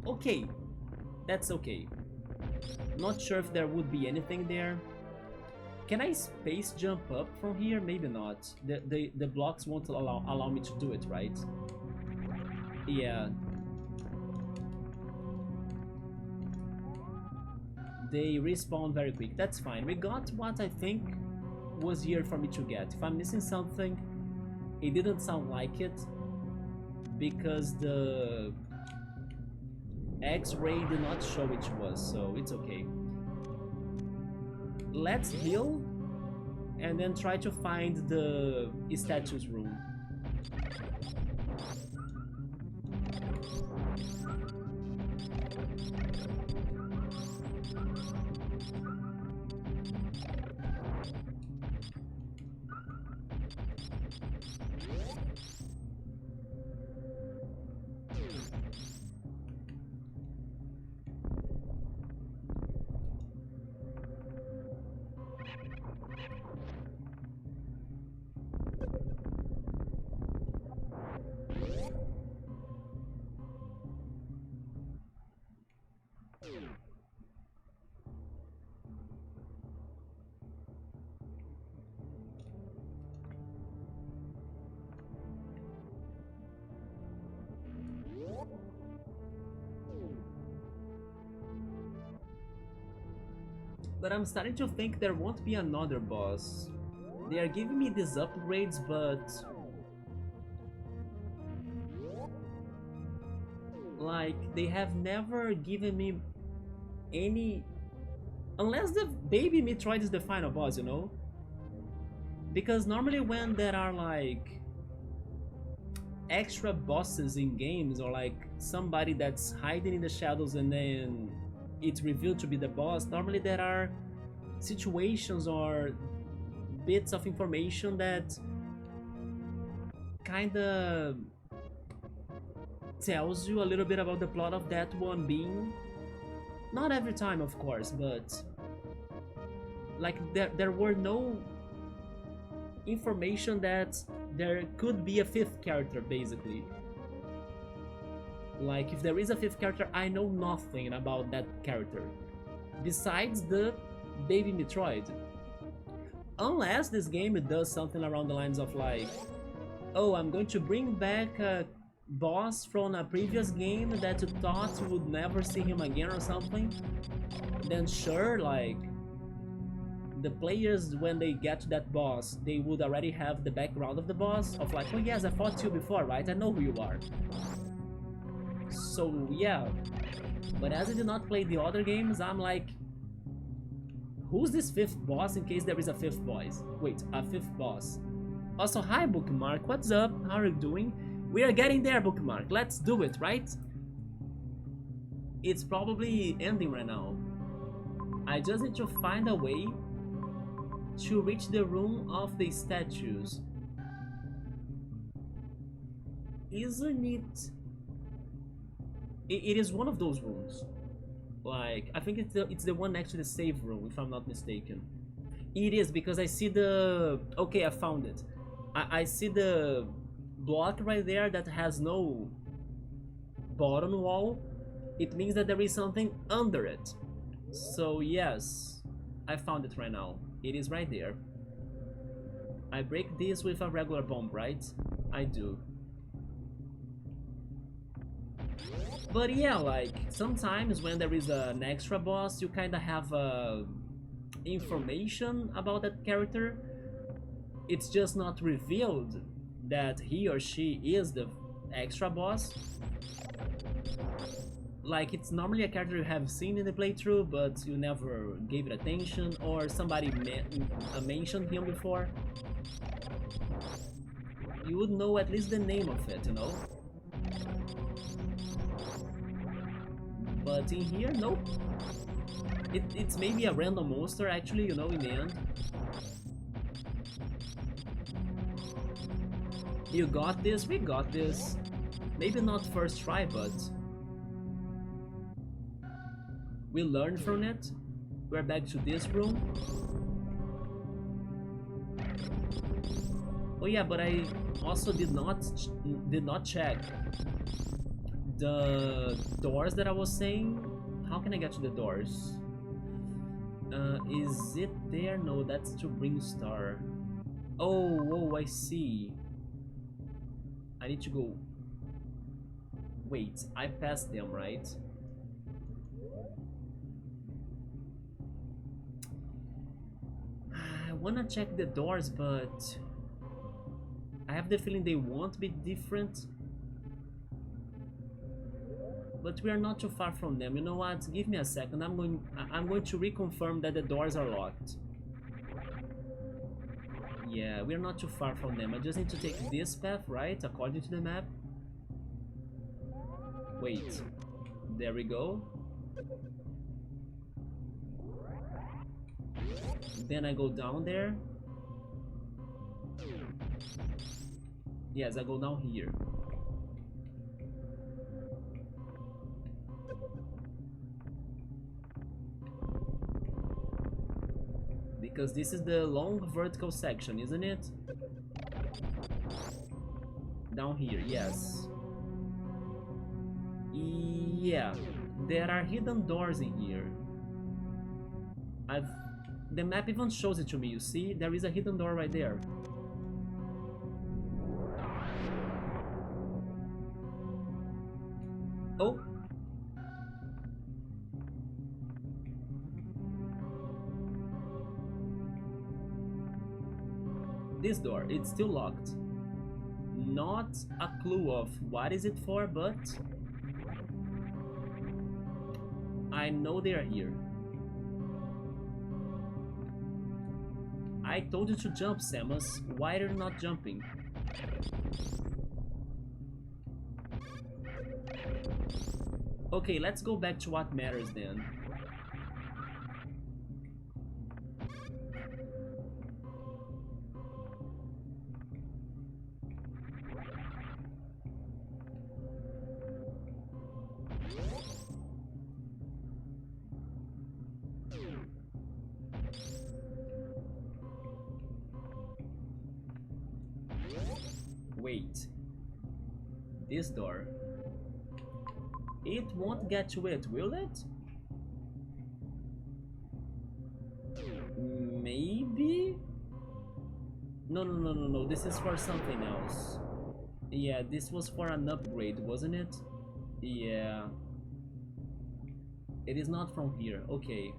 Okay, that's okay. Not sure if there would be anything there. Can I space jump up from here? Maybe not. The blocks won't allow me to do it, right? Yeah. They respawn very quick. That's fine. We got what I think was here for me to get. If I'm missing something, it didn't sound like it because the X-ray did not show which was, so it's okay. Let's heal and then try to find the statues room. But I'm starting to think there won't be another boss. They are giving me these upgrades, but like they have never given me any, unless the baby Metroid is the final boss, you know? Because normally when there are like extra bosses in games, or like somebody that's hiding in the shadows and then it's revealed to be the boss, normally there are situations or bits of information that kinda tells you a little bit about the plot of that one being. Not every time, of course, but like there were no information that there could be a fifth character, basically. Like, if there is a fifth character, I know nothing about that character besides the baby Metroid. Unless this game does something around the lines of like, oh, I'm going to bring back a boss from a previous game that you thought you would never see him again or something, then sure, like, the players, when they get to that boss, they would already have the background of the boss, of like, oh yes, I fought you before, right? I know who you are. So yeah, but as I did not play the other games, I'm like, who's this fifth boss in case there is a fifth boss? Wait, a fifth boss. Also, hi Bookmark, what's up? How are you doing? We are getting there, Bookmark. Let's do it, right? It's probably ending right now. I just need to find a way to reach the room of the statues. Isn't it? It is one of those rooms. Like, I think it's the one next to the save room, if I'm not mistaken. It is, because I see the... Okay, I found it. I see the block right there that has no bottom wall. It means that there is something under it. So yes, I found it right now. It is right there. I break this with a regular bomb, right? I do. But yeah, like, sometimes when there is an extra boss, you kinda have information about that character. It's just not revealed that he or she is the extra boss. Like, it's normally a character you have seen in the playthrough, but you never gave it attention, or somebody mentioned him before. You would know at least the name of it, you know? But in here, nope. It's maybe a random monster, actually, you know, in the end. You got this, we got this. Maybe not first try, but we learned from it. We're back to this room. Oh yeah, but I also did not check the doors that I was saying. How can I get to the doors? Is it there? No, that's to Brinstar. Oh, I see. I need to go. Wait, I passed them, right? I wanna check the doors, but I have the feeling they won't be different. But we are not too far from them. You know what? Give me a second. I'm going to reconfirm that the doors are locked. Yeah, we're not too far from them. I just need to take this path, right? According to the map. Wait. There we go. Then I go down there. Yes, I go down here. Because this is the long vertical section, isn't it? Down here, yes. Yeah, there are hidden doors in here. The map even shows it to me, you see? There is a hidden door right there. Oh! This door, it's still locked. Not a clue of what is it for, but I know they are here. I told you to jump, Samus. Why are you not jumping? Okay, let's go back to what matters then. Wait. This door. It won't get to it, will it? Maybe? No. This is for something else. Yeah, this was for an upgrade, wasn't it? Yeah. It is not from here. Okay.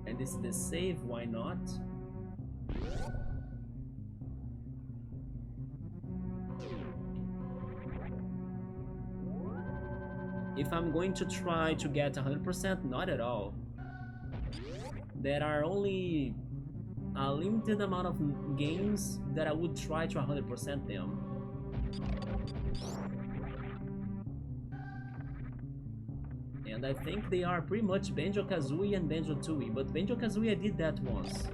And this is the save, why not? If I'm going to try to get 100%, not at all. There are only a limited amount of games that I would try to 100% them. And I think they are pretty much Banjo-Kazooie and Banjo-Tooie, but Banjo-Kazooie I did that once.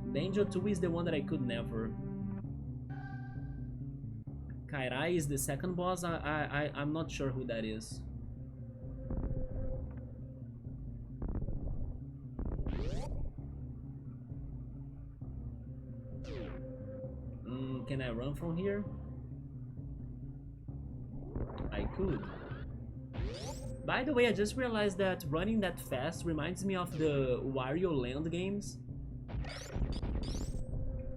Banjo-Tooie is the one that I could never. Kairai is the second boss. I'm not sure who that is. Can I run from here? I could. By the way, I just realized that running that fast reminds me of the Wario Land games.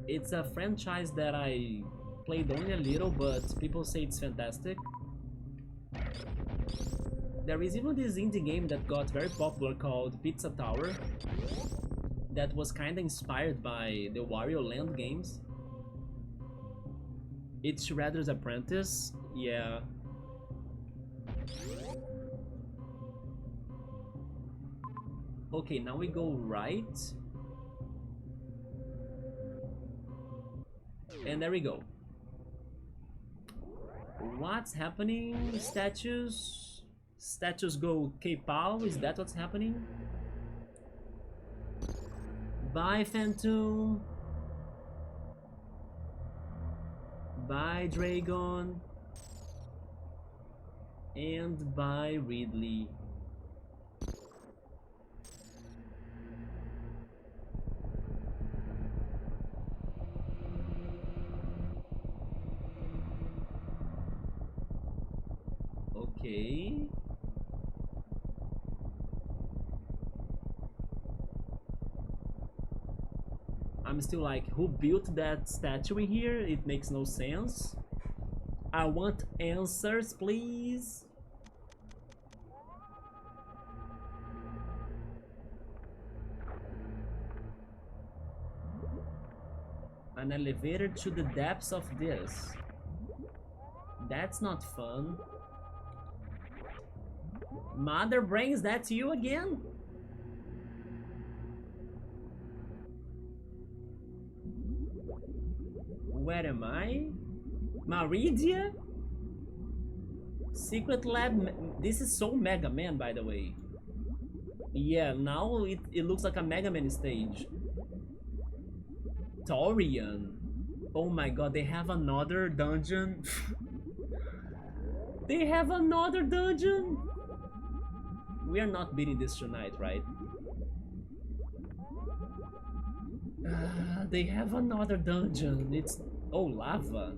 It's a franchise that I played only a little, but people say it's fantastic. There is even this indie game that got very popular called Pizza Tower that was kinda inspired by the Wario Land games. It's Shredder's Apprentice, yeah. Okay, now we go right. And there we go. What's happening? Statues? Statues go K-Pow? Is that what's happening? Bye, Phantom. Bye, Dragon. And bye, Ridley. Okay. I'm still like, who built that statue in here? It makes no sense. I want answers, please. An elevator to the depths of this. That's not fun. Mother Brains, that's you again? Where am I? Maridia? Secret Lab. This is so Mega Man, by the way. Yeah, now it looks like a Mega Man stage. Tourian. Oh my god, they have another dungeon. They have another dungeon. We are not beating this tonight, right? They have another dungeon. It's... oh, lava.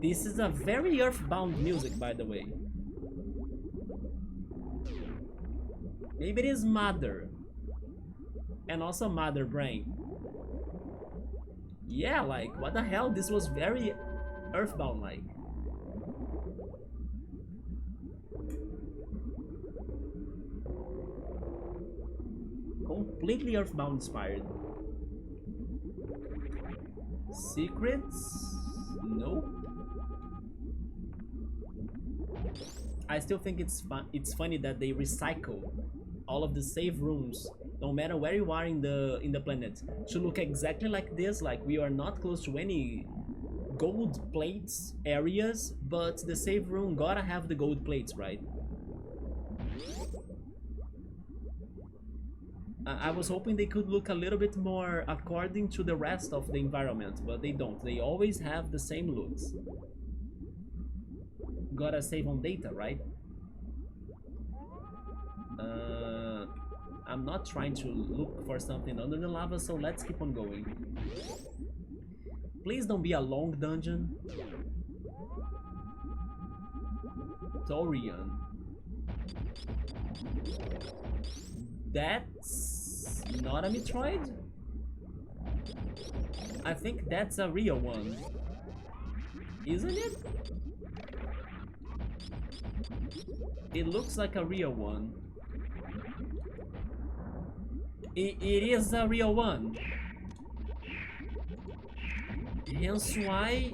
This is a very earthbound music, by the way. Maybe it is Mother. And also Mother Brain. Yeah, like, what the hell? This was very earthbound-like. Completely earthbound inspired. Secrets? No. I still think it's funny that they recycle all of the save rooms, no matter where you are in the planet, to look exactly like this. Like, we are not close to any gold plates areas, but the save room gotta have the gold plates, right? I was hoping they could look a little bit more according to the rest of the environment, but they don't. They always have the same looks. Gotta save on data, right? I'm not trying to look for something under the lava, so let's keep on going. Please don't be a long dungeon. Tourian. That's not a Metroid? I think that's a real one. Isn't it? It looks like a real one. It is a real one. Hence why...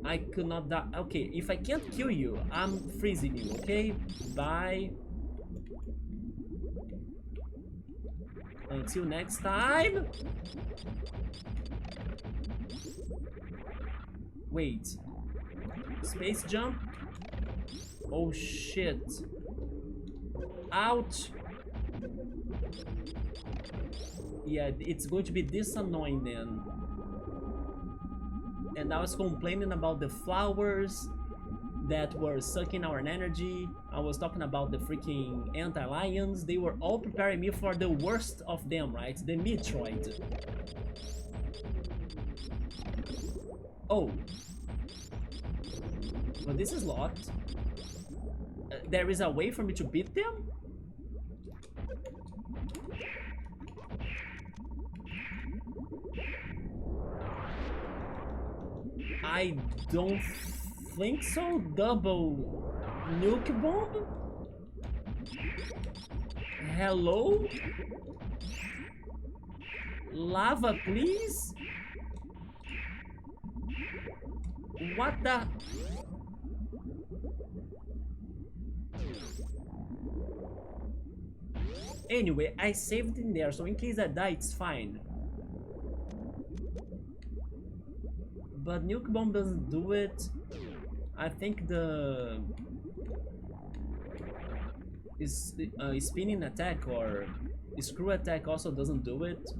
I could not die. Okay, if I can't kill you, I'm freezing you, okay? Bye. Until next time. Wait. Space jump? Oh shit. Ouch. Yeah, it's going to be this annoying then. And I was complaining about the flowers that were sucking our energy. I was talking about the freaking anti-lions. They were all preparing me for the worst of them, right? The Metroid. Oh. But this is locked. There is a way for me to beat them? I don't think so. Double nuke bomb? Hello? Lava, please? What the... Anyway, I saved in there, so in case I die, it's fine. But nuke bomb doesn't do it. I think the spinning attack or screw attack also doesn't do it.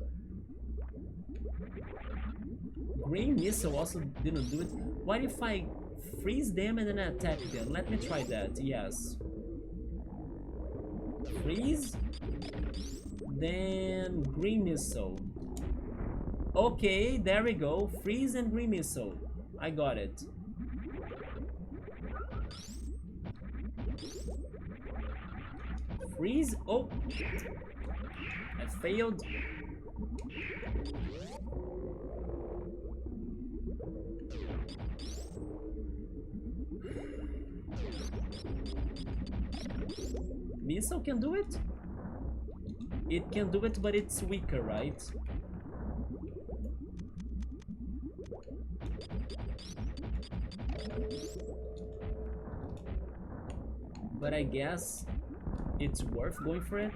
Green missile also didn't do it. What if I freeze them and then attack them? Let me try that. Yes. Freeze. Then green missile. Okay, there we go. Freeze and green missile. I got it. Freeze. Oh, I failed. Missile can do it? It can do it, but it's weaker, right? But I guess it's worth going for it.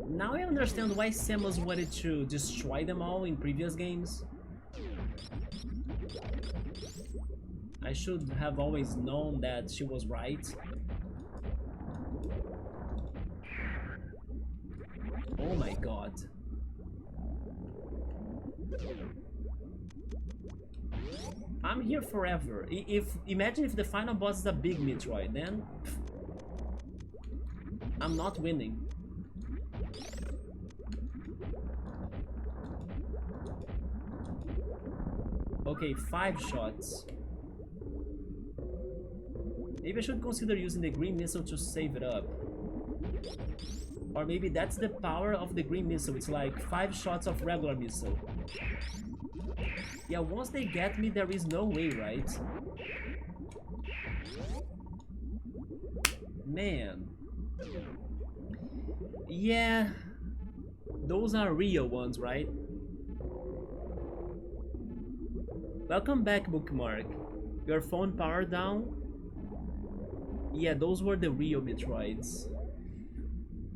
Now I understand why Samus wanted to destroy them all in previous games. I should have always known that she was right. Oh my god. I'm here forever. Imagine if the final boss is a big Metroid, then I'm not winning. Okay, 5 shots. Maybe I should consider using the green missile to save it up. Or maybe that's the power of the green missile. It's like 5 shots of regular missile. Yeah, once they get me, there is no way, right? Man. Yeah. Those are real ones, right? Welcome back, Bookmark. Your phone power down? Yeah, those were the real Metroids.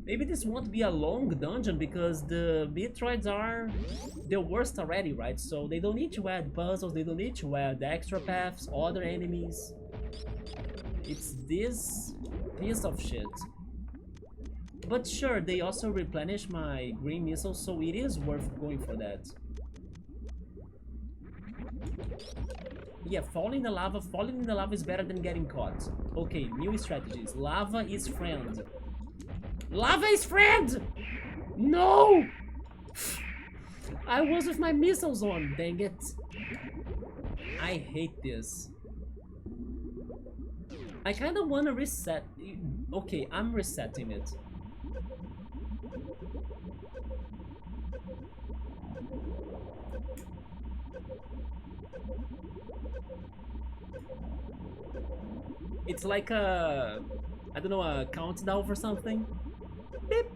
Maybe this won't be a long dungeon because the Metroids are the worst already, right? So they don't need to add puzzles, they don't need to add extra paths, other enemies. It's this piece of shit. But sure, they also replenish my green missile, so it is worth going for that. Yeah, falling in the lava is better than getting caught. Okay, new strategies. Lava is friend. Lava is friend! No! I was with my missiles on, dang it. I hate this. I kinda wanna reset. Okay, I'm resetting it. It's like a, I don't know, a countdown for something. Beep,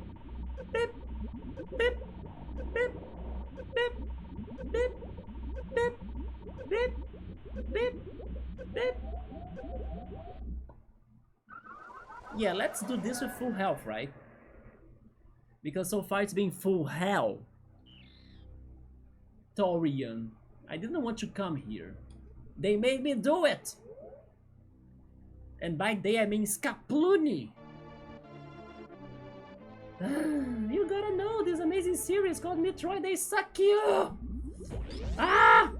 beep, beep, beep, beep, beep, beep, beep, beep, beep. Yeah, let's do this with full health, right? Because so far it's been full hell. Tourian, I didn't want to come here. They made me do it! And by they I mean Scapluni! You gotta know this amazing series called Metroid, they suck you! Ah!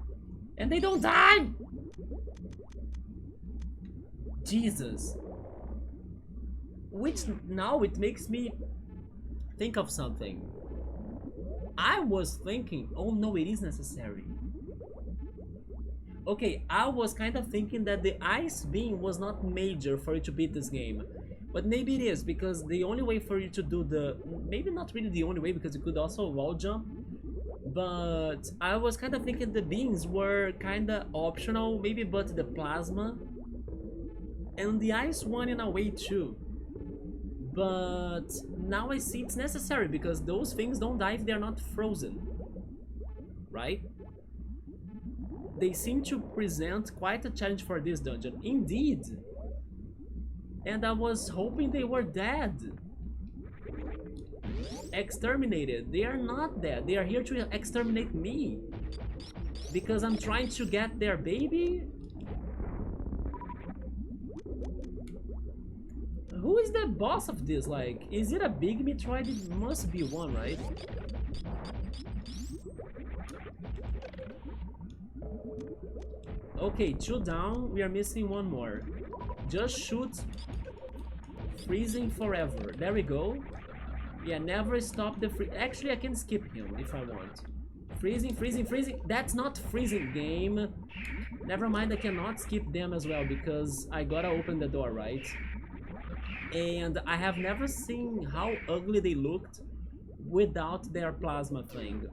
And they don't die! Jesus. Which now it makes me think of something. I was thinking, oh no, it is necessary. Okay, I was kind of thinking that the ice beam was not major for you to beat this game. But maybe it is, because the only way for you to do the... Maybe not really the only way, because you could also wall jump. But I was kind of thinking the beams were kind of optional, maybe but the plasma. And the ice one in a way too. But now I see it's necessary, because those things don't die if they're not frozen. Right? They seem to present quite a challenge for this dungeon. Indeed! And I was hoping they were dead. Exterminated. They are not dead. They are here to exterminate me. Because I'm trying to get their baby? is the boss of this? Like, is it a big Metroid? It must be one, right? Okay, 2 down. We are missing 1 more. Just shoot. Freezing forever. There we go. Yeah, never stop the free. Actually, I can skip him if I want. Freezing, freezing, freezing. That's not freezing, game. Never mind, I cannot skip them as well because I gotta open the door, right? And I have never seen how ugly they looked without their plasma thing.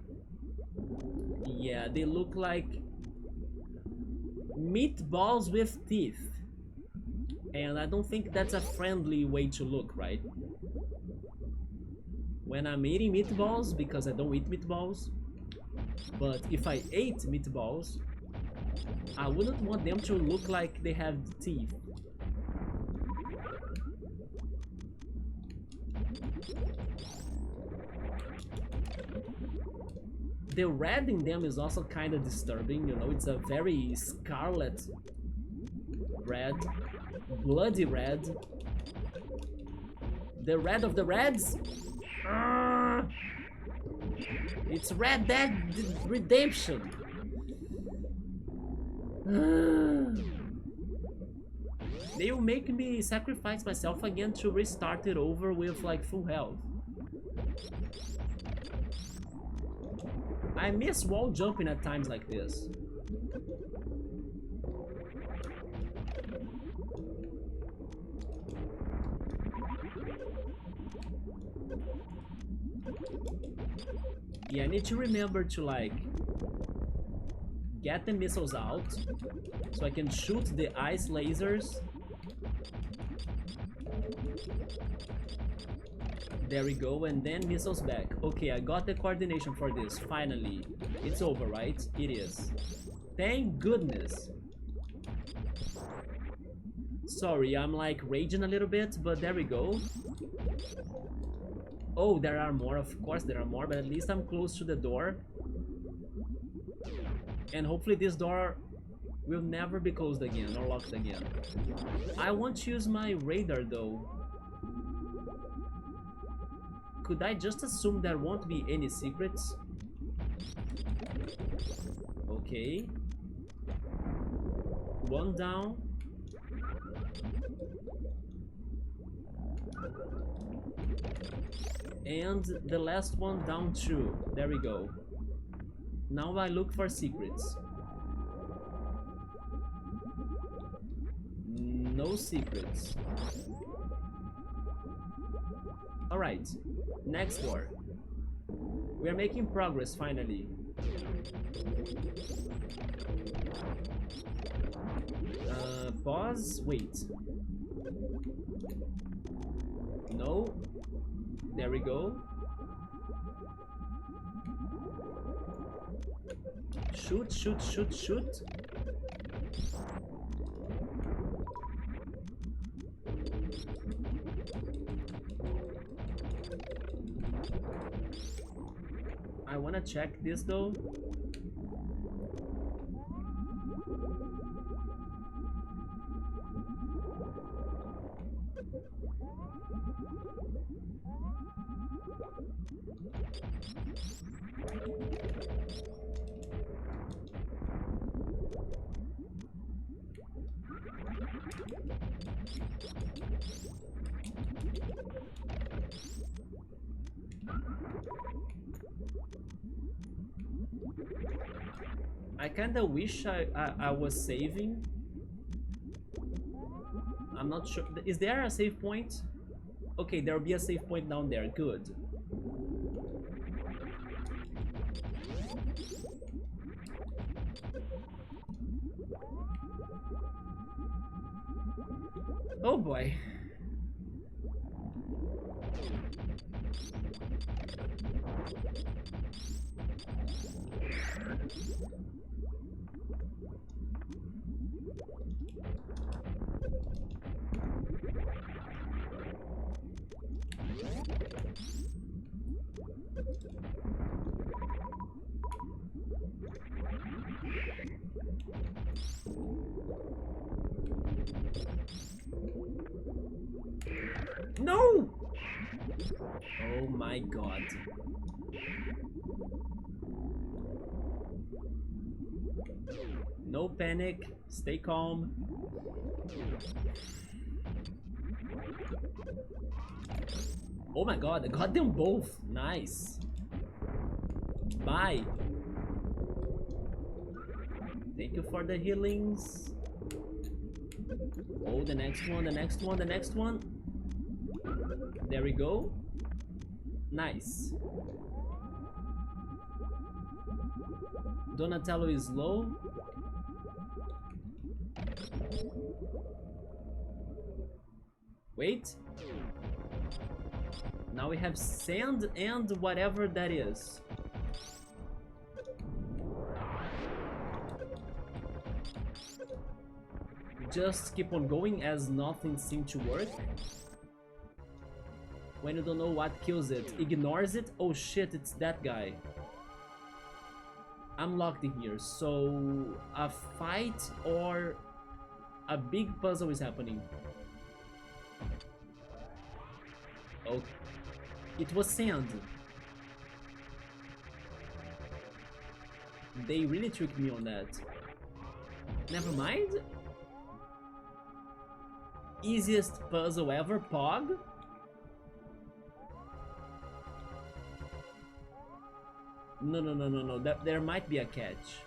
Yeah, they look like meatballs with teeth. And I don't think that's a friendly way to look, right? When I'm eating meatballs, because I don't eat meatballs, but if I ate meatballs, I wouldn't want them to look like they have teeth. The red in them is also kind of disturbing, you know, it's a very scarlet red, bloody red. The red of the reds? It's Red Dead Redemption. They will make me sacrifice myself again to restart it over with like full health. I miss wall jumping at times like this. Yeah, I need to remember to like get the missiles out so I can shoot the ice lasers. There we go, and then missiles back. Okay, I got the coordination for this, finally. It's over, right? It is. Thank goodness. Sorry, I'm like raging a little bit, but there we go. Oh, there are more, of course there are more, but at least I'm close to the door. And hopefully this door will never be closed again or locked again. I want to use my radar though. Could I just assume there won't be any secrets? Okay. 1 down. And the last one down too. There we go. Now I look for secrets. No secrets. Alright, next door. We are making progress finally. Pause, wait. No. There we go. Shoot, shoot, shoot, shoot. I wanna check this though. I kinda wish I was saving. I'm not sure. Is there a save point? Okay, there will be a save point down there. Good. Oh boy. my god. No panic, stay calm. Oh my god, I got them both. Nice. Bye. Thank you for the healings. Oh, the next one, the next one, the next one. There we go. Nice. Donatello is low. Wait. Now we have sand and whatever that is. Just keep on going as nothing seemed to work. When you don't know what kills it, ignores it. Oh shit, it's that guy. I'm locked in here, so a fight or a big puzzle is happening. Oh, it was sand. They really tricked me on that. Never mind. Easiest puzzle ever, Pog. No. There might be a catch.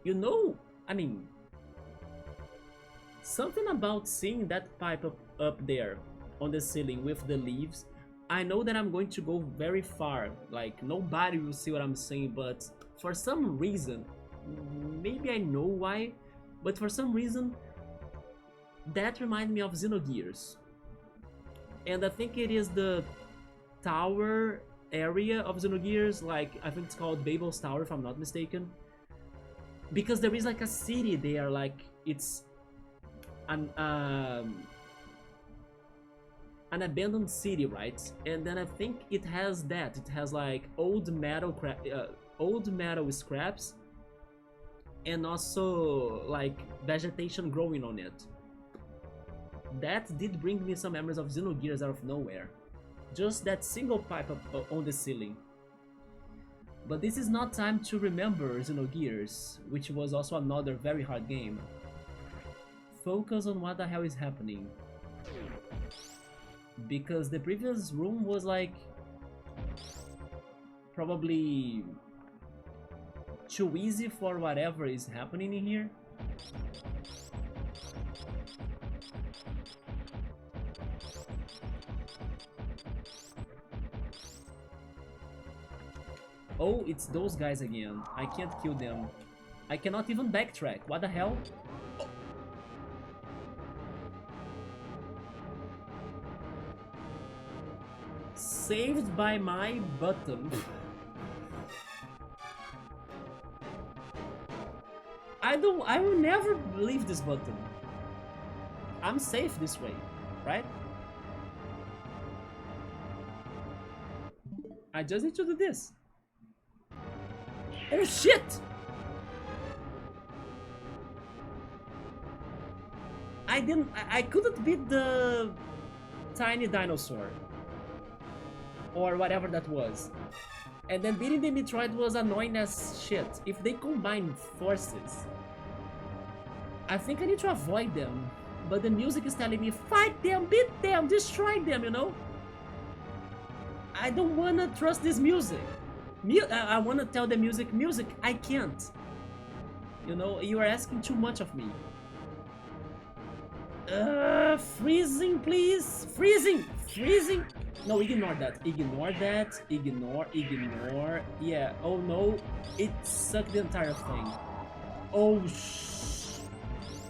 You know, I mean, something about seeing that pipe up there on the ceiling with the leaves. I know that I'm going to go very far, like nobody will see what I'm saying, but for some reason, maybe I know why, but for some reason that reminds me of Xenogears. And I think it is the tower area of Xenogears, like I think it's called Babel's Tower if I'm not mistaken. Because there is like a city there, like it's an abandoned city, right? And then I think it has that. It has like old metal scraps, and also like vegetation growing on it. That did bring me some memories of Xenogears out of nowhere. Just that single pipe up on the ceiling. But this is not time to remember Xenogears, which was also another very hard game. Focus on what the hell is happening. Because the previous room was like probably too easy for whatever is happening in here. Oh, it's those guys again. I can't kill them. I cannot even backtrack. What the hell? Oh. Saved by my button. I will never leave this button. I'm safe this way, right? I just need to do this. Oh shit! I couldn't beat the tiny dinosaur. Or whatever that was. And then beating the Metroid was annoying as shit. If they combine forces, I think I need to avoid them. But the music is telling me, fight them, beat them, destroy them, you know? I don't wanna trust this music. I wanna tell the music, I can't. You know, you are asking too much of me. Freezing, please. Freezing. No, ignore that. Ignore. Yeah, oh no. It sucked the entire thing. Oh,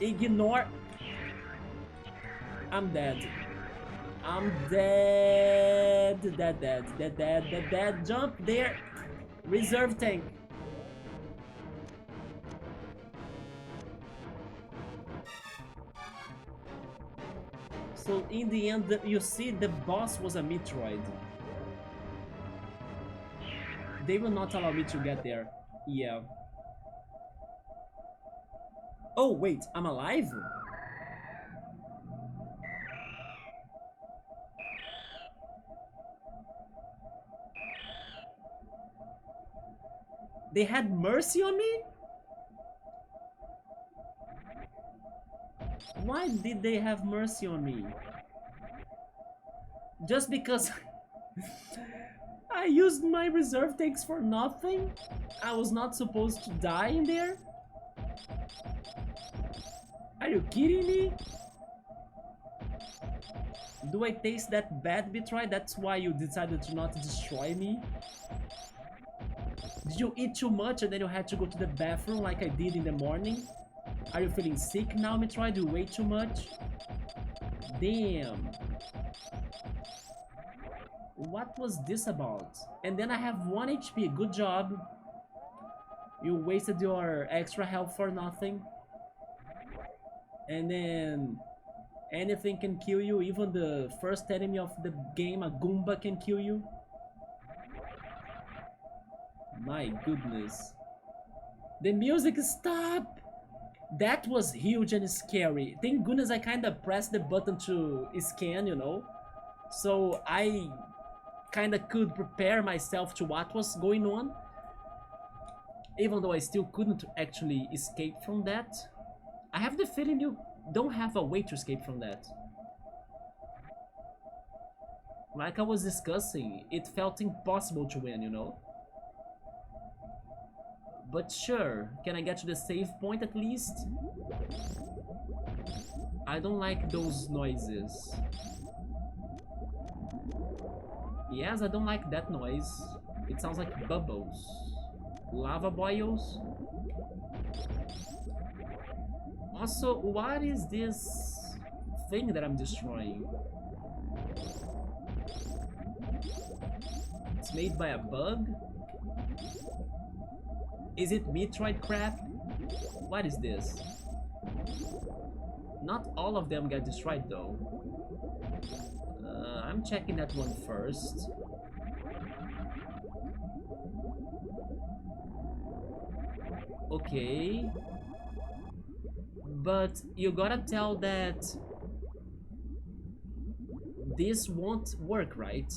ignore. I'm dead. Dead. Jump there. Reserve tank. So in the end, you see, the boss was a Metroid. They will not allow me to get there. Yeah. Oh wait, I'm alive? They had mercy on me? Why did they have mercy on me? Just because I used my reserve tanks for nothing? I was not supposed to die in there? Are you kidding me? Do I taste that bad, Metroid? That's why you decided to not destroy me? Did you eat too much and then you had to go to the bathroom like I did in the morning? Are you feeling sick now, Metroid? You ate too much? Damn. What was this about? And then I have 1 HP. Good job. You wasted your extra health for nothing. And then anything can kill you. Even the first enemy of the game, a Goomba, can kill you. My goodness. The music stopped! That was huge and scary. Thank goodness I kinda pressed the button to scan, you know? So I kinda could prepare myself to what was going on. Even though I still couldn't actually escape from that. I have the feeling you don't have a way to escape from that. Like I was discussing, it felt impossible to win, you know? But sure, can I get to the save point at least? I don't like those noises. Yes, I don't like that noise. It sounds like bubbles. Lava boils. Also, what is this thing that I'm destroying? It's made by a bug? Is it Metroid crap? What is this? Not all of them get destroyed though. I'm checking that one first. Okay. But you gotta tell that this won't work, right?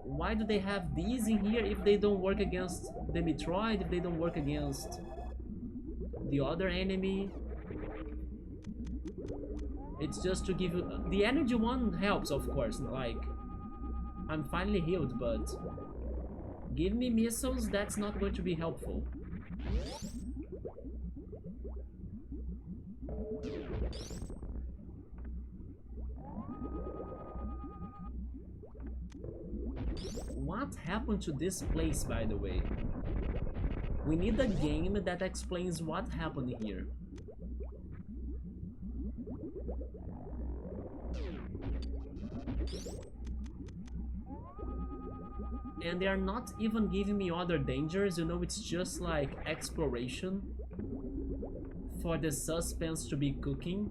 Why do they have these in here if they don't work against the Metroid, if they don't work against the other enemy? It's just to give you... The energy one helps, of course, like... I'm finally healed, but... Give me missiles, that's not going to be helpful. What happened to this place, by the way? We need a game that explains what happened here. And they are not even giving me other dangers, you know, it's just like exploration for the suspense to be cooking.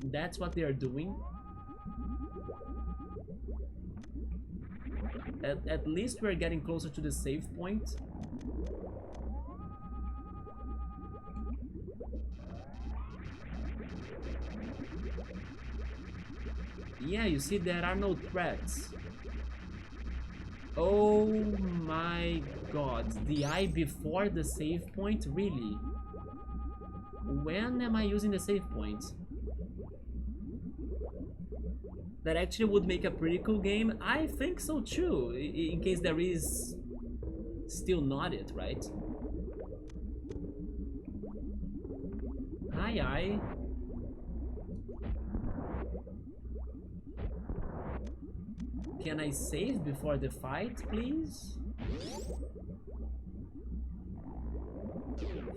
That's what they are doing. At least we're getting closer to the save point. Yeah, you see, there are no threats. Oh my god, the eye before the save point? Really? When am I using the save point? That actually would make a pretty cool game. I think so too, in case there is still not it, right? Aye. Can I save before the fight, please?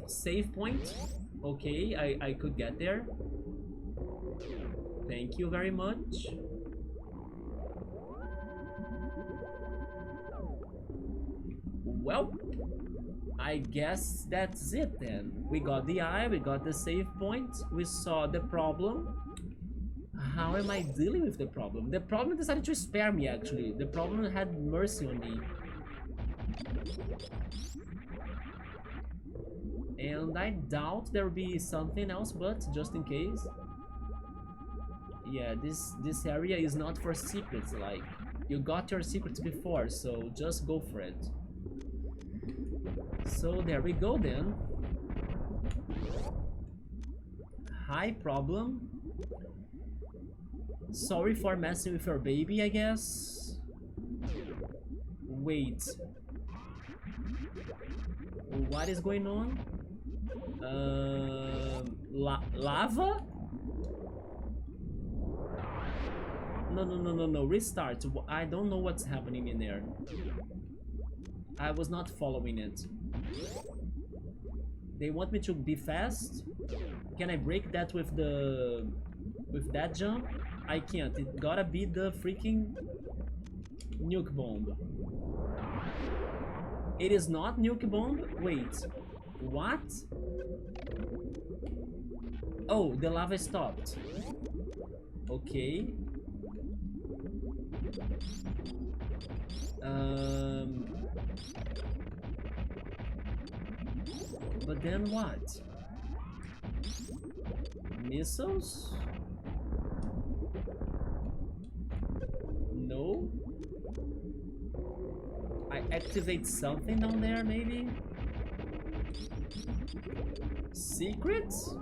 Save point? Okay, I could get there. Thank you very much. Well, I guess that's it then. We got the eye, we got the save point, we saw the problem. How am I dealing with the problem? The problem decided to spare me, actually. The problem had mercy on me. And I doubt there will be something else, but just in case. Yeah, this area is not for secrets, like, you got your secrets before, so just go for it. So there we go then. Hi, problem. Sorry for messing with your baby, I guess. Wait. What is going on? Lava? No. Restart. I don't know what's happening in there. I was not following it. They want me to be fast? Can I break that with that jump? I can't. It gotta be the freaking nuke bomb. It is not nuke bomb? Wait. What? Oh, the lava stopped. Okay. But then what? Missiles? No? I activate something down there, maybe? Secrets?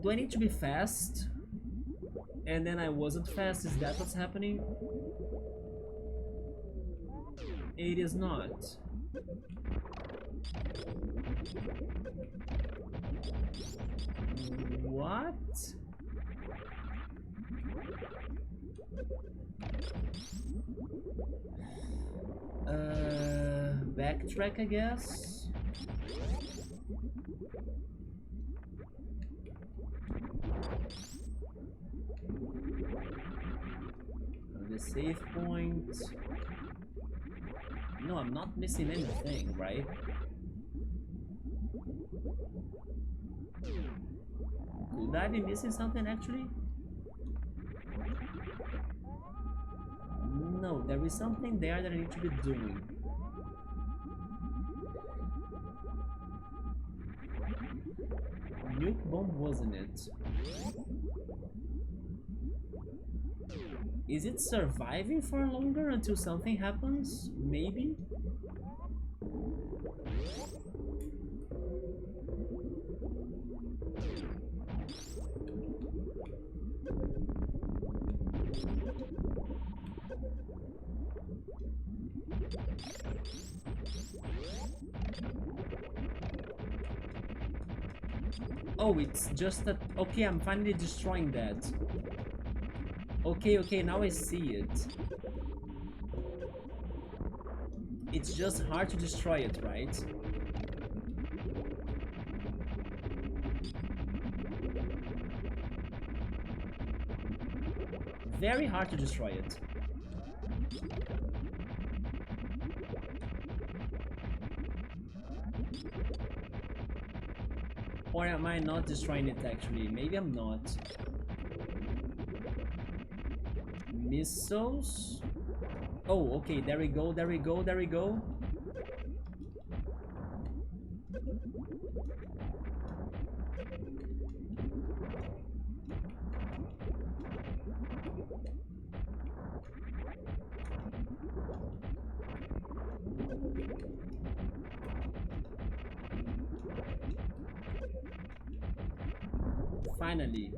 Do I need to be fast? And then I wasn't fast, is that what's happening? It is not. What? Backtrack, I guess. The save point. No, I'm not missing anything, right? Could I be missing something actually? No, there is something there that I need to be doing. Nuke bomb, wasn't it? Is it surviving for longer until something happens? Maybe? Oh, it's just that... Okay, I'm finally destroying that. Okay, now I see it. It's just hard to destroy it, right? Very hard to destroy it. Or am I not destroying it actually? Maybe I'm not. Missiles? Oh, okay, there we go. Finally.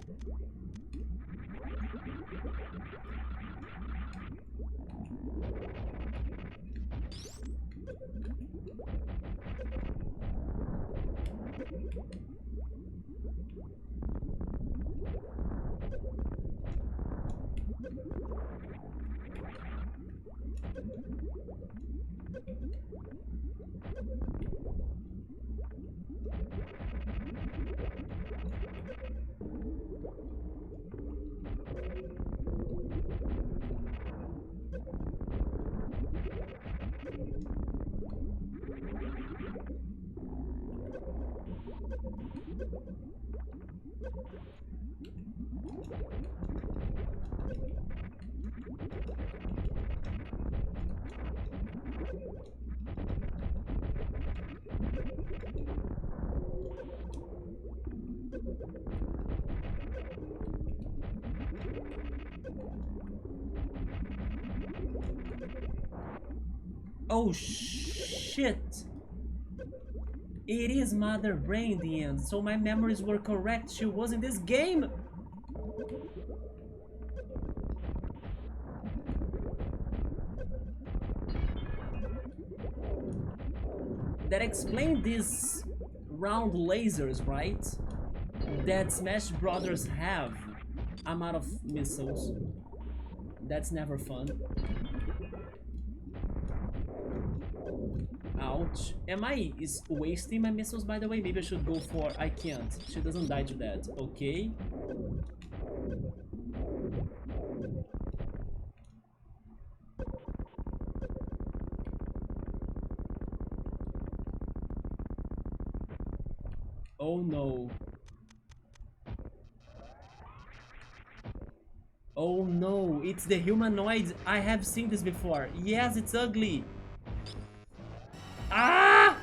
Oh shit! It is Mother Brain in the end, so my memories were correct. She was in this game! That explained these round lasers, right? That Smash Brothers have. I'm out of missiles. That's never fun. Ouch. Am I wasting my missiles, by the way? Maybe I should go for... I can't. She doesn't die to that. Okay. Oh no. Oh no, it's the humanoid. I have seen this before. Yes, it's ugly. Ah!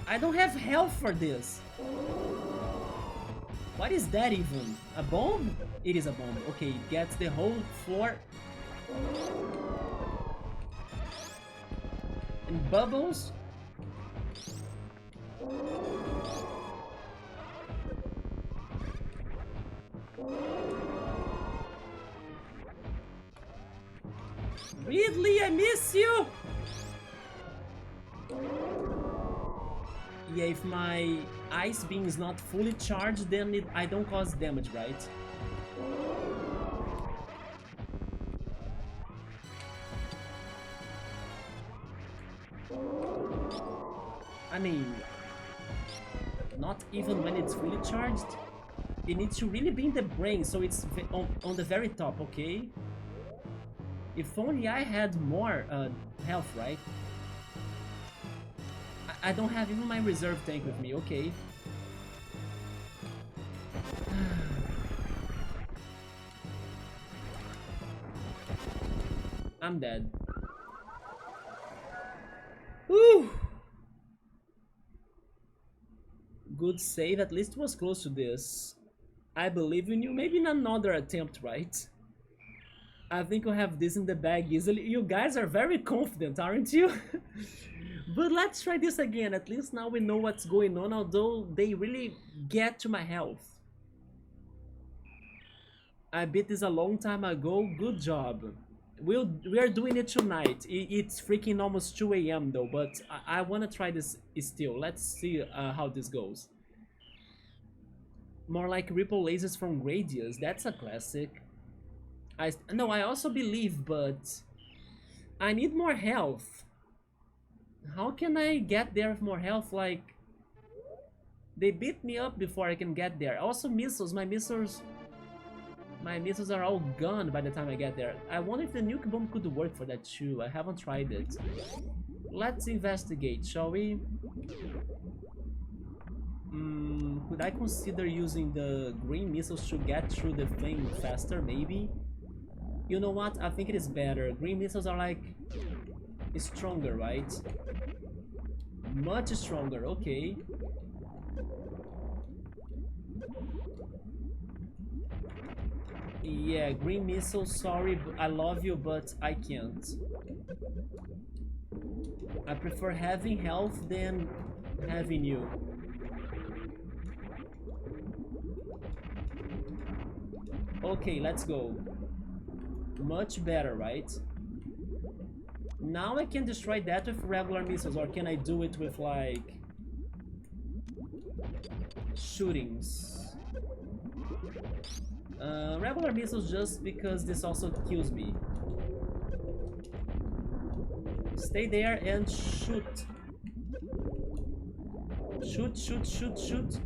I don't have health for this. What is that even? A bomb? It is a bomb. Okay, it gets the whole floor. And bubbles. Ridley, I miss you! Yeah, if my ice beam is not fully charged, then I don't cause damage, right? I mean, not even when it's fully charged. It needs to really be in the brain, so it's on the very top, okay? If only I had more health, right? I don't have even my reserve tank with me, okay. I'm dead. Whew. Good save, at least was close to this. I believe in you, maybe in another attempt, right? I think we'll have this in the bag easily. You guys are very confident, aren't you? But let's try this again. At least now we know what's going on, although they really get to my health. I beat this a long time ago. Good job. We are doing it tonight. It's freaking almost 2 AM though, but I want to try this still. Let's see how this goes. More like ripple lasers from Gradius. That's a classic. No, I also believe, but I need more health. How can I get there with more health? Like, they beat me up before I can get there. Also missiles, my missiles are all gone by the time I get there. I wonder if the nuke bomb could work for that too. I haven't tried it. Let's investigate, shall we? Could I consider using the green missiles to get through the thing faster, maybe? You know what? I think it is better. Green missiles are like stronger, right? Much stronger, okay. Yeah, green missiles, sorry, I love you, but I can't. I prefer having health than having you. Okay, let's go. Much better, right? Now I can destroy that with regular missiles, or can I do it with like shootings? Regular missiles just because this also kills me. Stay there and shoot. Shoot, shoot, shoot, shoot.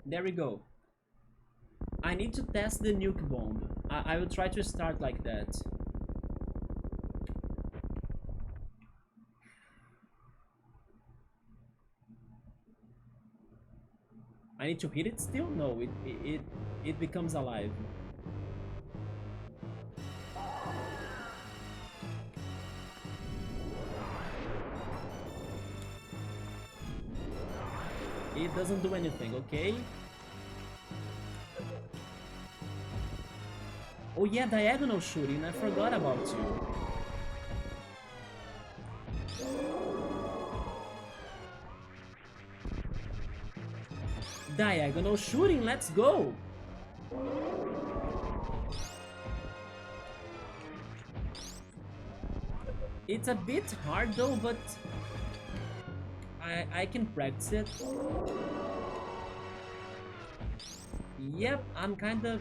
There we go. I need to test the nuke bomb. I will try to start like that. I need to hit it still? No, it becomes alive. It doesn't do anything, okay? Oh yeah, diagonal shooting, I forgot about you. Diagonal shooting, let's go! It's a bit hard though, but I can practice it. Yep, I'm kinda...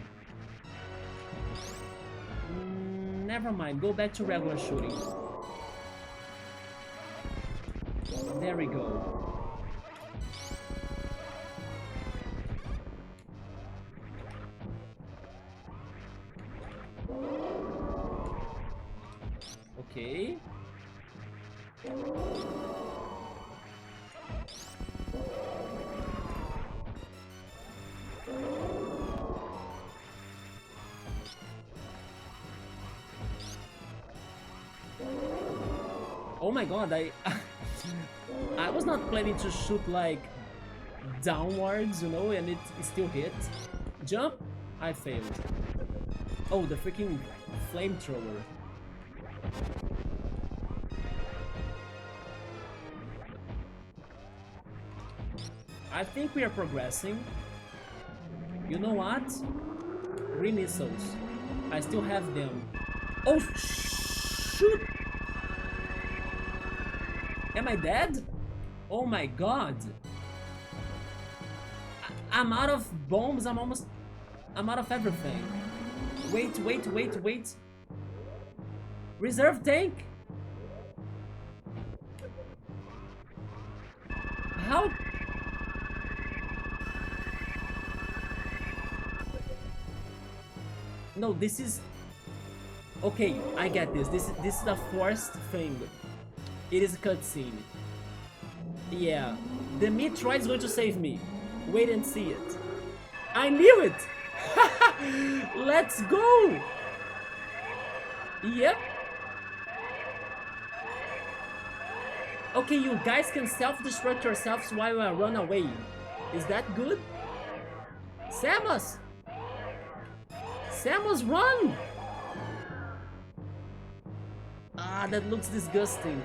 never mind, go back to regular shooting. There we go. Okay. Oh my god, I was not planning to shoot like downwards, you know, and it still hit. Jump, I failed. Oh, the freaking flamethrower. I think we are progressing. You know what? Re-missiles. I still have them. Oh, shoot! Am I dead? Oh my god. I'm out of bombs. I'm out of everything. Wait. Reserve tank? How? No, this is... Okay, I get this. This is a forced thing. It is a cutscene. Yeah. The Metroid is going to save me. Wait and see it. I knew it! Let's go! Yep. Okay, you guys can self-destruct yourselves while I run away. Is that good? Samus! Samus, run! Ah, that looks disgusting.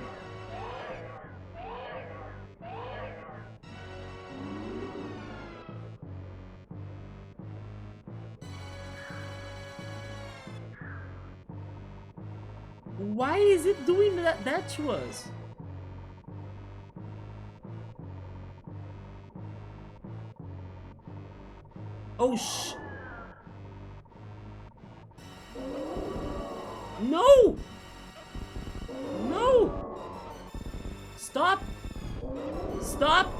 Why is it doing that to us? Oh No! No! Stop! Stop!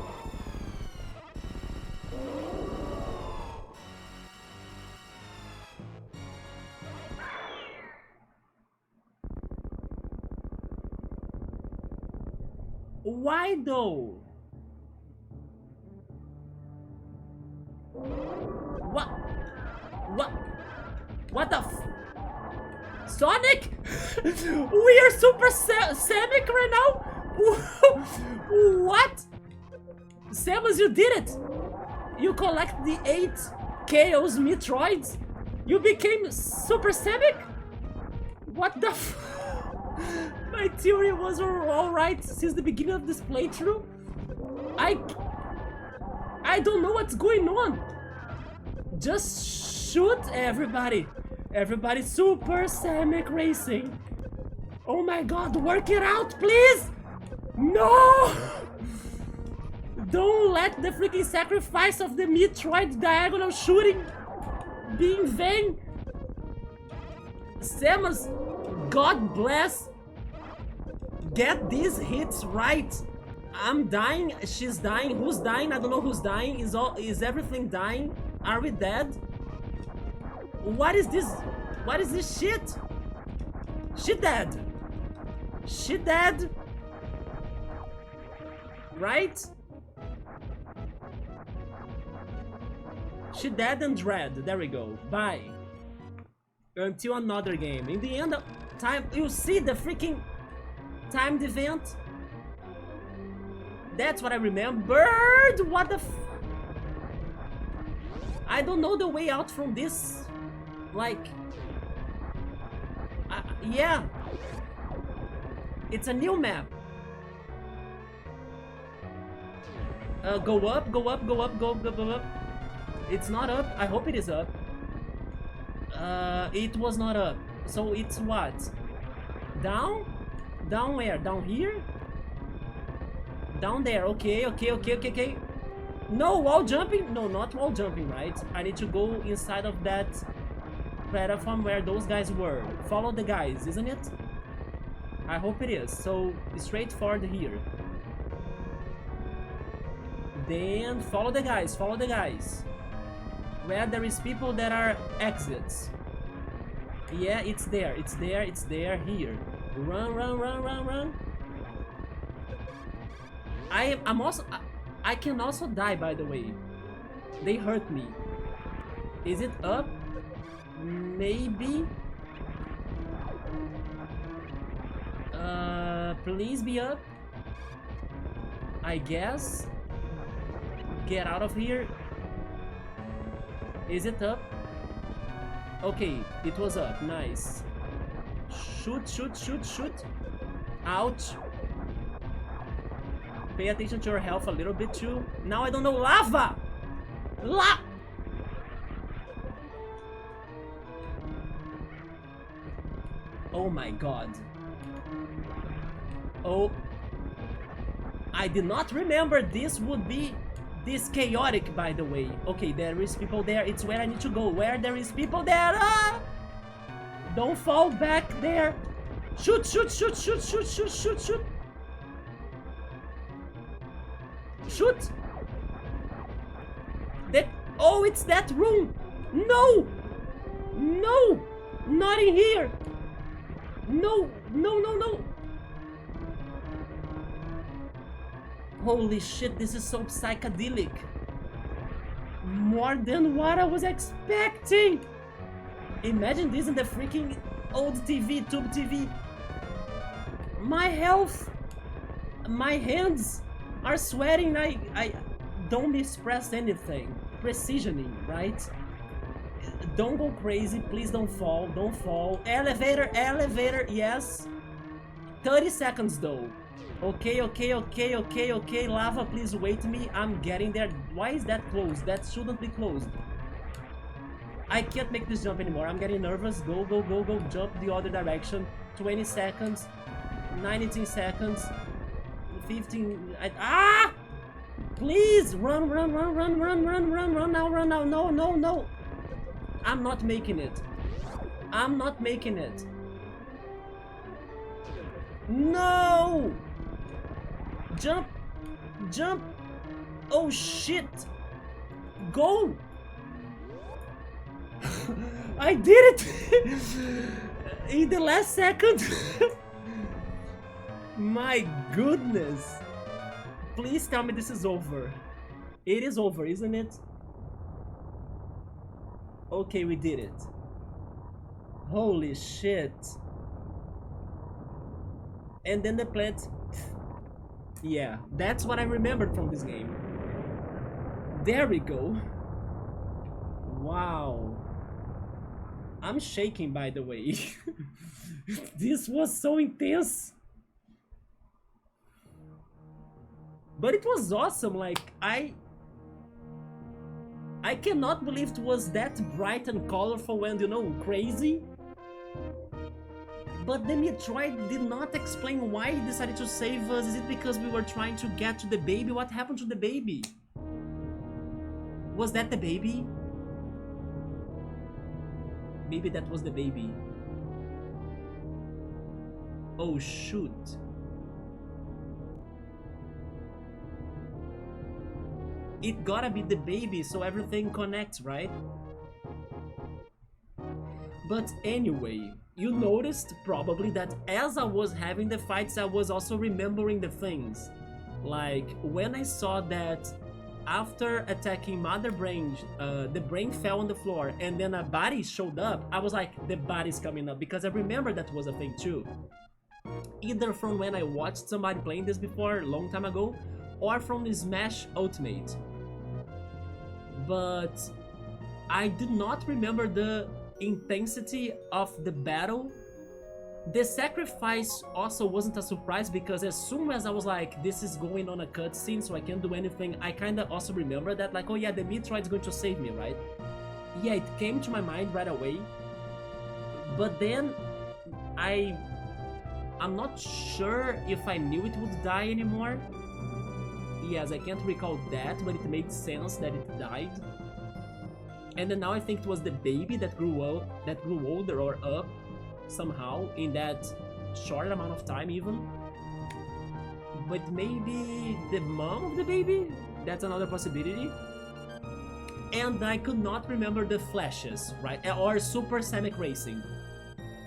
Why though? What the f... Sonic? We are super Semic right now? What? Samus, you did it! You collect the 8 Chaos Metroids? You became super Semic? What the f... My theory was alright since the beginning of this playthrough. I don't know what's going on. Just shoot everybody. Everybody super Semic racing. Oh my god, work it out, please! No! Don't let the freaking sacrifice of the Metroid diagonal shooting be in vain. Samus, God bless. Get these hits right. I'm dying, she's dying, who's dying? I don't know who's dying. Is everything dying? Are we dead? What is this? What is this shit? She dead. She dead. Right? She dead and dread. There we go. Bye. Until another game. In the end of time, you see the freaking timed event? That's what I remembered. What the f... I don't know the way out from this. Like... yeah. It's a new map. Go up, go up, go up, go up. It's not up. I hope it is up. It was not up. So it's what? Down? Down where? Down here? Down there. Okay, okay, okay, okay, okay. No, wall jumping? No, not wall jumping, right? I need to go inside of that platform where those guys were. Follow the guys, isn't it? I hope it is. So, straight forward here. Then follow the guys, follow the guys. Where there is people that are exits. Yeah, it's there, it's there, it's there, here. Run, run, run, run, run. I can also die, by the way. They hurt me. Is it up? Maybe. Please be up. I guess. Get out of here. Is it up? Okay, it was up. Nice. Shoot, shoot, shoot, shoot. Ouch. Pay attention to your health a little bit too. Now I don't know. Lava! Oh my god. Oh. I did not remember this would be this chaotic, by the way. Okay, there is people there. It's where I need to go. Where there is people there. Ah! Don't fall back there. Shoot, shoot, shoot, shoot, shoot, shoot, shoot, shoot. Shoot. That. Oh, it's that room. No. No. Not in here. No. No, no, no. Holy shit, this is so psychedelic. More than what I was expecting. Imagine this in the freaking old TV, tube TV. My health, my hands are sweating. I don't mispress anything. Precisioning, right? Don't go crazy, please don't fall, don't fall. Elevator, elevator, yes. 30 seconds though. Okay, okay, okay, okay, okay. Lava, please wait me. I'm getting there. Why is that closed? That shouldn't be closed. I can't make this jump anymore. I'm getting nervous. Go, go, go, go. Jump the other direction. 20 seconds. 19 seconds. 15. Ah! Please! Run, run, run, run, run, run, run, run now, run now. No, no, no. I'm not making it. I'm not making it. No! Jump! Jump! Oh shit! Go! I did it! In the last second! My goodness! Please tell me this is over. It is over, isn't it? Okay, we did it. Holy shit. And then the plant. Yeah, that's what I remembered from this game. There we go. Wow. I'm shaking, by the way. This was so intense. But it was awesome. Like, I cannot believe it was that bright and colorful and, you know, crazy. But the Metroid did not explain why he decided to save us. Is it because we were trying to get to the baby? What happened to the baby? Was that the baby? Maybe that was the baby. Oh shoot. It gotta be the baby, so everything connects, right? But anyway, you noticed probably that as I was having the fights, I was also remembering the things. Like, when I saw that after attacking Mother Brain, the brain fell on the floor and then a body showed up, I was like, the body's coming up, because I remember that was a thing too. Either from when I watched somebody playing this before, a long time ago, or from the Smash Ultimate. But I did not remember the intensity of the battle. The sacrifice also wasn't a surprise, because as soon as I was like, this is going on a cutscene so I can't do anything, I kinda also remember that, like, oh yeah, the Metroid's going to save me, right? Yeah, it came to my mind right away. But then I'm not sure if I knew it would die anymore. Yes, I can't recall that, but it made sense that it died. And then now I think it was the baby that grew older or up somehow in that short amount of time even. But maybe the mom of the baby? That's another possibility. And I could not remember the flashes, right? Or Super Semic Racing.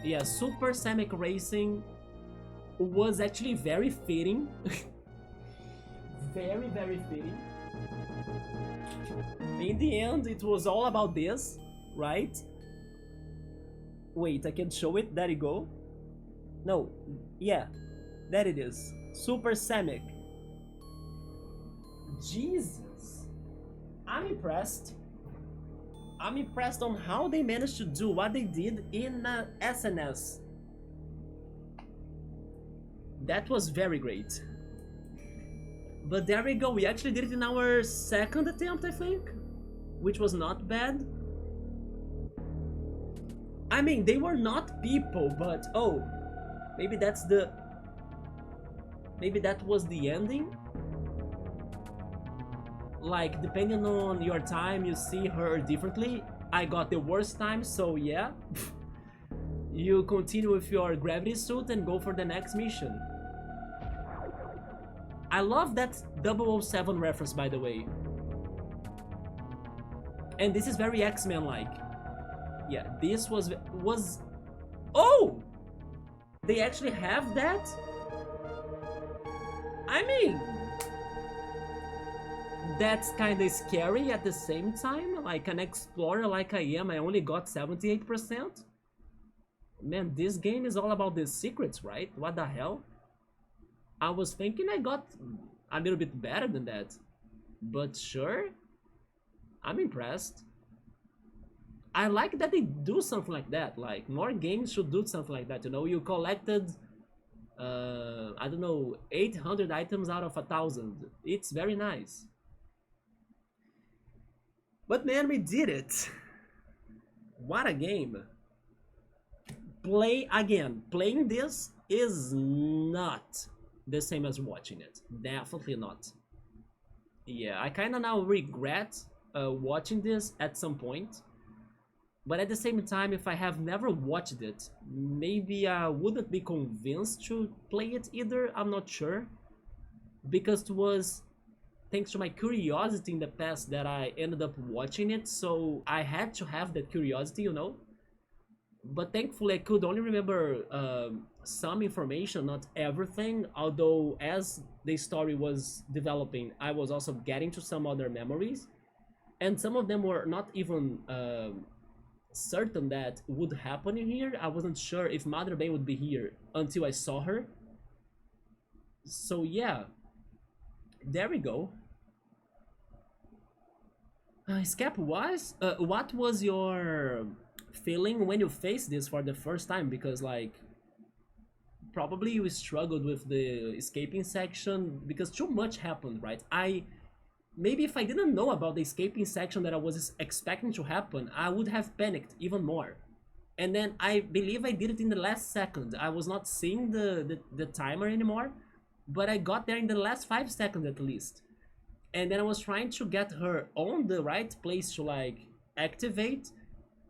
Yeah, Super Semic Racing was actually very fitting. Very, very fitting. In the end, it was all about this, right? Wait, I can show it. There you go. No, yeah, there it is. Super Semic. Jesus, I'm impressed. I'm impressed on how they managed to do what they did in SNS. That was very great. But there we go, we actually did it in our second attempt, I think, which was not bad. I mean, they were not people, but oh, maybe that's the... Maybe that was the ending? Like, depending on your time, you see her differently. I got the worst time, so yeah. You continue with your gravity suit and go for the next mission. I love that 007 reference, by the way. And this is very X-Men-like. Yeah, this was... Oh! They actually have that? I mean... That's kinda scary at the same time. Like an explorer like I am, I only got 78%. Man, this game is all about the secrets, right? What the hell? I was thinking I got a little bit better than that. But sure, I'm impressed. I like that they do something like that. Like, more games should do something like that, you know? You collected, I don't know, 800 items out of 1,000. It's very nice. But man, we did it. What a game. Play again. Playing this is not the same as watching it. Definitely not. Yeah, I kind of now regret watching this at some point. But at the same time, if I have never watched it, maybe I wouldn't be convinced to play it either. I'm not sure. Because it was thanks to my curiosity in the past that I ended up watching it. So I had to have that curiosity, you know. But thankfully I could only remember some information, not everything, although as the story was developing I was also getting to some other memories, and some of them were not even certain that would happen in here. I wasn't sure if Mother Brain would be here until I saw her. So yeah, there we go. Scap, what was your feeling when you faced this for the first time? Because like probably you struggled with the escaping section because too much happened, right? Maybe if I didn't know about the escaping section that I was expecting to happen, I would have panicked even more. And then I believe I did it in the last second. I was not seeing the timer anymore, but I got there in the last 5 seconds at least. And then I was trying to get her on the right place to like activate,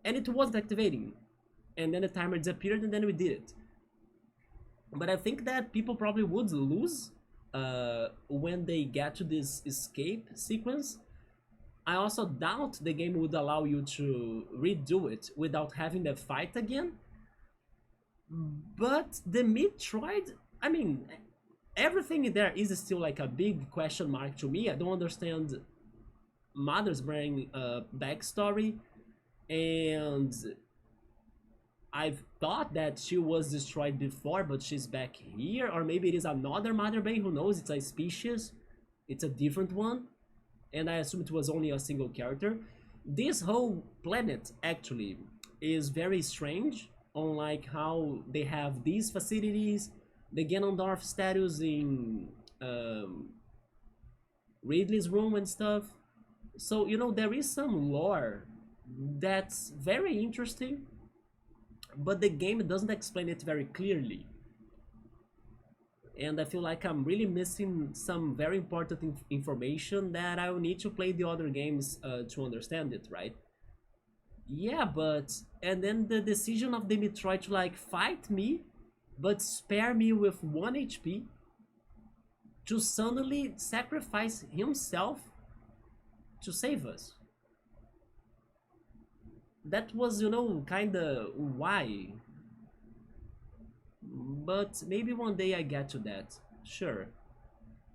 and it wasn't activating. And then the timer disappeared and then we did it. But I think that people probably would lose when they get to this escape sequence. I also doubt the game would allow you to redo it without having the fight again. But the Metroid, I mean, everything in there is still like a big question mark to me. I don't understand mother's brain backstory, and I've thought that she was destroyed before, but she's back here, or maybe it is another mother brain, who knows, it's a species, it's a different one, and I assume it was only a single character. This whole planet actually is very strange, on like how they have these facilities, the Ganondorf statues in Ridley's room and stuff. So, you know, there is some lore that's very interesting, but the game doesn't explain it very clearly. And I feel like I'm really missing some very important information that I will need to play the other games to understand it, right? Yeah, but... And then the decision of the Metroid to like fight me, but spare me with 1 HP, to suddenly sacrifice himself to save us. That was, you know, kinda why. But maybe one day I get to that. Sure.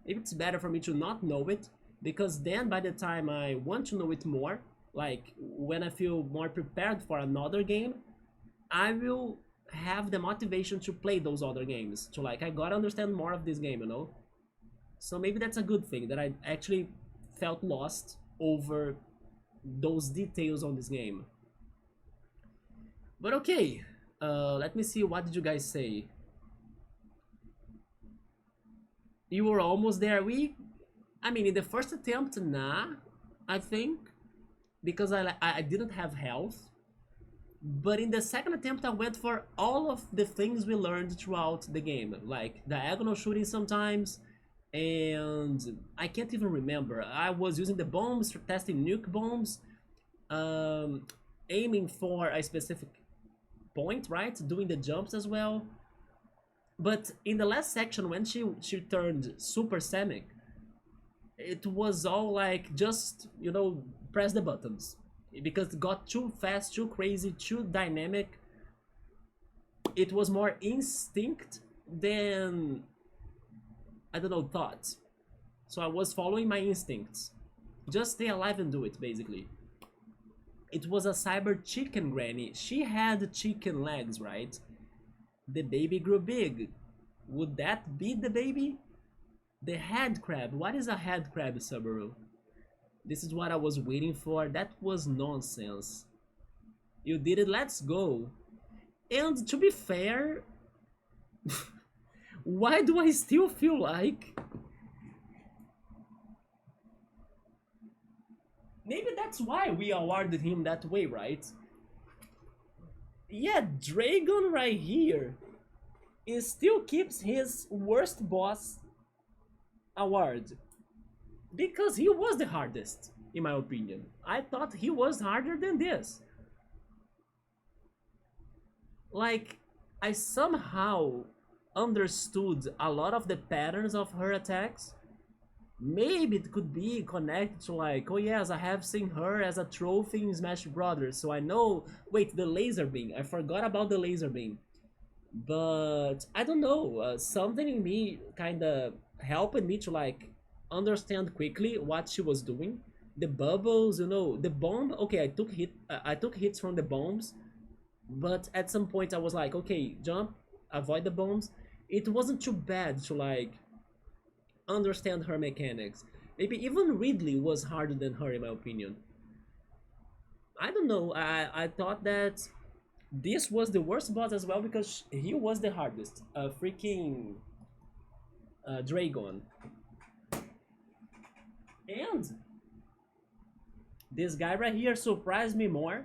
Maybe it's better for me to not know it, because then by the time I want to know it more, like when I feel more prepared for another game, I will have the motivation to play those other games. To like, I gotta understand more of this game, you know? So maybe that's a good thing, that I actually felt lost over those details on this game. But okay, let me see, what did you guys say? You were almost there. I mean, in the first attempt, nah, I think, because I didn't have health. But in the second attempt, I went for all of the things we learned throughout the game, like diagonal shooting sometimes, and I can't even remember. I was using the bombs, testing nuke bombs, aiming for a specific point, right? Doing the jumps as well. But in the last section, when she turned Super Semic, it was all like, just, you know, press the buttons. Because it got too fast, too crazy, too dynamic. It was more instinct than, I don't know, thought. So I was following my instincts. Just stay alive and do it, basically. It was a cyber chicken granny. She had chicken legs, right? The baby grew big. Would that be the baby? The head crab. What is a head crab, Subaru? This is what I was waiting for. That was nonsense. You did it, let's go. And to be fair, why do I still feel like... Maybe that's why we awarded him that way, right? Yeah, Dragon right here, it still keeps his worst boss award. Because he was the hardest, in my opinion. I thought he was harder than this. Like, I somehow understood a lot of the patterns of her attacks. Maybe it could be connected to like, oh yes, I have seen her as a trophy in Smash Brothers, so I know... Wait, the laser beam. I forgot about the laser beam. But I don't know, something in me kinda helped me to like understand quickly what she was doing. The bubbles, you know, the bomb. Okay, I took hits from the bombs, but at some point I was like, okay, jump, avoid the bombs. It wasn't too bad to like understand her mechanics. Maybe even Ridley was harder than her, in my opinion. I don't know. I thought that this was the worst boss as well, because he was the hardest. Freaking Dragon. And this guy right here surprised me more,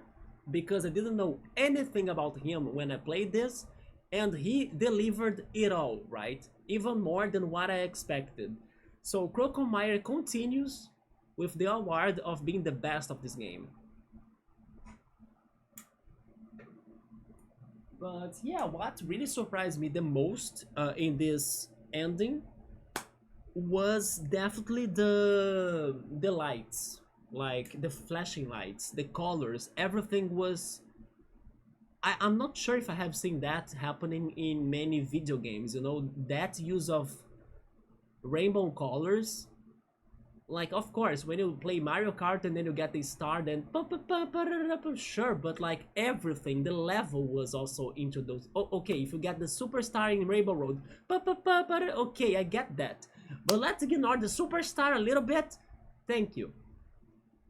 because I didn't know anything about him when I played this, and he delivered it all, right? Even more than what I expected. So Krokomeyer continues with the award of being the best of this game. But yeah, what really surprised me the most in this ending was definitely the lights, like the flashing lights, the colors, everything was... I'm not sure if I have seen that happening in many video games, you know, that use of rainbow colors. like, of course, when you play Mario Kart and then you get the star, then sure, but like everything, the level was also introduced. Oh, okay, if you get the superstar in Rainbow Road, okay, I get that, but let's ignore the superstar a little bit. Thank you.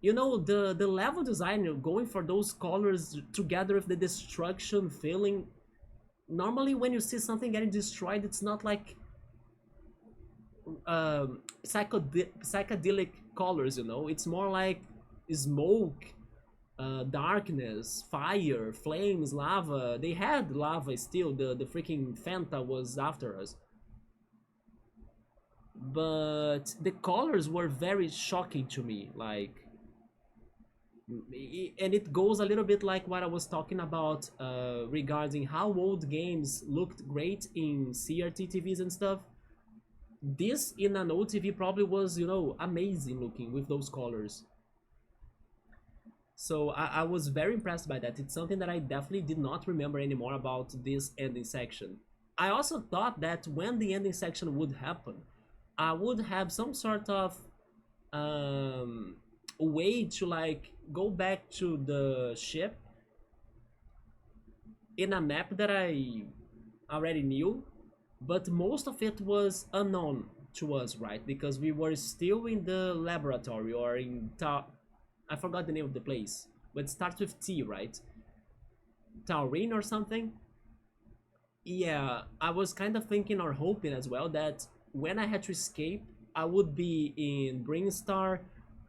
You know, the level design, going for those colors together with the destruction feeling. Normally when you see something getting destroyed, it's not like psychedelic colors, you know. It's more like smoke, darkness, fire, flames, lava. They had lava still. The freaking Fanta was after us, but the colors were very shocking to me. Like, and it goes a little bit like what I was talking about regarding how old games looked great in CRT TVs and stuff. This in an old TV probably was, you know, amazing looking with those colors. So I was very impressed by that. It's something that I definitely did not remember anymore about this ending section. I also thought that when the ending section would happen, I would have some sort of way to like go back to the ship in a map that I already knew, but most of it was unknown to us, right? Because we were still in the laboratory, or in I forgot the name of the place, but it starts with T, right? Tourian or something. Yeah, I was kind of thinking or hoping as well that when I had to escape, I would be in Brinstar,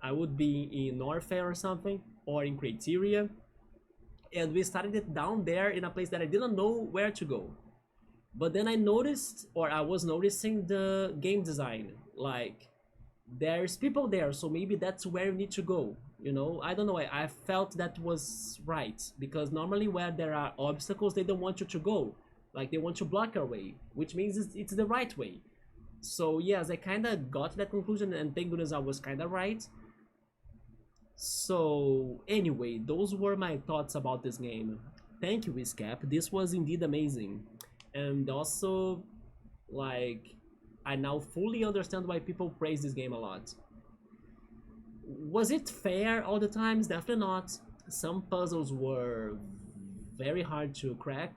I would be in Norfair or something, or in Crateria, and we started it down there in a place that I didn't know where to go. But then I noticed, or I was noticing the game design, like there's people there, so maybe that's where you need to go. You know, I don't know, I felt that was right, because normally where there are obstacles, they don't want you to go. Like, they want to block your way, which means it's the right way. So yes, I kind of got to that conclusion, and thank goodness I was kind of right. So anyway, those were my thoughts about this game. Thank you, Wiscap. This was indeed amazing. And also, like, I now fully understand why people praise this game a lot. Was it fair all the times? Definitely not. Some puzzles were very hard to crack,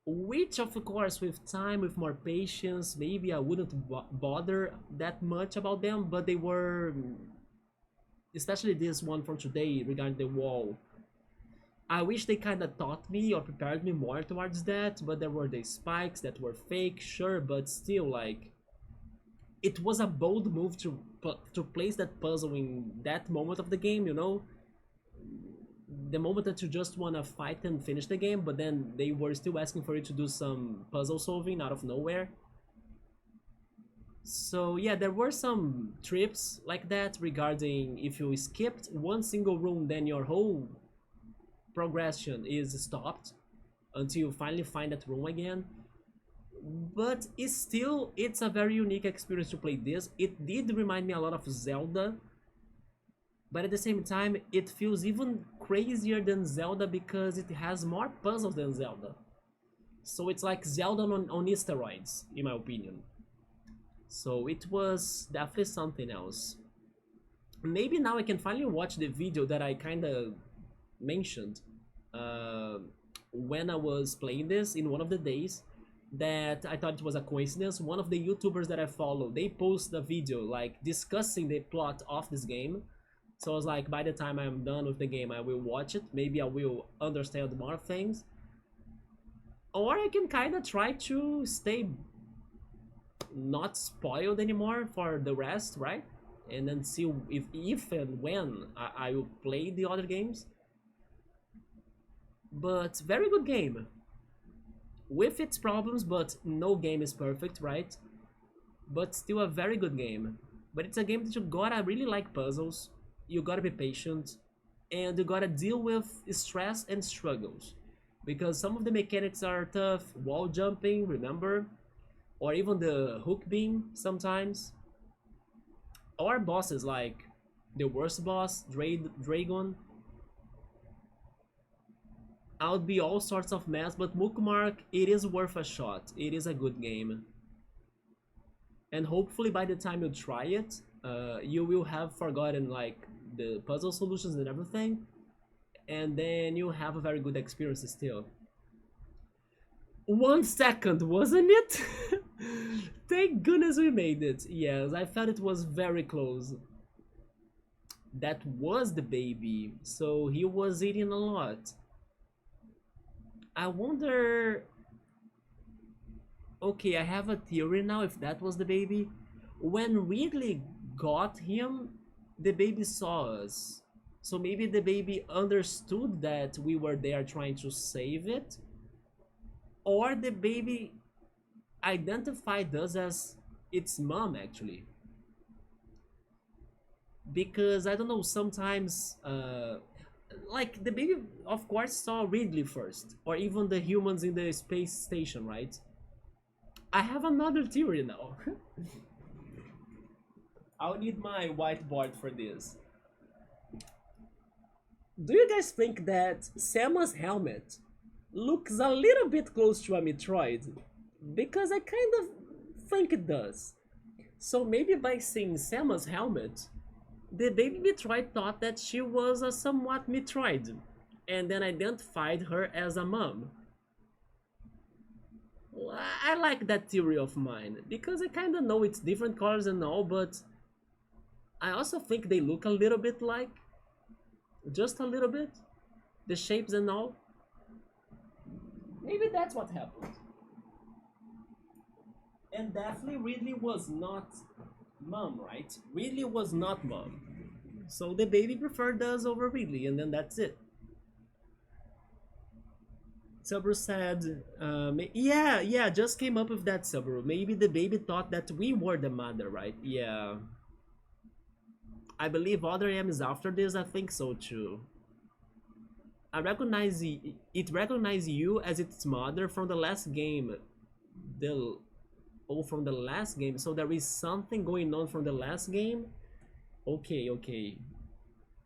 which of course with time, with more patience, maybe I wouldn't bother that much about them, but they were, especially this one from today regarding the wall. I wish they kind of taught me or prepared me more towards that, but there were the spikes that were fake, sure, but still, like, it was a bold move to place that puzzle in that moment of the game, you know? The moment that you just want to fight and finish the game, but then they were still asking for you to do some puzzle solving out of nowhere. So yeah, there were some trips like that regarding if you skipped one single room, then your whole progression is stopped until you finally find that room again. But it's a very unique experience to play this. It did remind me a lot of Zelda, but at the same time it feels even crazier than Zelda because it has more puzzles than Zelda. So it's like Zelda on steroids, in my opinion. So it was definitely something else. Maybe now I can finally watch the video that I kind of mentioned when I was playing this in one of the days, that I thought it was a coincidence. One of the YouTubers that I follow, they post a video like discussing the plot of this game. So I was like, by the time I'm done with the game, I will watch it. Maybe I will understand more things. Or I can kind of try to stay not spoiled anymore for the rest, right? And then see if and when I will play the other games. But very good game. With its problems, but no game is perfect, right? But still a very good game. But it's a game that you gotta really like puzzles, you gotta be patient, and you gotta deal with stress and struggles. Because some of the mechanics are tough, wall jumping, remember? Or even the hook beam sometimes. Or bosses like the worst boss, Dragon. I would be all sorts of mess, but Mukmark, it is worth a shot. It is a good game. And hopefully by the time you try it, you will have forgotten like the puzzle solutions and everything, and then you have a very good experience still. 1 second, wasn't it? Thank goodness we made it. Yes, I felt it was very close. That was the baby, so he was eating a lot. I wonder... Okay, I have a theory now if that was the baby. When Ridley got him, the baby saw us. So maybe the baby understood that we were there trying to save it. Or the baby identified us as its mom, actually. Because, I don't know, sometimes... like, the baby, of course, saw Ridley first. Or even the humans in the space station, right? I have another theory now. I'll need my whiteboard for this. Do you guys think that Selma's helmet looks a little bit close to a Metroid? Because I kind of think it does. So maybe by seeing Selma's helmet, the baby Metroid thought that she was a somewhat Metroid, and then identified her as a mom. I like that theory of mine, because I kinda know it's different colors and all, but I also think they look a little bit like, just a little bit, the shapes and all. Maybe that's what happened. And definitely Ridley was not mom, right? Ridley was not mom. So the baby preferred us over Ridley, and then that's it. Subaru said, yeah, just came up with that, Subaru. Maybe the baby thought that we were the mother, right? Yeah. I believe other M is after this, I think so too. It recognizes you as its mother from the last game. From the last game, so there is something going on from the last game? Okay.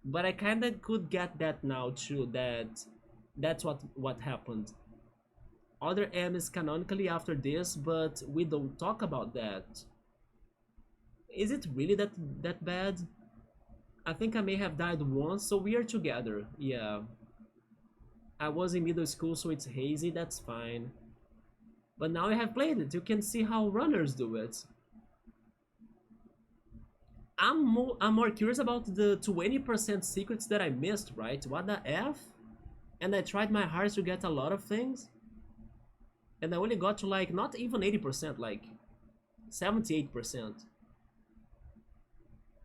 But I kinda could get that now too, that's what happened. Other M is canonically after this, but we don't talk about that. Is it really that bad? I think I may have died once, so we are together. Yeah. I was in middle school, so it's hazy, that's fine. But now I have played it, you can see how runners do it. I'm more curious about the 20% secrets that I missed, right? What the F? And I tried my hardest to get a lot of things. And I only got to like, not even 80%, like 78%.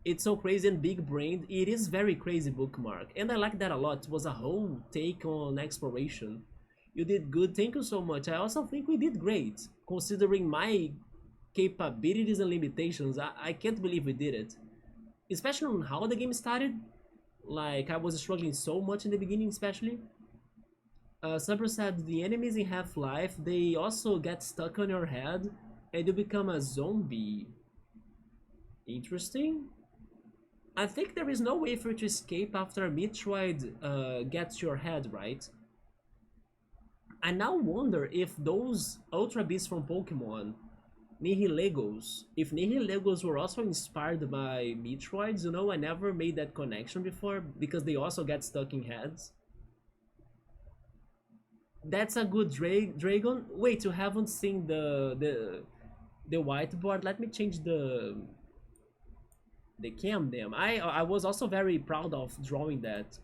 It's so crazy and big-brained. It is very crazy, Bookmark. And I like that a lot. It was a whole take on exploration. You did good, thank you so much. I also think we did great. Considering my capabilities and limitations, I can't believe we did it. Especially on how the game started. Like, I was struggling so much in the beginning, especially. Sabra said, the enemies in Half-Life, they also get stuck on your head, and you become a zombie. Interesting. I think there is no way for you to escape after a Metroid gets your head, right? I now wonder if those Ultra Beasts from Pokemon, Nihilegos, if Nihilegos were also inspired by Metroids, you know, I never made that connection before, because they also get stuck in heads. That's a good dragon. Wait, you haven't seen the whiteboard? Let me change the cam them. I was also very proud of drawing that.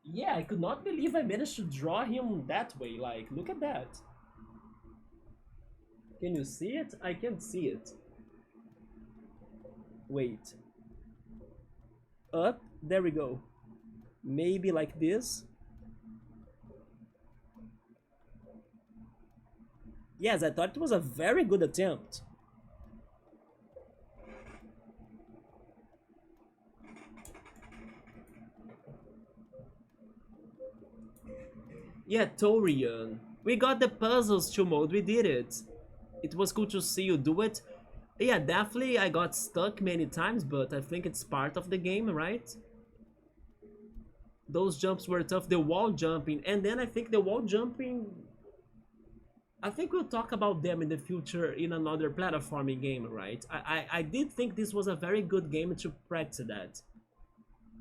Yeah, I could not believe I managed to draw him that way. Like, look at that. Can you see it? I can't see it. Wait. Up, there we go. Maybe like this. Yes, I thought it was a very good attempt. Yeah, Tourian. We got the puzzles to mode, we did it. It was cool to see you do it. Yeah, definitely I got stuck many times, but I think it's part of the game, right? Those jumps were tough, the wall jumping, and then I think the wall jumping... I think we'll talk about them in the future in another platforming game, right? I did think this was a very good game to practice that.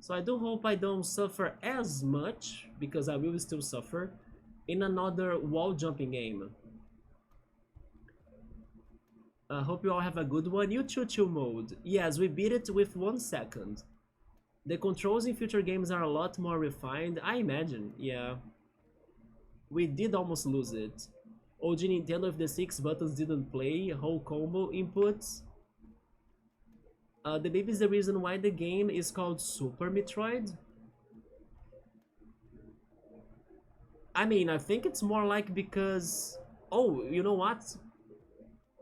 So I do hope I don't suffer as much, because I will still suffer, in another wall jumping game. I hope you all have a good one. You chill mode. Yes, we beat it with 1 second. The controls in future games are a lot more refined, I imagine, yeah. We did almost lose it. OG Nintendo with the 6 buttons didn't play, whole combo inputs. The baby is the reason why the game is called Super Metroid. I mean, I think it's more like because... Oh, you know what?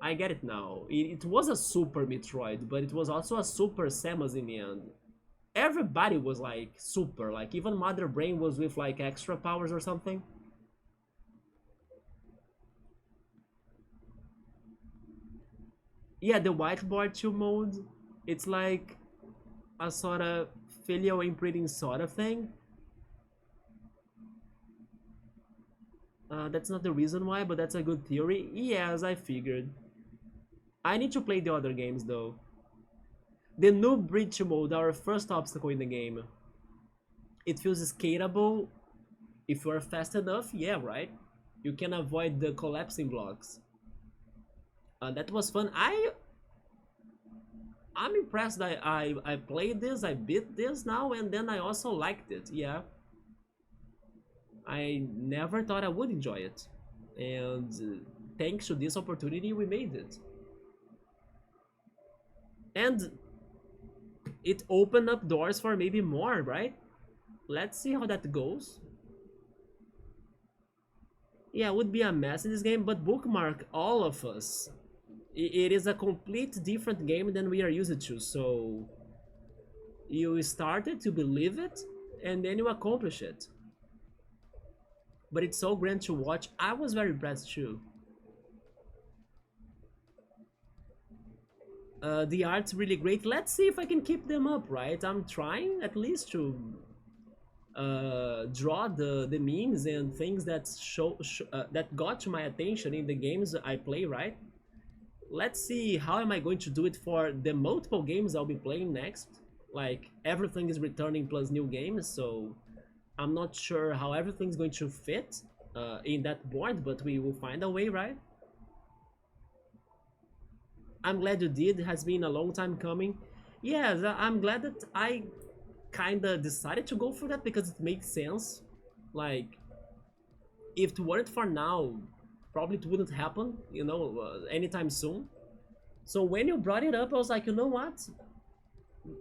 I get it now. It was a Super Metroid, but it was also a Super Samus in the end. Everybody was like super, like even Mother Brain was with like extra powers or something. Yeah, the whiteboard 2 mode, it's like a sort of filial imprinting sort of thing. That's not the reason why, but that's a good theory. Yes, I figured. I need to play the other games though. The new bridge mode, our first obstacle in the game. It feels skatable if you are fast enough, yeah, right? You can avoid the collapsing blocks. That was fun. I'm impressed that I played this, I beat this now, and then I also liked it, yeah. I never thought I would enjoy it. And thanks to this opportunity, we made it. And it opened up doors for maybe more, right? Let's see how that goes. Yeah, it would be a mess in this game, but bookmark all of us. It is a complete different game than we are used to, so you started to believe it and then you accomplish it. But it's so grand to watch. I was very impressed too. The art's really great. Let's see if I can keep them up, right? I'm trying at least to draw the memes and things that that got to my attention in the games I play, right? Let's see how am I going to do it for the multiple games I'll be playing next. Like everything is returning plus new games, so I'm not sure how everything's going to fit in that board, but we will find a way, right? I'm glad you did. It has been a long time coming. Yes, I'm glad that I kinda decided to go for that because it makes sense. Like, if it weren't for now, probably it wouldn't happen, you know, anytime soon. So when you brought it up, I was like, you know what?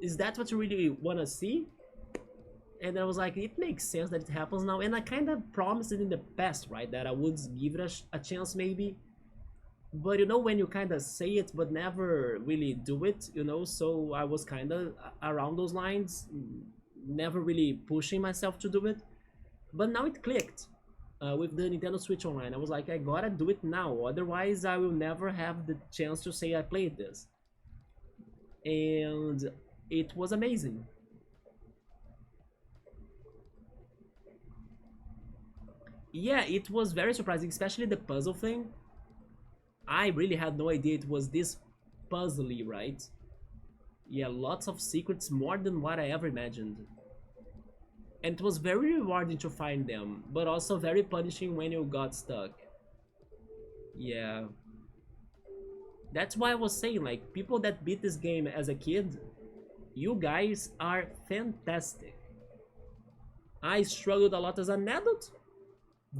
Is that what you really want to see? And I was like, it makes sense that it happens now. And I kind of promised it in the past, right? That I would give it a chance maybe. But you know, when you kind of say it but never really do it, you know, so I was kind of around those lines, never really pushing myself to do it. But now it clicked with the Nintendo Switch Online. I was like, I gotta do it now, otherwise I will never have the chance to say I played this. And it was amazing. Yeah, it was very surprising, especially the puzzle thing. I really had no idea it was this puzzly, right? Yeah, lots of secrets, more than what I ever imagined. And it was very rewarding to find them, but also very punishing when you got stuck. Yeah. That's why I was saying, like, people that beat this game as a kid, you guys are fantastic. I struggled a lot as an adult.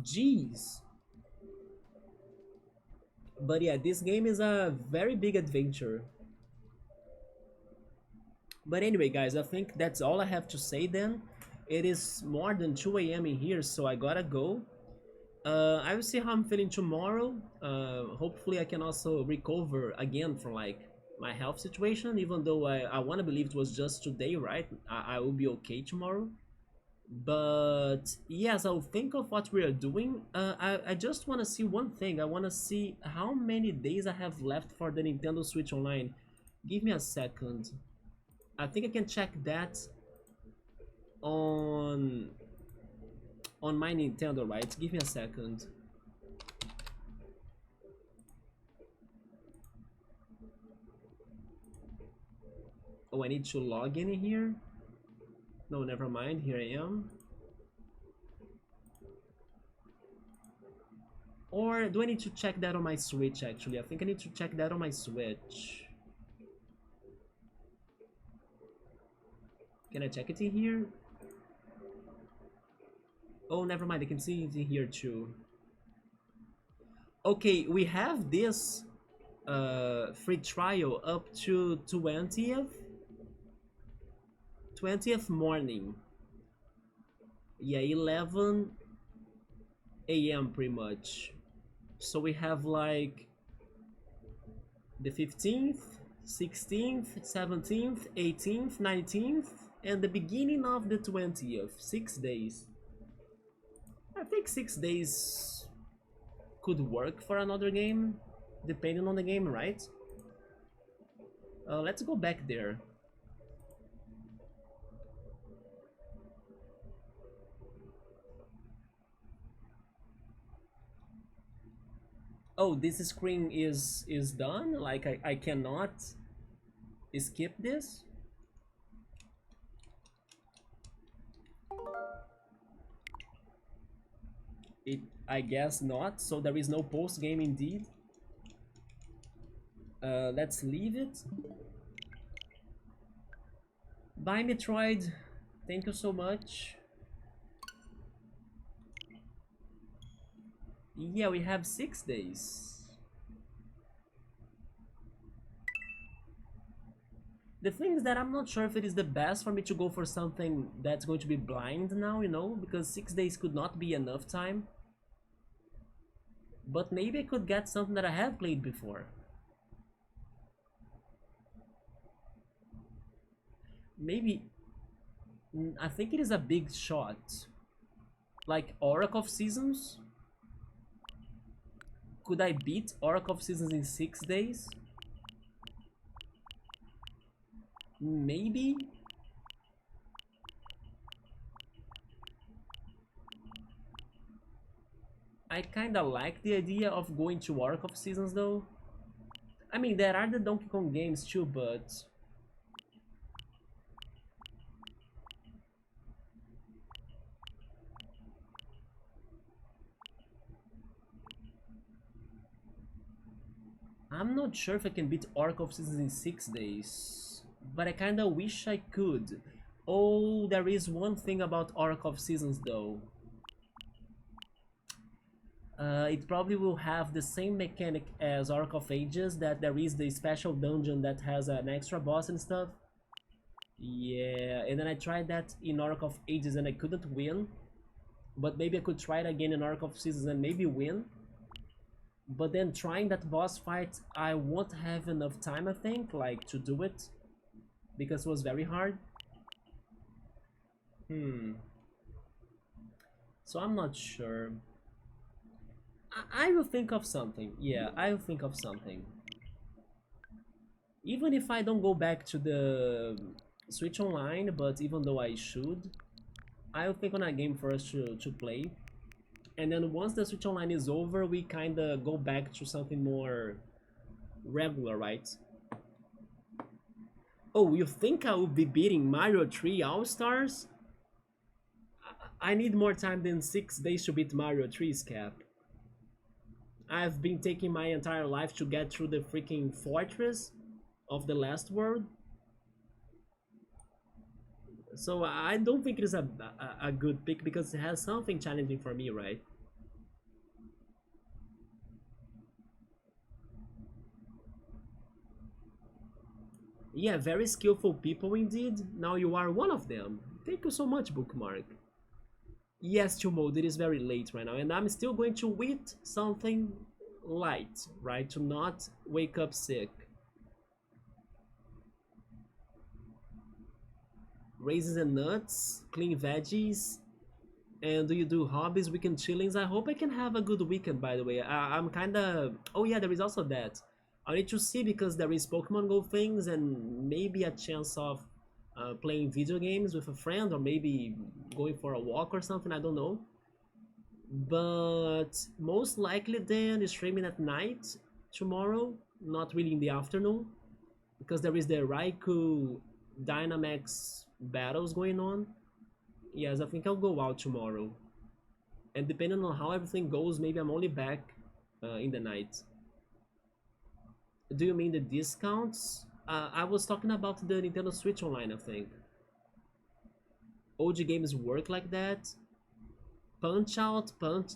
Jeez. But yeah, this game is a very big adventure. But anyway, guys, I think that's all I have to say then. It is more than 2 a.m. in here, so I gotta go. I will see how I'm feeling tomorrow. Hopefully I can also recover again from like my health situation, even though I want to believe it was just today, right? I will be okay tomorrow. But yes, I'll think of what we are doing. I just want to see one thing. I want to see how many days I have left for the Nintendo Switch Online. Give me a second. I think I can check that on my Nintendo, right? Give me a second. Oh, I need to log in here. No, never mind. Here I am. Or do I need to check that on my Switch, actually? I think I need to check that on my Switch. Can I check it in here? Oh, never mind. I can see it in here too. Okay, we have this free trial up to 20th morning. Yeah, 11 a.m. pretty much. So we have like the 15th, 16th, 17th, 18th, 19th, and the beginning of the 20th. 6 days. I think 6 days could work for another game, depending on the game, right? Let's go back there. Oh, this screen is done? Like I cannot skip this? I guess not, so there is no post-game indeed. Let's leave it. Bye, Metroid. Thank you so much. Yeah, we have 6 days. The thing is that I'm not sure if it is the best for me to go for something that's going to be blind now, you know, because 6 days could not be enough time. But maybe I could get something that I have played before. Maybe... I think it is a big shot. Like Oracle of Seasons? Could I beat Oracle of Seasons in 6 days? Maybe? I kinda like the idea of going to Oracle of Seasons though. I mean, there are the Donkey Kong games too, but... I'm not sure if I can beat Oracle of Seasons in 6 days, but I kinda wish I could. Oh, there is one thing about Oracle of Seasons though. It probably will have the same mechanic as Oracle of Ages, that there is the special dungeon that has an extra boss and stuff. Yeah, and then I tried that in Oracle of Ages and I couldn't win. But maybe I could try it again in Oracle of Seasons and maybe win. But then trying that boss fight, I won't have enough time, I think, like, to do it. Because it was very hard. So I'm not sure. I will think of something. Yeah, I will think of something. Even if I don't go back to the Switch Online, but even though I should, I'll think on a game for us to play. And then once the Switch Online is over, we kinda go back to something more regular, right? Oh, you think I will be beating Mario 3 All-Stars? I need more time than 6 days to beat Mario 3's cap. I've been taking my entire life to get through the freaking fortress of the last world. So I don't think it is a good pick because it has something challenging for me, right? Yeah, very skillful people indeed. Now you are one of them. Thank you so much, Bookmark. Yes, Chumode, it is very late right now, and I'm still going to eat something light, right? To not wake up sick. Raisins and nuts, clean veggies, and do you do hobbies, weekend chillings? I hope I can have a good weekend, by the way. I'm kinda... Oh yeah, there is also that. I need to see because there is Pokemon Go things and maybe a chance of playing video games with a friend or maybe going for a walk or something, I don't know. But most likely then streaming at night tomorrow, not really in the afternoon, because there is the Raikou Dynamax battles going on. Yes, I think I'll go out tomorrow. And depending on how everything goes, maybe I'm only back in the night. Do you mean the discounts? I was talking about the Nintendo Switch Online, I think. OG games work like that. Punch Out, Punch...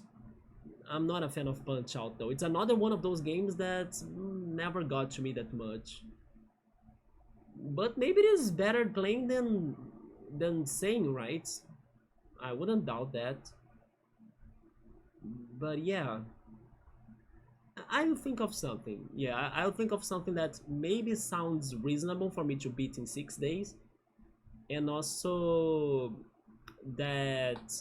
I'm not a fan of Punch Out though. It's another one of those games that never got to me that much. But maybe it is better playing than saying, right? I wouldn't doubt that. But yeah, I'll think of something. Yeah, I'll think of something that maybe sounds reasonable for me to beat in 6 days. And also that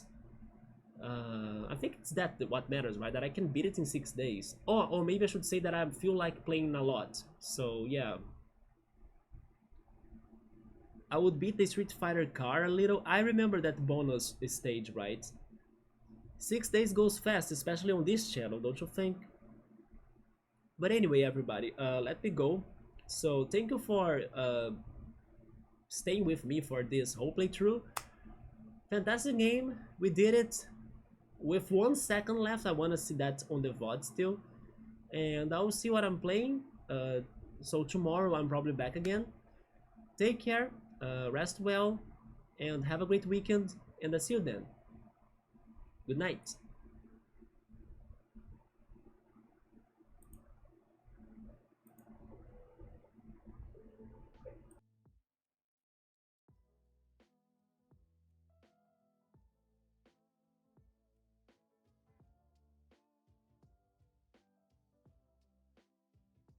I think it's that what matters, right? That I can beat it in 6 days. Or maybe I should say that I feel like playing a lot. So yeah, I would beat the Street Fighter car a little. I remember that bonus stage, right? 6 days goes fast, especially on this channel, don't you think? But anyway, everybody, let me go. So thank you for staying with me for this whole playthrough. Fantastic game, we did it. With 1 second left, I want to see that on the VOD still. And I'll see what I'm playing. So tomorrow I'm probably back again. Take care, rest well, and have a great weekend, and I'll see you then. Good night.